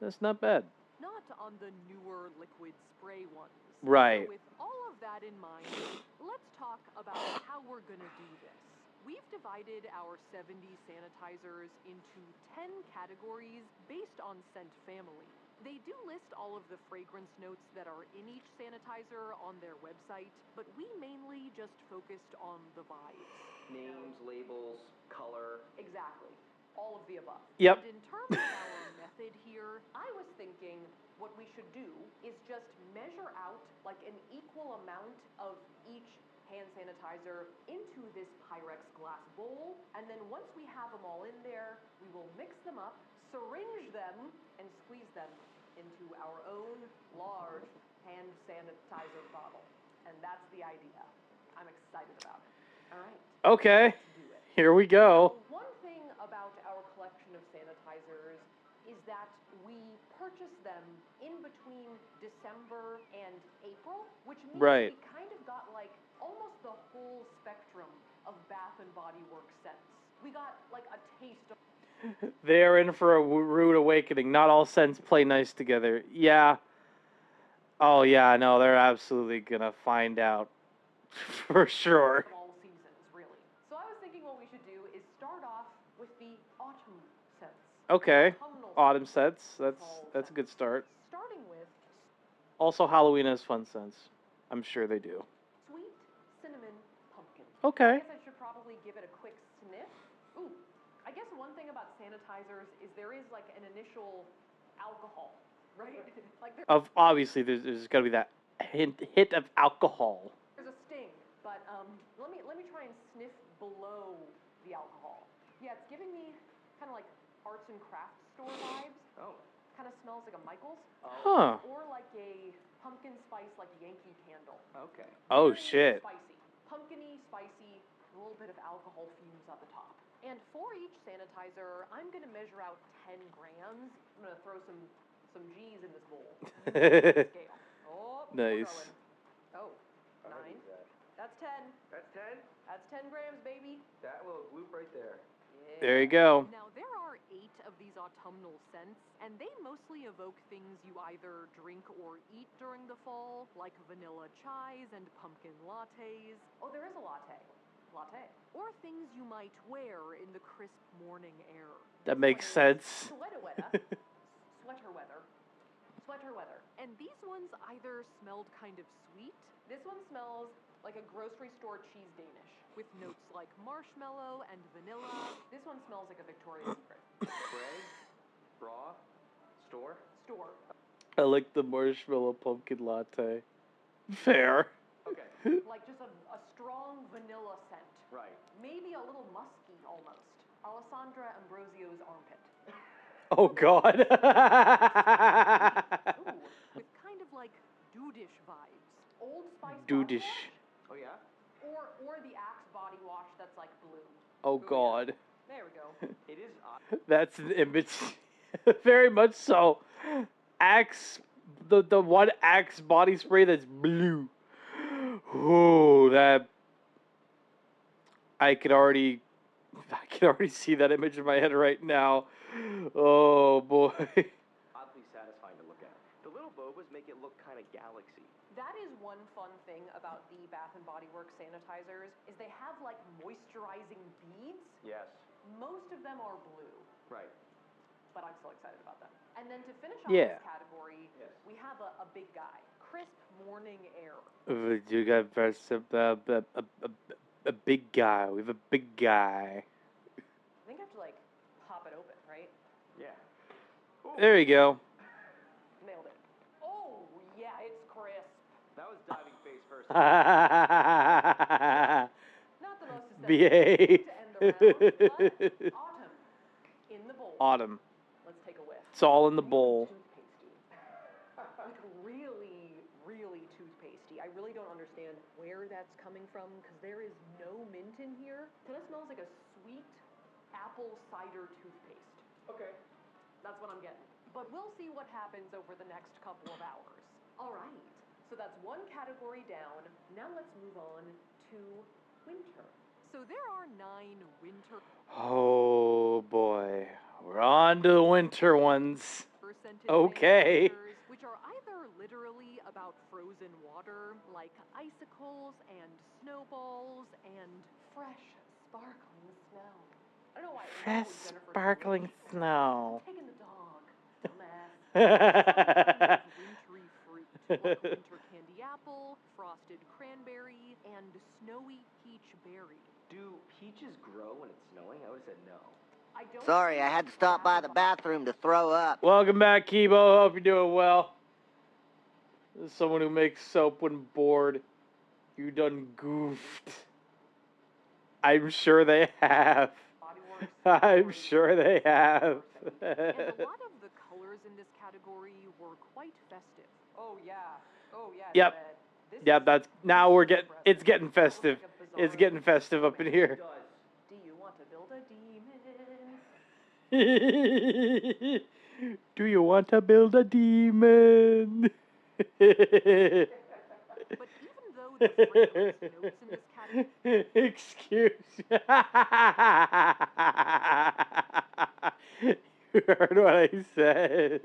A: That's not bad.
B: not on the newer liquid spray ones.
A: Right.
B: So with all of that in mind, let's talk about how we're gonna do this. We've divided our 70 sanitizers into 10 categories based on scent family. They do list all of the fragrance notes that are in each sanitizer on their website, but we mainly just focused on the vibes.
Q: Names, labels, color.
B: Exactly. All of the above.
A: Yep.
B: And in terms of our method here, I was thinking what we should do is just measure out like an equal amount of each hand sanitizer into this Pyrex glass bowl, and then once we have them all in there, we will mix them up, syringe them, and squeeze them into our own large hand sanitizer bottle. And that's the idea. I'm excited about it. All right.
A: Okay. Here we go.
B: Now, one thing about our collection of sanitizers is that we purchase them in between December and April, which means
A: Right.
B: we kind of got like almost the whole spectrum of Bath and Body Works scents. We got like a taste of
A: They're in for a rude awakening. Not all scents play nice together. Yeah. Oh, yeah, no, they're absolutely gonna find out. For sure.
B: all seasons, really. So I was thinking what we should do is start off with the autumn scents.
A: Okay.
B: Autumnal
A: Autumn scents. That's a good start.
B: Starting with
A: Also, Halloween has fun scents. I'm sure they do.
B: sweet cinnamon pumpkin.
A: Okay.
B: I guess I should probably give it a quick sniff. Ooh, I guess one thing about sanitizers is there is like an initial alcohol, right? Like
A: Obviously, there's got to be that hit of alcohol.
B: there's a sting, but let me try and sniff below the alcohol. Yeah, it's giving me kind of like arts and crafts store vibes.
Q: Oh.
B: Kind of smells like a Michaels.
A: Huh.
B: Or like a pumpkin spice, like Yankee Candle.
Q: Okay.
A: Oh,
B: Very
A: shit.
B: Spicy. Pumpkin-y, spicy, a little bit of alcohol fumes at the top. And for each sanitizer, I'm going to measure out 10 grams. I'm going to throw some G's in this bowl. Scale. Oh, we're
A: Nice.
B: going. Oh,
Q: How heavy
B: 9.
Q: is that?
B: That's 10.
Q: That's 10?
B: That's 10 grams, baby.
Q: That little gloop right there.
A: There you go.
B: Now, there are 8 of these autumnal scents, and they mostly evoke things you either drink or eat during the fall, like vanilla chais and pumpkin lattes. Oh, there is a latte. Latte. Or things you might wear in the crisp morning air.
A: That makes sense.
B: Sweater weather. Sweater weather. Sweater weather. And these ones either smelled kind of sweet. This one smells like a grocery store cheese Danish, with notes like marshmallow and vanilla. This one smells like a Victoria's Secret.
Q: Spray? Raw? Store?
B: Store.
A: I like the marshmallow pumpkin latte. Fair.
Q: Okay.
B: Like just a strong vanilla scent.
Q: Right.
B: Maybe a little musky almost. Alessandra Ambrosio's armpit.
A: Oh God.
B: With kind of like dudish vibes. Old Spice
A: Dudish.
O: Oh yeah?
B: or the Axe body wash that's like blue.
A: Oh God.
B: There we go.
O: It is odd.
A: That's an image. Very much so. Axe, the one Axe body spray that's blue. Oh, that. I can already see that image in my head right now. Oh boy.
O: Oddly satisfying to look at. The little bobas make it look kind of galaxy.
B: That is one fun thing about the Bath and Body Works sanitizers is they have like moisturizing beads.
O: Yes.
B: Most of them are blue,
O: Right.
B: but I'm still excited about them. And then to finish off
A: Yeah.
B: this category, we have a big guy, crisp morning air.
A: You got a big guy. We have a big guy.
B: I think I have to like pop it open, right?
O: Yeah.
A: There you go.
B: Nailed it. Oh yeah, it's crisp.
O: That was diving face first.
B: Not the most
A: BA.
B: Autumn in the bowl.
A: Autumn.
B: Let's take a whiff.
A: It's all in the bowl.
B: Like really, really toothpastey. I really don't understand where that's coming from because there is no mint in here. Kind of smells like a sweet apple cider toothpaste.
O: Okay.
B: That's what I'm getting. But we'll see what happens over the next couple of hours. All right. So that's one category down. Now let's move on to winter. So there are 9 winter
A: Oh boy. We're on to the winter ones. Okay.
B: which are either literally about frozen water, like icicles and snowballs and fresh, sparkling snow. I don't know why.
A: Fresh sparkling snow.
B: I'm taking the dog, dumbass. Wintry fruit, like winter candy apple, frosted cranberry, and snowy peach berry.
O: Do peaches grow when it's snowing? I would have said no.
R: Sorry, I had to stop by the bathroom to throw up.
A: Welcome back, Kibo. Hope you're doing well. This is someone who makes soap when bored. You done goofed. I'm sure they have. I'm sure they have.
B: And a lot of the colors in this category were quite festive. Oh yeah. Oh yeah.
A: Yep. Yep, that's now we're getting it's getting festive. It's getting festive up in here.
B: Do you want to build a demon?
A: Do you want to build a demon?
B: But even though the fragrance notes in this category
A: Excuse me. You heard what I said.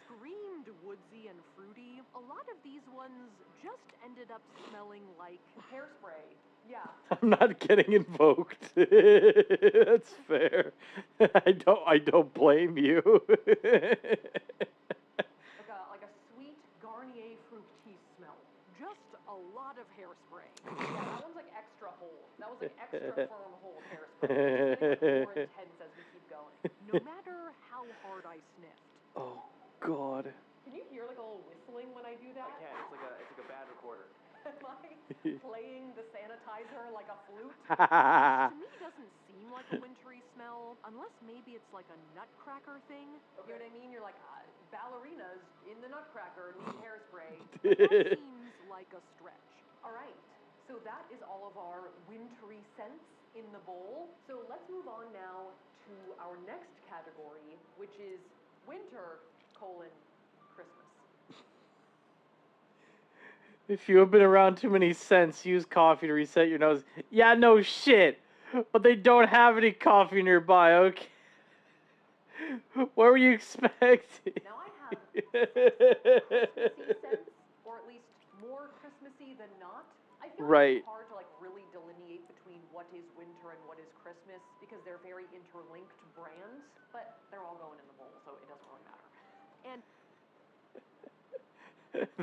B: screamed woodsy and fruity, a lot of these ones just ended up smelling like hairspray. Yeah.
A: I'm not getting invoked. That's fair. I don't blame you.
B: like a sweet Garnier Fructis smell. Just a lot of hairspray. Yeah, that one's like extra hold. That was like extra firm hold hairspray. It's getting more intense as we keep going. No matter how hard I sniffed.
A: Oh God.
B: Can you hear like a little whistling when I do that?
O: I can. It's like a bad recorder.
B: Am I playing the sanitizer like a flute? To me, it doesn't seem like a wintry smell, unless maybe it's like a nutcracker thing. Okay. You know what I mean? You're like, ballerinas in the nutcracker need hairspray. But that seems like a stretch. All right, so that is all of our wintry scents in the bowl. So let's move on now to our next category, which is winter, Christmas.
A: If you have been around too many scents, use coffee to reset your nose. Yeah, no shit. But they don't have any coffee nearby, okay? What were you expecting?
B: Now I have Christmassy scents, or at least more Christmassy than not. I feel like it's hard to like really delineate between what is winter and what is Christmas because they're very interlinked brands, but they're all going in the bowl, so it doesn't really matter. And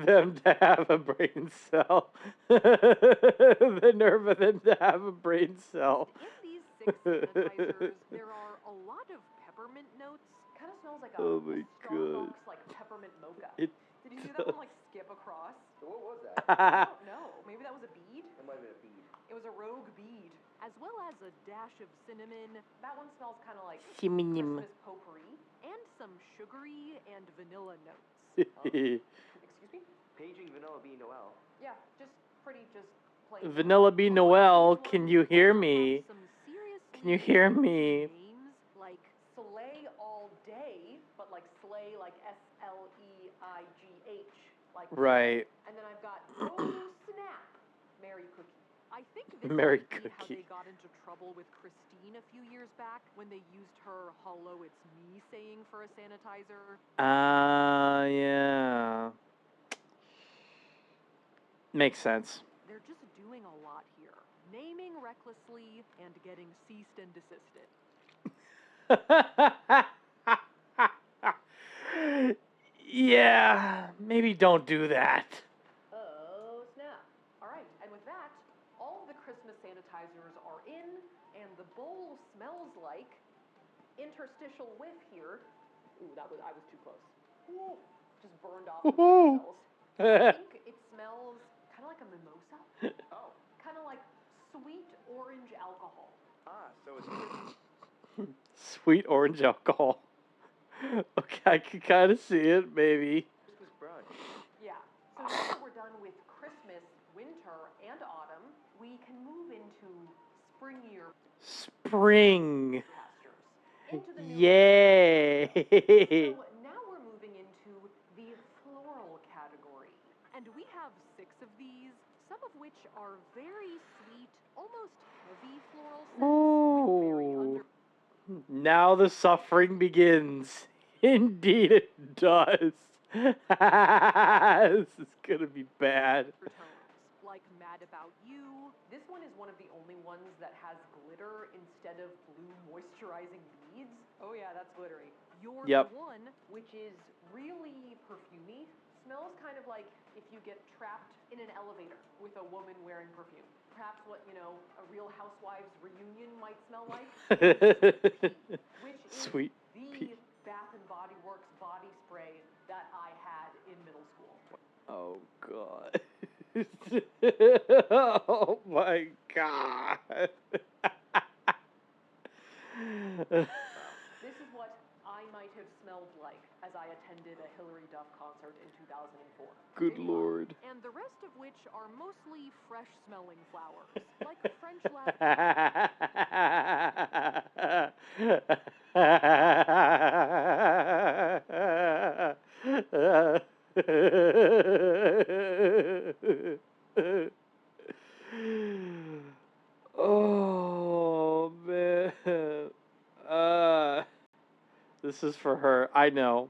A: them to have a brain cell. The nerve of them to have a brain cell.
B: In these 6 sanitizers, there are a lot of peppermint notes. Kind of smells like a Starbucks like peppermint mocha. Did you see that one like skip across?
O: So what was that?
B: I don't know. Maybe that was a bead?
O: It might have been a bead.
B: It was a rogue bead. as well as a dash of cinnamon. That one smells kind of like
A: Cinnamon.
B: Christmas potpourri, and some sugary and vanilla notes.
Q: Excuse me? Paging Vanilla Bean Noel.
B: Yeah, just pretty, just plain.
A: Vanilla Bean Noel, can you hear me? Can you hear me?
B: Names like Slay All Day, but like Slay like S-L-E-I-G-H. Like
A: Right.
B: And then I've got Oh Snap, Merry Cookie. I think this
A: Merry
B: might be how
A: Cookie.
B: they got into trouble with Christine a few years back when they used her "Hello, it's me" saying for a sanitizer.
A: Yeah. Makes sense.
B: They're just doing a lot here, naming recklessly and getting ceased and desisted.
A: Yeah, maybe don't do that.
B: Oh snap! All right, and with that, all of the Christmas sanitizers are in, and the bowl smells like interstitial whiff here. Ooh, I was too close. Ooh, just burned off the brain cells. I think it smells kind of like a mimosa.
Q: Oh.
B: Kind of like sweet orange alcohol.
Q: Ah, so it's
A: Sweet orange alcohol. Okay, I can kind of see it, maybe.
Q: Christmas brunch.
B: Yeah. So now that we're done with Christmas, winter, and autumn, we can move into springier
A: Spring.
B: pastures. Into the new
A: Yay.
B: So now we're moving into the floral category. And we have 6 of these, some of which are very sweet, almost heavy floral scents with very
A: Ooh. Now the suffering begins. Indeed it does. This is gonna be bad.
B: tones, like Mad About You. This one is one of the only ones that has glitter instead of blue moisturizing beads. Oh yeah, that's glittery. You're
A: Yep.
B: the one, which is really perfumey. Smells kind of like if you get trapped in an elevator with a woman wearing perfume. Perhaps what, a Real Housewives reunion might smell like. Which is
A: Sweet
B: the Bath and Body Works body spray that I had in middle school.
A: Oh god. Oh my god.
B: This is what I might have smelled like as I attended a Hilary Duff concert in 2004.
A: Good lord.
B: And the rest of which are mostly fresh-smelling flowers, like French
A: Oh man. This is for her. I know.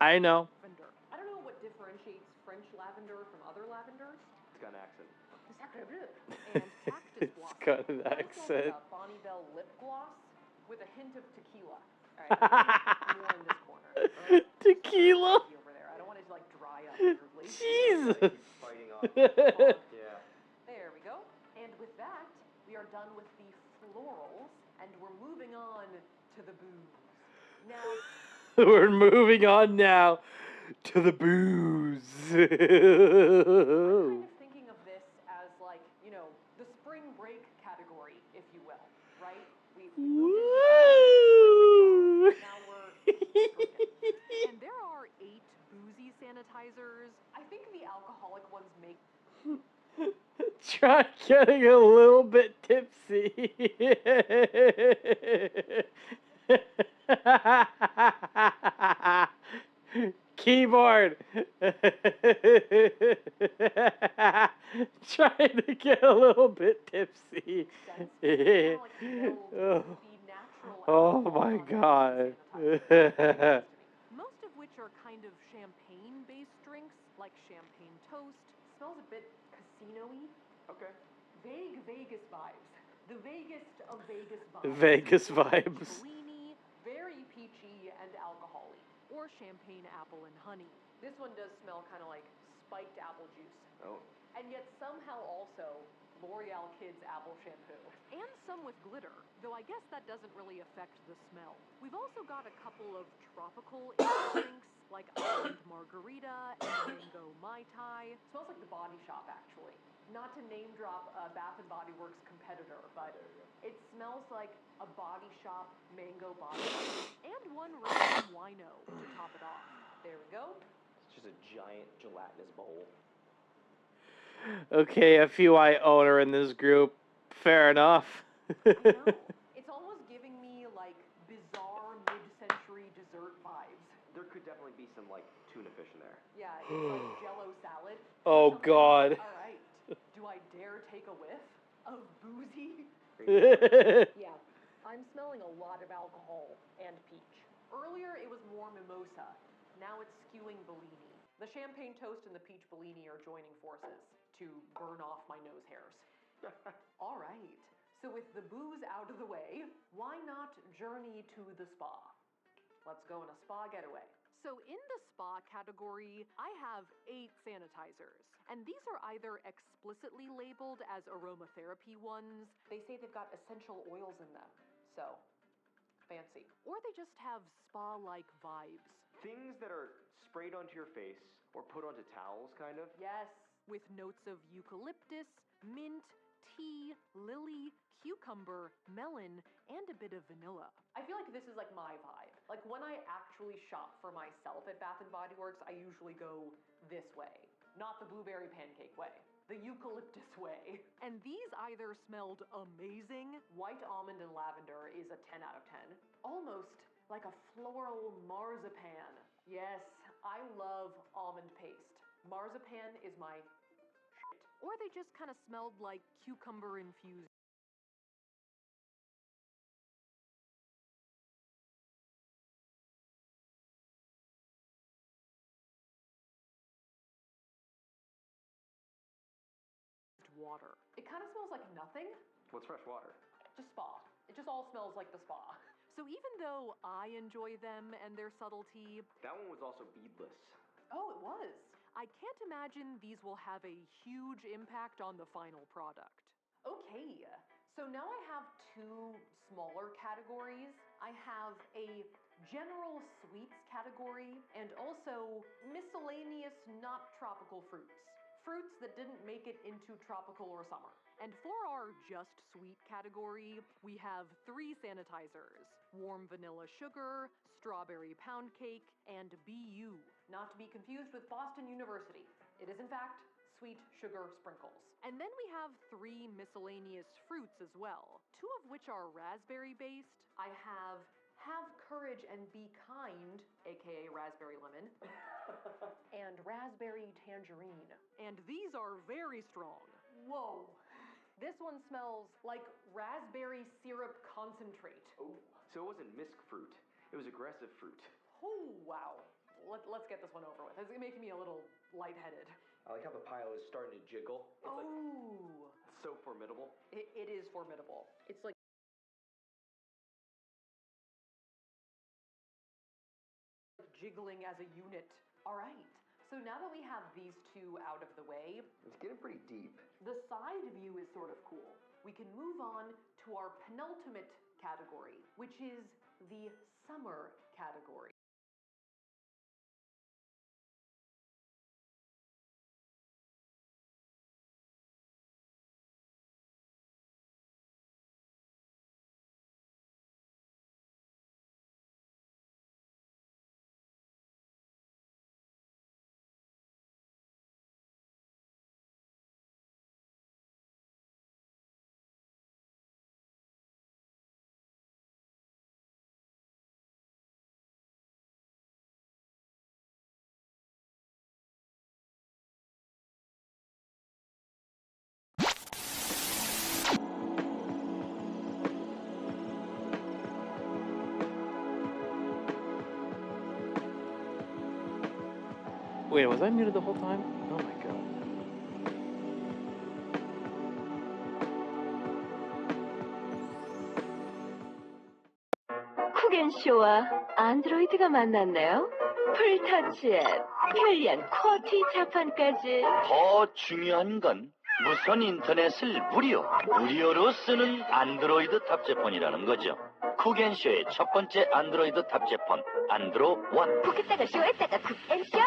B: lavender. I don't know what differentiates French lavender from other lavenders.
Q: It's got an accent.
B: The Sacre Bleu and cactus blossom.
A: It's got an
B: Kind of smells like
A: accent.
B: a Bonnie Bell lip gloss with a hint of tequila. All right, more in this corner.
A: Tequila.
B: Over there. I don't want it to dry up weirdly.
A: Jesus.
Q: Fighting off. Yeah.
B: There we go. And with that, we are done with the florals, and we're moving on to the booze. Now,
A: We're moving on now to the booze.
B: I'm kind of thinking of this as the spring break category, if you will, right? We moved into now we're drinking. And there are 8 boozy sanitizers. I think the alcoholic ones make
A: Try getting a little bit tipsy. Keyboard. Trying to get a little bit tipsy. Oh my god.
B: most of which are kind of champagne-based drinks, like champagne toast. Smells a bit casino-y.
Q: Okay.
B: Vague Vegas vibes. The vaguest of Vegas vibes.
A: Vegas vibes.
B: Bellini, very peachy and alcohol-y. Or champagne apple and honey. This one does smell kind of like spiked apple juice.
Q: Oh.
B: And yet somehow also L'Oreal Kids Apple Shampoo. And some with glitter, though I guess that doesn't really affect the smell. We've also got a couple of tropical drinks, like Island Margarita and Mango Mai Tai. Smells like the Body Shop, actually. Not to name drop a Bath & Body Works competitor, but it smells like a Body Shop mango body and one random wino to top it off. There we go.
Q: It's just a giant gelatinous bowl.
A: Okay, FUI owner in this group. Fair enough.
B: I know. It's almost giving me, like, bizarre mid-century dessert vibes.
Q: There could definitely be some, like, tuna fish in there.
B: Yeah, it's like Jell-O salad.
A: Oh, God.
B: All right. Do I dare take a whiff of boozy? Yeah, I'm smelling a lot of alcohol and peach. Earlier, it was more mimosa. Now it's skewing Bellini. The champagne toast and the peach Bellini are joining forces to burn off my nose hairs. All right, so with the booze out of the way, why not journey to the spa? Let's go on a spa getaway. So in the spa category, I have 8 sanitizers. And these are either explicitly labeled as aromatherapy ones. They say they've got essential oils in them. So, fancy. Or they just have spa-like vibes.
Q: Things that are sprayed onto your face or put onto towels, kind of.
B: Yes, with notes of eucalyptus, mint, tea, lily, cucumber, melon, and a bit of vanilla. I feel like this is like my vibe. Like when I actually shop for myself at Bath & Body Works, I usually go this way. Not the blueberry pancake way. The eucalyptus way. And these either smelled amazing. White almond and lavender is a 10 out of 10. Almost like a floral marzipan. Yes, I love almond paste. Marzipan is my shit. Or they just kind of smelled like cucumber infused. Water. It kind of smells like nothing.
Q: What's fresh water?
B: Just spa. It just all smells like the spa. So even though I enjoy them and their subtlety...
Q: That one was also beadless.
B: Oh, it was. I can't imagine these will have a huge impact on the final product. Okay, so now I have 2 smaller categories. I have a general sweets category and also miscellaneous not tropical fruits. Fruits that didn't make it into tropical or summer. And for our just sweet category, we have 3 sanitizers. Warm vanilla sugar, strawberry pound cake, and BU. Not to be confused with Boston University. It is in fact sweet sugar sprinkles. And then we have 3 miscellaneous fruits as well, 2 of which are raspberry based. I have Courage and Be Kind, aka raspberry lemon, and raspberry tangerine. And these are very strong. Whoa. This one smells like raspberry syrup concentrate.
Q: Oh, so it wasn't misc fruit. It was aggressive fruit.
B: Oh, wow. Let's get this one over with. It's making me a little lightheaded.
Q: I like how the pile is starting to jiggle. It's like so formidable.
B: It is formidable. It's like jiggling as a unit. All right. So now that we have these 2 out of the way,
Q: it's getting pretty deep.
B: The side view is sort of cool. We can move on to our penultimate category, which is the summer category.
A: Wait, was I muted the whole time? Oh my god.
F: 쿠겐쇼와 안드로이드가 만났네요. 풀터치 앱, 편리한 쿼티 자판까지.
P: 더 중요한 건 무선 인터넷을 무료로 쓰는 안드로이드 탑재폰이라는 거죠. 쿡앤쇼의 첫 번째 안드로이드 탑재폰 안드로 1.
F: 쿡했다가 쇼했다가 쿡앤쇼.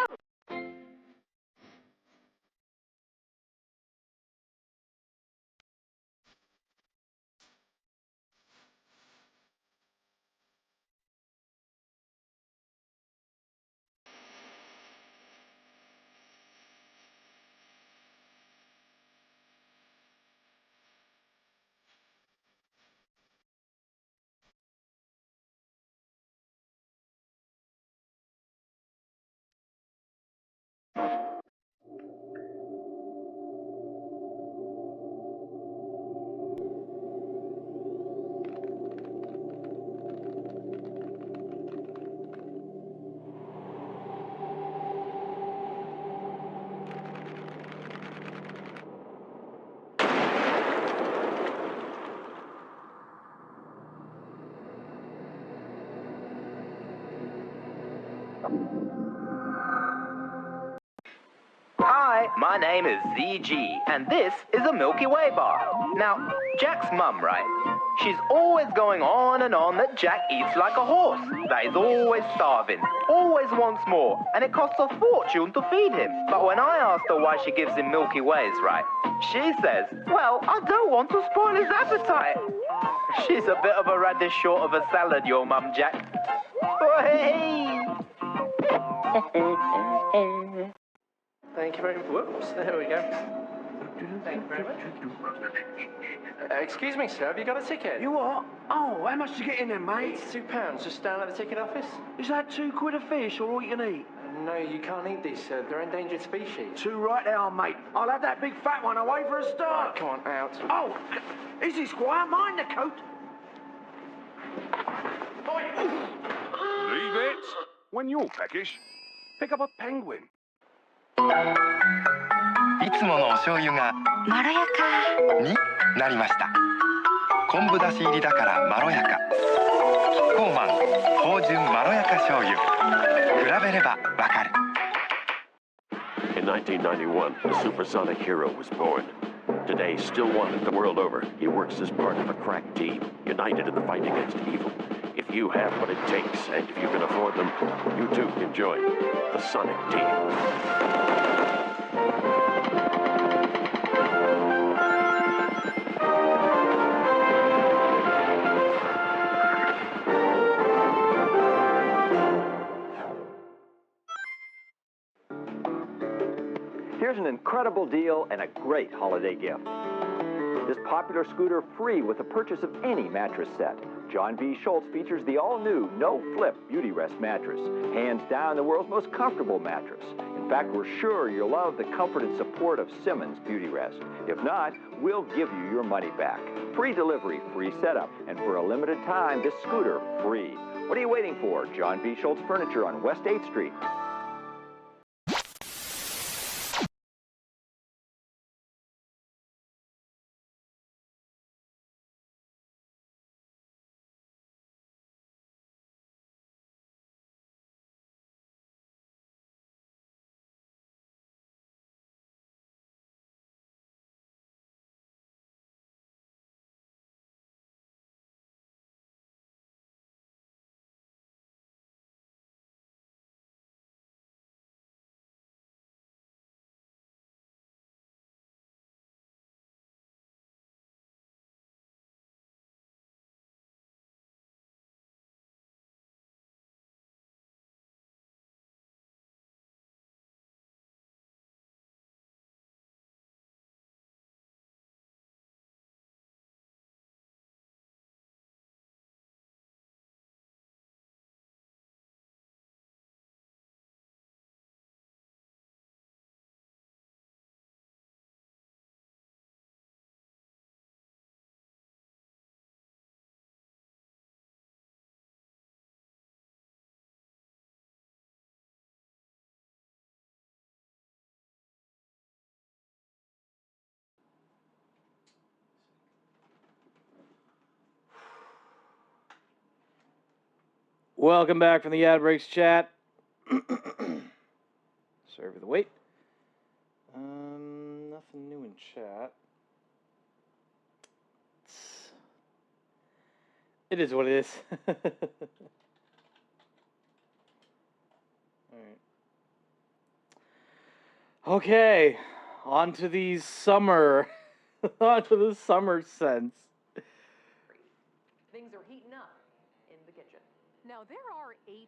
S: Hi, my name is ZG, and this is a Milky Way bar. Now, Jack's mum, right? She's always going on and on that Jack eats like a horse, that he's always starving, always wants more, and it costs a fortune to feed him. But when I asked her why she gives him Milky Ways, right, she says, well, I don't want to spoil his appetite. She's a bit of a radish short of a salad, your mum, Jack. Hey!
L: Thank you very much. Whoops, there we go. Thank you very much. Excuse me, sir, have you got a ticket?
E: You what? Oh, how much to get in there, mate?
L: It's £2, just down at the ticket office.
E: Is that £2 a fish or all you can eat?
L: No, you can't eat these, sir. They're endangered species.
E: Two right there, mate. I'll have that big fat one away for a start.
L: Right, come on, out.
E: Oh, easy, Squire. Mind the coat.
T: Leave it. When you're peckish, pick up a penguin.
U: いつものお醤油がまろやかになりました。昆布だし入りだからまろやか。キッコーマン芳醇まろやか醤油。比べればわかる。
V: In 1991, a supersonic hero was born. Today, still wanted the world over, he works as part of a crack team, united in the fight against evil. If you have what it takes, and if you can afford them, you too can join the Sonic Team.
Z: Here's an incredible deal and a great holiday gift. This popular scooter free with the purchase of any mattress set. John B. Schultz features the all-new no-flip Beauty Rest mattress. Hands down the world's most comfortable mattress. In fact, we're sure you'll love the comfort and support of Simmons Beauty Rest. If not, we'll give you your money back. Free delivery, free setup, and for a limited time, this scooter free. What are you waiting for? John B. Schultz Furniture on West 8th Street.
A: Welcome back from the ad breaks chat. Sorry for the wait. Nothing new in chat. It is what it is. Alright. Okay, on to these summer, on to the summer scents.
B: Things are heating up in the kitchen. Now, there are 8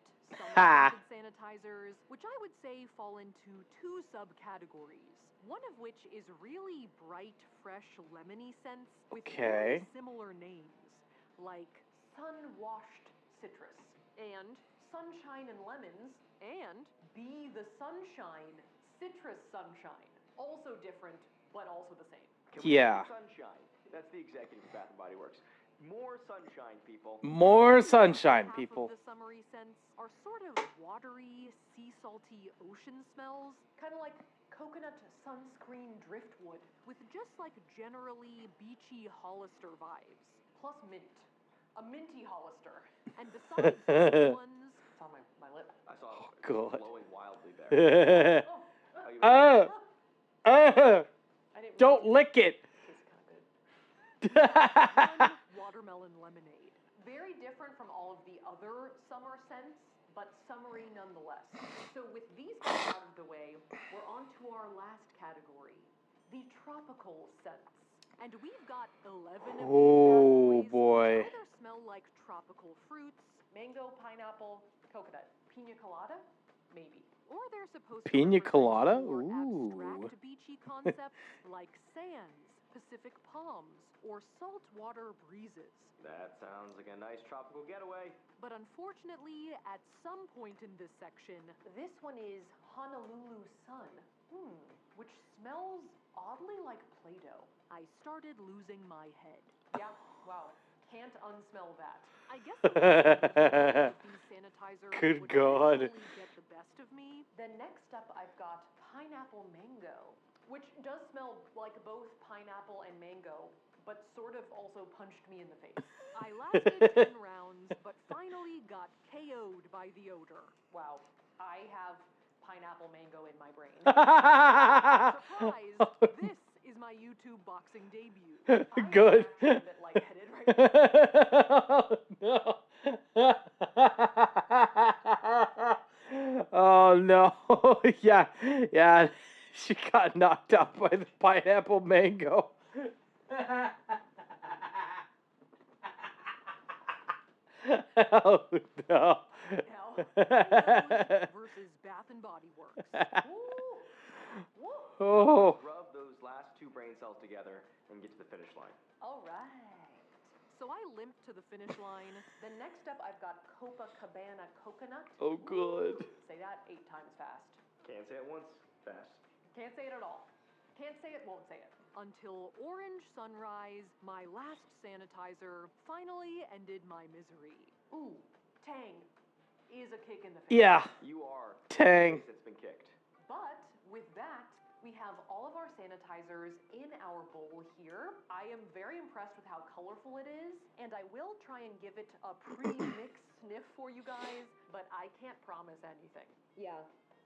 B: summer-scented sanitizers, which I would say fall into 2 subcategories. One of which is really bright, fresh, lemony scents with very similar names, like Sun-Washed Citrus, and Sunshine and Lemons, and Be the Sunshine, Citrus Sunshine. Also different, but also the same.
Q: Sunshine. That's the executive of Bath & Body Works. More sunshine, people.
A: More sunshine, people.
B: The summery scents are sort of watery, sea salty ocean smells, kind of like coconut sunscreen driftwood, with just like generally beachy Hollister vibes, plus mint. A minty Hollister. And besides those ones, it's on my lip.
Q: I saw it blowing wildly
A: there. Don't lick it.
B: Watermelon lemonade. Very different from all of the other summer scents, but summery nonetheless. So with these guys out of the way, we're on to our last category, the tropical scents. And we've got 11 of these categories,
A: boy.
B: which either smell like tropical fruits, mango, pineapple, coconut, pina colada, maybe. Or they're supposed
A: Pina
B: to
A: colada?
B: more
A: Ooh.
B: abstract beachy concepts like sands, Pacific palms, or saltwater breezes.
Q: That sounds like a nice tropical getaway.
B: But unfortunately, at some point in this section, this one is Honolulu Sun, which smells oddly like Play-Doh. I started losing my head. Yeah, wow. Can't unsmell that. I guess these sanitizers
A: Good
B: would
A: God.
B: eventually get the best of me. Then next up, I've got pineapple mango, which does smell like both pineapple and mango, but sort of also punched me in the face. I lasted 10 rounds, but finally got KO'd by the odor. Wow, I have pineapple mango in my brain. Surprise! This is my YouTube boxing debut.
A: Good.
B: I'm a bit lightheaded right now.
A: Oh no. Yeah. She got knocked out by the pineapple mango. Oh no.
B: Versus Bath & Body Works.
A: Oh.
Q: Rub those last 2 brain cells together and get to the finish line.
B: All right. So I limped to the finish line. Then next up, I've got Copacabana Coconut.
A: Oh, good.
B: Say that 8 times fast.
Q: Can't say it once fast.
B: Can't say it at all. Can't say it, won't say it. Until Orange Sunrise, my last sanitizer, finally ended my misery. Ooh, Tang is a kick in the face.
A: Yeah.
Q: You are.
A: Tang.
Q: It's been kicked.
B: But with that, we have all of our sanitizers in our bowl here. I am very impressed with how colorful it is, and I will try and give it a pre-mix sniff for you guys, but I can't promise anything. Yeah,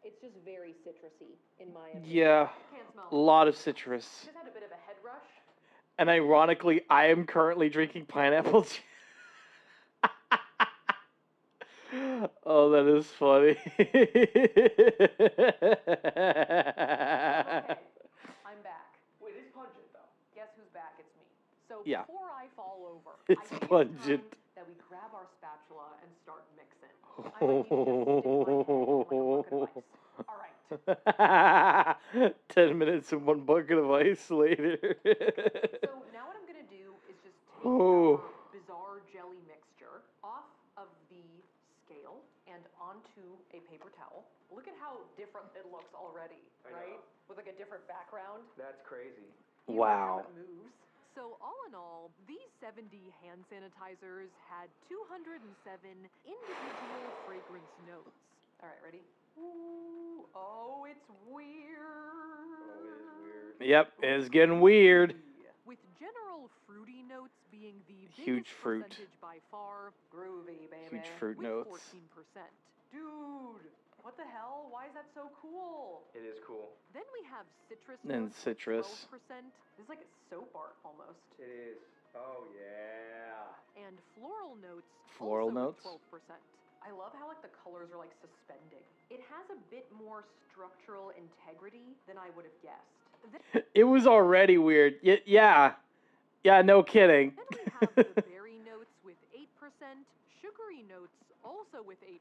B: it's just very citrusy, in my opinion.
A: Yeah.
B: Can't smell
A: A lot of citrus.
B: Just had a bit of a head rush.
A: And ironically, I am currently drinking pineapple juice. Oh, that is funny.
B: Okay, I'm back.
Q: Wait, it's pungent though.
B: Guess who's back? It's me. So
A: Yeah.
B: before I fall over,
A: It's
B: I think
A: pungent.
B: it's time that we grab our spatula and start mixing. I might need to just stick my head in like a bucket of ice. All right.
A: 10 minutes and 1 bucket of ice later.
B: So now what I'm going to do is just take our bizarre jelly mixture off of the scale and onto a paper towel. Look at how different it looks already, right? With like a different background.
Q: That's crazy.
A: Wow.
B: How it moves. So all in all, these 70 hand sanitizers had 207 individual fragrance notes. All right, ready? Ooh, oh, it's weird.
A: Yep, it's getting weird.
B: With general fruity notes being the
A: Huge
B: biggest
A: fruit.
B: percentage by far. Groovy, baby.
A: Huge fruit
B: with
A: notes.
B: 14%. Dude, What the hell? Why is that so cool?
Q: It is cool.
B: Then we have citrus
A: And
B: notes with
A: citrus.
B: 12%. This is like a soap art almost.
Q: It is. Oh, yeah.
B: And floral notes
A: Floral
B: also
A: notes?
B: with 12%. I love how like the colors are like suspending. It has a bit more structural integrity than I would have guessed.
A: It was already weird. Yeah. Yeah, no kidding.
B: Then we have the berry notes with 8%, sugary notes also with 8%,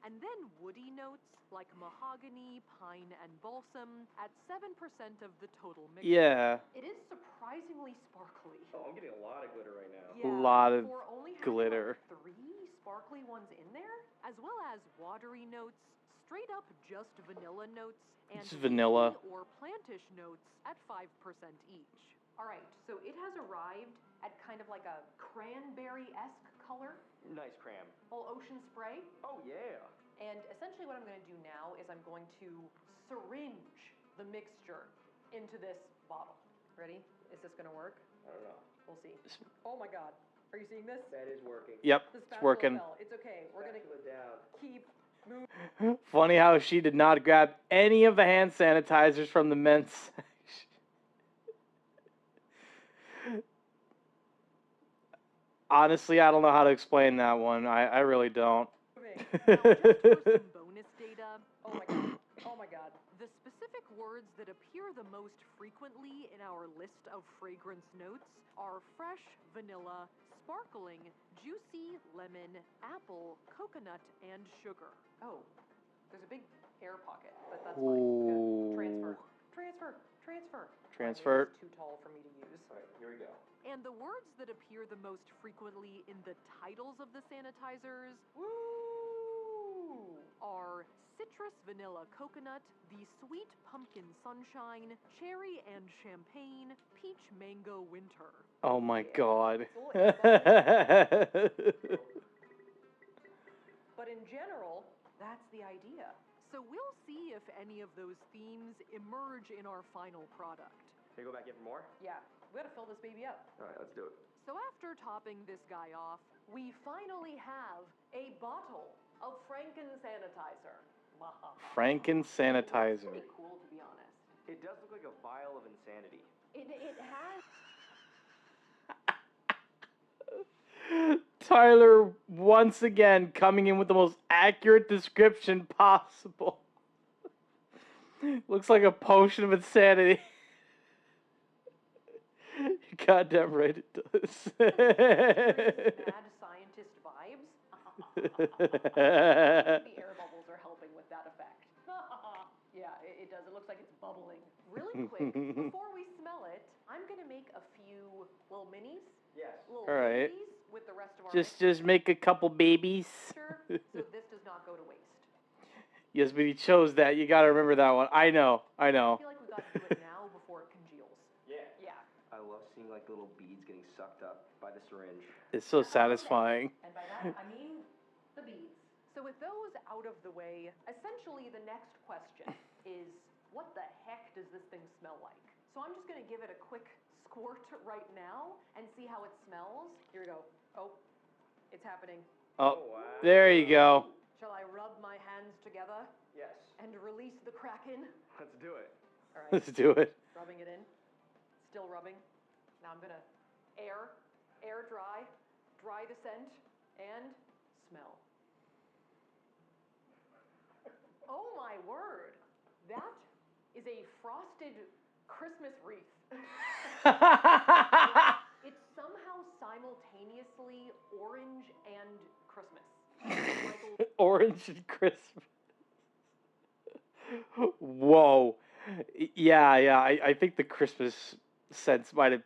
B: and then woody notes like mahogany, pine, and balsam at 7% of the total mix.
A: Yeah.
B: It is surprisingly sparkly.
Q: Oh, I'm getting a lot of glitter right now.
A: A lot of
B: for only having,
A: glitter.
B: Like, 3 sparkly ones in there, as well as watery notes, straight up just vanilla notes, and
A: It's vanilla.
B: leafy or plantish notes at 5% each. All right, so it has arrived at kind of like a cranberry-esque color.
Q: Nice cram.
B: All ocean spray.
Q: Oh, yeah.
B: And essentially what I'm going to do now is I'm going to syringe the mixture into this bottle. Ready? Is this going to work?
Q: I don't know.
B: We'll see. Oh my God. Are you seeing this?
Q: That is working.
A: Yep,
B: The
A: it's
B: spatula
A: working.
B: fell. It's okay. We're going to keep moving.
A: Funny how she did not grab any of the hand sanitizers from the men's section. Honestly, I don't know how to explain that one. I really don't.
B: Now, just for some bonus data. Oh my God. Oh my God. The specific words that appear the most frequently in our list of fragrance notes are fresh, vanilla, sparkling, juicy, lemon, apple, coconut, and sugar. Oh, there's a big air pocket, but that's fine.
A: Ooh.
B: Transfer. It's too tall for me to use.
Q: All right, here we go.
B: And the words that appear the most frequently in the titles of the sanitizers are citrus vanilla coconut, the sweet pumpkin sunshine, cherry and champagne, peach mango winter.
A: Oh my God.
B: But in general, that's the idea. So we'll see if any of those themes emerge in our final product.
Q: Can you go back in for more?
B: Yeah, we gotta fill this baby up.
Q: All right, let's do it.
B: So after topping this guy off, we finally have a bottle of Franken sanitizer.
A: Franken sanitizer.
B: Pretty cool, to be honest.
Q: It does look like a vial of insanity.
B: It has.
A: Tyler once again coming in with the most accurate description possible. Looks like a potion of insanity. You're goddamn right it does.
B: Mad scientist vibes. The air bubbles are helping with that effect. Yeah, it does. It looks like it's bubbling. Really quick, before we smell it, I'm gonna make a few little minis.
Q: Yes.
B: Little
A: All right.
B: babies with the rest of our
A: Just make a couple babies.
B: so this does not go to waste.
A: Yes, but he chose that. You gotta remember that one. I know.
B: I feel like we got to do it now before it congeals.
Q: Yeah.
B: Yeah.
Q: I love seeing like little beads getting sucked up by the syringe.
A: It's so satisfying.
B: And by that, I mean the beads. So with those out of the way, essentially the next question is, what the heck does this thing smell like? So I'm just going to give it a quick squirt right now and see how it smells. Here we go. Oh, it's happening.
A: Oh, there you go.
B: Shall I rub my hands together?
Q: Yes.
B: And release the Kraken?
Q: Let's do it.
B: All right.
A: Let's do it.
B: Rubbing it in. Still rubbing. Now I'm going to air dry the scent, and smell. Oh my word. That is a frosted Christmas wreath. It's somehow simultaneously orange and Christmas.
A: Orange and Christmas. Whoa. Yeah. I think the Christmas sense might have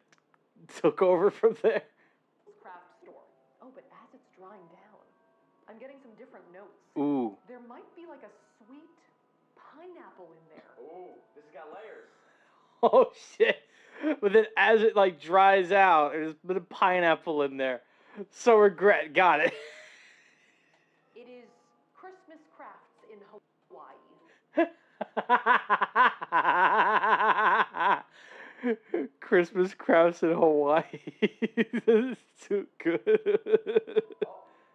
A: took over from there.
B: Craft store. Oh, but as it's drying down, I'm getting some different notes.
A: Ooh.
B: There might be like a sweet pineapple in there.
Q: Ooh, this has got layers.
A: Oh shit. But then as it like dries out, there's a bit of pineapple in there. So regret. Got it.
B: It is Christmas crafts in Hawaii.
A: Christmas crafts in Hawaii. This is too good.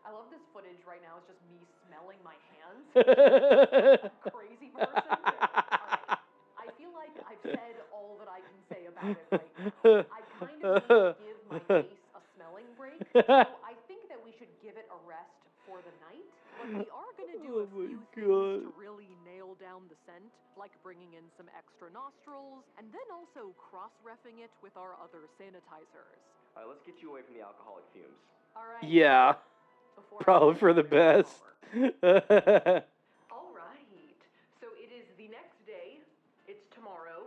B: I love this footage footage right now is just me smelling my hands. A crazy person. Alright. I feel like I've said all that I can say about it right now. I kind of need to give my face a smelling break. So I think that we should give it a rest for the night. But we are going to do a few things to really nail down the scent, like bringing in some extra nostrils, and then also cross-reffing it with our other sanitizers.
Q: All right, let's get you away from the alcoholic fumes.
B: All right.
A: Yeah. Probably for the best.
B: All right. So it is the next day. It's tomorrow.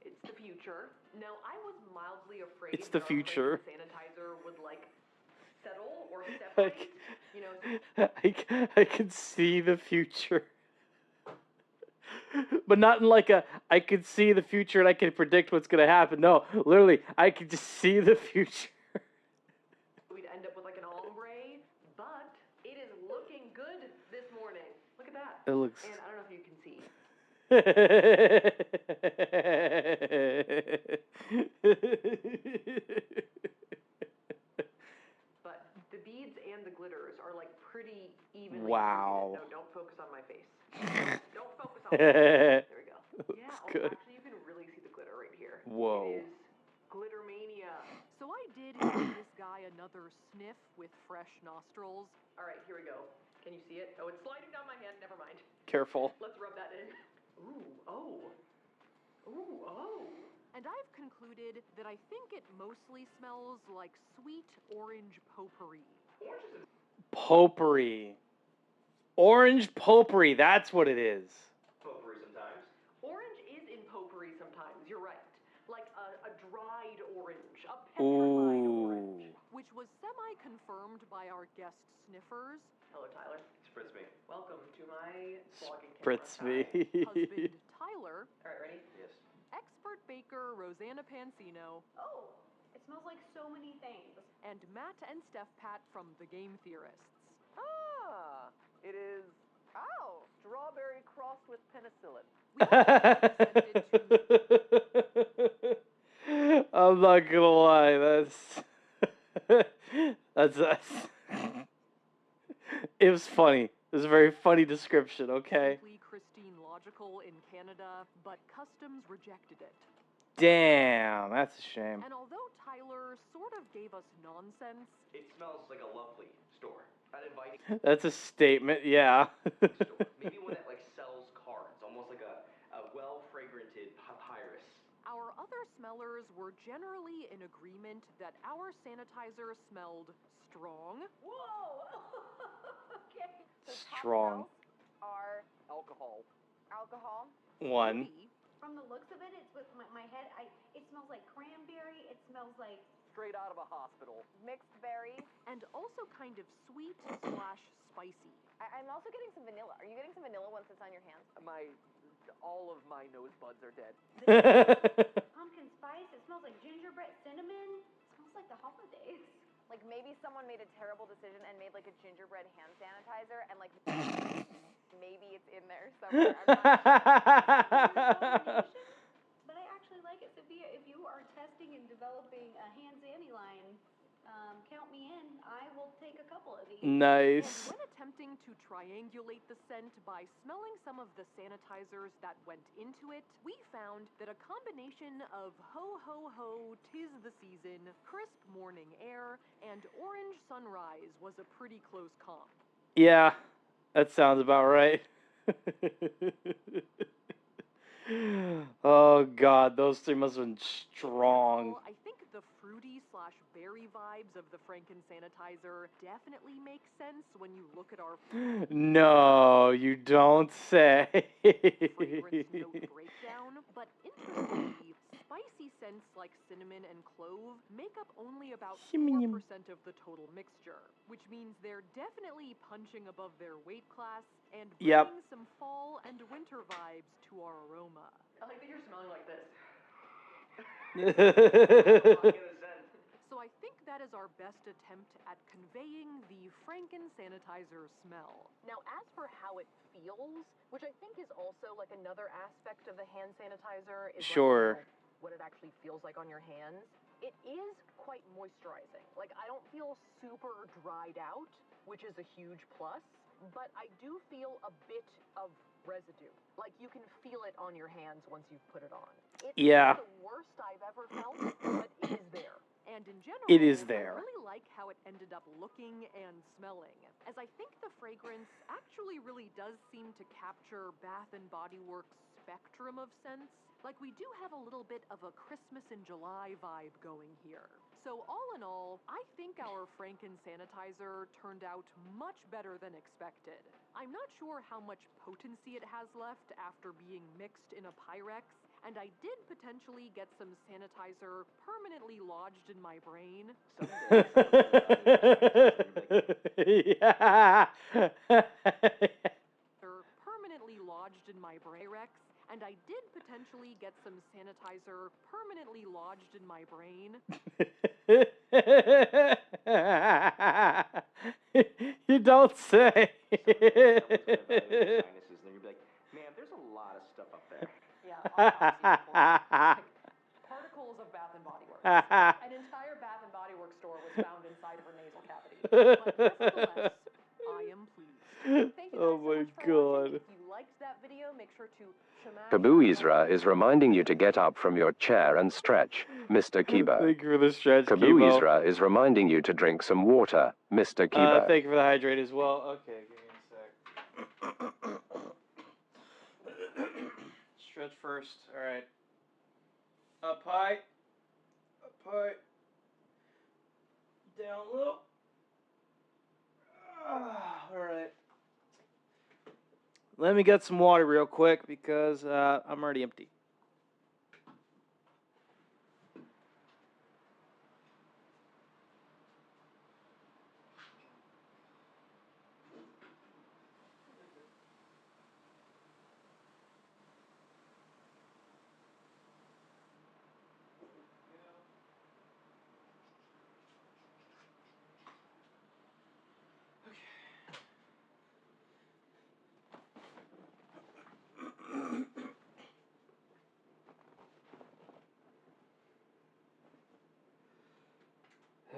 B: It's the future. Now, I was mildly afraid
A: It's the
B: that our
A: future.
B: sanitizer would, like, settle or separate. You know,
A: I can see the future. But not in like a, I can see the future and I can predict what's going to happen. No, literally, I can just see the future.
B: We'd end up with like an ombre, but it is looking good this morning. Look at that.
A: It looks...
B: And I don't know if you can see. But the beads and the glitters are like pretty evenly
A: Wow.
B: distributed. No, don't focus on my face. Don't focus on my face. There we go. Yeah,
A: good.
B: Actually you can really see the glitter right here.
A: Whoa.
B: It is Glittermania. So I did give this guy another sniff with fresh nostrils. All right, here we go. Can you see it? Oh, it's sliding down my hand. Never mind.
A: Careful.
B: Let's rub that in. Ooh, oh. Ooh, oh. And I've concluded that I think it mostly smells like sweet orange potpourri.
A: Potpourri. Orange potpourri, that's what it is.
Q: Potpourri sometimes.
B: Orange is in potpourri sometimes, you're right. Like a dried orange, a petrified orange, which was semi-confirmed by our guest sniffers. Hello, Tyler.
Q: Spritz me.
B: Welcome to my vlogging
A: Spritz me.
B: husband, Tyler. All right, ready?
Q: Yes.
B: Expert baker, Rosanna Pansino.
K: Oh, it smells like so many things.
B: And Matt and Steph Pat from The Game Theorists.
O: Ah, it is, strawberry crossed with penicillin.
A: I'm not gonna lie, that's it was funny. It was a very funny description, okay?
B: Simply Christine Logical in Canada, but customs rejected it.
A: Damn, that's a shame.
B: And although Tyler sort of gave us nonsense,
Q: it smells like a lovely store. I'd invite
A: That's a statement, yeah.
Q: store. Maybe one that like sells cards, almost like a well-fragranted papyrus.
B: Our other smellers were generally in agreement that our sanitizer smelled strong.
K: Whoa! Okay. So
A: Strong.
K: Are
O: alcohol.
K: Alcohol.
A: One.
K: From the looks of it, it's with my head. It smells like cranberry. It smells like
O: Straight out of a hospital.
K: mixed berry.
B: And also kind of sweet / spicy.
K: I'm also getting some vanilla. Are you getting some vanilla once it's on your hands?
O: All of my nose buds are dead.
K: Pumpkin spice. It smells like gingerbread, cinnamon. It smells like the holidays.
D: Like maybe someone made a terrible decision and made like a gingerbread hand sanitizer and like maybe it's in there somewhere.
K: But I actually like it, Sophia. If you are testing and developing a hand sanitizer line, count me in. I will take a couple of these.
A: Nice.
B: And when attempting to triangulate the scent by smelling some of the sanitizers that went into it, we found that a combination of ho ho ho, 'tis the season, crisp morning air, and orange sunrise was a pretty close comp.
A: Yeah, that sounds about right. Oh god, those three must have been strong.
B: Well, I think the fruity / berry vibes of the Franken sanitizer definitely make sense when you look at our
A: No, you don't say.
B: fragrance note breakdown, but interestingly, spicy scents like cinnamon and clove make up only about 4% of the total mixture, which means they're definitely punching above their weight class and bringing some fall and winter vibes to our aroma. I like that you're smelling like this. So I think that is our best attempt at conveying the Franken sanitizer smell. Now, as for how it feels, which I think is also like another aspect of the hand sanitizer, is
A: Sure.
B: like what it actually feels like on your hands. It is quite moisturizing. Like, I don't feel super dried out. which is a huge plus, but I do feel a bit of residue. Like you can feel it on your hands once you've put it on. It's
A: Yeah.
B: not the worst I've ever felt, but it is there. And in general,
A: It is there.
B: I really like how it ended up looking and smelling, as I think the fragrance actually really does seem to capture Bath & Body Works' spectrum of scents. Like we do have a little bit of a Christmas in July vibe going here. So all in all, I think our Franken sanitizer turned out much better than expected. I'm not sure how much potency it has left after being mixed in a Pyrex, and I did potentially get some sanitizer permanently lodged in my brain.
A: Yeah.
B: Permanently lodged in my brain, and I did potentially get some sanitizer permanently lodged in my brain.
A: You don't say.
Q: Man, there's a lot of stuff up there.
B: Yeah, particles of Bath & Body Works. An entire Bath & Body Works store was found inside of her nasal cavity. But nevertheless, I am pleased. Thank you guys so much for watching. If you liked that video, make sure to
G: Kabu Isra is reminding you to get up from your chair and stretch, Mr. Kibo.
A: Thank you for the stretch,
G: Kabu
A: Kibo.
G: Isra is reminding you to drink some water, Mr. Kibo.
A: Thank you for the hydrate as well. Okay, give me a sec. Stretch first. All right. Up high. Up high. Down low. All right. Let me get some water real quick because I'm already empty.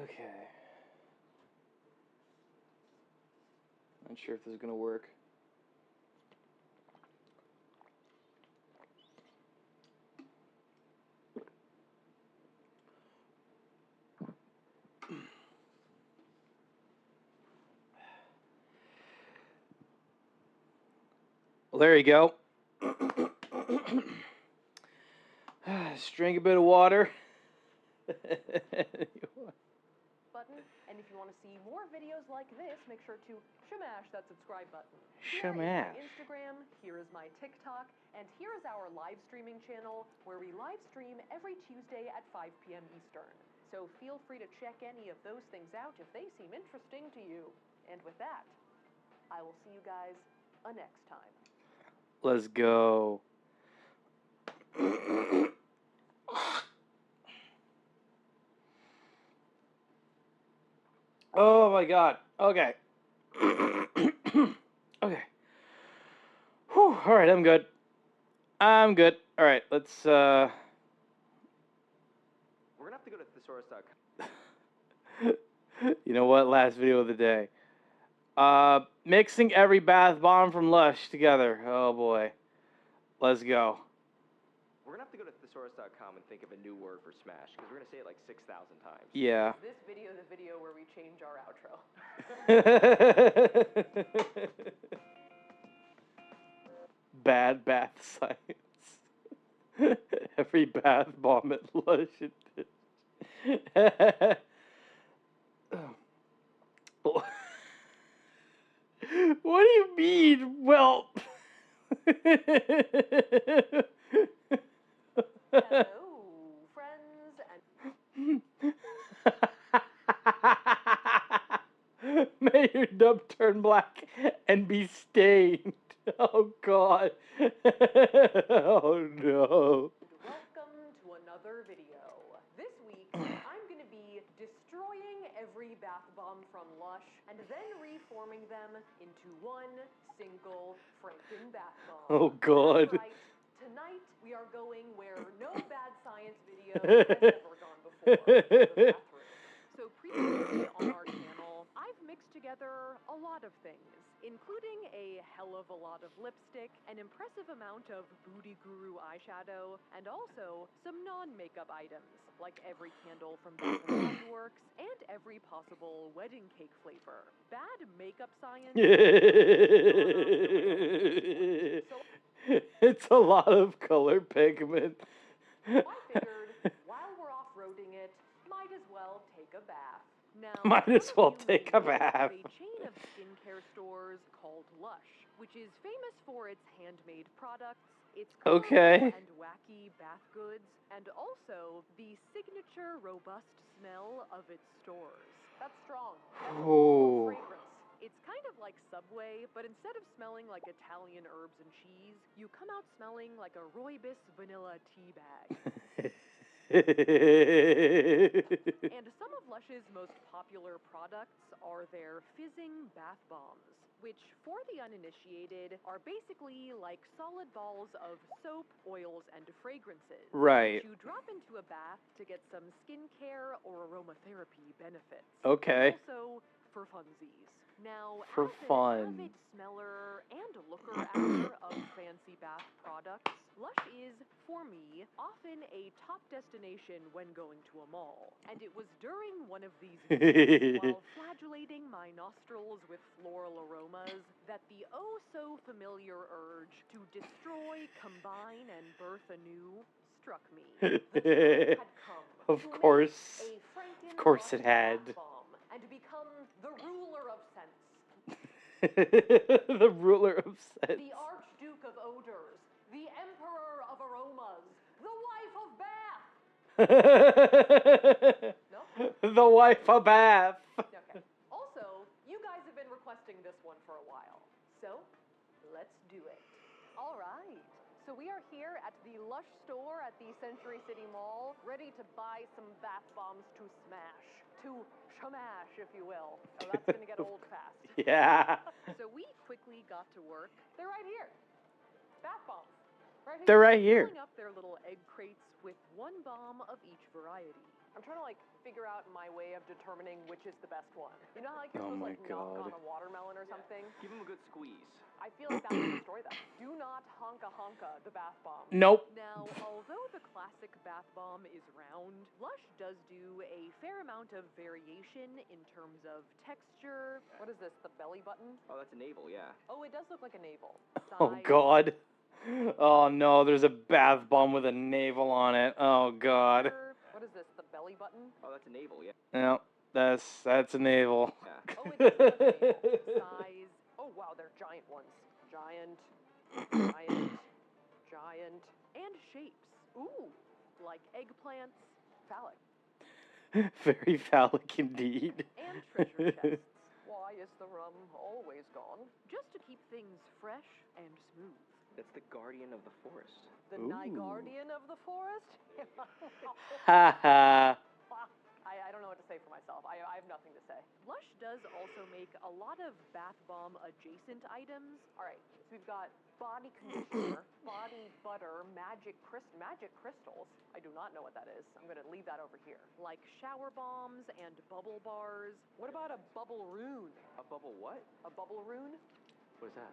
A: Okay. Not sure if this is gonna work. Well, there you go. Just drink a bit of water.
B: Button, and if you want to see more videos like this, make sure to smash that subscribe button.
A: Smash.
B: Here is my Instagram, here is my TikTok, and here is our live streaming channel where we live stream every Tuesday at 5 p.m. Eastern. So feel free to check any of those things out if they seem interesting to you. And with that, I will see you guys next time.
A: Let's go. Oh my god. Okay. Okay. Whew. All right, I'm good. I'm good. All right, let's
Y: We're gonna have to go to thesaurus.com.
A: You know what? Last video of the day. Mixing every bath bomb from Lush together. Oh boy. Let's go.
Y: We're gonna have to go to thesaurus.com and think of a new word for smash, because we're gonna say it like 6,000 times.
A: Yeah.
B: Is this video the video where we change our outro?
A: Bad bath science. Every bath bomb at Lush. What do you mean? Well.
B: Hello, friends, and
A: May your dub turn black and be stained. Oh God. Oh no.
B: welcome to another video. This week, I'm going to be destroying every bath bomb from Lush and then reforming them into one single Franken bath bomb.
A: Oh God.
B: That's right. Tonight, we are going where no bad science video has ever gone before, the bathroom. So previously on our channel, I've mixed together together a lot of things, including a hell of a lot of lipstick, an impressive amount of Booty Guru eyeshadow, and also some non-makeup items, like every candle from Bath & Body Works and every possible wedding cake flavor. Bad makeup science.
A: It's a lot of color pigment.
B: I figured, while we're off-roading it, might as well take a bath. Now,
A: Might as well take a bath.
B: a chain of skincare stores called Lush, which is famous for its handmade products, its colorful and wacky bath goods, and also the signature robust smell of its stores. That's strong. That's a full fragrance. It's kind of like Subway, but instead of smelling like Italian herbs and cheese, you come out smelling like a rooibos vanilla tea bag. And some of Lush's most popular products are their fizzing bath bombs, which, for the uninitiated, are basically like solid balls of soap, oils, and fragrances.
A: Right.
B: You drop into a bath to get some skincare or aromatherapy benefits.
A: Okay.
B: Also, for funsies. Now,
A: For
B: as
A: fun.
B: an avid smeller and looker after of fancy bath products, Lush is, for me, often a top destination when going to a mall. And it was during one of these visits, while flagellating my nostrils with floral aromas, that the oh-so-familiar urge to destroy, combine, and birth anew struck me. The time had come
A: Of
B: to
A: course.
B: make a Franken
A: Of course it had.
B: bath bomb and become the ruler of scents.
A: The ruler of scents.
B: The Archduke of Odors, the Emperor of Aromas, the wife of Bath! No?
A: The wife of Bath.
B: Okay. Also, you guys have been requesting this one for a while, so let's do it. All right. So we are here at the Lush store at the Century City Mall, ready to buy some bath bombs to smash. To shamash, if you will. Oh, that's going to get old fast.
A: Yeah.
B: So we quickly got to work. They're right here. Bath bombs. Right here.
A: They're right here.
B: Filling up their little egg crates with one bomb of each variety. I'm trying to figure out my way of determining which is the best one. You know how you're supposed to knock on a watermelon or something?
J: Give him a good squeeze.
B: I feel like that would destroy them. Do not honka the bath bomb.
A: Nope.
B: Now, although the classic bath bomb is round, Lush does do a fair amount of variation in terms of texture. What is this, the belly button?
J: Oh, that's a navel, yeah.
B: Oh, it does look like a navel.
A: Oh, God. Oh, no, there's a bath bomb with a navel on it. Oh, God.
B: What is this, the belly button?
J: Oh, that's a navel, yeah.
A: No, that's a navel.
J: Yeah.
B: Oh, it does look like a navel. Size. Oh, wow, they're giant ones. Giant, and shapes. Ooh, like eggplants, phallic.
A: Very phallic indeed.
B: And treasure chests. Why is the rum always gone? Just to keep things fresh and smooth.
J: That's the guardian of the forest.
B: The Guardian of the forest?
A: Ha ha.
B: I don't know what to say for myself. I have nothing to say. Lush does also make a lot of bath bomb adjacent items. All right, so we've got body conditioner, body butter, magic crystals. I do not know what that is. I'm going to leave that over here. Like shower bombs and bubble bars. What about a bubble rune?
J: A bubble what?
B: A bubble rune?
J: What is that?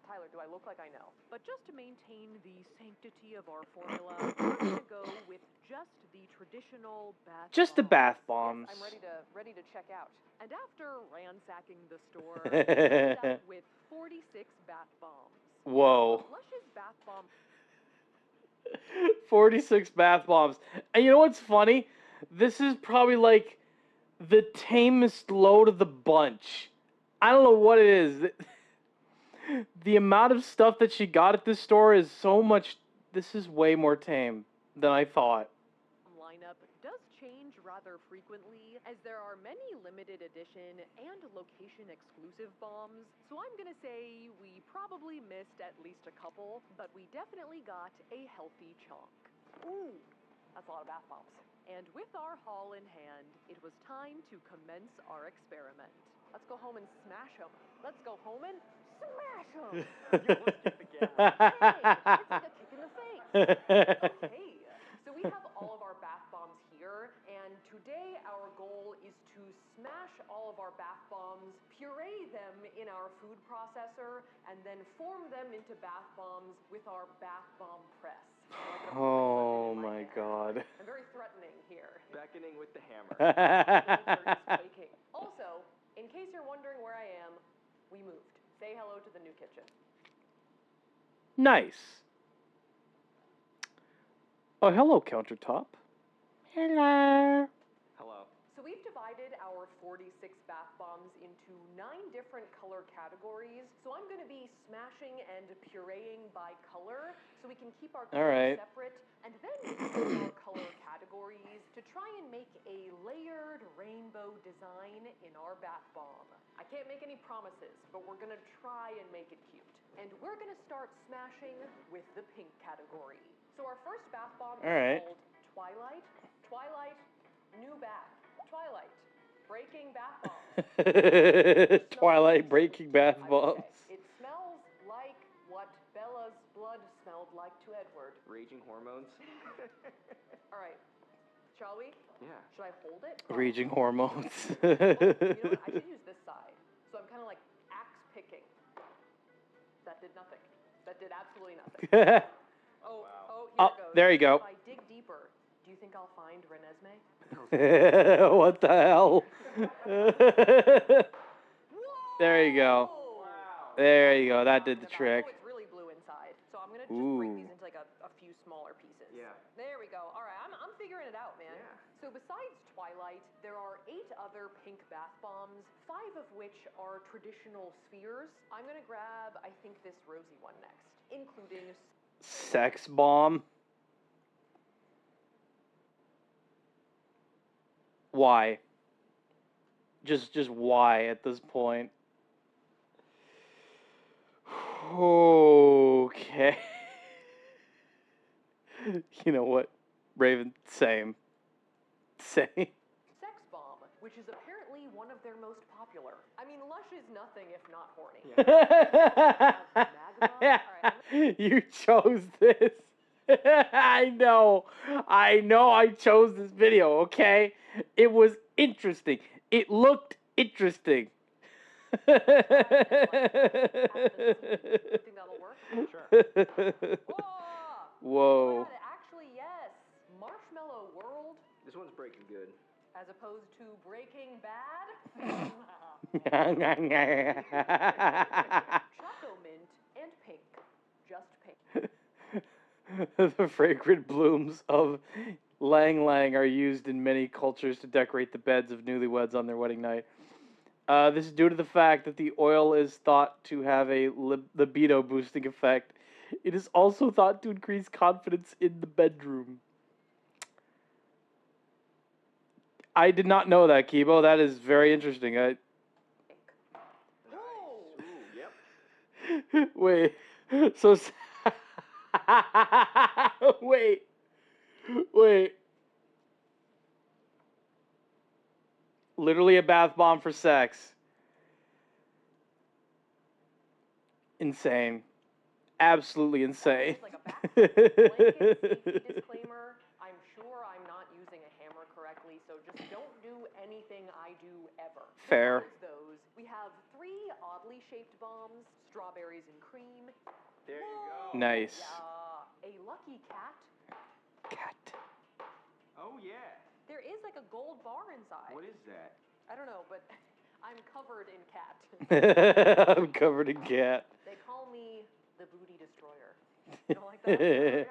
B: Tyler, do I look like I know? But just to maintain the sanctity of our formula, we're going to go with just the traditional bath
A: Just the bath bombs.
B: Yes, I'm ready to check out. And after ransacking the store, we ended up with 46 bath bombs.
A: Whoa.
B: Lush's bath bomb
A: 46 bath bombs. And you know what's funny? This is probably like the tamest load of the bunch. I don't know what it is. The amount of stuff that she got at this store is so much. This is way more tame than I thought.
B: Lineup does change rather frequently, as there are many limited edition and location exclusive bombs. So I'm gonna say we probably missed at least a couple, but we definitely got a healthy chunk. Ooh, that's a lot of bath bombs. And with our haul in hand, it was time to commence our experiment. Let's go home and smash them. Let's go home and smash them. You almost kicked the camera. Hey, it's like a kick in the face. Okay, so we have all of our bath bombs here, and today our goal is to smash all of our bath bombs, puree them in our food processor, and then form them into bath bombs with our bath bomb press.
A: Oh my god.
B: I'm very threatening here.
J: Beckoning with the hammer.
B: Also, in case you're wondering where I am, we moved. Say hello to the new kitchen.
A: Nice. Oh, hello, countertop. Hello.
J: Hello.
B: So we've divided our 46 bath bombs into 9 different color categories. So I'm going to be smashing and pureeing by color so we can keep our colors separate, and then use our color categories to try and make a layered rainbow design in our bath bomb. I can't make any promises, but we're going to try and make it cute. And we're going to start smashing with the pink category. So our first bath bomb is called Twilight. Twilight, new bath. Twilight, breaking bath bombs.
A: Twilight breaking bath bombs.
B: It smells like what Bella's blood smelled like to Edward.
J: Raging hormones.
B: All right, shall we?
J: Yeah.
B: Should I hold it?
A: Raging hormones.
B: You know what? I should use this side. So I'm kind of like axe picking. That did nothing. That did absolutely nothing. Oh, here it goes.
A: There you go.
B: If I dig deeper, do you think I'll find Renesmee?
A: What the hell? There you go. There you go. That did the trick.
B: Oh, it's really blue inside. So I'm gonna just break these into like a few smaller pieces.
J: Yeah.
B: There we go. All right, I'm figuring it out, man.
J: Yeah.
B: So besides Twilight, there are 8 other pink bath bombs, 5 of which are traditional spheres. I'm gonna grab, I think, this rosy one next, including
A: Sex bomb. Why? Just why at this point? Okay. You know what, Raven? Same. Same.
B: Sex bomb, which is apparently one of their most popular. I mean, Lush is nothing if not horny.
A: You chose this. I know I chose this video, okay? It was interesting. It looked interesting.
B: Think that'll work? Sure.
A: Whoa.
B: Actually, yes. Marshmallow World,
J: This one's breaking good.
B: as opposed to Breaking Bad. Choco mint and pink. Just pink.
A: The fragrant blooms of Lang Lang are used in many cultures to decorate the beds of newlyweds on their wedding night. This is due to the fact that the oil is thought to have a libido boosting effect. It is also thought to increase confidence in the bedroom. I did not know that, Kibo. That is very interesting.
J: Ooh, yep.
A: Wait. So... Wait. Literally a bath bomb for sex. Insane. Absolutely insane.
B: Like a blanket safety disclaimer. I'm sure I'm not using a hammer correctly, so just don't do anything I do ever.
A: Fair.
B: Besides those, we have 3 oddly shaped bombs, strawberries and cream.
J: There you go.
A: Nice.
B: A lucky cat.
A: Cat.
J: Oh, yeah.
B: There is like a gold bar inside.
J: What is that?
B: I don't know, but I'm covered in cat.
A: I'm covered in cat.
B: They call me the booty destroyer. You don't like that?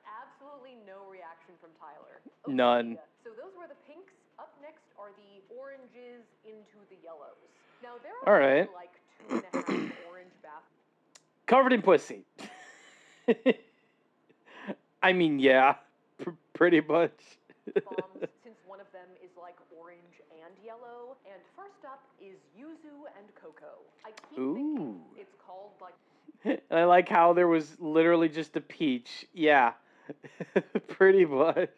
B: Absolutely no reaction from Tyler. Okay,
A: None.
B: So those were the pinks. Up next are the oranges into the yellows. Now there
A: All
B: are
A: right.
B: like 2.5 orange bath.
A: Covered in pussy. I mean, yeah, pretty much.
B: Bombs, since one of them is like orange and yellow. And first up is yuzu and cocoa. I keep thinking it's called like...
A: And I like how there was literally just a peach. Yeah, pretty much.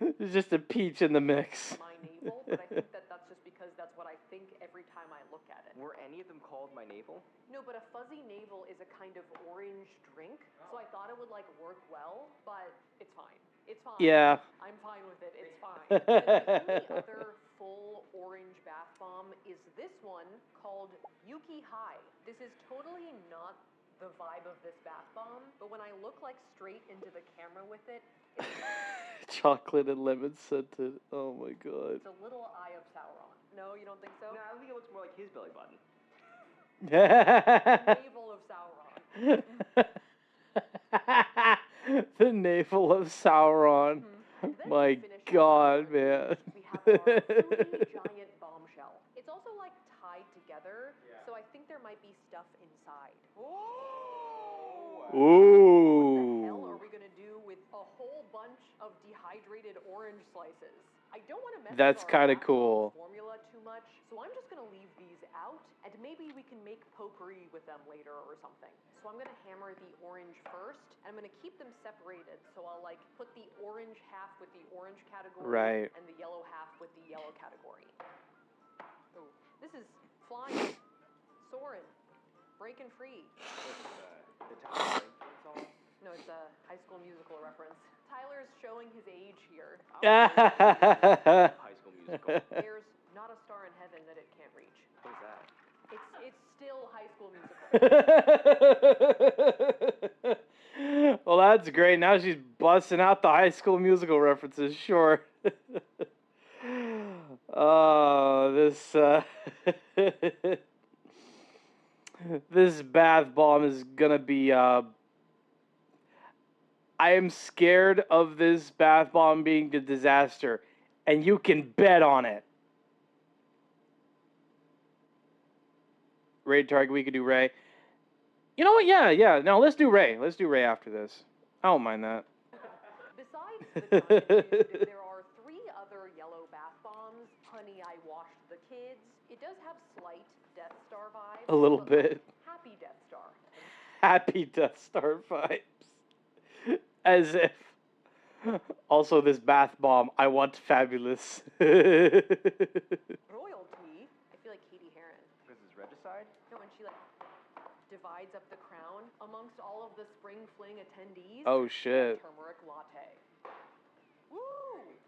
A: There's just a peach in the mix.
B: My navel, but I think that's just because that's what I think every time I look at it.
J: Were any of them called my navel?
B: No, but a fuzzy navel is a kind of orange drink, so I thought it would like work well, but it's fine. It's fine.
A: Yeah.
B: I'm fine with it. It's fine. The only other full orange bath bomb is this one called Yuki High. This is totally not the vibe of this bath bomb, but when I look like straight into the camera with it,
A: Chocolate and lemon scented. Oh my god.
B: it's a little Eye of Sauron. No, you don't think so?
J: No, I think it looks more like his belly button.
B: Navel of Sauron.
A: The navel of Sauron. My god, man.
B: We have our fruity giant bombshell. It's also like tied together, so I think there might be stuff inside.
A: Ooh.
B: What the hell are we gonna do with a whole bunch of dehydrated orange slices? I don't want to mess
A: That's
B: with our
A: kind of
B: bath
A: cool.
B: bomb formula too much, so I'm just gonna leave these out, and maybe we can make potpourri with them later or something. So I'm gonna hammer the orange first, and I'm gonna keep them separated. So I'll like put the orange half with the orange category,
A: Right.
B: and the yellow half with the yellow category. Oh, this is flying, soaring, breaking free. No, it's a High School Musical reference. Tyler's showing his age here.
J: High School Musical.
B: There's not a star in heaven that it can't reach.
J: What is that?
B: It's still High School Musical.
A: Well, that's great. Now she's busting out the High School Musical references. Sure. Oh, this this bath bomb is gonna be. I am scared of this bath bomb being a disaster, and you can bet on it. Raid target, we could do Ray. You know what? Yeah. No, let's do Ray. Let's do Ray after this. I don't mind that.
B: Besides the giant dude, there are 3 other yellow bath bombs. Honey, I washed the kids. It does have slight Death Star vibes.
A: A little
B: but
A: bit.
B: Happy Death Star.
A: Happy Death Star vibes. As if. Also, this bath bomb, I want fabulous.
B: Royalty. I feel like Katie Heron.
J: This is regicide?
B: No, when she like divides up the crown amongst all of the Spring Fling attendees.
A: Oh, shit.
B: Turmeric latte. Woo!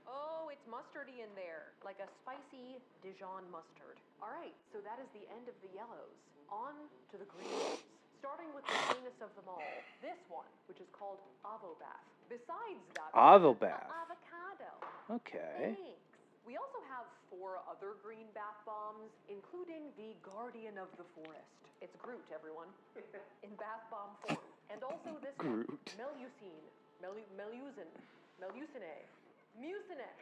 B: Oh, it's mustardy in there, like a spicy Dijon mustard. All right, so that is the end of the yellows. On to the greens. Starting with the cleanest of them all, this one, which is called Avo Bath. Besides that,
A: Avo Bath.
B: avocado.
A: Okay.
B: Thanks. We also have 4 other green bath bombs, including the Guardian of the Forest. It's Groot, everyone, in bath bomb form. And also this
A: Groot.
B: one, Melusine, Melusine, Mucinex.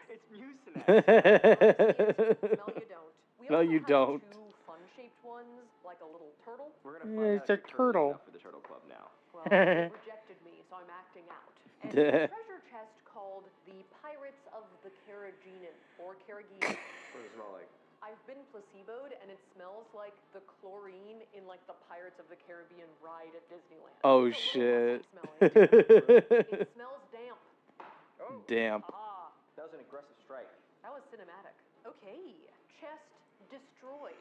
J: It's Mucinex.
B: Smell you don't. We
A: No,
B: also
A: you
B: have
A: don't.
B: 2 fun-shaped ones, like a little turtle.
J: We're gonna find
A: It's
J: out
A: a
J: if you're turtle
A: turtle.
J: enough for the Turtle Club now.
B: Well, they rejected me, so I'm acting out. And a treasure chest called the Pirates of the Caribbean, or Caribbean.
J: What does it smell like?
B: I've been placeboed, and it smells like the chlorine in like the Pirates of the Caribbean ride at Disneyland.
A: Oh,
B: It's a
A: shit.
B: little musky smelling. It smells damp.
A: Damn.
B: Ah,
J: That was an aggressive strike.
B: that was cinematic. Okay, chest destroyed,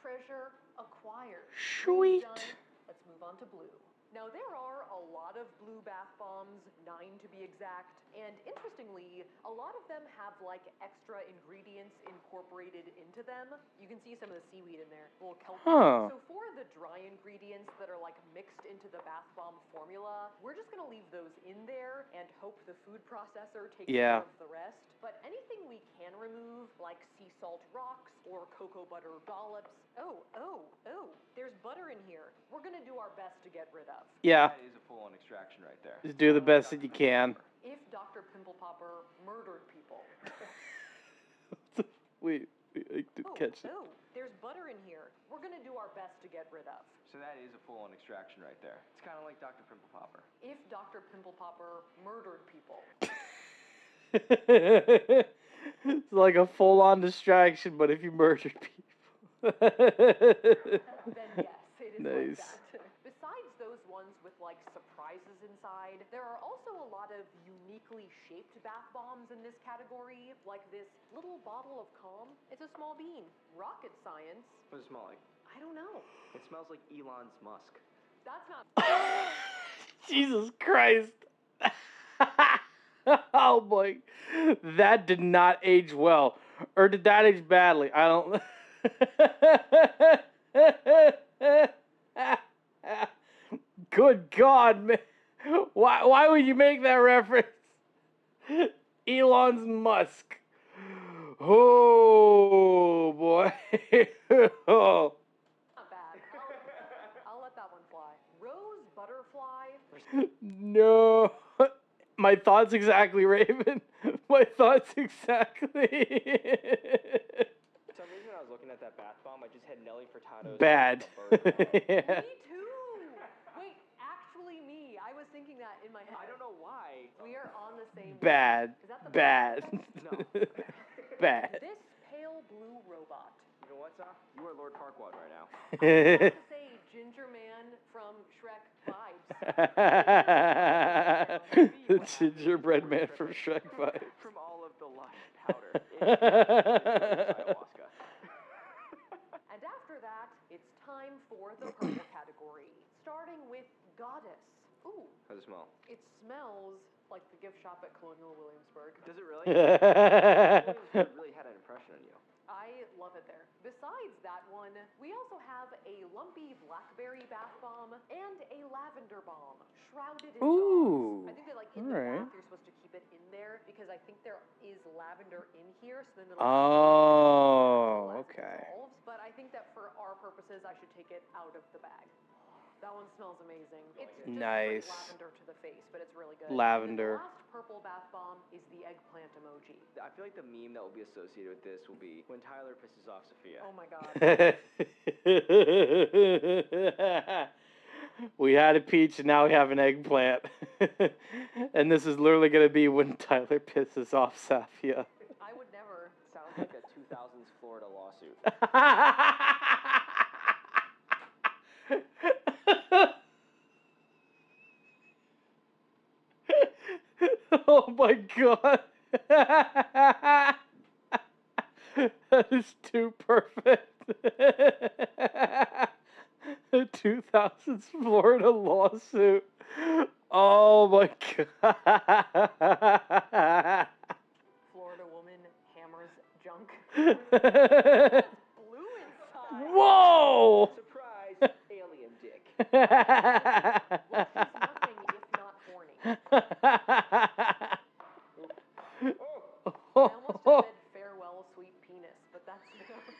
B: treasure acquired.
A: Sweet.
B: Green done. Let's move on to blue. Now, there are a lot of blue bath bombs, 9 to be exact, and interestingly, a lot of them have like extra ingredients incorporated into them. You can see some of the seaweed in there, little kelp.
A: Huh.
B: So for the dry ingredients that are like mixed into the bath bomb formula, we're just gonna leave those in there and hope the food processor takes care of the rest. But anything we can remove, like sea salt rocks or cocoa butter dollops. Oh, there's butter in here. We're gonna do our best to get rid of.
A: Yeah.
J: That is a full-on extraction right there.
A: Just do the best that you can.
B: If Dr. Pimple Popper murdered people.
A: Wait, I didn't catch it.
B: There's butter in here. We're gonna do our best to get rid of.
J: So that is a full-on extraction right there. It's kind of like Dr. Pimple Popper.
B: If Dr. Pimple Popper murdered people.
A: It's like a full-on distraction, but if you murdered people.
B: Then yes, it is
A: Nice.
B: like that. Besides those ones with like surprises inside, there are also a lot of uniquely shaped bath bombs in this category, like this little bottle of calm. It's a small bean. Rocket science.
J: What does it smell like?
B: I don't know.
J: It smells like Elon's musk.
B: That's not.
A: Jesus Christ. Oh boy, that did not age well, or did that age badly? I don't. Good God, man! Why would you make that reference? Elon's Musk. Oh boy. Oh.
B: Not bad. I'll let that one fly. Rose butterfly.
A: No. My thoughts exactly, Raven. My thoughts exactly.
J: For some reason, when I was looking at that bath bomb, I just had Nelly Furtado's.
A: Bad.
B: Me
A: Yeah.
B: too. Wait, actually me. I was thinking that in my head.
J: I don't know why.
B: We are on the same.
A: Bad.
B: Is that the
A: Bad.
J: No.
A: Bad.
B: This pale blue robot.
J: You know what, Sa? You are Lord Farquaad right now.
B: I have to say, Ginger Man from Shrek vibes.
A: The gingerbread man from Shrek vibes.
J: From all of the lush powder. Ayahuasca.
B: And after that, it's time for the purple category. Starting with Goddess. Ooh.
J: How's it smell?
B: It smells like the gift shop at Colonial Williamsburg.
J: Does it really? It really had an impression on you.
B: I love it there. Besides that one, we also have a lumpy blackberry bath bomb and a lavender bomb shrouded in
A: Ooh.
B: gauze. I think that in the bath you're supposed to keep it in there because I think there is lavender in here, so then it'll
A: okay.
B: dissolves. But I think that for our purposes, I should take it out of the bag. That one smells amazing. It's just
A: nice.
B: lavender to the face, but it's really good.
A: Lavender.
B: And the last purple bath bomb is the eggplant emoji.
J: I feel like the meme that will be associated with this will be when Tyler pisses off Sophia.
B: Oh my God.
A: We had a peach and now we have an eggplant. And this is literally going to be when Tyler pisses off Sophia.
B: I would never.
J: Sounds like a 2000s Florida lawsuit.
A: Oh my God. That is too perfect. The 2000s Florida lawsuit. Oh my God.
B: Florida woman hammers junk. Blue inside.
A: Whoa!
J: Surprise, alien dick.
B: Well, she's nothing if not horny. I almost said farewell, sweet penis, but that's not the...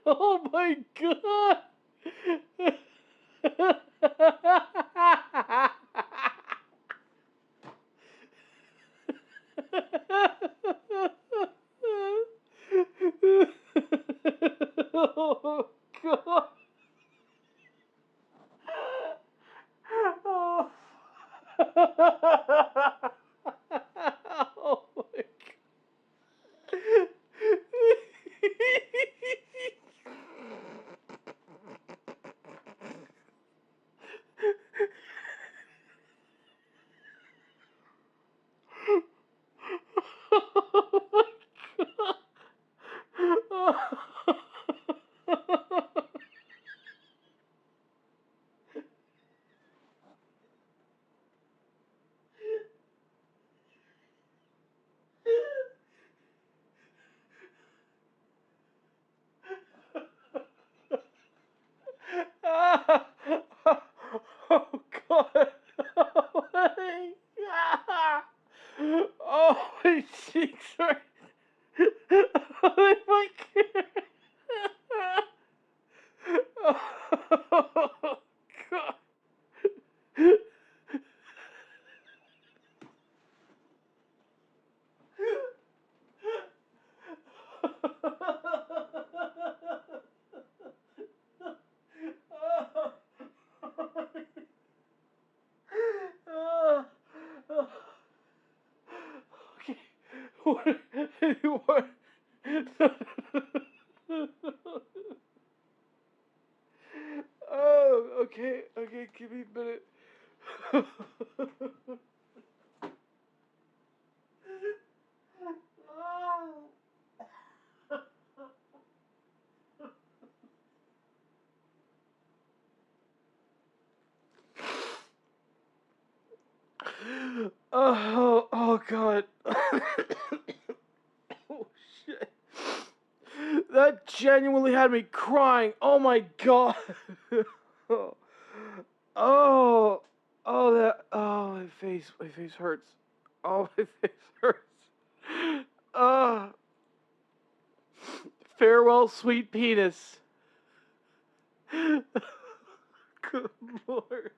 A: Oh my God. Oh God. Oh. Oh my Oh God. Oh, my cheeks are. Oh my God. Oh God. Okay. What? Oh, okay, give me a minute. that genuinely had me crying. Oh my god. Oh, my face hurts. Oh, my face hurts. Farewell, sweet penis. Good lord.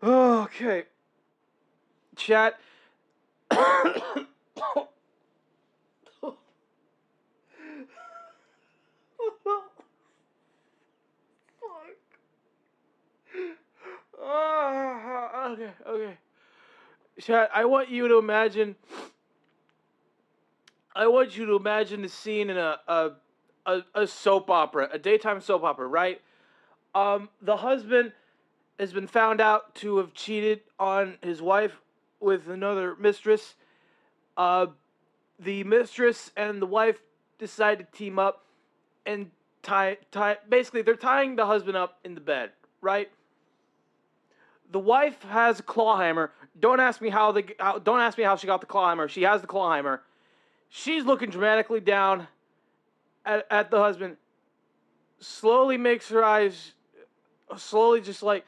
A: Okay. Chat. Okay. Chat, I want you to imagine the scene in a soap opera, a daytime soap opera, right? The husband has been found out to have cheated on his wife with another mistress. The mistress and the wife decide to team up and basically they're tying the husband up in the bed, right? The wife has a claw hammer. Don't ask me how she got the claw hammer. She has the claw hammer. She's looking dramatically down at the husband. Slowly makes her eyes, slowly just like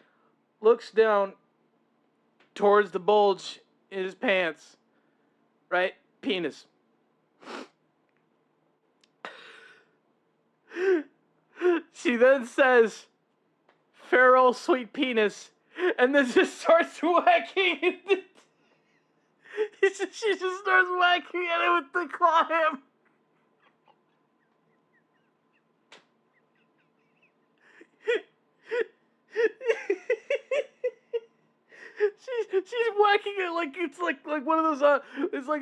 A: looks down towards the bulge in his pants. Right? Penis. She then says, "Farewell, sweet penis," and then just starts whacking it. She just starts whacking at it with the claw hammer. She's whacking it like it's like one of those it's like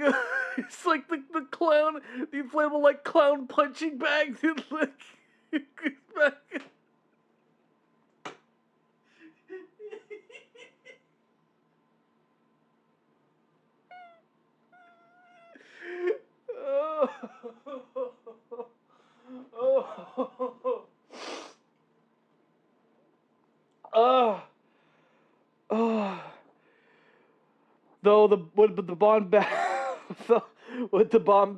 A: the clown, the inflatable like clown punching bag. Though the bond with the bomb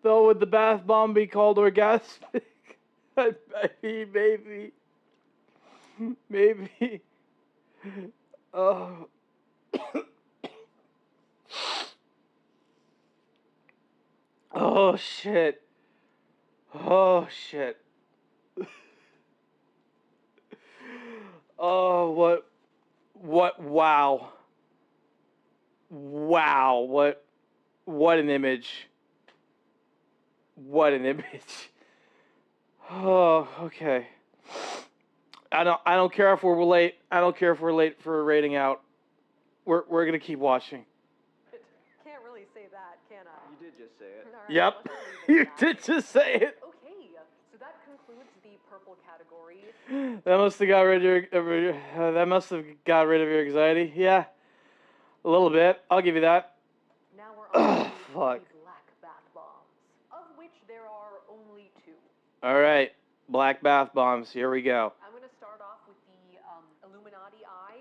A: though would the bath bomb be called orgasmic? I mean, maybe. Oh. Oh shit. Oh shit. Oh, what, wow. Wow, what an image. What an image. Oh, okay. I don't care if we're late. I don't care if we're late for a rating out. We're gonna keep watching.
B: Can't really say that, can I?
J: You did just say it.
B: All right,
A: Yep.
B: let's leave it
A: You
B: at
A: did just say it.
B: Okay, so that concludes the purple category.
A: That must have got rid of your anxiety. Yeah. A little bit. I'll give you that.
B: Now we're on to
A: Fuck.
B: the black bath bombs, of which there are only 2.
A: All right. Black bath bombs. Here we go.
B: I'm going to start off with the Illuminati Eye.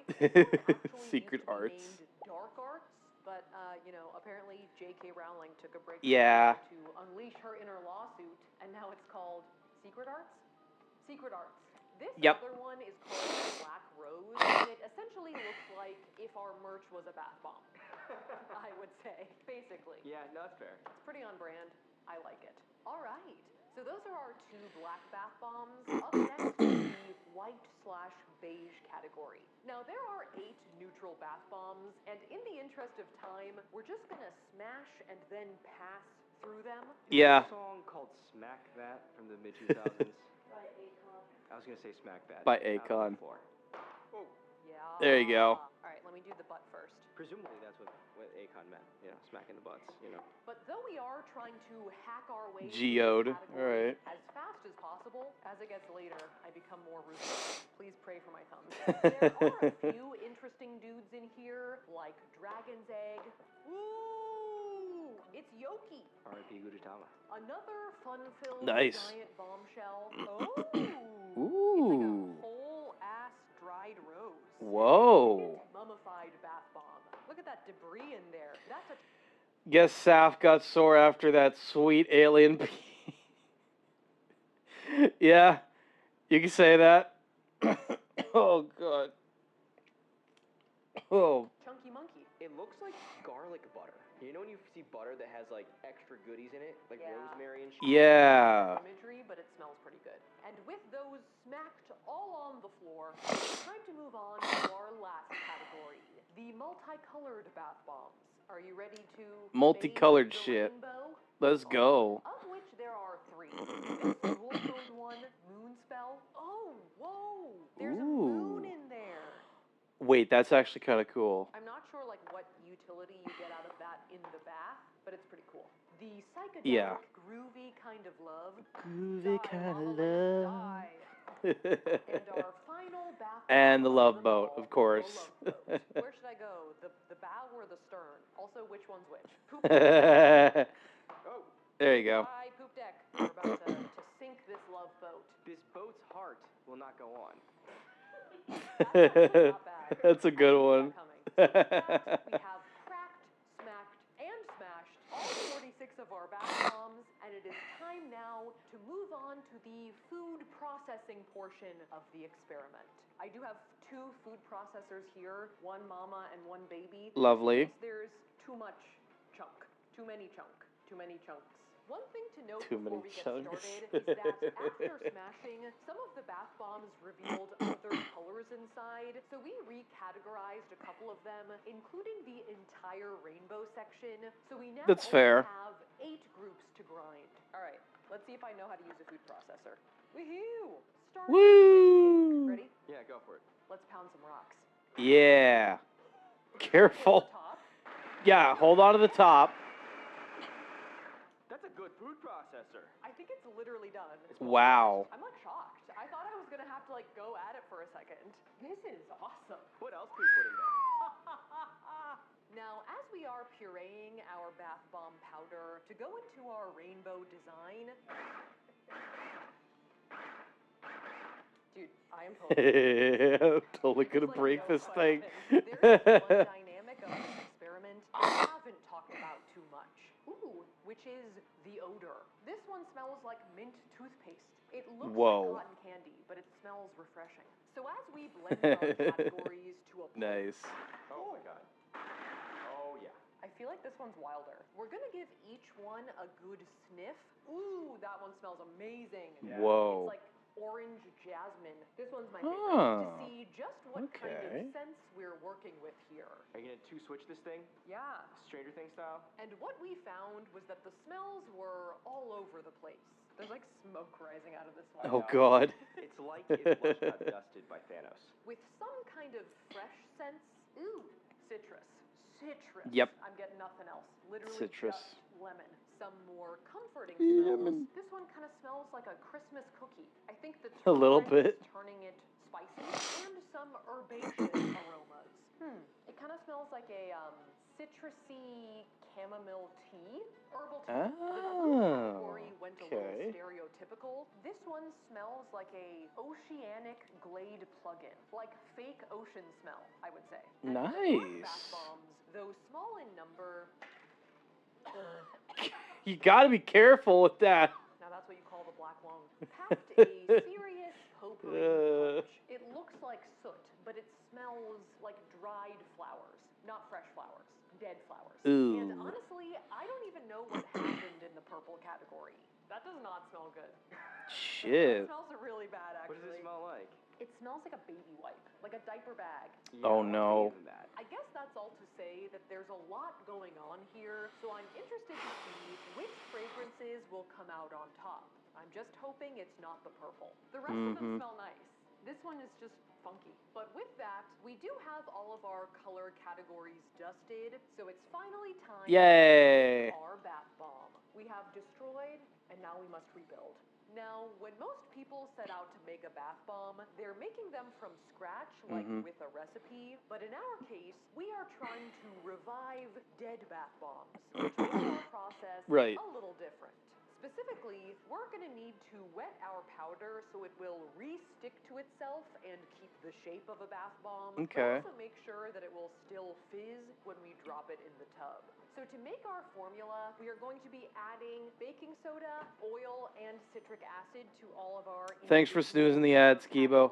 A: Secret arts.
B: Named Dark Arts, but apparently J.K. Rowling took a break
A: Yeah.
B: to unleash her inner lawsuit, and now it's called Secret Arts. Secret Arts. This other one is called Black Rose, and it essentially looks like if our merch was a bath bomb. I would say, basically.
J: Yeah, no, that's fair.
B: It's pretty on brand. I like it. All right. So those are our 2 black bath bombs. Up next is the white/beige category. Now, there are 8 neutral bath bombs, and in the interest of time, we're just going to smash and then pass through them.
A: Yeah.
J: There's a song called Smack That from the mid-2000s.
B: By Akon.
J: I was going to say Smack That.
A: By Akon.
B: Yeah.
A: There you go.
B: All right, let me do the butt first.
J: Presumably that's what Akon meant, smacking the butts,
B: But though we are trying to hack our way
A: Geode.
B: through this
A: All right.
B: category as fast as possible, as it gets later, I become more ruthless. Please pray for my thumbs. There are a few interesting dudes in here, like Dragon's Egg. Ooh! It's Yoki.
J: R.I.P. Gudetama.
B: Another fun-filled
A: Nice.
B: giant bombshell. Oh!
A: Ooh.
B: It's like a whole-ass dried rose.
A: Whoa.
B: Mummified bath bomb. Look at that debris in there. That's a...
A: Guess Saf got sore after that sweet alien pee. Yeah, you can say that. Oh, God. Oh.
B: Chunky monkey.
J: It looks like garlic butter. You know when you see butter that has like extra goodies in it, like rosemary and shit?
A: Yeah.
B: Imagery, but it smells pretty good. And with those smacked all on the floor, it's time to move on to our last category, the multicolored bath bombs. Are you ready to
A: Multicolored
B: bathe the
A: shit.
B: rainbow?
A: Let's go.
B: Of which there are 3. This dual-toned one, moon spell. Oh, whoa! There's a moon in there.
A: Wait, that's actually kind of cool.
B: I'm not sure like what utility you get out of that in the bath, but it's pretty cool. The psychedelic, groovy kind of love.
A: Groovy kind of love.
B: And our final bath.
A: And the love boat, of course.
B: Where should I go? The bow or the stern? Also, which one's which? Poop
A: There you go.
B: Bye, poop deck. We're about to sink this love boat.
J: This boat's heart will not go on.
A: That's a good one.
B: We have cracked, smacked, and smashed all 46 of our bath bombs, and it is time now to move on to the food processing portion of the experiment. I do have 2 food processors here, one mama and one baby.
A: Lovely.
B: There's too much chunk, too many chunks. One thing to note
A: Too
B: before
A: many
B: we get
A: chunks.
B: started is that after smashing, some of the bath bombs revealed other colors inside, so we recategorized a couple of them, including the entire rainbow section, so we now
A: That's
B: only
A: fair.
B: have 8 groups to grind. Alright, let's see if I know how to use a food processor. Woohoo! Starting
A: Woo!
B: with pink. Ready?
J: Yeah, go for it.
B: Let's pound some rocks.
A: Yeah. Careful. Yeah, hold on to the top.
J: That's a good food processor.
B: I think it's literally done.
A: Wow.
B: I'm like shocked. I thought I was gonna have to like go at it for a second. This is awesome.
J: What else can we put in there?
B: Now, as we are pureeing our bath bomb powder to go into our rainbow design, dude, I am totally.
A: I'm totally gonna break this thing.
B: There's one dynamic of this experiment I haven't talked about too much. Ooh, which is the odor. This one smells like mint toothpaste. It looks like cotton candy, but it smells refreshing. So as we blend our categories to a
A: Nice.
J: Oh my god. Oh yeah.
B: I feel like this one's wilder. We're gonna give each one a good sniff. Ooh, that one smells amazing.
A: Yeah. Whoa.
B: It's like orange jasmine. This one's my favorite. To see just what kind of scents we're working with here.
J: Are you gonna 2-switch this thing?
B: Yeah.
J: Stranger Things style?
B: And what we found was that the smells were all over the place. There's like smoke rising out of this one.
A: Oh God.
J: It's like it was got dusted by Thanos.
B: With some kind of fresh scents. Ooh, citrus.
A: Yep.
B: I'm getting nothing else. Literally
A: Citrus.
B: just lemon. Some more comforting smells. This one kind of smells like a Christmas cookie. I think the
A: A little
B: turmeric
A: bit.
B: is turning it spicy and some herbaceous aromas. It kind of smells like a citrusy chamomile tea. Herbal tea. The category went a little stereotypical. This one smells like a oceanic glade plug-in. Like fake ocean smell, I would say. And the
A: Nice.
B: bath bombs, though small in number.
A: You gotta be careful with that.
B: Now that's what you call the black lung. Packed a serious potpourri punch. It looks like soot, but it smells like dried flowers, not fresh flowers, dead flowers.
A: Ooh.
B: And honestly, I don't even know what happened in the purple category. That does not smell good.
A: Shit.
B: It smells really bad, actually.
J: What does it smell like?
B: It smells like a baby wipe, like a diaper bag.
J: Yeah,
A: Oh no.
B: I guess that's all to say that there's a lot going on here, so I'm interested to see which fragrances will come out on top. I'm just hoping it's not the purple. The rest of them smell nice. This one is just funky. But with that, we do have all of our color categories dusted, so it's finally time
A: Yay.
B: for our bath bomb. We have destroyed, and now we must rebuild. Now, when most people set out to make a bath bomb, they're making them from scratch, like with a recipe. But in our case, we are trying to revive dead bath bombs, which makes our process a little different. Specifically, we're going to need to wet our powder so it will re-stick to itself and keep the shape of a bath bomb.
A: Okay.
B: But also make sure that it will still fizz when we drop it in the tub. So to make our formula, we are going to be adding baking soda, oil, and citric acid to all of our
A: Thanks for snoozing the ads, Kibo.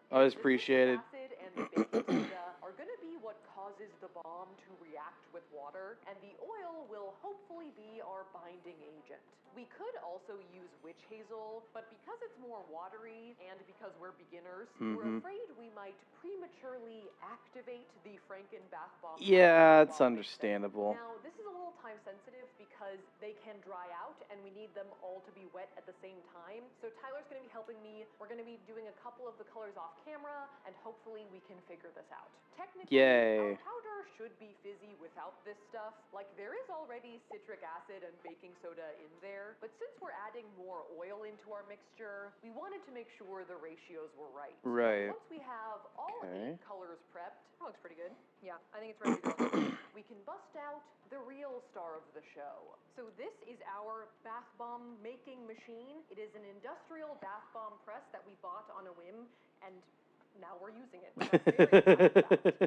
A: Always appreciated.
B: acid and the baking soda are going to be what causes the bomb to react with water, and the oil will hopefully be our binding agent. We could also use witch hazel, but because it's more watery and because we're beginners, we're afraid we might prematurely activate the Franken bath bomb.
A: Yeah, it's understandable.
B: Now, this is a little time sensitive because they can dry out and we need them all to be wet at the same time. So Tyler's going to be helping me. We're going to be doing a couple of the colors off camera, and hopefully we can figure this out. Technically, our powder should be fizzy without this stuff. Like, there is already citric acid and baking soda in there, but since we're adding more oil into our mixture, we wanted to make sure the ratios were right. Once we have all 8 colors prepped, that looks pretty good. Yeah, I think it's ready to go. We can bust out the real star of the show. So this is our bath bomb making machine. It is an industrial bath bomb press that we bought on a whim, and now we're using it.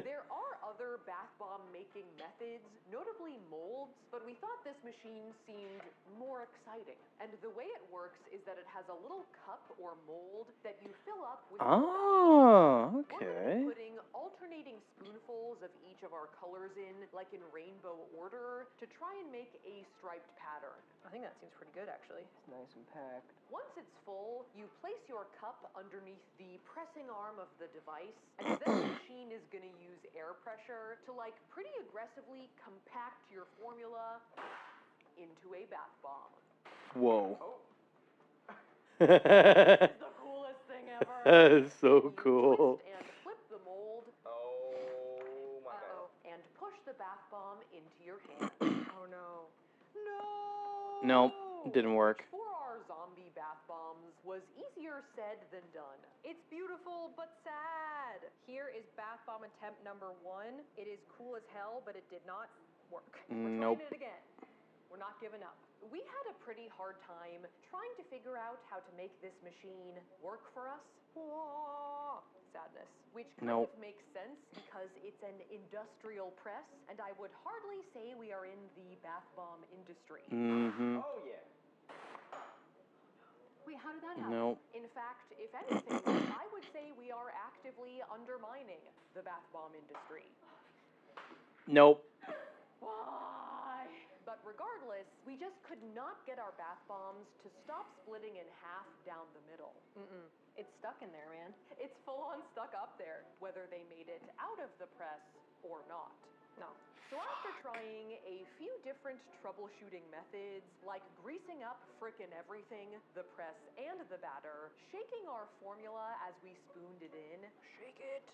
B: There are other bath bomb making methods, notably molds, but we thought this machine seemed more exciting. And the way it works is that it has a little cup or mold that you fill up with
A: Oh, okay.
B: We're going to be putting alternating spoonfuls of each of our colors in, like in rainbow order, to try and make a striped pattern. I think that seems pretty good, actually.
J: It's nice and packed.
B: Once it's full, you place your cup underneath the pressing arm of the device, and then the machine is going to use air pressure to, like, pretty aggressively compact your formula into a bath bomb.
A: Whoa.
B: This is the coolest thing ever.
A: That is so cool.
B: Twist and flip the mold.
J: Oh my god.
B: And push the bath bomb into your hand. Oh no.
A: Nope, didn't work.
B: For our zombie bath bombs was easier said than done. It's beautiful but sad. Here is bath bomb attempt number 1. It is cool as hell, but it did not work. We're trying it again. We're not giving up. We had a pretty hard time trying to figure out how to make this machine work for us. Sadness. Which kind of makes sense because it's an industrial press, and I would hardly say we are in the bath bomb industry.
J: Oh yeah.
B: Wait, how did that happen? In fact, if anything, I would say we are actively undermining the bath bomb industry.
A: Nope.
B: Why? But regardless, we just could not get our bath bombs to stop splitting in half down the middle. It's stuck in there, man. It's full-on stuck up there, whether they made it out of the press or not. No. So after trying a few different troubleshooting methods, like greasing up frickin' everything, the press and the batter, shaking our formula as we spooned it in, shake it,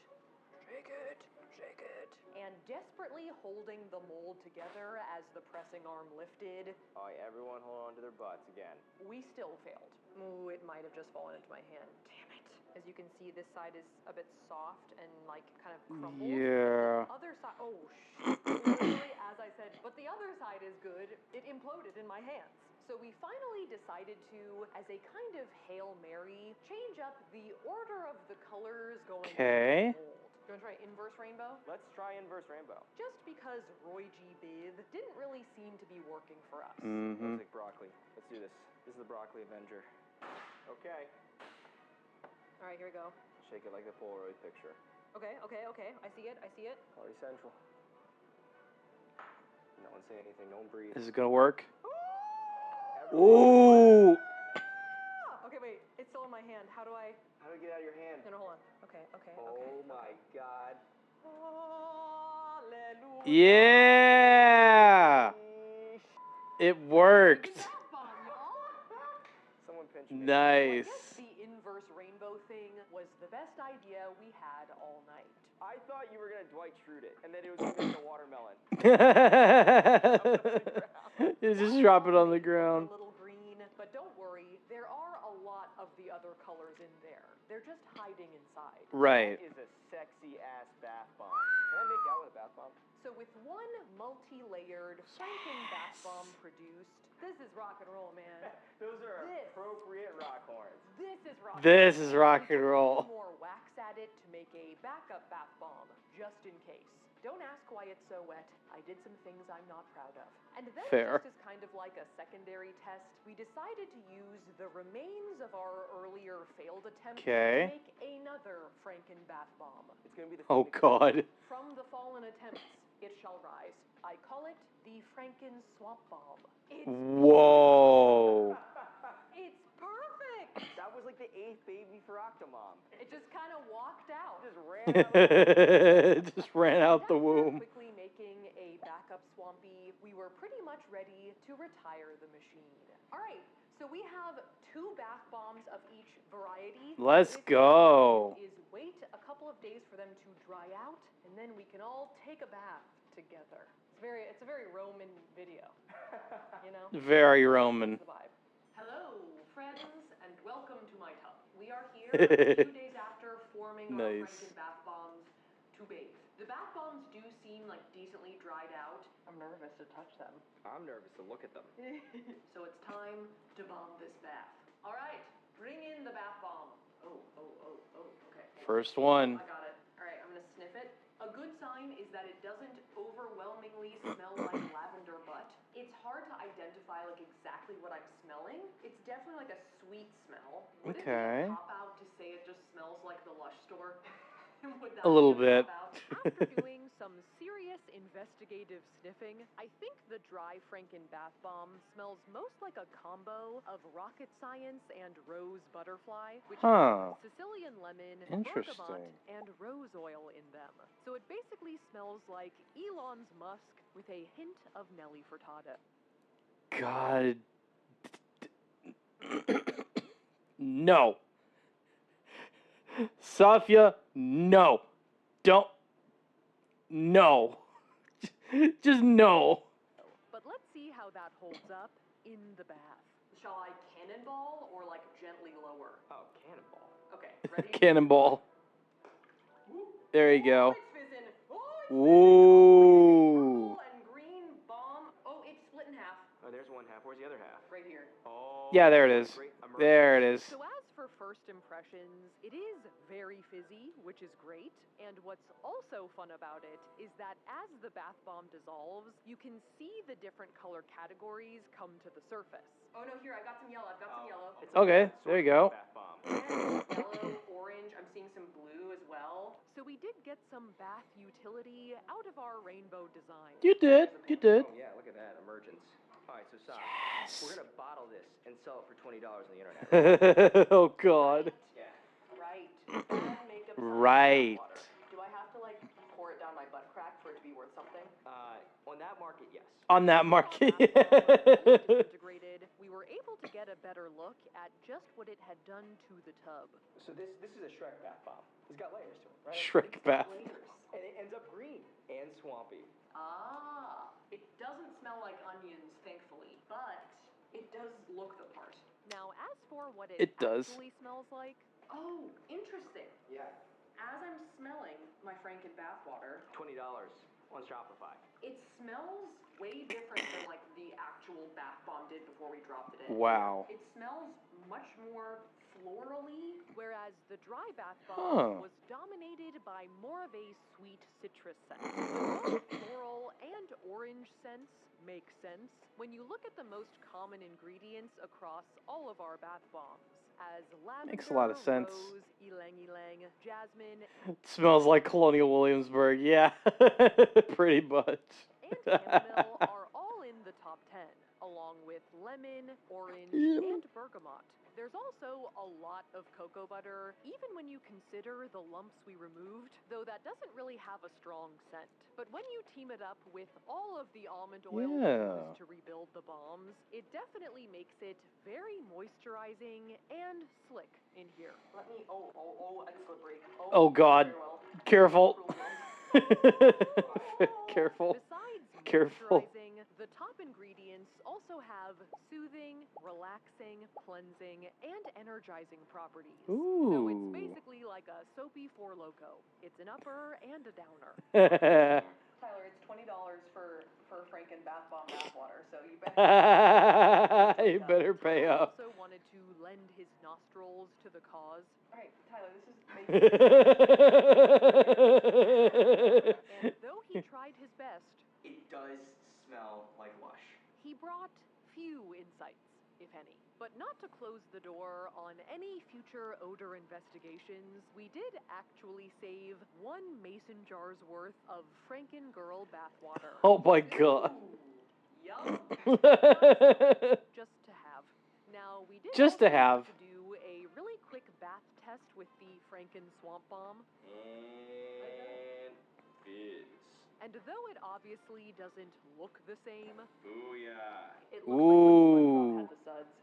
B: shake it, shake it, and desperately holding the mold together as the pressing arm lifted.
J: All right, everyone hold on to their butts again.
B: We still failed. Ooh, it might have just fallen into my hand. Damn it. As you can see, this side is a bit soft and, like, kind of crumbled.
A: Yeah.
B: The other side, oh shit. Literally, as I said, but the other side is good. It imploded in my hands. So we finally decided to, as a kind of Hail Mary, change up the order of the colors going into the mold. Do you want to try inverse rainbow?
J: Let's try inverse rainbow.
B: Just because Roy G. Biv didn't really seem to be working for us.
J: Looks like broccoli. Let's do this. This is the Broccoli Avenger. Okay.
B: All right, here we go.
J: Shake it like the Polaroid picture.
B: Okay, okay, okay. I see it, I see it.
J: Party Central. No one say anything, no one breathe.
A: Is it gonna work? Ooh!
B: Okay, wait. It's still in my hand. How do I
J: get it out of your hand?
B: No, hold on. Okay, okay,
J: Oh my god.
B: Hallelujah.
A: Yeah! It worked.
J: Someone pinch.
A: Nice.
B: I guess the inverse rainbow thing was the best idea we had all night.
J: I thought you were gonna Dwight Schrute it, and then it was gonna be like a watermelon.
A: You just drop it on the ground.
B: A little green, but don't worry, there are a lot of the other colors in there. They're just hiding inside.
A: Right.
J: That is a sexy ass bath bomb. Can I make out with a bath bomb?
B: So with one multi-layered Franken bath bomb produced, this is rock and roll, man.
J: Those are appropriate rock horns.
B: This is rock.
A: This is rock and roll.
B: More wax at it to make a backup bath bomb, just in case. Don't ask why it's so wet. I did some things I'm not proud of. And then,
A: Fair.
B: just as kind of like a secondary test, we decided to use the remains of our earlier failed attempt to make another Franken bath bomb.
J: It's gonna be the
A: Oh God.
B: From the fallen attempts, it shall rise. I call it the Franken swamp bomb. It's
A: Whoa.
B: It's perfect.
J: That was like the 8th baby for Octomom.
B: It just kind of walked out.
J: Just ran out.
A: Just ran out the womb.
B: Quickly making a backup swampy, we were pretty much ready to retire the machine. All right, so we have 2 bath bombs of each variety.
A: Let's go.
B: Is wait a couple of days for them to dry out, and then we can all take a bath together. It's a very Roman video, you know.
A: Very Roman.
B: Hello, friends, and welcome to my tub. We are here a few days after forming our Franken bath bombs to bathe. The bath bombs do seem like decently dried out. I'm nervous to touch them.
J: I'm nervous to look at them.
B: So it's time to bomb this bath. All right, bring in the bath bomb. Oh, okay.
A: First one.
B: I got it. All right, I'm gonna sniff it. A good sign is that it doesn't overwhelmingly smell like lavender butt. It's hard to identify like exactly what I'm smelling. It's definitely like a sweet smell. Would it be a cop out to say it just smells like the Lush store?
A: A little bit.
B: After doing some serious investigative sniffing, I think the dry Franken bath bomb smells most like a combo of rocket science and rose butterfly, which has Sicilian lemon, bergamot, and rose oil in them. So it basically smells like Elon's musk with a hint of Nelly Furtado.
A: God. No. Safia, no. Don't. No. Just no.
B: But let's see how that holds up in the bath. Shall I cannonball or like gently lower?
J: Oh, cannonball.
B: Okay, ready?
A: Cannonball. There you go.
B: Ooh. And green bomb. Oh, it's split in half.
J: Oh, there's one half. Where's the other half?
B: Right here.
J: Oh.
A: Yeah, there it is. There it is.
B: So as for first impressions, it is very fizzy, which is great. And what's also fun about it is that as the bath bomb dissolves, you can see the different color categories come to the surface. Oh no, here, I got some yellow. I've got some yellow.
A: Okay, there you go.
B: Yellow, orange, I'm seeing some blue as well. So we did get some bath utility out of our rainbow design.
A: You did. You did.
J: Oh, yeah, look at that. Emergence. All right, so Sam, we're going to bottle this and sell it for $20 on the internet.
A: Oh, God.
B: Yeah. Right.
A: Right.
B: Do I have to, like, pour it down my butt crack for it to be worth something?
J: On that market, yes.
A: On that market.
B: Integrated, we were able to get a better look at just what it had done to the tub.
J: So this is a Shrek bath bomb. It's got layers to it, right?
A: Shrek bath.
J: And it ends up green and swampy.
B: Ah, it doesn't smell like onions, thankfully, but it does look the part. Now, as for what it actually smells like, oh, interesting.
J: Yeah.
B: As I'm smelling my Franken bath water,
J: $20 on Shopify.
B: It smells way different than like the actual bath bomb did before we dropped it in.
A: Wow.
B: It smells much more florally, whereas the dry bath bomb was dominated by more of a sweet citrus scent. Both floral and orange scents make sense when you look at the most common ingredients across all of our bath bombs. As lavender,
A: Makes a lot of sense.
B: rose, ylang-ylang, jasmine,
A: It smells like Colonial Williamsburg. Yeah. Pretty much.
B: and chamomile are all in the top 10, along along with lemon, orange,
A: Lemon.
B: and bergamot. There's also a lot of cocoa butter, even when you consider the lumps we removed, though that doesn't really have a strong scent. But when you team it up with all of the almond oil we used to rebuild the bombs, it definitely makes it very moisturizing and slick in here.
Q: Let me, it's slippery.
A: Oh God, careful. Careful.
B: Besides
A: Careful.
B: moisturizing, the top ingredients also have soothing, relaxing, cleansing, and energizing properties.
A: Ooh.
B: So it's basically like a soapy Four Loko. It's an upper and a downer.
D: Tyler, it's $20 for Franken bath bomb bathwater, so you better.
A: You better pay
B: Tyler
A: up.
B: also wanted to lend his nostrils to the cause.
D: All right, Tyler, this is
B: And though he tried his best,
Q: It does smell like Lush.
B: he brought few insights, if any. But not to close the door on any future odor investigations, we did actually save 1 mason jar's worth of Franken Girl bathwater.
A: Oh my God.
B: Yum. Just to have. Now, we did
A: Just to
B: also
A: have.
B: to do a really quick bath test with the Franken Swamp Bomb.
Q: And fizz.
B: And though it obviously doesn't look the same,
Q: Booyah.
B: it looks like
A: Ooh.
B: had the suds.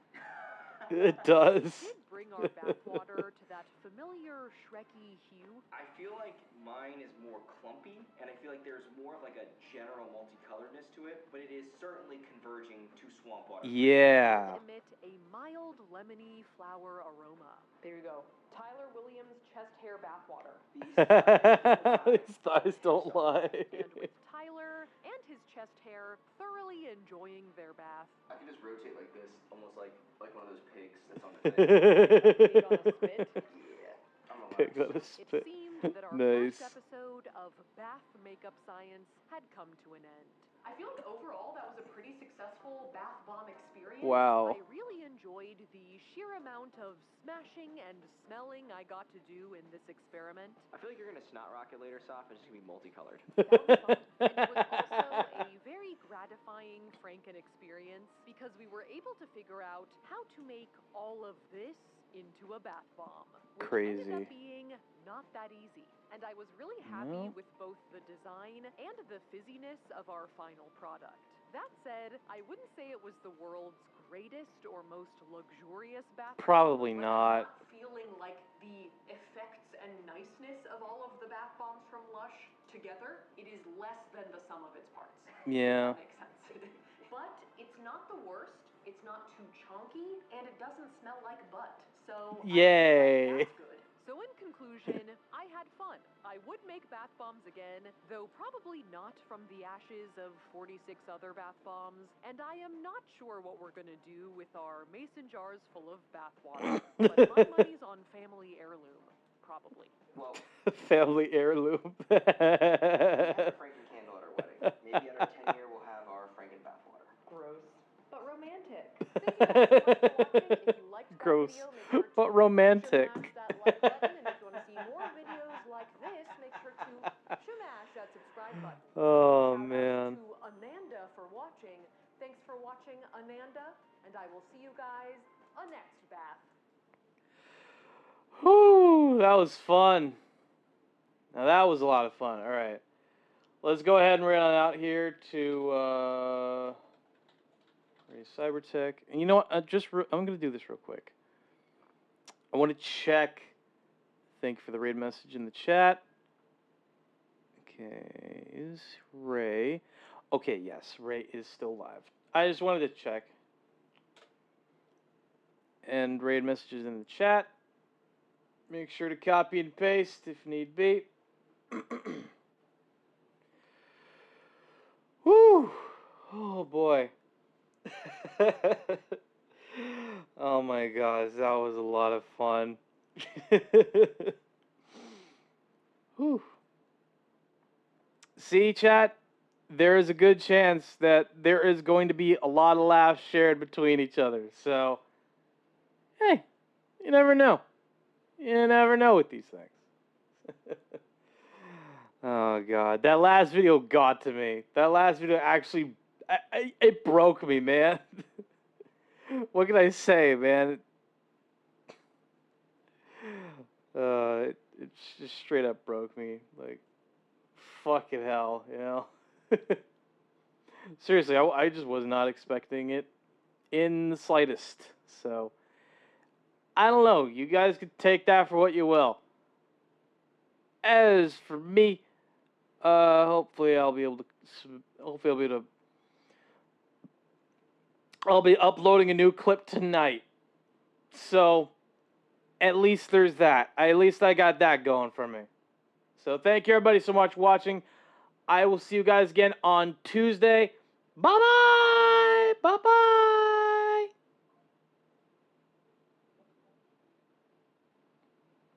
A: It does.
B: We did bring our bathwater to that familiar Shrekky hue.
Q: I feel like mine is more clumpy, and I feel like there's more of like a general multicoloredness to it, but it is certainly converging to swamp water.
A: Yeah.
B: It emit a mild lemony flower aroma.
D: There you go. Tyler Williams chest hair bathwater.
A: These thighs don't lie.
B: And with Tyler and his chest hair thoroughly enjoying their bath.
Q: I can just rotate like this, almost like one of those pigs that's on the
B: Pig on a spit.
Q: Yeah. I'm a
A: Pig on a
B: It
A: spit.
B: seemed that our
A: Nice.
B: first episode of Bath Makeup Science had come to an end.
D: I feel like overall that was a pretty successful bath bomb experience.
A: Wow.
B: I really enjoyed the sheer amount of smashing and smelling I got to do in this experiment.
J: I feel like you're gonna snot rocket later, Soph, and it's gonna be multicolored.
B: And it was also a very gratifying Franken experience because we were able to figure out how to make all of this into a bath bomb. Which
A: Crazy.
B: ended up being not that easy. And I was really happy with both the design and the fizziness of our final product. That said, I wouldn't say it was the world's greatest or most luxurious bath bomb.
A: Probably
D: But
A: not.
D: I'm not feeling like the effects and niceness of all of the bath bombs from Lush together, it is less than the sum of its parts.
A: Yeah.
D: If that makes sense. But it's not the worst, it's not too chunky, and it doesn't smell like butt. So
A: Yay.
D: that's good.
B: So in conclusion, I had fun. I would make bath bombs again, though probably not from the ashes of 46 other bath bombs, and I am not sure what we're gonna do with our mason jars full of bath water. But my money's on family heirloom, probably.
Q: Well,
A: Family heirloom.
Q: we have a Franken candle at our wedding. Maybe at our 10 year we'll have our Franken bathwater.
D: Gross. But romantic.
A: Gross. But romantic.
B: That like button, and if you want to see more videos like this, make sure to smash that subscribe button.
A: Oh,
B: Shout out
A: man.
B: to Ananda for watching. Thanks for watching, Ananda, and I will see you guys next bath.
A: Whew, that was fun. Now that was a lot of fun. All right. Let's go ahead and run out here to Cybertech. And you know what? I'm going to do this real quick. I want to check. Thank you for the raid message in the chat. Okay, is Ray? Okay, yes, Ray is still live. I just wanted to check. And raid messages in the chat. Make sure to copy and paste if need be. Whew. Oh boy. Oh my gosh, that was a lot of fun. Whew. See, chat, there is a good chance that there is going to be a lot of laughs shared between each other. So, hey, you never know. You never know with these things. Oh, God. That last video got to me. That last video actually It broke me, man. What can I say, man? It just straight up broke me. Like, fucking hell, you know? Seriously, I just was not expecting it in the slightest. So, I don't know. You guys can take that for what you will. As for me, hopefully I'll be able to. I'll be uploading a new clip tonight. So, at least there's that. At least I got that going for me. So, thank you everybody so much for watching. I will see you guys again on Tuesday. Bye-bye! Bye-bye!